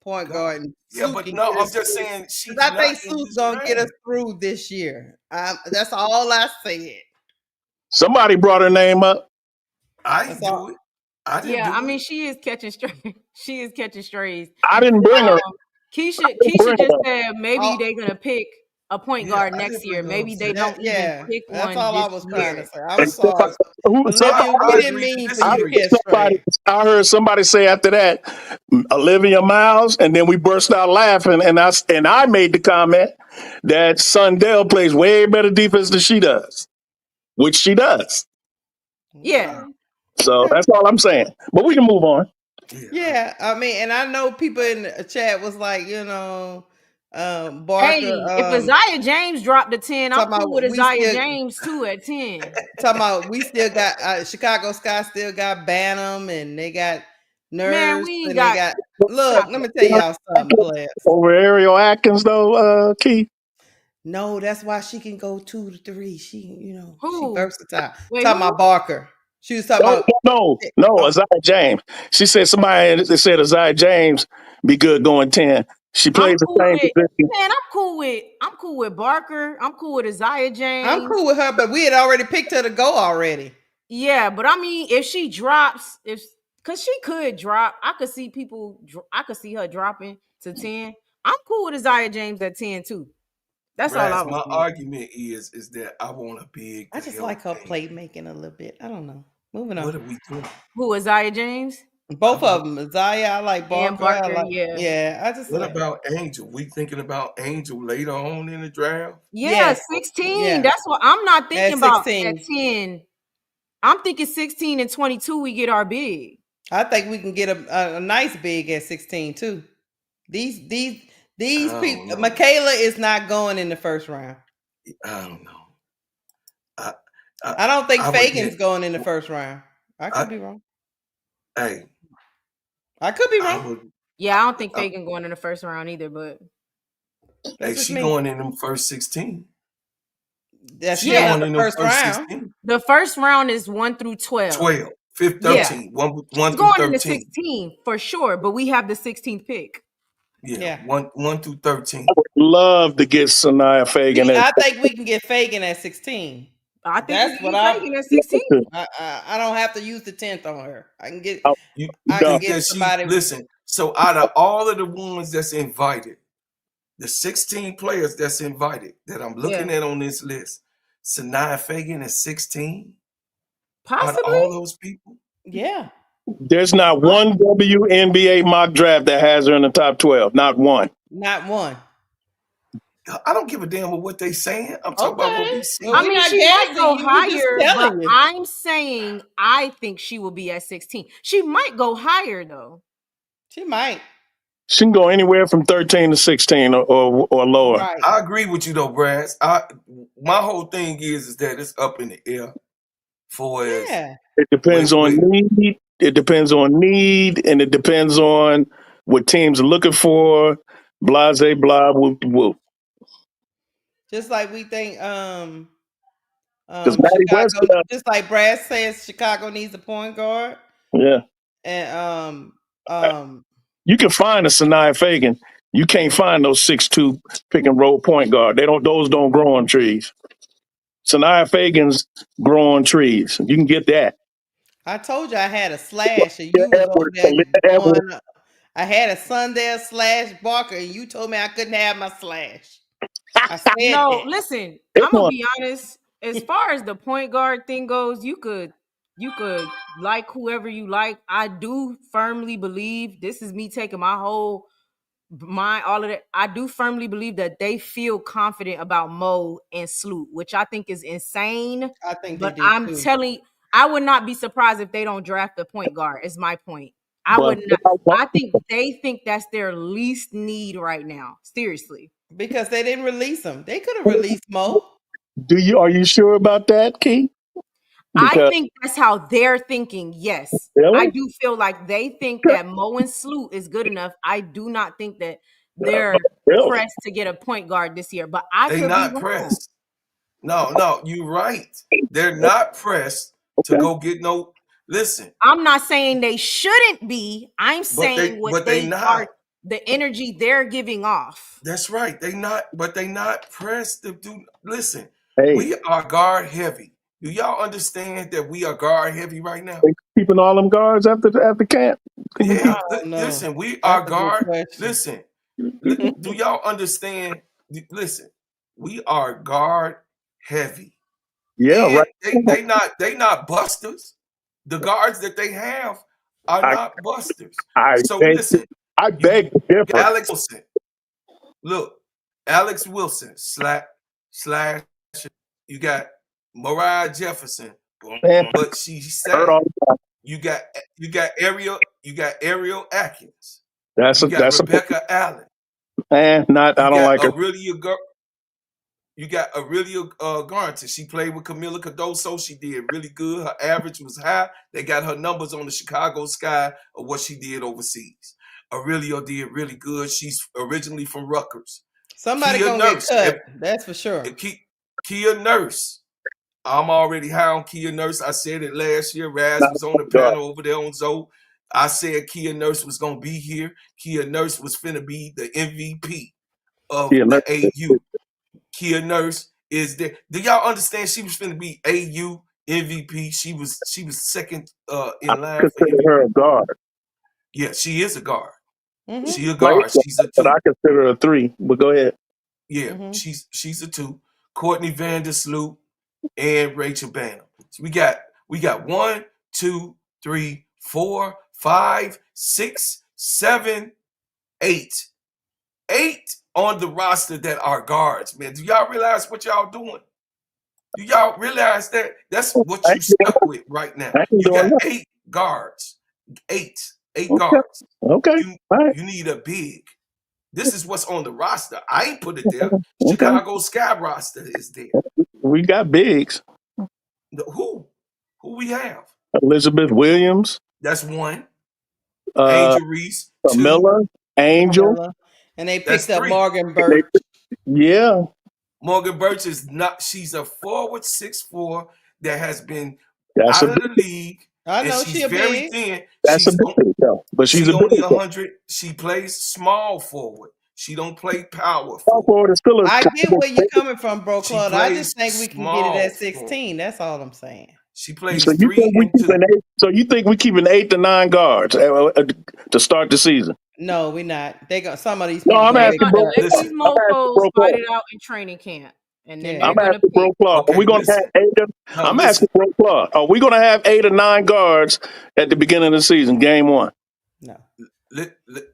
Speaker 1: point
Speaker 2: God.
Speaker 1: guard and
Speaker 2: Yeah,
Speaker 1: Sue
Speaker 2: but
Speaker 1: can
Speaker 2: no,
Speaker 1: get
Speaker 2: I'm
Speaker 1: us
Speaker 2: just
Speaker 1: through.
Speaker 2: saying
Speaker 1: Because
Speaker 2: she's
Speaker 1: I
Speaker 2: not
Speaker 1: think
Speaker 2: in
Speaker 1: Sue's
Speaker 2: this
Speaker 1: gonna get
Speaker 2: draft.
Speaker 1: us through this year. That's all I said.
Speaker 4: Somebody brought her name up.
Speaker 2: I
Speaker 1: That's
Speaker 2: didn't do
Speaker 1: all.
Speaker 2: it. I didn't
Speaker 5: Yeah, I
Speaker 2: do
Speaker 5: mean
Speaker 2: it.
Speaker 5: she is catching strays. She is catching strays.
Speaker 4: I didn't bring her.
Speaker 5: Keisha
Speaker 4: Bring
Speaker 5: just
Speaker 4: her.
Speaker 5: said maybe
Speaker 1: all
Speaker 5: they're gonna pick a point
Speaker 2: Yeah,
Speaker 5: guard
Speaker 2: I
Speaker 5: next
Speaker 2: didn't
Speaker 5: year.
Speaker 2: bring her up.
Speaker 5: Maybe they
Speaker 2: Sis.
Speaker 5: don't even
Speaker 1: yeah,
Speaker 5: pick
Speaker 1: that's
Speaker 5: one
Speaker 1: all I
Speaker 5: this
Speaker 1: was trying to
Speaker 5: year.
Speaker 1: say. I'm
Speaker 4: Except
Speaker 1: sorry.
Speaker 4: somebody,
Speaker 1: Olivia, we
Speaker 2: I
Speaker 1: didn't
Speaker 2: agree to
Speaker 1: mean for you to
Speaker 2: disagree.
Speaker 1: catch strays.
Speaker 4: I heard somebody say after that, Olivia Miles, and then we burst out laughing, and I made the comment that Sundell plays way better defense than she does, which she does.
Speaker 5: Yeah.
Speaker 1: Okay.
Speaker 4: So
Speaker 1: Okay.
Speaker 4: that's all I'm saying. But we can move on.
Speaker 2: Yeah.
Speaker 1: Yeah, I mean, and I know people in the chat was like, Barker,
Speaker 5: Hey, if Isaiah James dropped to 10, I'm
Speaker 1: talking
Speaker 5: cool with
Speaker 1: about we
Speaker 5: Isaiah
Speaker 1: still
Speaker 5: James too at 10.
Speaker 1: talking about we still got Chicago Sky still got Bantam and they got
Speaker 5: Man,
Speaker 1: Nurse
Speaker 5: we ain't
Speaker 1: and they
Speaker 5: got
Speaker 1: got look.
Speaker 5: stop
Speaker 1: Let
Speaker 5: it.
Speaker 1: me tell y'all something, players.
Speaker 4: Over Ariel Atkins, though, Keith.
Speaker 1: No, that's why she can go 2 to 3. She, she
Speaker 5: Who?
Speaker 1: versatile.
Speaker 5: Wait,
Speaker 1: Talking
Speaker 5: who?
Speaker 1: about Barker. She was talking
Speaker 4: No,
Speaker 1: about.
Speaker 4: no, Isaiah James. She said somebody that said Isaiah James be good going 10. She
Speaker 5: I'm
Speaker 4: plays the
Speaker 5: cool
Speaker 4: same
Speaker 5: with
Speaker 4: position.
Speaker 5: man, I'm cool with Barker. I'm cool with Isaiah
Speaker 1: I'm
Speaker 5: James.
Speaker 1: cool with her, but we had already picked her to go already.
Speaker 5: Yeah, but I mean, if she drops, if because she could drop, I could see I could see her dropping to 10. I'm cool with Isaiah James at 10 too. That's all I
Speaker 2: Brass,
Speaker 5: was
Speaker 2: my
Speaker 5: saying.
Speaker 2: argument is that I want a big
Speaker 1: I
Speaker 2: to
Speaker 1: just
Speaker 2: help
Speaker 1: like her
Speaker 2: Dame.
Speaker 1: playmaking a little bit. I don't know. Moving on.
Speaker 2: What are we doing?
Speaker 5: Who Isaiah James
Speaker 2: I
Speaker 1: Both
Speaker 2: want.
Speaker 1: of them. Zaya, I like
Speaker 5: and
Speaker 1: Barker. I
Speaker 5: Barker?
Speaker 1: like,
Speaker 5: Yeah,
Speaker 1: yeah, I just
Speaker 2: What
Speaker 1: like,
Speaker 2: about Angel? We thinking about Angel later on in the draft?
Speaker 5: yeah,
Speaker 1: yes,
Speaker 5: 16.
Speaker 1: yeah,
Speaker 5: That's what I'm not thinking
Speaker 1: at
Speaker 5: about at
Speaker 1: 16.
Speaker 5: 10. I'm thinking 16 and 22. We get our big.
Speaker 1: I think we can get a nice big at 16 too. These these
Speaker 2: I
Speaker 1: these
Speaker 2: don't
Speaker 1: people,
Speaker 2: know.
Speaker 1: Michaela is not going in the first round.
Speaker 2: I don't know. I I,
Speaker 1: I don't think
Speaker 2: I would get.
Speaker 1: Fagan's going in the first round. I
Speaker 2: I
Speaker 1: could be wrong.
Speaker 2: hey.
Speaker 1: I could be
Speaker 2: I
Speaker 1: wrong.
Speaker 2: would.
Speaker 5: Yeah, I don't think
Speaker 2: I,
Speaker 5: Fagan going in the first round either, but
Speaker 2: hey,
Speaker 1: That's just
Speaker 2: she
Speaker 1: me.
Speaker 2: going in them first 16.
Speaker 1: That's
Speaker 2: She
Speaker 1: still
Speaker 5: yeah,
Speaker 1: not
Speaker 2: going
Speaker 1: the
Speaker 2: in them
Speaker 1: first
Speaker 2: first
Speaker 1: round.
Speaker 2: 16.
Speaker 5: the first round is 1 through 12.
Speaker 2: 12, 5,
Speaker 5: Yeah,
Speaker 2: 13, 1
Speaker 5: she's
Speaker 2: through
Speaker 5: going in the
Speaker 2: 13.
Speaker 5: 16 for sure, but we have the 16th pick.
Speaker 2: Yeah,
Speaker 1: Yeah.
Speaker 2: 1 through 13.
Speaker 4: Love to get Sanaya Fagan.
Speaker 1: I think we can get Fagan at 16.
Speaker 5: I think we
Speaker 1: That's
Speaker 5: can
Speaker 1: what
Speaker 5: get
Speaker 1: I'm.
Speaker 5: Fagan at 16.
Speaker 1: I don't have to use the 10th on her. I can get.
Speaker 2: You
Speaker 1: I can
Speaker 2: think
Speaker 1: get
Speaker 2: that she
Speaker 1: somebody.
Speaker 2: listen? So out of all of the ones that's invited, the 16 players that's invited that I'm
Speaker 5: Yeah,
Speaker 2: looking at on this list, Sanaya Fagan is 16 out of
Speaker 5: possibly.
Speaker 2: all those people.
Speaker 1: Yeah.
Speaker 4: There's not one WNBA mock draft that has her in the top 12. Not one.
Speaker 1: Not one.
Speaker 2: I don't give a damn what they saying. I'm talking about what
Speaker 1: Okay.
Speaker 2: we
Speaker 1: Well,
Speaker 5: I
Speaker 2: see.
Speaker 1: we're
Speaker 5: mean,
Speaker 1: not
Speaker 5: she might
Speaker 1: gassing
Speaker 5: go
Speaker 1: you. We just
Speaker 5: higher, but
Speaker 1: telling you.
Speaker 5: I'm saying I think she will be at 16. She might go higher though.
Speaker 1: She might.
Speaker 4: She can go anywhere from 13 to 16 or lower.
Speaker 1: Right.
Speaker 2: I agree with you though, Brass. My whole thing is that it's up in the air for as
Speaker 1: Yeah.
Speaker 4: It depends on need. It depends on need, and it depends on what teams are looking for. Blase, blah, whoop, whoop.
Speaker 1: Just like we think
Speaker 4: Because Matty West,
Speaker 1: Chicago, just like Brad says Chicago needs a point guard.
Speaker 4: yeah,
Speaker 1: And
Speaker 4: you can find a Sanaya Fagan. You can't find those 6'2" pick and roll point guard. Those don't grow on trees. Sanaya Fagans grow on trees. You can get that.
Speaker 1: I told you I had a slash and
Speaker 4: Yeah,
Speaker 1: you was over
Speaker 4: Edwards,
Speaker 1: there
Speaker 4: Edwards.
Speaker 1: going I had a Sundell slash Barker and you told me I couldn't have my slash. I said
Speaker 5: No,
Speaker 1: that.
Speaker 5: listen,
Speaker 4: It
Speaker 5: I'm gonna
Speaker 4: won.
Speaker 5: be honest. As far as the point guard thing goes, you could like whoever you like. I do firmly believe, this is me taking my whole mind, all of that. I do firmly believe that they feel confident about Mo and Sloot, which I think is insane.
Speaker 1: I think they
Speaker 5: But
Speaker 1: do
Speaker 5: I'm
Speaker 1: too.
Speaker 5: telling, I would not be surprised if they don't draft a point guard. Is my point. I
Speaker 4: But
Speaker 5: would not. I think they think that's their least need right now. Seriously.
Speaker 1: Because they didn't release him. They could have released Mo.
Speaker 4: are you sure about that, Key?
Speaker 5: I
Speaker 4: Because
Speaker 5: think that's how they're thinking. Yes. I
Speaker 4: really?
Speaker 5: do feel like they think that Mo and Sloot is good enough. I do not think that they're
Speaker 4: Really?
Speaker 5: pressed to get a point guard this year, but I
Speaker 2: they
Speaker 5: could be
Speaker 2: not
Speaker 5: wrong.
Speaker 2: pressed. No, you're right. They're not pressed to go get no. Listen,
Speaker 5: I'm not saying they shouldn't be. I'm saying what
Speaker 2: they
Speaker 5: they
Speaker 2: not.
Speaker 5: are, the energy they're giving off.
Speaker 2: That's right. They not pressed to do. Listen,
Speaker 4: Hey,
Speaker 2: we are guard heavy. Do y'all understand that we are guard heavy right now?
Speaker 4: they keeping all them guards after camp.
Speaker 2: Yeah.
Speaker 1: No.
Speaker 2: Listen, we
Speaker 1: That's
Speaker 2: are
Speaker 1: a good
Speaker 2: guard.
Speaker 1: question.
Speaker 2: Listen, do y'all understand? Listen, we are guard heavy.
Speaker 4: Yeah,
Speaker 2: And
Speaker 4: right.
Speaker 2: they not busters. The guards that they have are not busters. So listen,
Speaker 4: I beg to differ.
Speaker 2: Alex Wilson. Look, Alex Wilson slash. You got Mariah Jefferson,
Speaker 4: Man,
Speaker 2: but she's sad. You got Ariel Atkins.
Speaker 4: That's
Speaker 2: you got Rebecca Allen.
Speaker 4: I don't like her.
Speaker 2: You got Aurelia Garnton. She played with Camila Cardoso. She did really good. Her average was high. They got her numbers on the Chicago Sky of what she did overseas. Aurelia did really good. She's originally from Rutgers.
Speaker 1: Somebody gonna get cut. That's for sure.
Speaker 2: Kia Nurse. I'm already high on Kia Nurse. I said it last year. Raz was on the panel over there on Zoe. I said Kia Nurse was going to be here. Kia Nurse was finna be the MVP of the AU. Kia Nurse is there. Do y'all understand she was finna be AU MVP? She was second in line for MVP.
Speaker 4: Her a guard.
Speaker 2: Yeah, she is a guard.
Speaker 1: Mm-hmm.
Speaker 2: She a guard. She's a 2.
Speaker 4: But I consider her a 3. But go ahead.
Speaker 2: Yeah, she's a 2. Courtney Vandersloot and Rachel Banham. So we got 1, 2, 3, 4, 5, 6, 7, 8. 8 on the roster that are guards, man. Do y'all realize what y'all doing? Do y'all realize that? That's what you stuck with right now. You got 8 guards. 8 guards.
Speaker 4: Okay.
Speaker 2: You need a big. This is what's on the roster. I ain't put it there. Chicago Sky roster is there.
Speaker 4: We got bigs.
Speaker 2: Who we have?
Speaker 4: Elizabeth Williams.
Speaker 2: That's 1. Angel Reese. 2.
Speaker 4: Miller. Angel.
Speaker 1: And they picked up 3. Morgan Birch.
Speaker 4: Yeah.
Speaker 2: Morgan Birch is not. She's a forward 6'4" that has been out of the league.
Speaker 1: I know
Speaker 2: she's very thin.
Speaker 4: That's a big though. But she's
Speaker 2: only 100. She plays small forward. She don't play power
Speaker 1: forward. I get where you're coming from, bro, Claude. I just think we can get it at 16. That's all I'm saying.
Speaker 2: She plays 3 and 2.
Speaker 4: So you think we keeping 8 to 9 guards to start the season?
Speaker 1: No, we're not. They got some of these.
Speaker 4: No, I'm asking bro.
Speaker 5: Let these mofos fight it out in training camp, and then
Speaker 4: I'm asking bro Claude. Are we going to have 8? I'm asking bro Claude. Are we going to have 8 or 9 guards at the beginning of the season, game 1?
Speaker 1: No.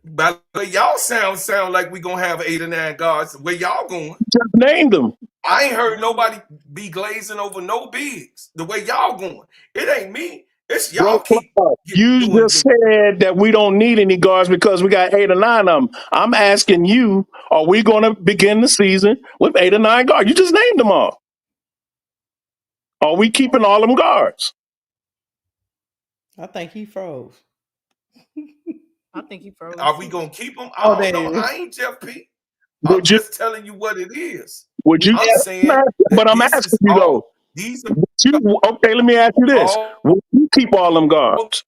Speaker 2: By the way, y'all sound like we gonna have 8 or 9 guards. Where y'all going?
Speaker 4: Just name them.
Speaker 2: I ain't heard nobody be glazing over no bigs the way y'all going. It ain't me. It's
Speaker 4: Bro,
Speaker 2: y'all keep
Speaker 4: you
Speaker 2: doing
Speaker 4: just said that we don't need any guards because we got 8 or 9 of them. I'm asking you, are we going to begin the season with 8 or 9 guards? You just named them all. Are we keeping all them guards?
Speaker 1: I think he froze.
Speaker 5: I think he froze.
Speaker 2: Are we gonna keep them? I
Speaker 1: Oh,
Speaker 2: don't
Speaker 1: there
Speaker 2: know.
Speaker 1: you
Speaker 2: I ain't Jeff P. I'm
Speaker 4: Would you?
Speaker 2: just telling you what it is.
Speaker 4: Would you?
Speaker 2: I'm saying
Speaker 4: But
Speaker 2: that
Speaker 4: I'm
Speaker 2: this
Speaker 4: asking
Speaker 2: is
Speaker 4: you though.
Speaker 2: all. These are
Speaker 4: Would you, okay, let me ask you this:
Speaker 2: all
Speaker 4: would you keep all them guards?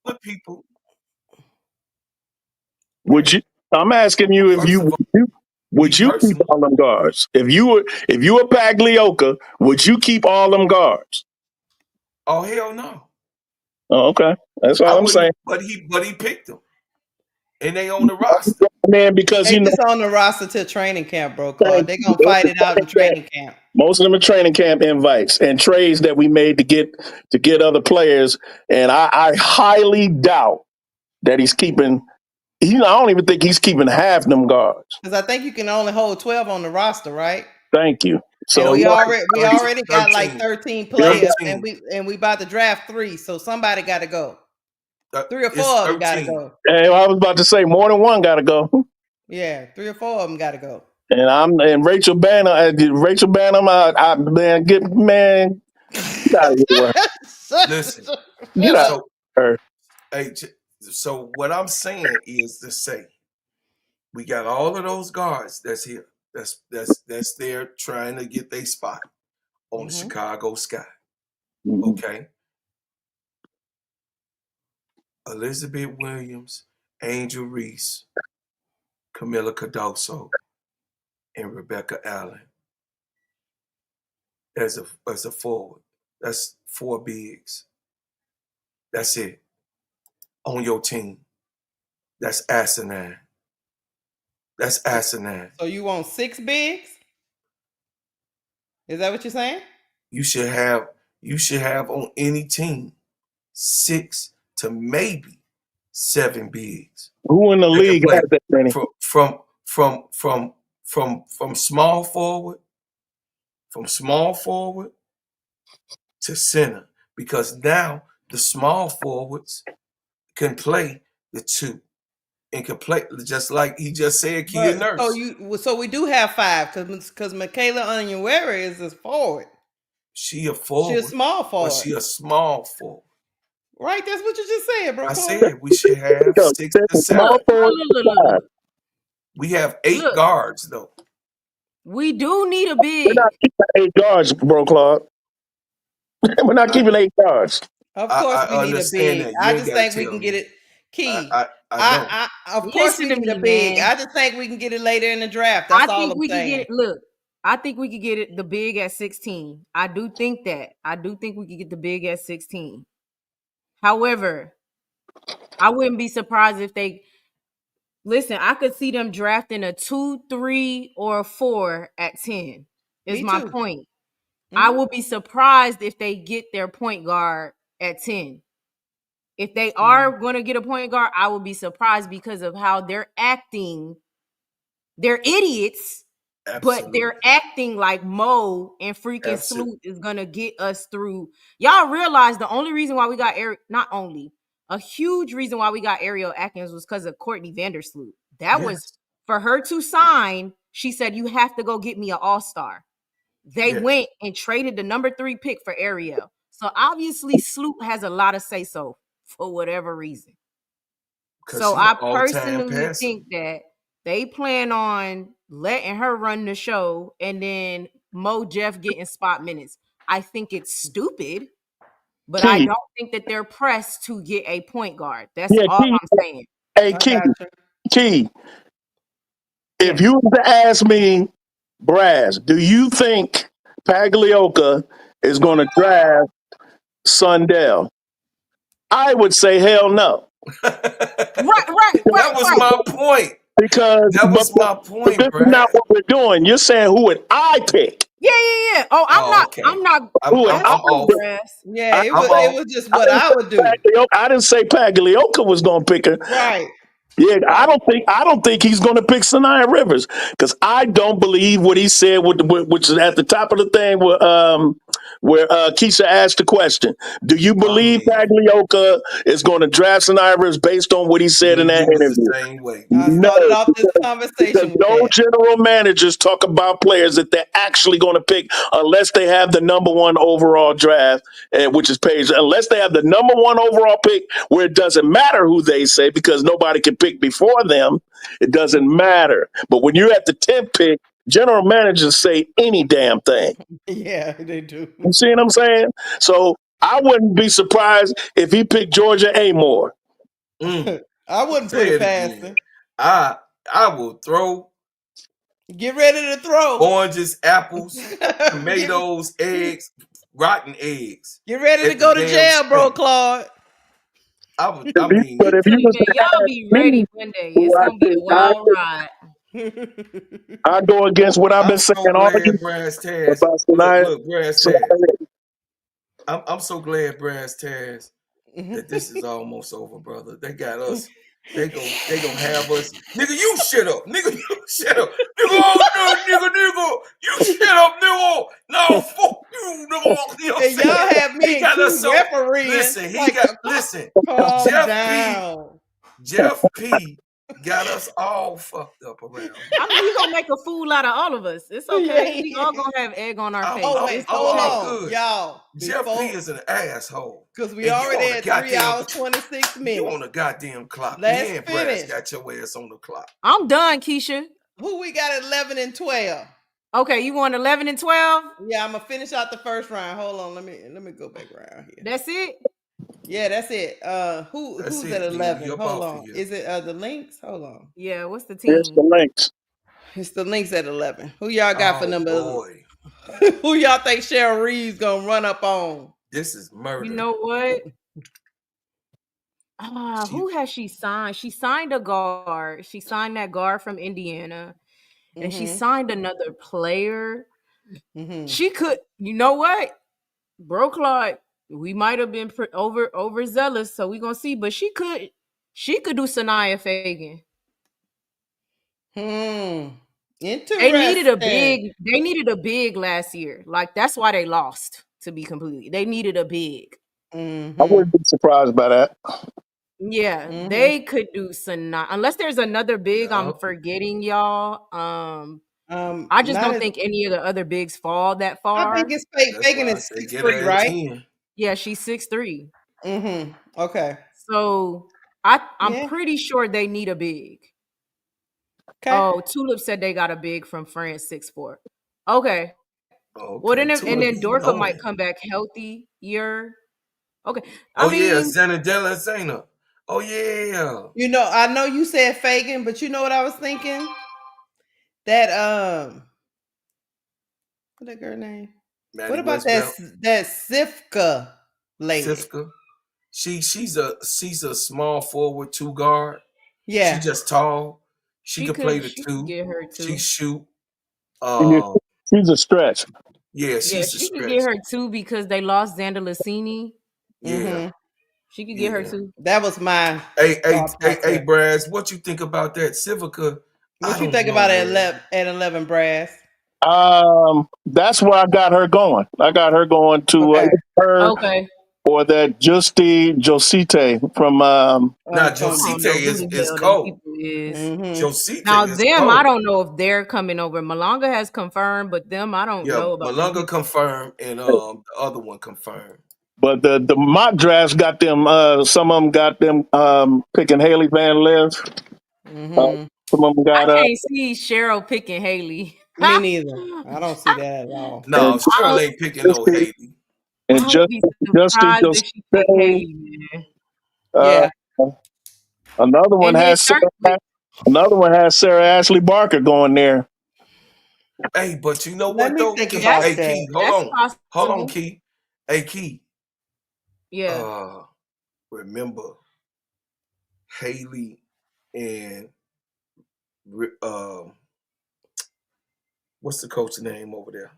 Speaker 2: the people.
Speaker 4: Would you? I'm asking you if
Speaker 2: First
Speaker 4: you
Speaker 2: of all, me
Speaker 4: would you keep
Speaker 2: personally.
Speaker 4: all them guards? If you were Pagliocca, would you keep all them guards?
Speaker 2: Oh hell no.
Speaker 4: Oh, okay, that's
Speaker 2: I
Speaker 4: all I'm
Speaker 2: wouldn't.
Speaker 4: saying.
Speaker 2: But he picked them, and they on the roster.
Speaker 4: Man, because
Speaker 1: They
Speaker 4: you know,
Speaker 1: just on the roster till training camp, bro, Claude. They gonna fight it out in training camp.
Speaker 4: most of them are training camp invites and trades that we made to get other players, and I highly doubt that he's keeping. I don't even think he's keeping half them guards.
Speaker 1: Because I think you can only hold 12 on the roster, right?
Speaker 4: Thank you.
Speaker 1: And
Speaker 4: So
Speaker 1: we
Speaker 4: yeah,
Speaker 1: already got like
Speaker 2: 13.
Speaker 1: 13 players, and
Speaker 2: 13.
Speaker 1: we about to draft 3, so somebody got to go. 3 or 4
Speaker 2: It's
Speaker 1: of them got to
Speaker 2: 13.
Speaker 1: go.
Speaker 4: hey, I was about to say more than one got to go.
Speaker 1: Yeah, 3 or 4 of them got to go.
Speaker 4: And Rachel Banner, man, get out of here.
Speaker 2: Listen.
Speaker 4: Get out of
Speaker 2: So,
Speaker 4: here.
Speaker 2: hey, so what I'm saying is to say we got all of those guards that's here. That's there trying to get their spot on the Chicago Sky. Okay. Elizabeth Williams, Angel Reese, Camila Cardoso, and Rebecca Allen as a forward. That's 4 bigs. That's it. On your team. That's asinine. That's asinine.
Speaker 1: So you want 6 bigs? Is that what you're saying?
Speaker 2: You should have on any team 6 to maybe 7 bigs.
Speaker 4: Who in the
Speaker 2: They can
Speaker 4: league
Speaker 2: play
Speaker 4: has that many?
Speaker 2: from small forward, to center, because now the small forwards can play the 2 and can play just like he just said, Kia
Speaker 1: But
Speaker 2: Nurse.
Speaker 1: so we do have 5 because Michaela Onyenwere is a forward.
Speaker 2: She a
Speaker 1: She
Speaker 2: forward,
Speaker 1: a small
Speaker 2: but
Speaker 1: forward.
Speaker 2: she a small forward.
Speaker 1: Right? That's what you just said, bro.
Speaker 2: I
Speaker 1: Claude.
Speaker 2: said we should have 6 to 7.
Speaker 4: Small forward.
Speaker 5: Look.
Speaker 2: We have 8
Speaker 5: Look.
Speaker 2: guards though.
Speaker 5: We do need a
Speaker 4: We're
Speaker 5: big.
Speaker 4: not keeping 8 guards, bro, Claude. We're not keeping 8 guards.
Speaker 1: Of course
Speaker 2: I
Speaker 1: we need a
Speaker 2: understand
Speaker 1: big.
Speaker 2: that. You
Speaker 1: I
Speaker 2: ain't
Speaker 1: just
Speaker 2: gotta
Speaker 1: think we
Speaker 2: tell
Speaker 1: can
Speaker 2: me.
Speaker 1: get it. Key.
Speaker 2: I know.
Speaker 1: Of course we
Speaker 5: Listen to
Speaker 1: need a
Speaker 5: me,
Speaker 1: big.
Speaker 5: man.
Speaker 1: I just think we can get it later in the draft. That's all
Speaker 5: think
Speaker 1: I'm
Speaker 5: we could
Speaker 1: saying.
Speaker 5: get it. Look, I think we could get it the big at 16. I do think that. I do think we could get the big at 16. However, I wouldn't be surprised if they listen. I could see them drafting a 2, 3, or a 4 at 10. Is
Speaker 1: Me
Speaker 5: my
Speaker 1: too.
Speaker 5: point. I will be surprised if they get their point guard at 10. If they are going to get a point guard, I will be surprised because of how they're acting. They're idiots,
Speaker 2: Absolutely.
Speaker 5: but they're acting like Mo and freaking
Speaker 2: Absolutely.
Speaker 5: Sloot is going to get us through. Y'all realize the only reason why we got a huge reason why we got Ariel Atkins was because of Courtney Vandersloot. That was for her to sign. She said, you have to go get me an all-star. They went and traded the number 3 pick for Ariel. So obviously Sloot has a lot of say-so for whatever reason. So I personally think that they plan on letting her run the show and then Mo Jeff getting spot minutes. I think it's stupid, but I don't think that they're pressed to get a point guard. That's all I'm saying.
Speaker 4: Hey, Key. If
Speaker 5: Yes.
Speaker 4: you were to ask me, Brass, do you think Pagliocca is going to draft Sundell? I would say hell no.
Speaker 5: Right.
Speaker 2: That was my point.
Speaker 4: Because
Speaker 2: that was my point,
Speaker 4: this
Speaker 2: Brad.
Speaker 4: is not what we're doing. You're saying who would I pick?
Speaker 5: Yeah. Oh, I'm
Speaker 2: Okay.
Speaker 5: not.
Speaker 2: I'm off.
Speaker 1: Yeah, it was just what I would do.
Speaker 4: I didn't say Pagliocca was going to pick her.
Speaker 1: Right.
Speaker 4: Yeah, I
Speaker 2: Right.
Speaker 4: don't think he's going to pick Sanaya Rivers because I don't believe what he said, which is at the top of the thing where Keisha asked the question. Do you
Speaker 2: I
Speaker 4: believe
Speaker 2: mean,
Speaker 4: Pagliocca is going to draft Sanaya Rivers based on what he said in
Speaker 2: me,
Speaker 4: that
Speaker 2: you was the
Speaker 4: interview?
Speaker 2: same way.
Speaker 1: I
Speaker 4: No,
Speaker 1: started off this
Speaker 4: because
Speaker 1: conversation with
Speaker 4: no
Speaker 1: that.
Speaker 4: general managers talk about players that they're actually going to pick unless they have the number one overall draft, which is page. Unless they have the number one overall pick, where it doesn't matter who they say because nobody can pick before them. It doesn't matter. But when you're at the 10th pick, general managers say any damn thing.
Speaker 1: Yeah, they do.
Speaker 4: You see what I'm saying? So I wouldn't be surprised if he picked Georgia Amore.
Speaker 2: Mm.
Speaker 1: I wouldn't put
Speaker 2: Say
Speaker 1: it
Speaker 2: it
Speaker 1: past
Speaker 2: again.
Speaker 1: him.
Speaker 2: I will throw
Speaker 1: Get ready to throw.
Speaker 2: oranges, apples,
Speaker 1: get,
Speaker 2: tomatoes, eggs, rotten eggs
Speaker 1: get ready to
Speaker 2: at the
Speaker 1: go to
Speaker 2: damn
Speaker 1: jail, bro,
Speaker 2: stand.
Speaker 1: Claude.
Speaker 2: I mean,
Speaker 4: But
Speaker 5: I'm
Speaker 4: if you
Speaker 5: telling you,
Speaker 4: was
Speaker 5: man,
Speaker 4: to
Speaker 5: y'all
Speaker 4: ask
Speaker 5: be
Speaker 4: me
Speaker 5: ready one day.
Speaker 4: who
Speaker 5: It's
Speaker 4: I
Speaker 5: gonna be a
Speaker 4: think
Speaker 5: wild ride.
Speaker 4: I go against what I've been
Speaker 2: I'm
Speaker 4: saying
Speaker 2: so
Speaker 4: all
Speaker 2: glad
Speaker 4: year
Speaker 2: Brass Taz.
Speaker 4: about Sanaya.
Speaker 2: Look, Brass
Speaker 4: So,
Speaker 2: Taz. I'm so glad Brass Taz that this is almost over, brother. They got us. They gonna have us. Nigga, you shut up. Nigga, you shut up. Nigga, oh no, nigga. You shut up, nigga. No, fuck you, nigga. You know what I'm
Speaker 1: And y'all
Speaker 2: saying?
Speaker 1: have me
Speaker 2: He
Speaker 1: and
Speaker 2: got us
Speaker 1: Key
Speaker 2: so
Speaker 1: refereeing.
Speaker 2: listen,
Speaker 1: Like,
Speaker 2: listen.
Speaker 1: calm
Speaker 2: Jeff P.
Speaker 1: down.
Speaker 2: Jeff P got us all fucked up around
Speaker 5: I mean, he gonna make a fool out of all of us. It's okay. We all gonna have egg on our face.
Speaker 1: Oh, wait,
Speaker 5: It's
Speaker 1: hold
Speaker 5: okay.
Speaker 2: I'm
Speaker 1: on,
Speaker 2: good.
Speaker 1: y'all.
Speaker 2: Jeff P
Speaker 1: Before,
Speaker 2: is an asshole.
Speaker 1: because we
Speaker 2: And you
Speaker 1: already
Speaker 2: on the
Speaker 1: had 3
Speaker 2: goddamn
Speaker 1: hours, 26
Speaker 2: you
Speaker 1: minutes.
Speaker 2: on the goddamn clock.
Speaker 1: Let's
Speaker 2: Me and Brass
Speaker 1: finish.
Speaker 2: got your ass on the clock.
Speaker 5: I'm done, Keisha.
Speaker 1: Who we got at 11 and 12?
Speaker 5: Okay, you want 11 and 12?
Speaker 1: Yeah, I'm gonna finish out the first round. Hold on, let me go back around here.
Speaker 5: That's it.
Speaker 1: Yeah, that's it.
Speaker 2: That's
Speaker 1: Who's
Speaker 2: it.
Speaker 1: at
Speaker 2: Then
Speaker 1: 11?
Speaker 2: you're
Speaker 1: Hold
Speaker 2: off of
Speaker 1: on.
Speaker 2: here.
Speaker 1: Is it the links? Hold on.
Speaker 5: Yeah. What's the
Speaker 4: here's the
Speaker 5: team?
Speaker 4: links.
Speaker 1: It's the links at 11. Who y'all got for
Speaker 2: Oh
Speaker 1: number?
Speaker 2: boy.
Speaker 1: Who y'all think Cheryl Reeves gonna run up on?
Speaker 2: This is murder.
Speaker 5: You know what?
Speaker 2: She,
Speaker 5: Who has she signed? She signed a guard. She signed that guard from Indiana, and she
Speaker 1: Mm-hmm.
Speaker 5: signed another player.
Speaker 1: Mm-hmm.
Speaker 5: She could. You know what, bro, Claude? We might have been overzealous, so we gonna see. But she could. She could do Sanaya Fagan.
Speaker 1: Interesting.
Speaker 5: They needed a big last year. Like that's why they lost, to be completely. They needed a big.
Speaker 4: I
Speaker 1: Mm-hmm.
Speaker 4: wouldn't be surprised by that.
Speaker 5: Yeah,
Speaker 1: Mm-hmm.
Speaker 5: they could do Sanaya. Unless there's another big I'm
Speaker 2: yup.
Speaker 5: forgetting, y'all. I just
Speaker 1: Not
Speaker 5: don't
Speaker 1: as
Speaker 5: think any of the other bigs fall that
Speaker 1: I think
Speaker 5: far.
Speaker 1: it's
Speaker 2: That's
Speaker 1: Fagan
Speaker 2: why I
Speaker 1: is
Speaker 2: say
Speaker 1: six
Speaker 2: get
Speaker 1: three,
Speaker 2: her at
Speaker 1: right?
Speaker 2: 10.
Speaker 5: Yeah, she's 6'3".
Speaker 1: Mm-hmm. Okay.
Speaker 5: So I'm
Speaker 1: Yeah.
Speaker 5: pretty sure they need a big.
Speaker 1: Okay.
Speaker 5: Oh, Tulip said they got a big from France 6'4". Okay. Well,
Speaker 2: Okay,
Speaker 5: then and
Speaker 2: Tulip
Speaker 5: then
Speaker 2: be
Speaker 5: Dorka might
Speaker 2: knowing.
Speaker 5: come back healthier. Okay. I
Speaker 2: Oh yeah,
Speaker 5: mean,
Speaker 2: Zanadella Zana. Oh yeah.
Speaker 1: I know you said Fagan, but you know what I was thinking? That what that girl name? What
Speaker 2: Maddie
Speaker 1: about that
Speaker 2: Westbelt.
Speaker 1: that Sifka lady?
Speaker 2: Sifka. She's a small forward 2 guard. She
Speaker 1: Yeah.
Speaker 2: just tall. She could play the
Speaker 5: she could
Speaker 2: 2.
Speaker 5: get her
Speaker 2: She
Speaker 5: too.
Speaker 2: shoot.
Speaker 4: Yeah,
Speaker 2: Uh
Speaker 4: she's a stretch.
Speaker 2: yeah,
Speaker 5: Yeah,
Speaker 2: she's a
Speaker 5: she could
Speaker 2: stretch.
Speaker 5: get her too because they lost Xander Lassini.
Speaker 2: Yeah,
Speaker 1: Mm-hmm.
Speaker 5: She could get her
Speaker 2: yeah.
Speaker 5: too.
Speaker 1: That was my
Speaker 2: Hey,
Speaker 1: thought process.
Speaker 2: Braz, what you think about that Civica? I
Speaker 1: What you
Speaker 2: don't
Speaker 1: think
Speaker 2: know,
Speaker 1: about
Speaker 2: man.
Speaker 1: at 11 brass?
Speaker 4: That's where I got her going. I got her going to
Speaker 1: Okay.
Speaker 4: her
Speaker 5: Okay.
Speaker 4: or that Justy Josite from
Speaker 2: Now
Speaker 5: I
Speaker 1: From
Speaker 5: don't
Speaker 2: Josite
Speaker 5: know who the
Speaker 2: is
Speaker 5: hell them
Speaker 2: cold.
Speaker 5: people is.
Speaker 1: mm-hmm.
Speaker 2: Josite
Speaker 5: Now
Speaker 2: is
Speaker 5: them, I
Speaker 2: cold.
Speaker 5: don't know if they're coming over. Malanga has confirmed, but them, I don't
Speaker 2: Yeah,
Speaker 5: know about them
Speaker 2: Malunga
Speaker 5: people.
Speaker 2: confirmed and the other one confirmed.
Speaker 4: but the mock drafts got them some of them got them picking Haley Van Liv.
Speaker 1: Mm-hmm.
Speaker 4: Some of them
Speaker 5: I
Speaker 4: got
Speaker 5: can't see Cheryl picking Haley.
Speaker 1: Me neither. I don't see that at all.
Speaker 2: No,
Speaker 4: and
Speaker 2: Cheryl
Speaker 5: I
Speaker 2: ain't picking no
Speaker 4: Justy
Speaker 2: Haley.
Speaker 4: and
Speaker 5: would be
Speaker 4: Justy
Speaker 5: surprised if she picked
Speaker 4: Josite.
Speaker 5: Haley, man.
Speaker 4: Uh,
Speaker 1: Yeah.
Speaker 4: another one
Speaker 5: And then
Speaker 4: has
Speaker 5: but
Speaker 4: Sarah Ashley Barker going there.
Speaker 2: Hey, but you know
Speaker 1: Let
Speaker 2: what
Speaker 1: me
Speaker 2: though?
Speaker 1: think
Speaker 2: Key,
Speaker 1: about
Speaker 2: hey
Speaker 5: that's
Speaker 1: that.
Speaker 2: Key,
Speaker 5: that's
Speaker 2: hold on,
Speaker 5: possible.
Speaker 2: Key. Hey Key,
Speaker 5: Yeah.
Speaker 2: remember Haley and uh, what's the coach name over there?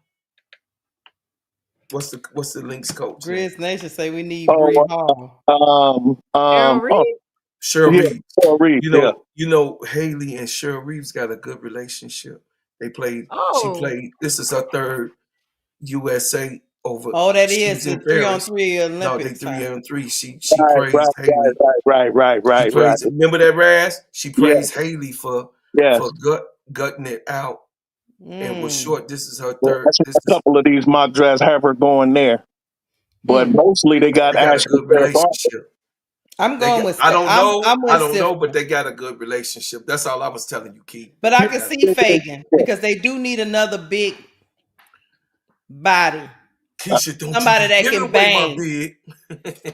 Speaker 2: What's the Lynx coach name?
Speaker 1: Grizz Nation say we need Bree
Speaker 4: Oh,
Speaker 1: Hall.
Speaker 5: Cheryl
Speaker 4: oh,
Speaker 5: Reed?
Speaker 2: Cheryl
Speaker 4: Yeah,
Speaker 2: Reeves.
Speaker 4: Cheryl Reeves, yeah.
Speaker 2: You know, Haley and Cheryl Reeves got a good relationship. They played. She
Speaker 5: Oh,
Speaker 2: played. This is her third USA over.
Speaker 1: Oh, that is
Speaker 2: She's
Speaker 1: the
Speaker 2: in Paris.
Speaker 1: 3-on-3
Speaker 2: No, they
Speaker 1: Olympics, huh?
Speaker 2: 3-on-3. She
Speaker 4: Right,
Speaker 2: praised Haley.
Speaker 4: right.
Speaker 2: Remember that, Raz? She
Speaker 4: Yeah,
Speaker 2: praised Haley for
Speaker 4: yes.
Speaker 2: gutting it out and was
Speaker 1: Mm.
Speaker 2: short. This is her
Speaker 4: Well,
Speaker 2: third.
Speaker 4: that's what a couple of these mock drafts have her going there. But
Speaker 1: Mm.
Speaker 4: mostly they got
Speaker 2: They got a
Speaker 4: Ashley
Speaker 2: good
Speaker 4: Fair Ball.
Speaker 2: relationship.
Speaker 1: I'm
Speaker 2: They
Speaker 1: going
Speaker 2: got,
Speaker 1: with I'm
Speaker 2: I
Speaker 1: with
Speaker 2: don't know, but
Speaker 1: Sifka.
Speaker 2: they got a good relationship. That's all I was telling you, Keith.
Speaker 1: But
Speaker 2: That
Speaker 1: I
Speaker 2: they
Speaker 1: can
Speaker 2: got.
Speaker 1: see Fagan because they do need another big body.
Speaker 2: Keisha, don't you
Speaker 1: Somebody
Speaker 2: be
Speaker 1: that
Speaker 2: giving
Speaker 1: can
Speaker 2: away my
Speaker 1: bang.
Speaker 2: big.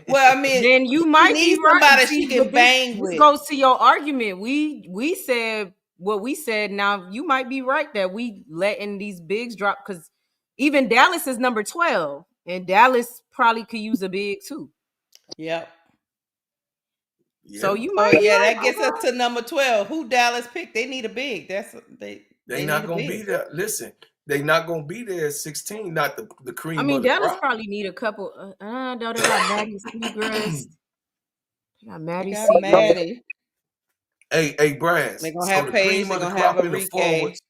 Speaker 1: Well, I mean,
Speaker 5: then you
Speaker 1: she
Speaker 5: might be
Speaker 1: needs
Speaker 5: right.
Speaker 1: somebody she
Speaker 5: See,
Speaker 1: can
Speaker 5: but this
Speaker 1: bang with.
Speaker 5: goes to your argument. We said what we said. Now you might be right that we letting these bigs drop because even Dallas is number 12, and Dallas probably could use a big too.
Speaker 1: Yep.
Speaker 5: So
Speaker 2: Yeah,
Speaker 5: you
Speaker 1: So
Speaker 5: might be
Speaker 1: yeah,
Speaker 5: right.
Speaker 1: that gets us to number 12. Who Dallas picked? They need a big. They
Speaker 2: they
Speaker 1: need
Speaker 2: not
Speaker 1: a
Speaker 2: gonna be
Speaker 1: big.
Speaker 2: there. Listen, they not gonna be there at 16. Not the
Speaker 5: I
Speaker 2: cream
Speaker 5: mean,
Speaker 2: of the
Speaker 5: Dallas
Speaker 2: crop.
Speaker 5: probably need a couple. No, they got Maddie Seagrass. They got
Speaker 1: They
Speaker 5: Maddie
Speaker 1: got
Speaker 5: Seagrass.
Speaker 1: Maddie.
Speaker 2: Hey, Brass.
Speaker 1: They're gonna
Speaker 2: So
Speaker 1: have
Speaker 2: the
Speaker 1: Paige.
Speaker 2: cream
Speaker 1: They're
Speaker 2: of the
Speaker 1: gonna have
Speaker 2: crop in the
Speaker 1: Enrique.
Speaker 2: forwards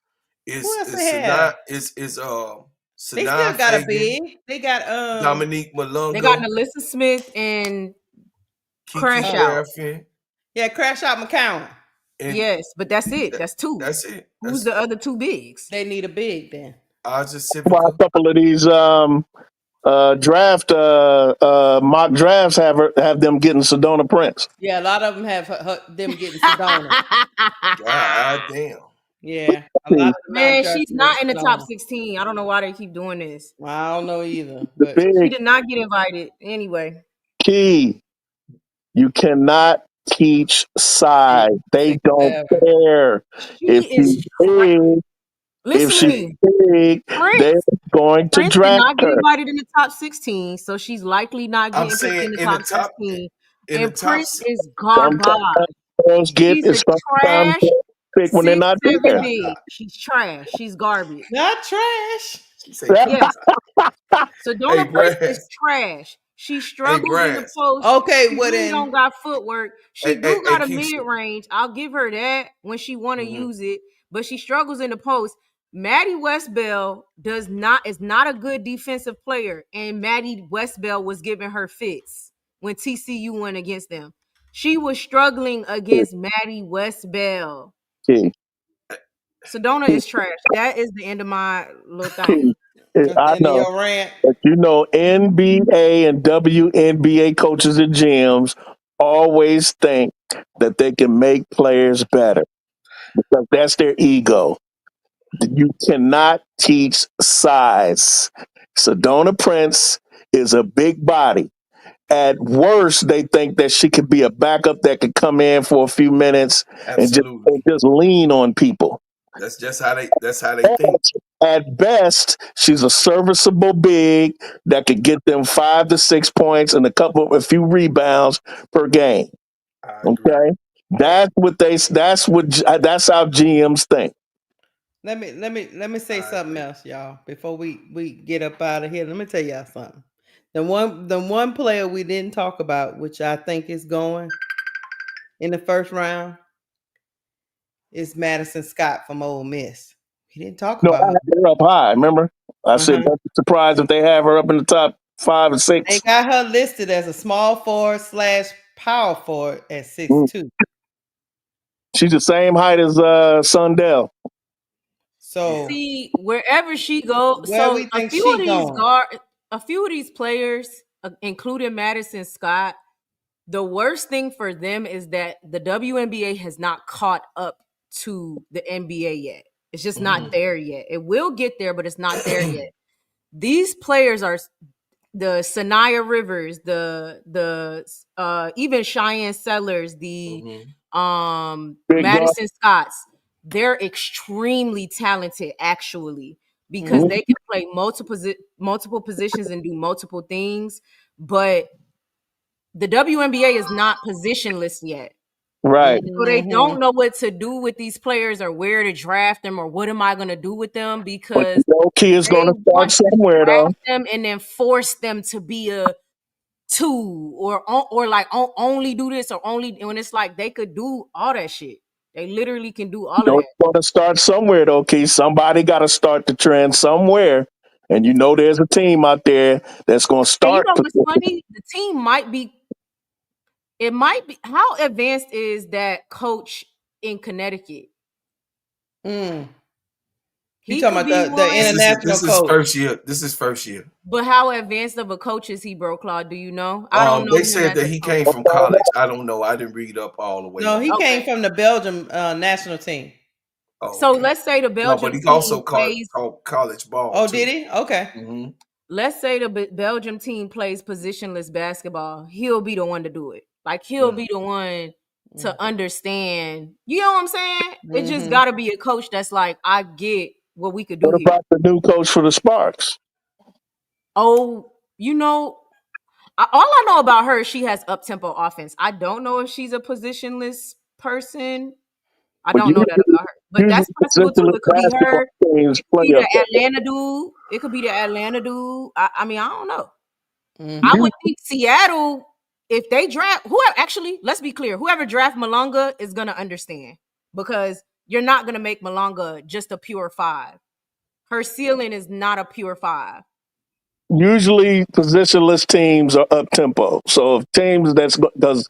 Speaker 1: Who else they
Speaker 2: Sanaa
Speaker 1: have? They
Speaker 2: Sanaa
Speaker 1: still got a
Speaker 2: Fagan,
Speaker 1: big. They got
Speaker 2: Dominique
Speaker 5: They got
Speaker 2: Malungo,
Speaker 5: Alyssa Smith and
Speaker 2: Kiki
Speaker 5: Crash Out.
Speaker 2: Paraffin,
Speaker 1: yeah, Crash Out McCown.
Speaker 2: and
Speaker 5: Yes, but that's it.
Speaker 2: that,
Speaker 5: That's two.
Speaker 2: that's it.
Speaker 5: Who's the other two bigs?
Speaker 1: They need a big then.
Speaker 2: Aja
Speaker 4: Why
Speaker 2: Civica.
Speaker 4: a couple of these draft mock drafts have them getting Sedona Prince.
Speaker 1: Yeah, a lot of them have them getting Sedona.
Speaker 2: God damn.
Speaker 1: Yeah, a lot
Speaker 4: See,
Speaker 1: of the mock
Speaker 5: Man,
Speaker 1: drafts
Speaker 5: she's
Speaker 1: are getting
Speaker 5: not in the top
Speaker 1: Sedona.
Speaker 5: 16. I don't know why they keep doing this.
Speaker 1: I don't know either,
Speaker 4: the
Speaker 1: but
Speaker 5: She
Speaker 4: big
Speaker 5: did not get invited anyway.
Speaker 4: key, you cannot teach
Speaker 1: it
Speaker 4: size. They
Speaker 1: take
Speaker 4: don't
Speaker 1: forever.
Speaker 4: care. If
Speaker 5: She is
Speaker 4: she's big, if
Speaker 5: Listen to
Speaker 4: she's
Speaker 2: Hey,
Speaker 5: me.
Speaker 4: big, they're
Speaker 5: Prince
Speaker 4: going to
Speaker 5: Prince did
Speaker 4: draft
Speaker 5: not get
Speaker 4: her.
Speaker 5: invited in the top 16, so she's likely not
Speaker 2: I'm
Speaker 5: getting picked
Speaker 2: saying
Speaker 5: in the top 16.
Speaker 2: in the
Speaker 5: And
Speaker 2: top
Speaker 5: Prince is
Speaker 4: Sometimes
Speaker 5: garbage.
Speaker 4: girls get
Speaker 5: She's a
Speaker 4: it. Sometimes
Speaker 5: trash
Speaker 4: girls pick when they're not
Speaker 5: 6'7"
Speaker 4: there.
Speaker 5: big. She's trash. She's garbage.
Speaker 1: Not trash.
Speaker 2: she say
Speaker 5: Yes.
Speaker 2: hey
Speaker 5: Sedona Prince is
Speaker 2: Brass.
Speaker 5: trash. She
Speaker 2: Hey
Speaker 5: struggles in the
Speaker 2: Brass.
Speaker 5: post.
Speaker 1: Okay,
Speaker 5: She
Speaker 1: well
Speaker 5: really
Speaker 1: then,
Speaker 5: don't got footwork. She
Speaker 2: Hey,
Speaker 5: do
Speaker 2: hey
Speaker 5: got a
Speaker 2: Keisha.
Speaker 5: mid range. I'll give her that when she want to
Speaker 2: Mhm.
Speaker 5: use it, but she struggles in the post. Maddie Westbell is not a good defensive player, and Maddie Westbell was giving her fits when TCU went against them. She was struggling against Maddie Westbell.
Speaker 4: Key,
Speaker 5: Sedona
Speaker 4: key,
Speaker 5: is trash. That is the end of my little thing.
Speaker 4: key.
Speaker 1: that's the
Speaker 4: I
Speaker 1: end of
Speaker 4: know,
Speaker 1: your rant.
Speaker 4: but you know, NBA and WNBA coaches and GMs always think that they can make players better because that's their ego. You cannot teach size. Sedona Prince is a big body. At worst, they think that she could be a backup that could come in for a few minutes and
Speaker 2: Absolutely.
Speaker 4: just lean on people.
Speaker 2: That's just how they think.
Speaker 4: At best, she's a serviceable big that could get them 5 to 6 points and a few rebounds per game.
Speaker 2: I agree.
Speaker 4: Okay, that's how GMs think.
Speaker 1: Let me say
Speaker 2: I
Speaker 1: something
Speaker 2: agree.
Speaker 1: else, y'all. Before we get up out of here, let me tell y'all something. The one player we didn't talk about, which I think is going in the first round, is Madison Scott from Ole Miss. We didn't talk
Speaker 4: No, I
Speaker 1: about
Speaker 4: had
Speaker 1: her.
Speaker 4: her up high. Remember, I said
Speaker 1: Uh-huh.
Speaker 4: don't be surprised if they have her up in the top 5 or
Speaker 1: They
Speaker 4: 6.
Speaker 1: got her listed as a small forward / power forward at
Speaker 4: Mm.
Speaker 1: 6'2".
Speaker 4: She's the same height as Sundell.
Speaker 1: So
Speaker 2: Yeah.
Speaker 5: See, wherever she goes,
Speaker 1: where
Speaker 5: so
Speaker 1: we think she going?
Speaker 5: a few of these players, including Madison Scott, the worst thing for them is that the WNBA has not caught up to the NBA yet. It's just not there yet. It will get there, but it's not there yet. These players are the Sanaya Rivers, the even Cheyenne Sellers, the
Speaker 4: Big guard.
Speaker 5: Madison Scotts. They're extremely talented, actually, because
Speaker 4: Mhm.
Speaker 5: they can play multiple positions and do multiple things. But the WNBA is not positionless yet.
Speaker 4: Right.
Speaker 5: So they
Speaker 1: Mhm.
Speaker 5: don't know what to do with these players or where to draft them or what am I going to do with them
Speaker 4: But you
Speaker 5: because
Speaker 4: know, kid is
Speaker 5: they
Speaker 4: going to start
Speaker 5: want to
Speaker 4: somewhere, though.
Speaker 5: draft them and then force them to be a to or like only do this or only when it's like they could do all that shit. They literally can do all of
Speaker 4: Don't
Speaker 5: that.
Speaker 4: want to start somewhere though, Keith. Somebody got to start the trend somewhere, and you know there's a team out there that's going to
Speaker 5: And you
Speaker 4: start.
Speaker 5: know what's funny? The team might be. It might be. How advanced is that coach in Connecticut?
Speaker 1: You
Speaker 5: He
Speaker 1: talking
Speaker 5: could be
Speaker 1: about the
Speaker 5: one.
Speaker 1: international
Speaker 2: This is
Speaker 1: coach?
Speaker 2: first year. This is first year.
Speaker 5: But how advanced of a coach is he, bro, Claude? Do you know? I don't know
Speaker 2: They
Speaker 5: him
Speaker 2: said
Speaker 5: as
Speaker 2: that
Speaker 5: a
Speaker 2: he
Speaker 5: coach.
Speaker 2: came from college. I don't know. I didn't read up all the way
Speaker 1: No,
Speaker 2: on
Speaker 1: he
Speaker 2: it.
Speaker 1: came
Speaker 5: Okay.
Speaker 1: from the Belgium national team.
Speaker 2: Oh,
Speaker 5: So
Speaker 2: okay.
Speaker 5: let's say the
Speaker 2: No, but
Speaker 5: Belgium
Speaker 2: he
Speaker 5: team
Speaker 2: also
Speaker 5: plays.
Speaker 2: taught college ball
Speaker 1: Oh,
Speaker 2: too.
Speaker 1: did he? Okay.
Speaker 2: Mm-hmm.
Speaker 5: Let's say the Belgium team plays positionless basketball. He'll be the one to do it. Like he'll be the one to understand. You know what I'm saying? It just got to be a coach that's like, I get what we could do
Speaker 4: What
Speaker 5: here.
Speaker 4: about the new coach for the Sparks?
Speaker 5: Oh, you know, all I know about her, she has up tempo offense. I don't know if she's a positionless person. I
Speaker 4: But
Speaker 5: don't know that about her, but
Speaker 4: usually
Speaker 5: that's possible too.
Speaker 4: positionless
Speaker 5: It could be
Speaker 4: basketball
Speaker 5: her.
Speaker 4: teams
Speaker 5: It could
Speaker 4: play
Speaker 5: be
Speaker 4: up
Speaker 5: the
Speaker 4: there.
Speaker 5: Atlanta dude. It could be the Atlanta dude. I mean, I don't know. I
Speaker 1: Mm-hmm.
Speaker 5: would think Seattle, if they draft whoever, actually, let's be clear, whoever draft Malonga is gonna understand because you're not gonna make Malonga just a pure 5. Her ceiling is not a pure 5.
Speaker 4: Usually positionless teams are up tempo. So if teams that's because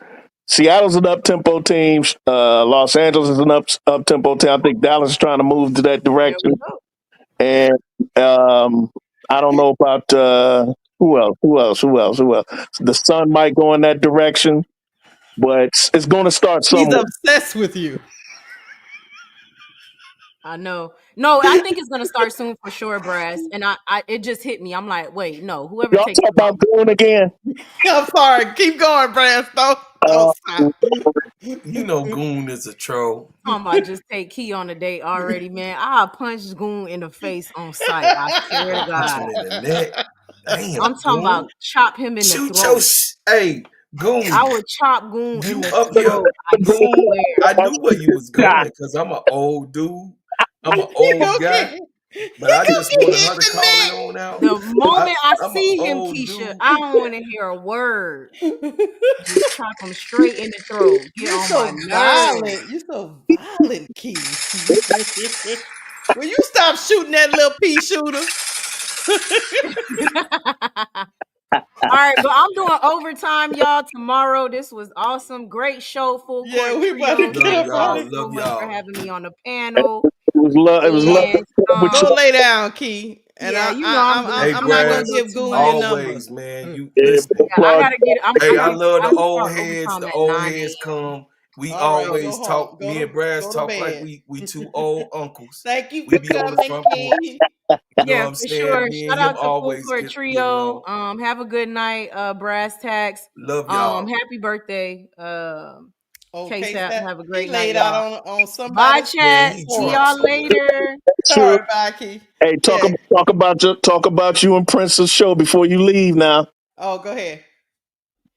Speaker 4: Seattle's an up tempo team, Los Angeles is an up tempo team. I think Dallas is trying to move to that
Speaker 5: There we
Speaker 4: direction.
Speaker 5: go.
Speaker 4: And I don't know about who else. The Sun might go in that direction, but it's going to start
Speaker 1: He's
Speaker 4: somewhere.
Speaker 1: obsessed with you.
Speaker 5: I know. No, I think it's gonna start soon for sure, Brass. And I it just hit me. I'm like, wait, no, whoever
Speaker 4: Y'all
Speaker 5: takes
Speaker 4: talk about
Speaker 5: Malonga.
Speaker 4: Boone again?
Speaker 1: I'm sorry. Keep going, Brad. Don't stop.
Speaker 2: You know, Goon is a troll.
Speaker 5: Talking about just take Key on a date already, man. I'll punch Goon in the face on sight. I swear to
Speaker 2: Punch
Speaker 5: God.
Speaker 2: him in the neck. Damn,
Speaker 5: I'm talking
Speaker 2: Goon.
Speaker 5: about chop him in the
Speaker 2: Shoot your
Speaker 5: throat.
Speaker 2: hey, Goon.
Speaker 5: I would chop Goon in
Speaker 2: You
Speaker 5: the
Speaker 2: up here,
Speaker 5: throat. I
Speaker 2: Goon?
Speaker 5: swear.
Speaker 2: I knew where you was
Speaker 4: God,
Speaker 2: going because I'm an old dude. I'm an
Speaker 1: He
Speaker 2: old
Speaker 1: gonna
Speaker 2: guy,
Speaker 1: get,
Speaker 2: but I just wanted
Speaker 1: hit
Speaker 2: her
Speaker 1: in
Speaker 2: to call it on out.
Speaker 5: The moment I
Speaker 2: I'm an
Speaker 5: see him,
Speaker 2: old
Speaker 5: Keisha,
Speaker 2: dude.
Speaker 5: I don't want to hear a word.
Speaker 1: the neck.
Speaker 5: Just chop him straight in the throat. Get
Speaker 1: You're
Speaker 5: on my
Speaker 1: so
Speaker 5: nerves.
Speaker 1: violent. You're so violent, Key. Will you stop shooting that little pea shooter?
Speaker 5: All right, but I'm doing overtime, y'all. Tomorrow, this was awesome. Great show, full
Speaker 1: Yeah,
Speaker 5: court
Speaker 1: we about to
Speaker 5: trio.
Speaker 1: get
Speaker 2: Love
Speaker 5: Thank
Speaker 1: up out
Speaker 5: y'all
Speaker 1: of
Speaker 2: y'all.
Speaker 1: here.
Speaker 5: so
Speaker 2: Love
Speaker 5: much for
Speaker 2: y'all.
Speaker 5: having me on the panel.
Speaker 4: it was love. It was love
Speaker 5: And
Speaker 4: with
Speaker 1: Go
Speaker 4: you.
Speaker 1: lay down, Key. And
Speaker 5: yeah, you know I'm doing.
Speaker 2: Hey,
Speaker 5: I'm not
Speaker 1: not
Speaker 5: gonna
Speaker 1: gonna
Speaker 2: Brass,
Speaker 5: do it
Speaker 1: give
Speaker 5: too
Speaker 1: Goon
Speaker 5: much.
Speaker 1: your number.
Speaker 2: always, man. You
Speaker 4: Yeah,
Speaker 2: listen.
Speaker 5: Yeah, I gotta get. I
Speaker 2: Hey, I
Speaker 5: gotta.
Speaker 2: love
Speaker 5: I
Speaker 2: the old
Speaker 5: start
Speaker 2: heads.
Speaker 5: overtime
Speaker 2: The
Speaker 5: at
Speaker 2: old
Speaker 5: 9
Speaker 2: heads
Speaker 5: a.m.
Speaker 2: come. We
Speaker 1: All right, go
Speaker 2: always
Speaker 1: home.
Speaker 2: talk. Me and Brass
Speaker 1: Go to
Speaker 2: talk like
Speaker 1: bed.
Speaker 2: we two old uncles.
Speaker 1: Thank you
Speaker 2: We
Speaker 1: for
Speaker 2: be on the
Speaker 1: coming,
Speaker 2: front porch.
Speaker 1: Key.
Speaker 2: You know
Speaker 5: Yeah,
Speaker 2: what I'm
Speaker 5: for
Speaker 2: saying?
Speaker 5: sure.
Speaker 2: Me
Speaker 5: Shout
Speaker 2: and him
Speaker 5: out to Full
Speaker 2: always
Speaker 5: Court
Speaker 2: get
Speaker 5: Trio.
Speaker 2: along.
Speaker 5: Have a good night, Brass Tacks.
Speaker 2: Love y'all.
Speaker 5: Happy birthday,
Speaker 1: Okay,
Speaker 5: KSAP.
Speaker 1: Sap.
Speaker 5: Have a
Speaker 1: He
Speaker 5: great night,
Speaker 1: laid out
Speaker 5: y'all.
Speaker 1: on
Speaker 5: Bye,
Speaker 1: somebody's
Speaker 2: Man,
Speaker 5: chat.
Speaker 2: he
Speaker 5: See
Speaker 2: drunk
Speaker 1: porch.
Speaker 5: y'all
Speaker 2: still.
Speaker 5: later.
Speaker 1: All
Speaker 4: sure.
Speaker 1: right, bye, Key.
Speaker 4: Hey, talk
Speaker 1: Yeah.
Speaker 4: about you and Prince's show before you leave now,
Speaker 1: Oh, go ahead.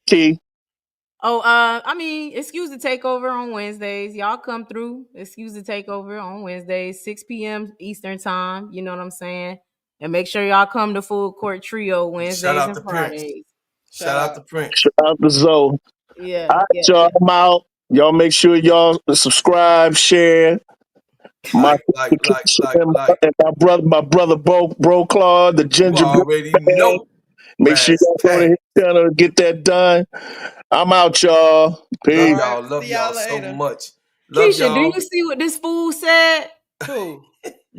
Speaker 4: Key.
Speaker 5: Oh, I mean, excuse the takeover on Wednesdays. Y'all come through. Excuse the takeover on Wednesdays, 6 p.m. Eastern time. You know what I'm saying? And make sure y'all come to Full Court Trio
Speaker 2: Shout
Speaker 5: Wednesdays
Speaker 2: out
Speaker 5: and
Speaker 2: to Prince.
Speaker 5: Fridays.
Speaker 2: Shout
Speaker 1: Shout
Speaker 2: out
Speaker 1: out.
Speaker 2: to Prince.
Speaker 4: Shout out to Zoe.
Speaker 5: Yeah,
Speaker 4: All right,
Speaker 5: yeah,
Speaker 4: y'all.
Speaker 5: yeah.
Speaker 4: I'm out. Y'all make sure y'all subscribe, share. My and my brother Bro Claude, the
Speaker 2: You
Speaker 4: gingerbread
Speaker 2: already
Speaker 4: man.
Speaker 2: know.
Speaker 4: Make sure
Speaker 2: Brass
Speaker 4: y'all go to
Speaker 2: tack.
Speaker 4: his channel and get that done. I'm out, y'all.
Speaker 1: All
Speaker 2: Love
Speaker 4: Peace.
Speaker 1: right.
Speaker 2: y'all. Love
Speaker 1: See
Speaker 2: y'all
Speaker 1: y'all
Speaker 2: so
Speaker 1: later.
Speaker 2: much. Love
Speaker 5: Keisha, do
Speaker 2: y'all.
Speaker 5: you see what this fool said?
Speaker 1: Who?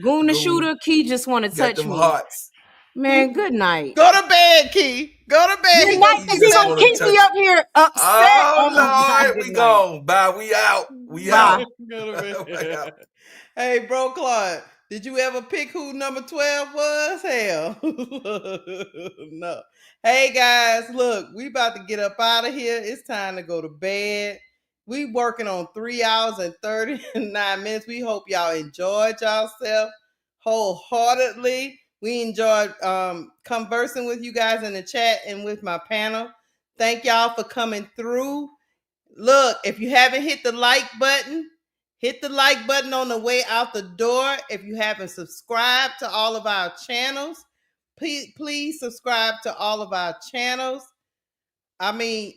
Speaker 5: Goon the
Speaker 2: Goon.
Speaker 5: shooter, Key just want to
Speaker 2: Got
Speaker 5: touch
Speaker 2: them
Speaker 5: me.
Speaker 2: hearts.
Speaker 5: Man, good night.
Speaker 1: Go to bed, Key. Go to bed.
Speaker 5: Good
Speaker 1: He
Speaker 5: night,
Speaker 1: gonna
Speaker 2: He
Speaker 5: because
Speaker 1: sit
Speaker 5: he
Speaker 2: just
Speaker 5: gonna
Speaker 1: back
Speaker 2: want
Speaker 5: keep
Speaker 2: to
Speaker 5: me
Speaker 2: touch.
Speaker 5: up here upset.
Speaker 2: Oh
Speaker 5: Oh my God,
Speaker 2: Lord,
Speaker 5: good
Speaker 2: we
Speaker 5: night.
Speaker 2: gone. Bye. We out. We
Speaker 5: Bye.
Speaker 2: out.
Speaker 1: Go to
Speaker 2: We out.
Speaker 1: bed. Hey, bro, Claude, did you ever pick who number 12 was? Hell, no. Hey, guys, look, we about to get up out of here. It's time to go to bed. We working on 3 hours and 39 minutes. We hope y'all enjoyed yourself wholeheartedly. We enjoyed conversing with you guys in the chat and with my panel. Thank y'all for coming through. Look, if you haven't hit the like button, hit the like button on the way out the door. If you haven't subscribed to all of our channels, please subscribe to all of our channels. I mean,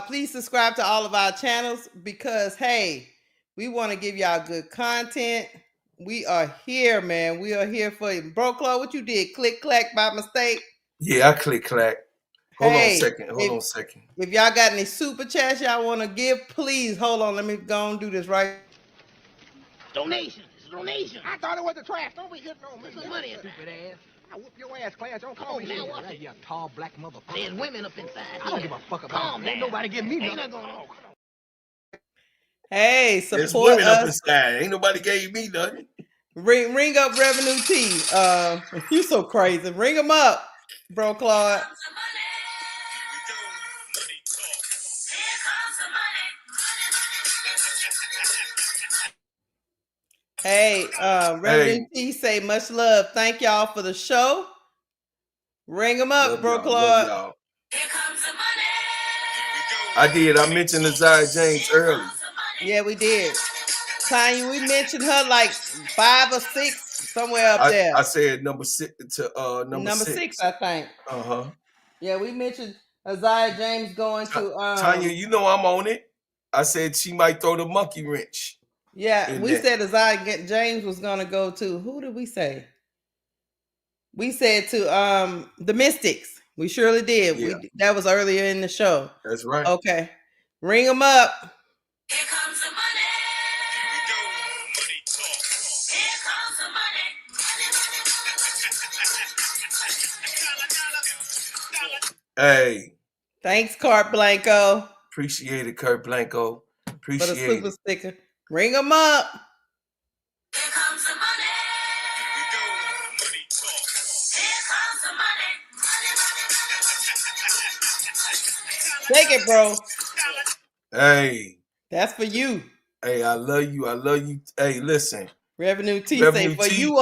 Speaker 1: please subscribe to all of our channels because hey, we want to give y'all good content. We are here, man. We are here for you. Bro, Claude, what you did? Click clack by mistake.
Speaker 2: Yeah, I click clack. Hold on a
Speaker 1: Hey,
Speaker 2: second. Hold on a second.
Speaker 1: if y'all got any super chats y'all want to give, please hold on. Let me go and do this right.
Speaker 6: Donation. It's a donation. I thought it was the trash. Don't be hitting on me. Put some money in, stupid ass. I whoop your ass, Clarence. Don't call me now. Right, you tall black motherfucker. There's women up inside. I don't give a fuck about that. Ain't nobody give me nothing. Ain't nothing going on.
Speaker 1: Hey,
Speaker 2: There's
Speaker 1: support
Speaker 2: women up
Speaker 1: us.
Speaker 2: inside. Ain't nobody gave me nothing.
Speaker 1: Ring up Revenue T. You so crazy. Ring them up, Bro Claude. Hey, Revenue T say much love. Thank y'all for the show. Ring them up,
Speaker 2: Love
Speaker 1: Bro
Speaker 2: y'all.
Speaker 1: Claude.
Speaker 2: Love y'all. I did. I mentioned Isaiah James early.
Speaker 1: Yeah, we did. Tanya, we mentioned her like 5 or 6 somewhere up there.
Speaker 2: I said number 6 to number
Speaker 1: 6, I think.
Speaker 2: Uh-huh.
Speaker 1: Yeah, we mentioned Isaiah James going to
Speaker 2: Tanya, you know I'm on it. I said she might throw the monkey wrench.
Speaker 1: Yeah, we said Isaiah James was gonna go to who did we say? We said to the Mystics. We surely did.
Speaker 2: Yeah.
Speaker 1: That was earlier in the show.
Speaker 2: That's right.
Speaker 1: Okay. Ring them up.
Speaker 7: Here comes the money. Here we go. Money talk. Here comes the money.
Speaker 2: Hey.
Speaker 1: Thanks, Cart Blanco.
Speaker 2: Appreciate it, Kurt Blanco. Appreciate
Speaker 1: for the super
Speaker 2: it.
Speaker 1: sticker. Ring them up.
Speaker 7: Here comes the money. Here we go. Money talk. Here comes the money.
Speaker 1: Take it, bro.
Speaker 2: Hey.
Speaker 1: That's for you.
Speaker 2: Hey, I love you. I love you. Hey, listen.
Speaker 1: Revenue T say for you,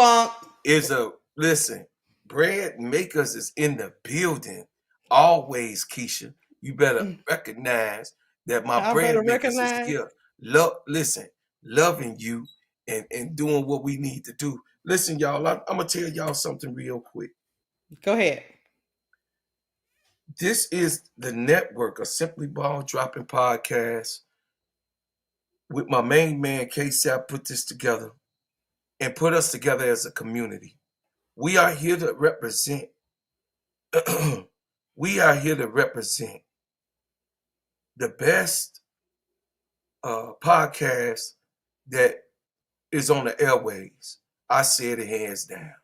Speaker 2: is listen. Bread makers is in the building. Always, Keisha. You better recognize that my bread makers is here. Listen, loving you and doing what we need to do. Listen, y'all, I'm gonna tell y'all something real quick.
Speaker 1: Go ahead.
Speaker 2: This is the network of Simply Ball Dropping Podcast. With my main man, KSAP, put this together and put us together as a community. We are here to represent. We are here to represent the best podcast that is on the airways. I said it hands down.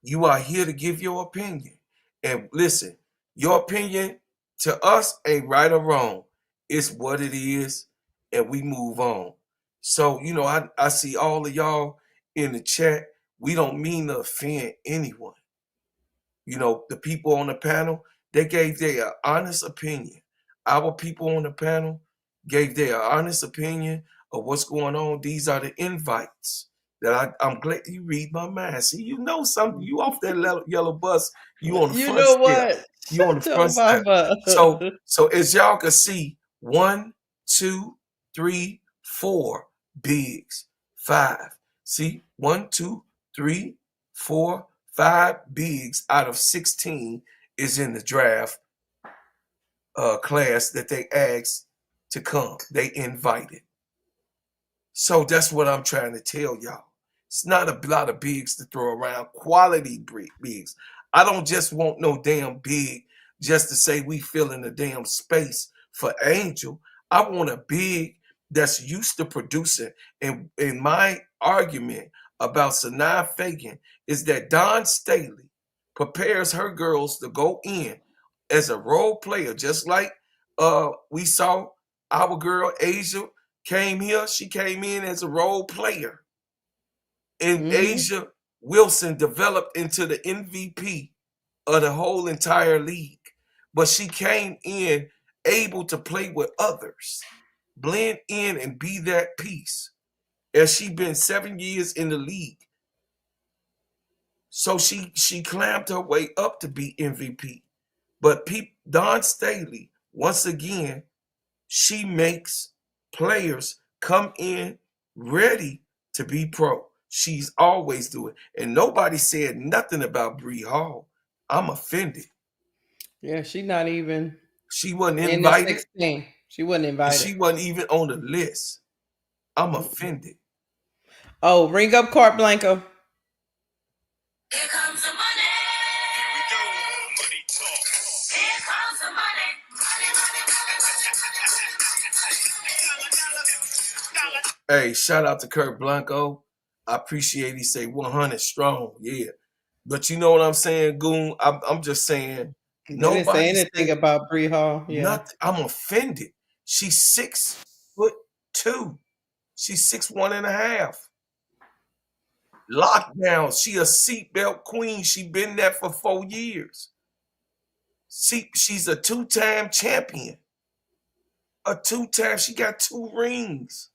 Speaker 2: You are here to give your opinion. And listen, your opinion to us ain't right or wrong. It's what it is, and we move on. So, you know, I see all of y'all in the chat. We don't mean to offend anyone. You know, the people on the panel, they gave their honest opinion. Our people on the panel gave their honest opinion of what's going on. These are the invites that I'm glad you read my mind. See, you know something. You off that yellow bus. You on the
Speaker 1: you
Speaker 2: front
Speaker 1: know
Speaker 2: step.
Speaker 1: what?
Speaker 2: You on the front step. So as y'all can see, 1, 2, 3, 4 bigs, 5. See, 1, 2, 3, 4, 5 bigs out of 16 is in the draft class that they asked to come. They invited. So that's what I'm trying to tell y'all. It's not a lot of bigs to throw around. Quality bigs. I don't just want no damn big just to say we fill in the damn space for Angel. I want a big that's used to producing. And in my argument about Sanaa Fagan is that Dawn Staley prepares her girls to go in as a role player, just like we saw our girl Asia came here. She came in as a role player. And Asia Wilson developed into the MVP of the whole entire league. But she came in able to play with others, blend in and be that piece. As she been 7 years in the league. So she clamped her way up to be MVP. But Dawn Staley, once again, she makes players come in ready to be pro. She's always doing. And nobody said nothing about Bree Hall. I'm offended.
Speaker 1: Yeah, she not even
Speaker 2: She wasn't
Speaker 1: in the
Speaker 2: invited.
Speaker 1: 16. She wasn't
Speaker 2: And
Speaker 1: invited.
Speaker 2: she wasn't even on the list. I'm offended.
Speaker 1: Oh, ring up Cart Blanco.
Speaker 7: Here comes the money. Here we go. Money talk. Here comes the money. Money.
Speaker 2: Hey, shout out to Kurt Blanco. I appreciate he say 100 strong. Yeah. But you know what I'm saying, Goon? I'm just saying
Speaker 1: They didn't say
Speaker 2: nobody
Speaker 1: anything
Speaker 2: said
Speaker 1: about Bree Hall. Yeah.
Speaker 2: nothing. I'm offended. She's 6'2". She's 6'1.5". Lockdown. She a seatbelt queen. She been there for 4 years. She's a 2-time champion. She got 2 rings.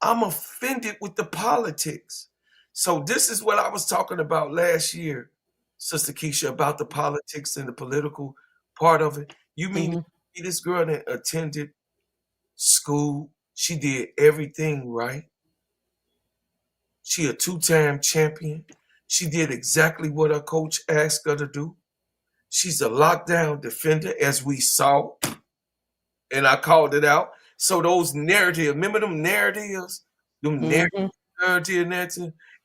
Speaker 2: I'm offended with the politics. So this is what I was talking about last year, Sister Keisha, about the politics and the political part of it. You mean this girl that attended school, she did everything right. She a 2-time champion. She did exactly what her coach asked her to do. She's a lockdown defender, as we saw, and I called it out. So those narratives, remember them narratives? Narrative,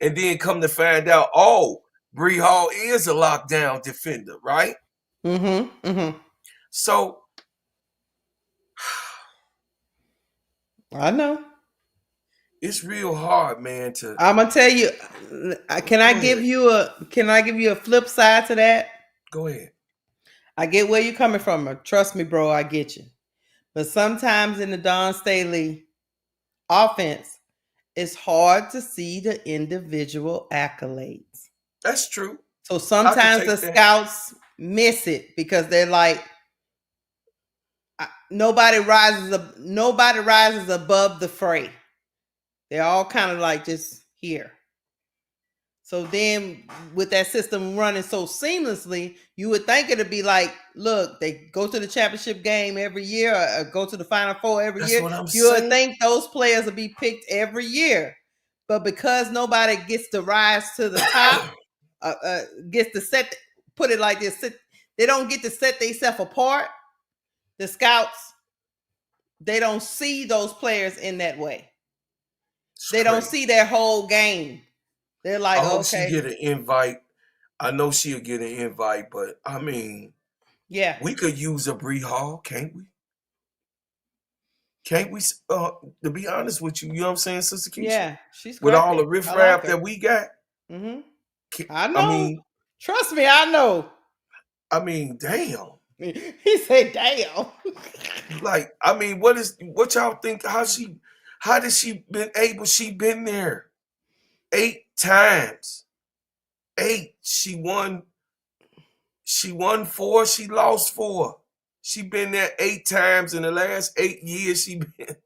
Speaker 2: and then come to find out, oh, Bree Hall is a lockdown defender, right? So
Speaker 1: I know.
Speaker 2: it's real hard, man.
Speaker 1: I'm gonna tell you. Can I give you a flip side to that?
Speaker 2: Go ahead.
Speaker 1: I get where you're coming from. Trust me, bro. I get you. But sometimes in the Dawn Staley offense, it's hard to see the individual accolades.
Speaker 2: That's true.
Speaker 1: So sometimes the scouts miss it because they're like, nobody rises above the fray. They're all kind of like just here. So then with that system running so seamlessly, you would think it'd be like, look, they go to the championship game every year or go to the Final Four every year. You would think those players would be picked every year. But because nobody gets to rise to the top, gets to put it like this, they don't get to set themselves apart. The scouts, they don't see those players in that way. They don't see their whole game. They're like,
Speaker 2: I hope
Speaker 1: okay,
Speaker 2: she get an invite. I know she'll get an invite, but I mean,
Speaker 1: yeah,
Speaker 2: we could use a Bree Hall, can't we? Can't we? To be honest with you, you know what I'm saying, Sister Keisha?
Speaker 1: Yeah, she's
Speaker 2: with all the riffraff that we got.
Speaker 1: I know. I mean, trust me, I know.
Speaker 2: I mean, damn.
Speaker 1: He said, "Damn."
Speaker 2: Like, I mean, what y'all think? How did she been able? She been there 8 times. 8. She won 4. She lost 4. She been there 8 times in the last 8 years. She been,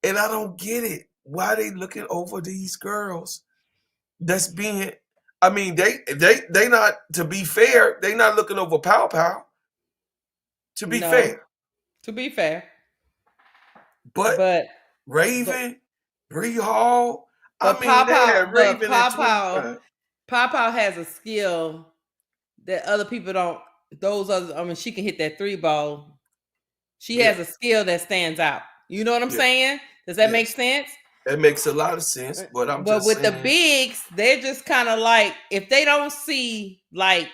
Speaker 2: and I don't get it. Why they looking over these girls? That's being. I mean, they not, to be fair, they not looking over Pow. To be fair.
Speaker 1: To be fair.
Speaker 2: But Raven, Bree Hall,
Speaker 1: But Pow has a skill that other people don't. She can hit that 3 ball. She has a skill that stands out. You know what I'm saying? Does that make sense?
Speaker 2: That makes a lot of sense. But
Speaker 1: with the bigs, they're just kind of like, if they don't see like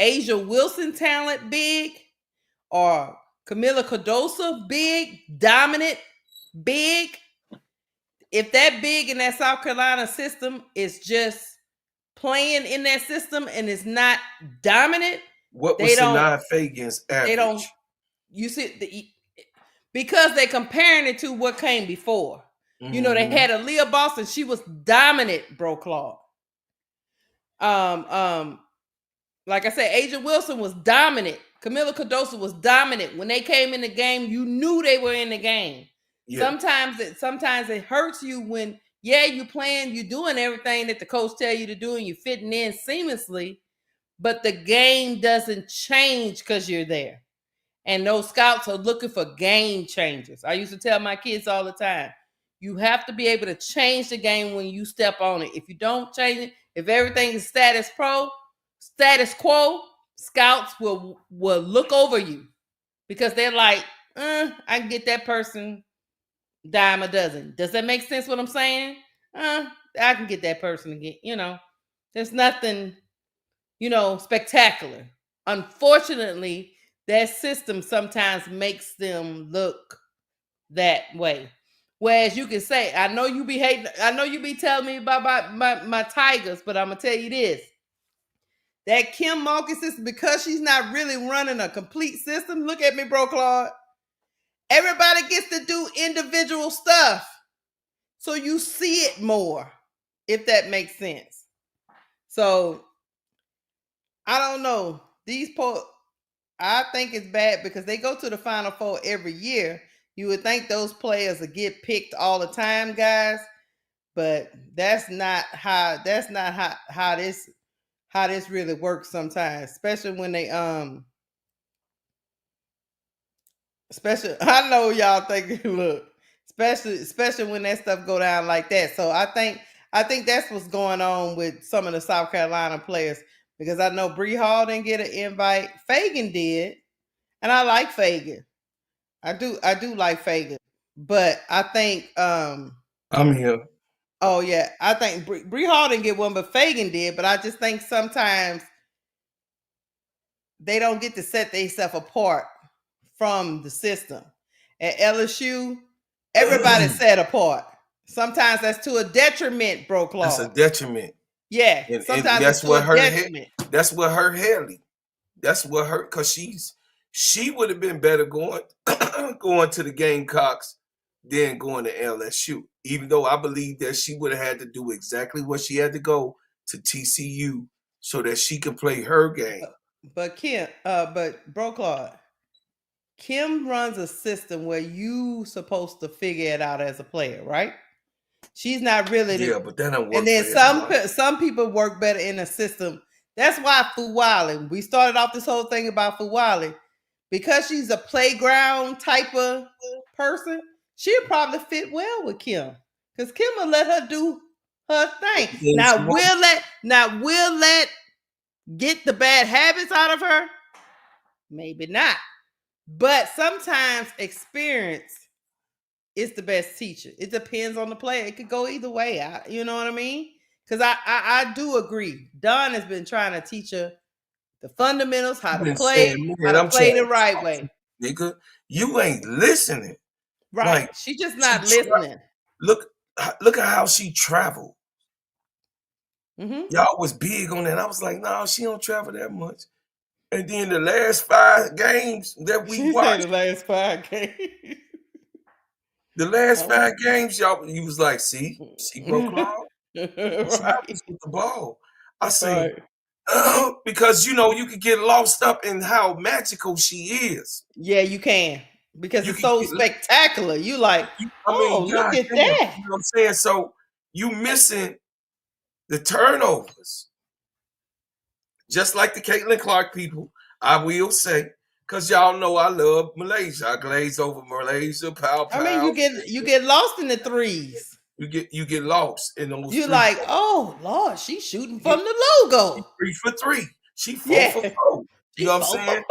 Speaker 1: Asia Wilson talent big or Camila Cardoso big, dominant big, if that big in that South Carolina system is just playing in that system and is not dominant,
Speaker 2: what was Sanaa Fagan's average?
Speaker 1: They don't. You see, because they're comparing it to what came before. You know, they had Aaliyah Boston. She was dominant, bro, Claude. Like I said, Asia Wilson was dominant. Camila Cardoso was dominant. When they came in the game, you knew they were in the game. Yeah. Sometimes it hurts you when, you playing, you doing everything that the coach tell you to do, and you fitting in seamlessly, but the game doesn't change because you're there. And those scouts are looking for game changers. I used to tell my kids all the time, you have to be able to change the game when you step on it. If you don't change it, if everything is status quo, status quo, scouts will look over you because they're like, I can get that person dime a dozen. Does that make sense what I'm saying? I can get that person again. There's nothing, spectacular. Unfortunately, that system sometimes makes them look that way. Whereas you can say, I know you be hating, I know you be telling me about my Tigers, but I'm gonna tell you this. That Kim Mulkey system, because she's not really running a complete system. Look at me, bro, Claude. Everybody gets to do individual stuff. So you see it more, if that makes sense. So I don't know. I think it's bad because they go to the Final Four every year. You would think those players would get picked all the time, guys, but that's not how this really works sometimes, especially when they I know y'all think look, especially when that stuff go down like that. So I think that's what's going on with some of the South Carolina players, because I know Bree Hall didn't get an invite. Fagan did, and I like Fagan. I do like Fagan, but I think
Speaker 2: I'm here.
Speaker 1: oh yeah, I think Bree Hall didn't get one, but Fagan did. But I just think sometimes they don't get to set themselves apart from the system. At LSU, everybody's set apart. Sometimes that's to a detriment, bro, Claude.
Speaker 2: That's a detriment.
Speaker 1: Yeah,
Speaker 2: and
Speaker 1: sometimes
Speaker 2: that's
Speaker 1: it's to a detriment.
Speaker 2: That's what hurt Haley. That's what hurt, because she would have been better going going to the Gamecocks than going to LSU. Even though I believe that she would have had to do exactly what she had to go to TCU so that she could play her game.
Speaker 1: But bro, Claude, Kim runs a system where you supposed to figure it out as a player, right? She's not really
Speaker 2: but that don't work.
Speaker 1: And then some people work better in a system. That's why Fulwiley, we started off this whole thing about Fulwiley, because she's a playground type of person. She'll probably fit well with Kim, because Kim will let her do her thing. Now we'll let get the bad habits out of her. Maybe not. But sometimes experience is the best teacher. It depends on the player. It could go either way. You know what I mean? Because I do agree. Don has been trying to teach her the fundamentals, how to play, the right way.
Speaker 2: Nigga, you ain't listening.
Speaker 1: Right. Like, she's just not listening.
Speaker 2: Look at how she traveled. Y'all was big on that. I was like, no, she don't travel that much. And then the last 5 games that we watched.
Speaker 1: The last 5 games.
Speaker 2: The last 5 games, y'all, you was like, see, bro, Claude, travels with the ball. I say, because you could get lost up in how magical she is.
Speaker 1: Yeah, you can, because it's so spectacular. You like, look at that.
Speaker 2: You know what I'm saying? So you missing the turnovers, just like the Caitlin Clark people. I will say, because y'all know I love Malaysia. I glaze over Malaysia, pow.
Speaker 1: I mean, you get lost in the threes.
Speaker 2: You get lost in those.
Speaker 1: You're like, oh Lord, she's shooting from the logo.
Speaker 2: 3 for 3. She 4 for 4. You know what I'm saying?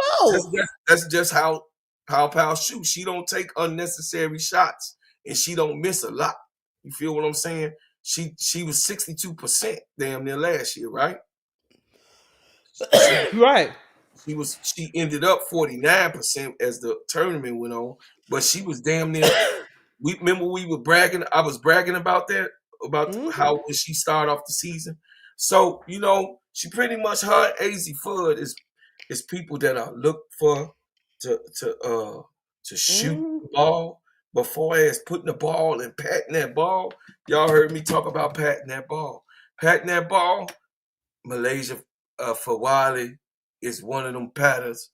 Speaker 2: That's just how Pow shoots. She don't take unnecessary shots, and she don't miss a lot. You feel what I'm saying? She was 62% damn near last year, right?
Speaker 1: Right.
Speaker 2: She ended up 49% as the tournament went on, but she was damn near. We were bragging. I was bragging about that, about how when she started off the season. So she pretty much, her AZ Fudd is people that are looked for to shoot the ball, before as putting the ball and patting that ball. Y'all heard me talk about patting that ball. Malaysia Fulwiley is one of them patters,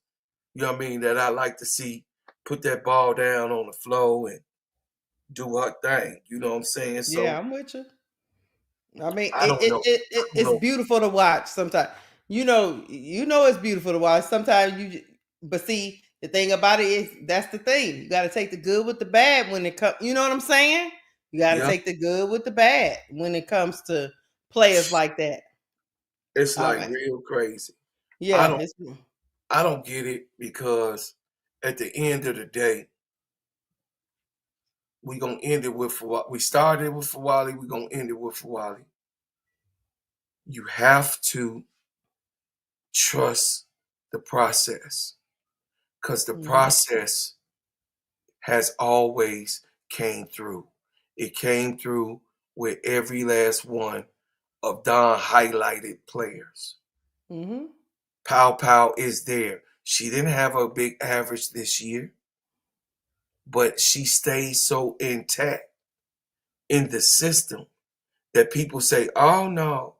Speaker 2: you know what I mean, that I like to see put that ball down on the floor and do her thing. You know what I'm saying? So
Speaker 1: yeah, I'm with you. I mean, it's beautiful to watch sometimes. You know it's beautiful to watch. Sometimes but see, the thing about it is, that's the thing. You got to take the good with the bad when it comes. You know what I'm saying? You got to take the good with the bad when it comes to players like that.
Speaker 2: It's
Speaker 1: All
Speaker 2: like
Speaker 1: right.
Speaker 2: real crazy.
Speaker 1: Yeah.
Speaker 2: I don't get it because at the end of the day, we gonna end it with Fulwiley. We started with Fulwiley. We gonna end it with Fulwiley. You have to trust the process because the process has always came through. It came through with every last one of Don highlighted players.
Speaker 1: Mm-hmm.
Speaker 2: Pow Pow is there. She didn't have a big average this year, but she stayed so intact in the system that people say, oh no,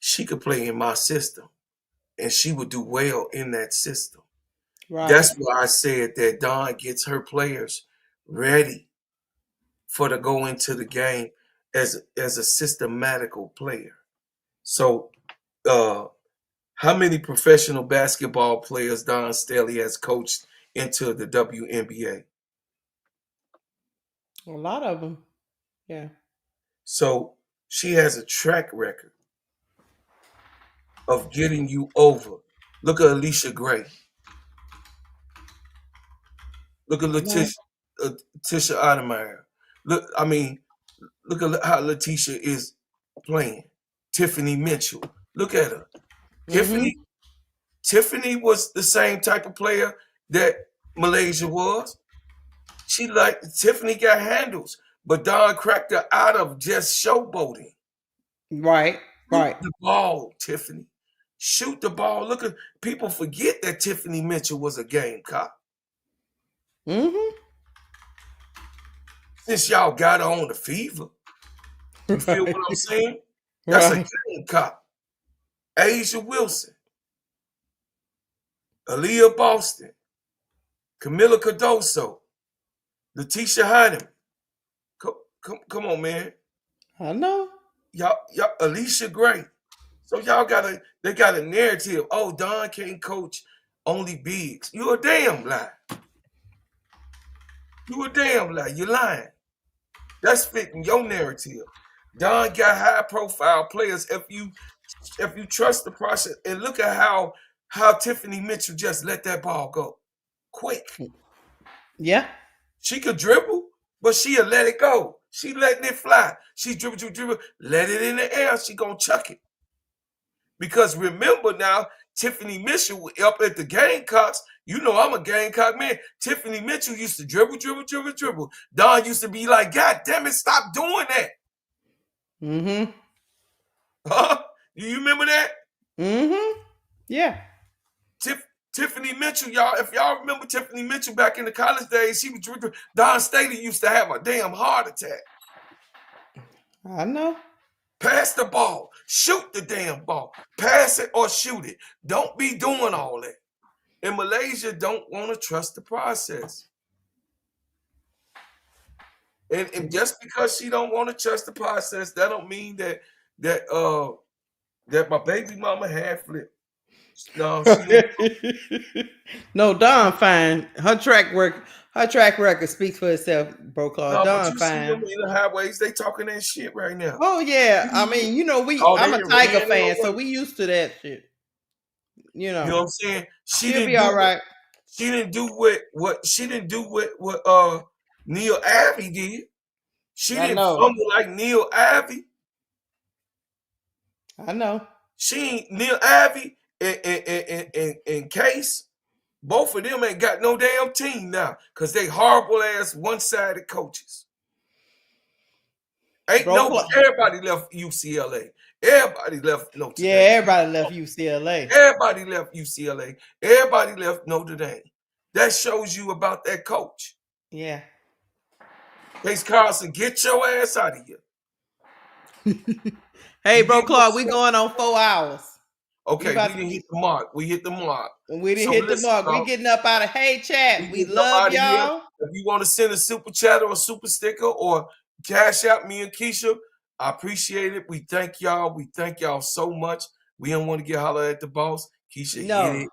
Speaker 2: she could play in my system and she would do well in that system.
Speaker 1: Right.
Speaker 2: That's why I said that Dawn gets her players ready for to go into the game as a systematical player. So how many professional basketball players Don Staley has coached into the WNBA?
Speaker 1: A lot of them. Yeah.
Speaker 2: So she has a track record of getting you over. Look at Alicia Gray. Look at Letitia Ottemeyer. Look at how Letitia is playing. Tiffany Mitchell. Look at her.
Speaker 1: Mm-hmm.
Speaker 2: Tiffany was the same type of player that Malaysia was. Tiffany got handles, but Don cracked her out of just showboating.
Speaker 1: Right.
Speaker 2: Shoot
Speaker 1: Right.
Speaker 2: the ball, Tiffany. Shoot the ball. Look at people forget that Tiffany Mitchell was a Gamecock.
Speaker 1: Mm-hmm.
Speaker 2: Since y'all got her on the fever. You feel what I'm saying? That's a Gamecock. Asia Wilson. Aaliyah Boston. Camila Cardoso. Letitia Hyman. Come on, man.
Speaker 1: I know.
Speaker 2: Y'all, Alicia Gray. So they got a narrative. Oh, Don can't coach only bigs. You a damn lie. You a damn lie. You're lying. That's fitting your narrative. Don got high profile players. If you trust the process, and look at how Tiffany Mitchell just let that ball go. Quick.
Speaker 1: Yeah.
Speaker 2: She could dribble, but she'll let it go. She letting it fly. She dribble, let it in the air. She gonna chuck it. Because remember now, Tiffany Mitchell up at the Gamecocks, you know I'm a Gamecock man. Tiffany Mitchell used to dribble. Don used to be like, God damn it, stop doing that.
Speaker 1: Mm-hmm.
Speaker 2: Huh? Do you remember that?
Speaker 1: Mm-hmm. Yeah.
Speaker 2: Tiffany Mitchell, y'all, if y'all remember Tiffany Mitchell back in the college days, she was dribbling. Don Staley used to have a damn heart attack.
Speaker 1: I know.
Speaker 2: Pass the ball. Shoot the damn ball. Pass it or shoot it. Don't be doing all that. And Malaysia don't want to trust the process. And just because she don't want to trust the process, that don't mean that my baby mama had flipped. No, she didn't.
Speaker 1: No, Dawn fine. Her track record speaks for itself, Brokaw.
Speaker 2: No, but
Speaker 1: Dawn
Speaker 2: you see them
Speaker 1: fine.
Speaker 2: in the highways, they talking that shit right now.
Speaker 1: Oh yeah. I mean, you know, I'm
Speaker 2: They
Speaker 1: a
Speaker 2: didn't
Speaker 1: Tiger
Speaker 2: ran
Speaker 1: fan,
Speaker 2: no
Speaker 1: so
Speaker 2: way.
Speaker 1: we used to that shit.
Speaker 2: You know what I'm saying?
Speaker 1: She'll be all right.
Speaker 2: She didn't do what Neil Abbey did. She
Speaker 1: I
Speaker 2: didn't
Speaker 1: know.
Speaker 2: fumble like Neil Abbey.
Speaker 1: I know.
Speaker 2: She ain't Neil Abbey and Case. Both of them ain't got no damn team now because they horrible ass one-sided coaches. Everybody left UCLA. Everybody left Notre Dame.
Speaker 1: Yeah, everybody left UCLA.
Speaker 2: Everybody left UCLA. Everybody left Notre Dame. That shows you about that coach.
Speaker 1: Yeah.
Speaker 2: Case Carlson, get your ass out of here.
Speaker 1: Hey, bro, Clark, we going on 4 hours.
Speaker 2: Okay, we didn't hit the mark. We hit the mark.
Speaker 1: We didn't hit the mark. We getting up out of. Hey, chat. We love y'all.
Speaker 2: If you want to send a super chat or a super sticker or cash out me and Keisha, I appreciate it. We thank y'all. We thank y'all so much. We don't want to get hollered at the boss. Keisha,
Speaker 1: no.
Speaker 2: hit it.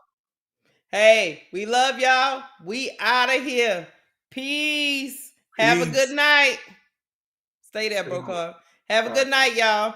Speaker 1: Hey, we love y'all. We out of here. Peace. Have a good night. Stay there, Brokaw. Have a good night, y'all.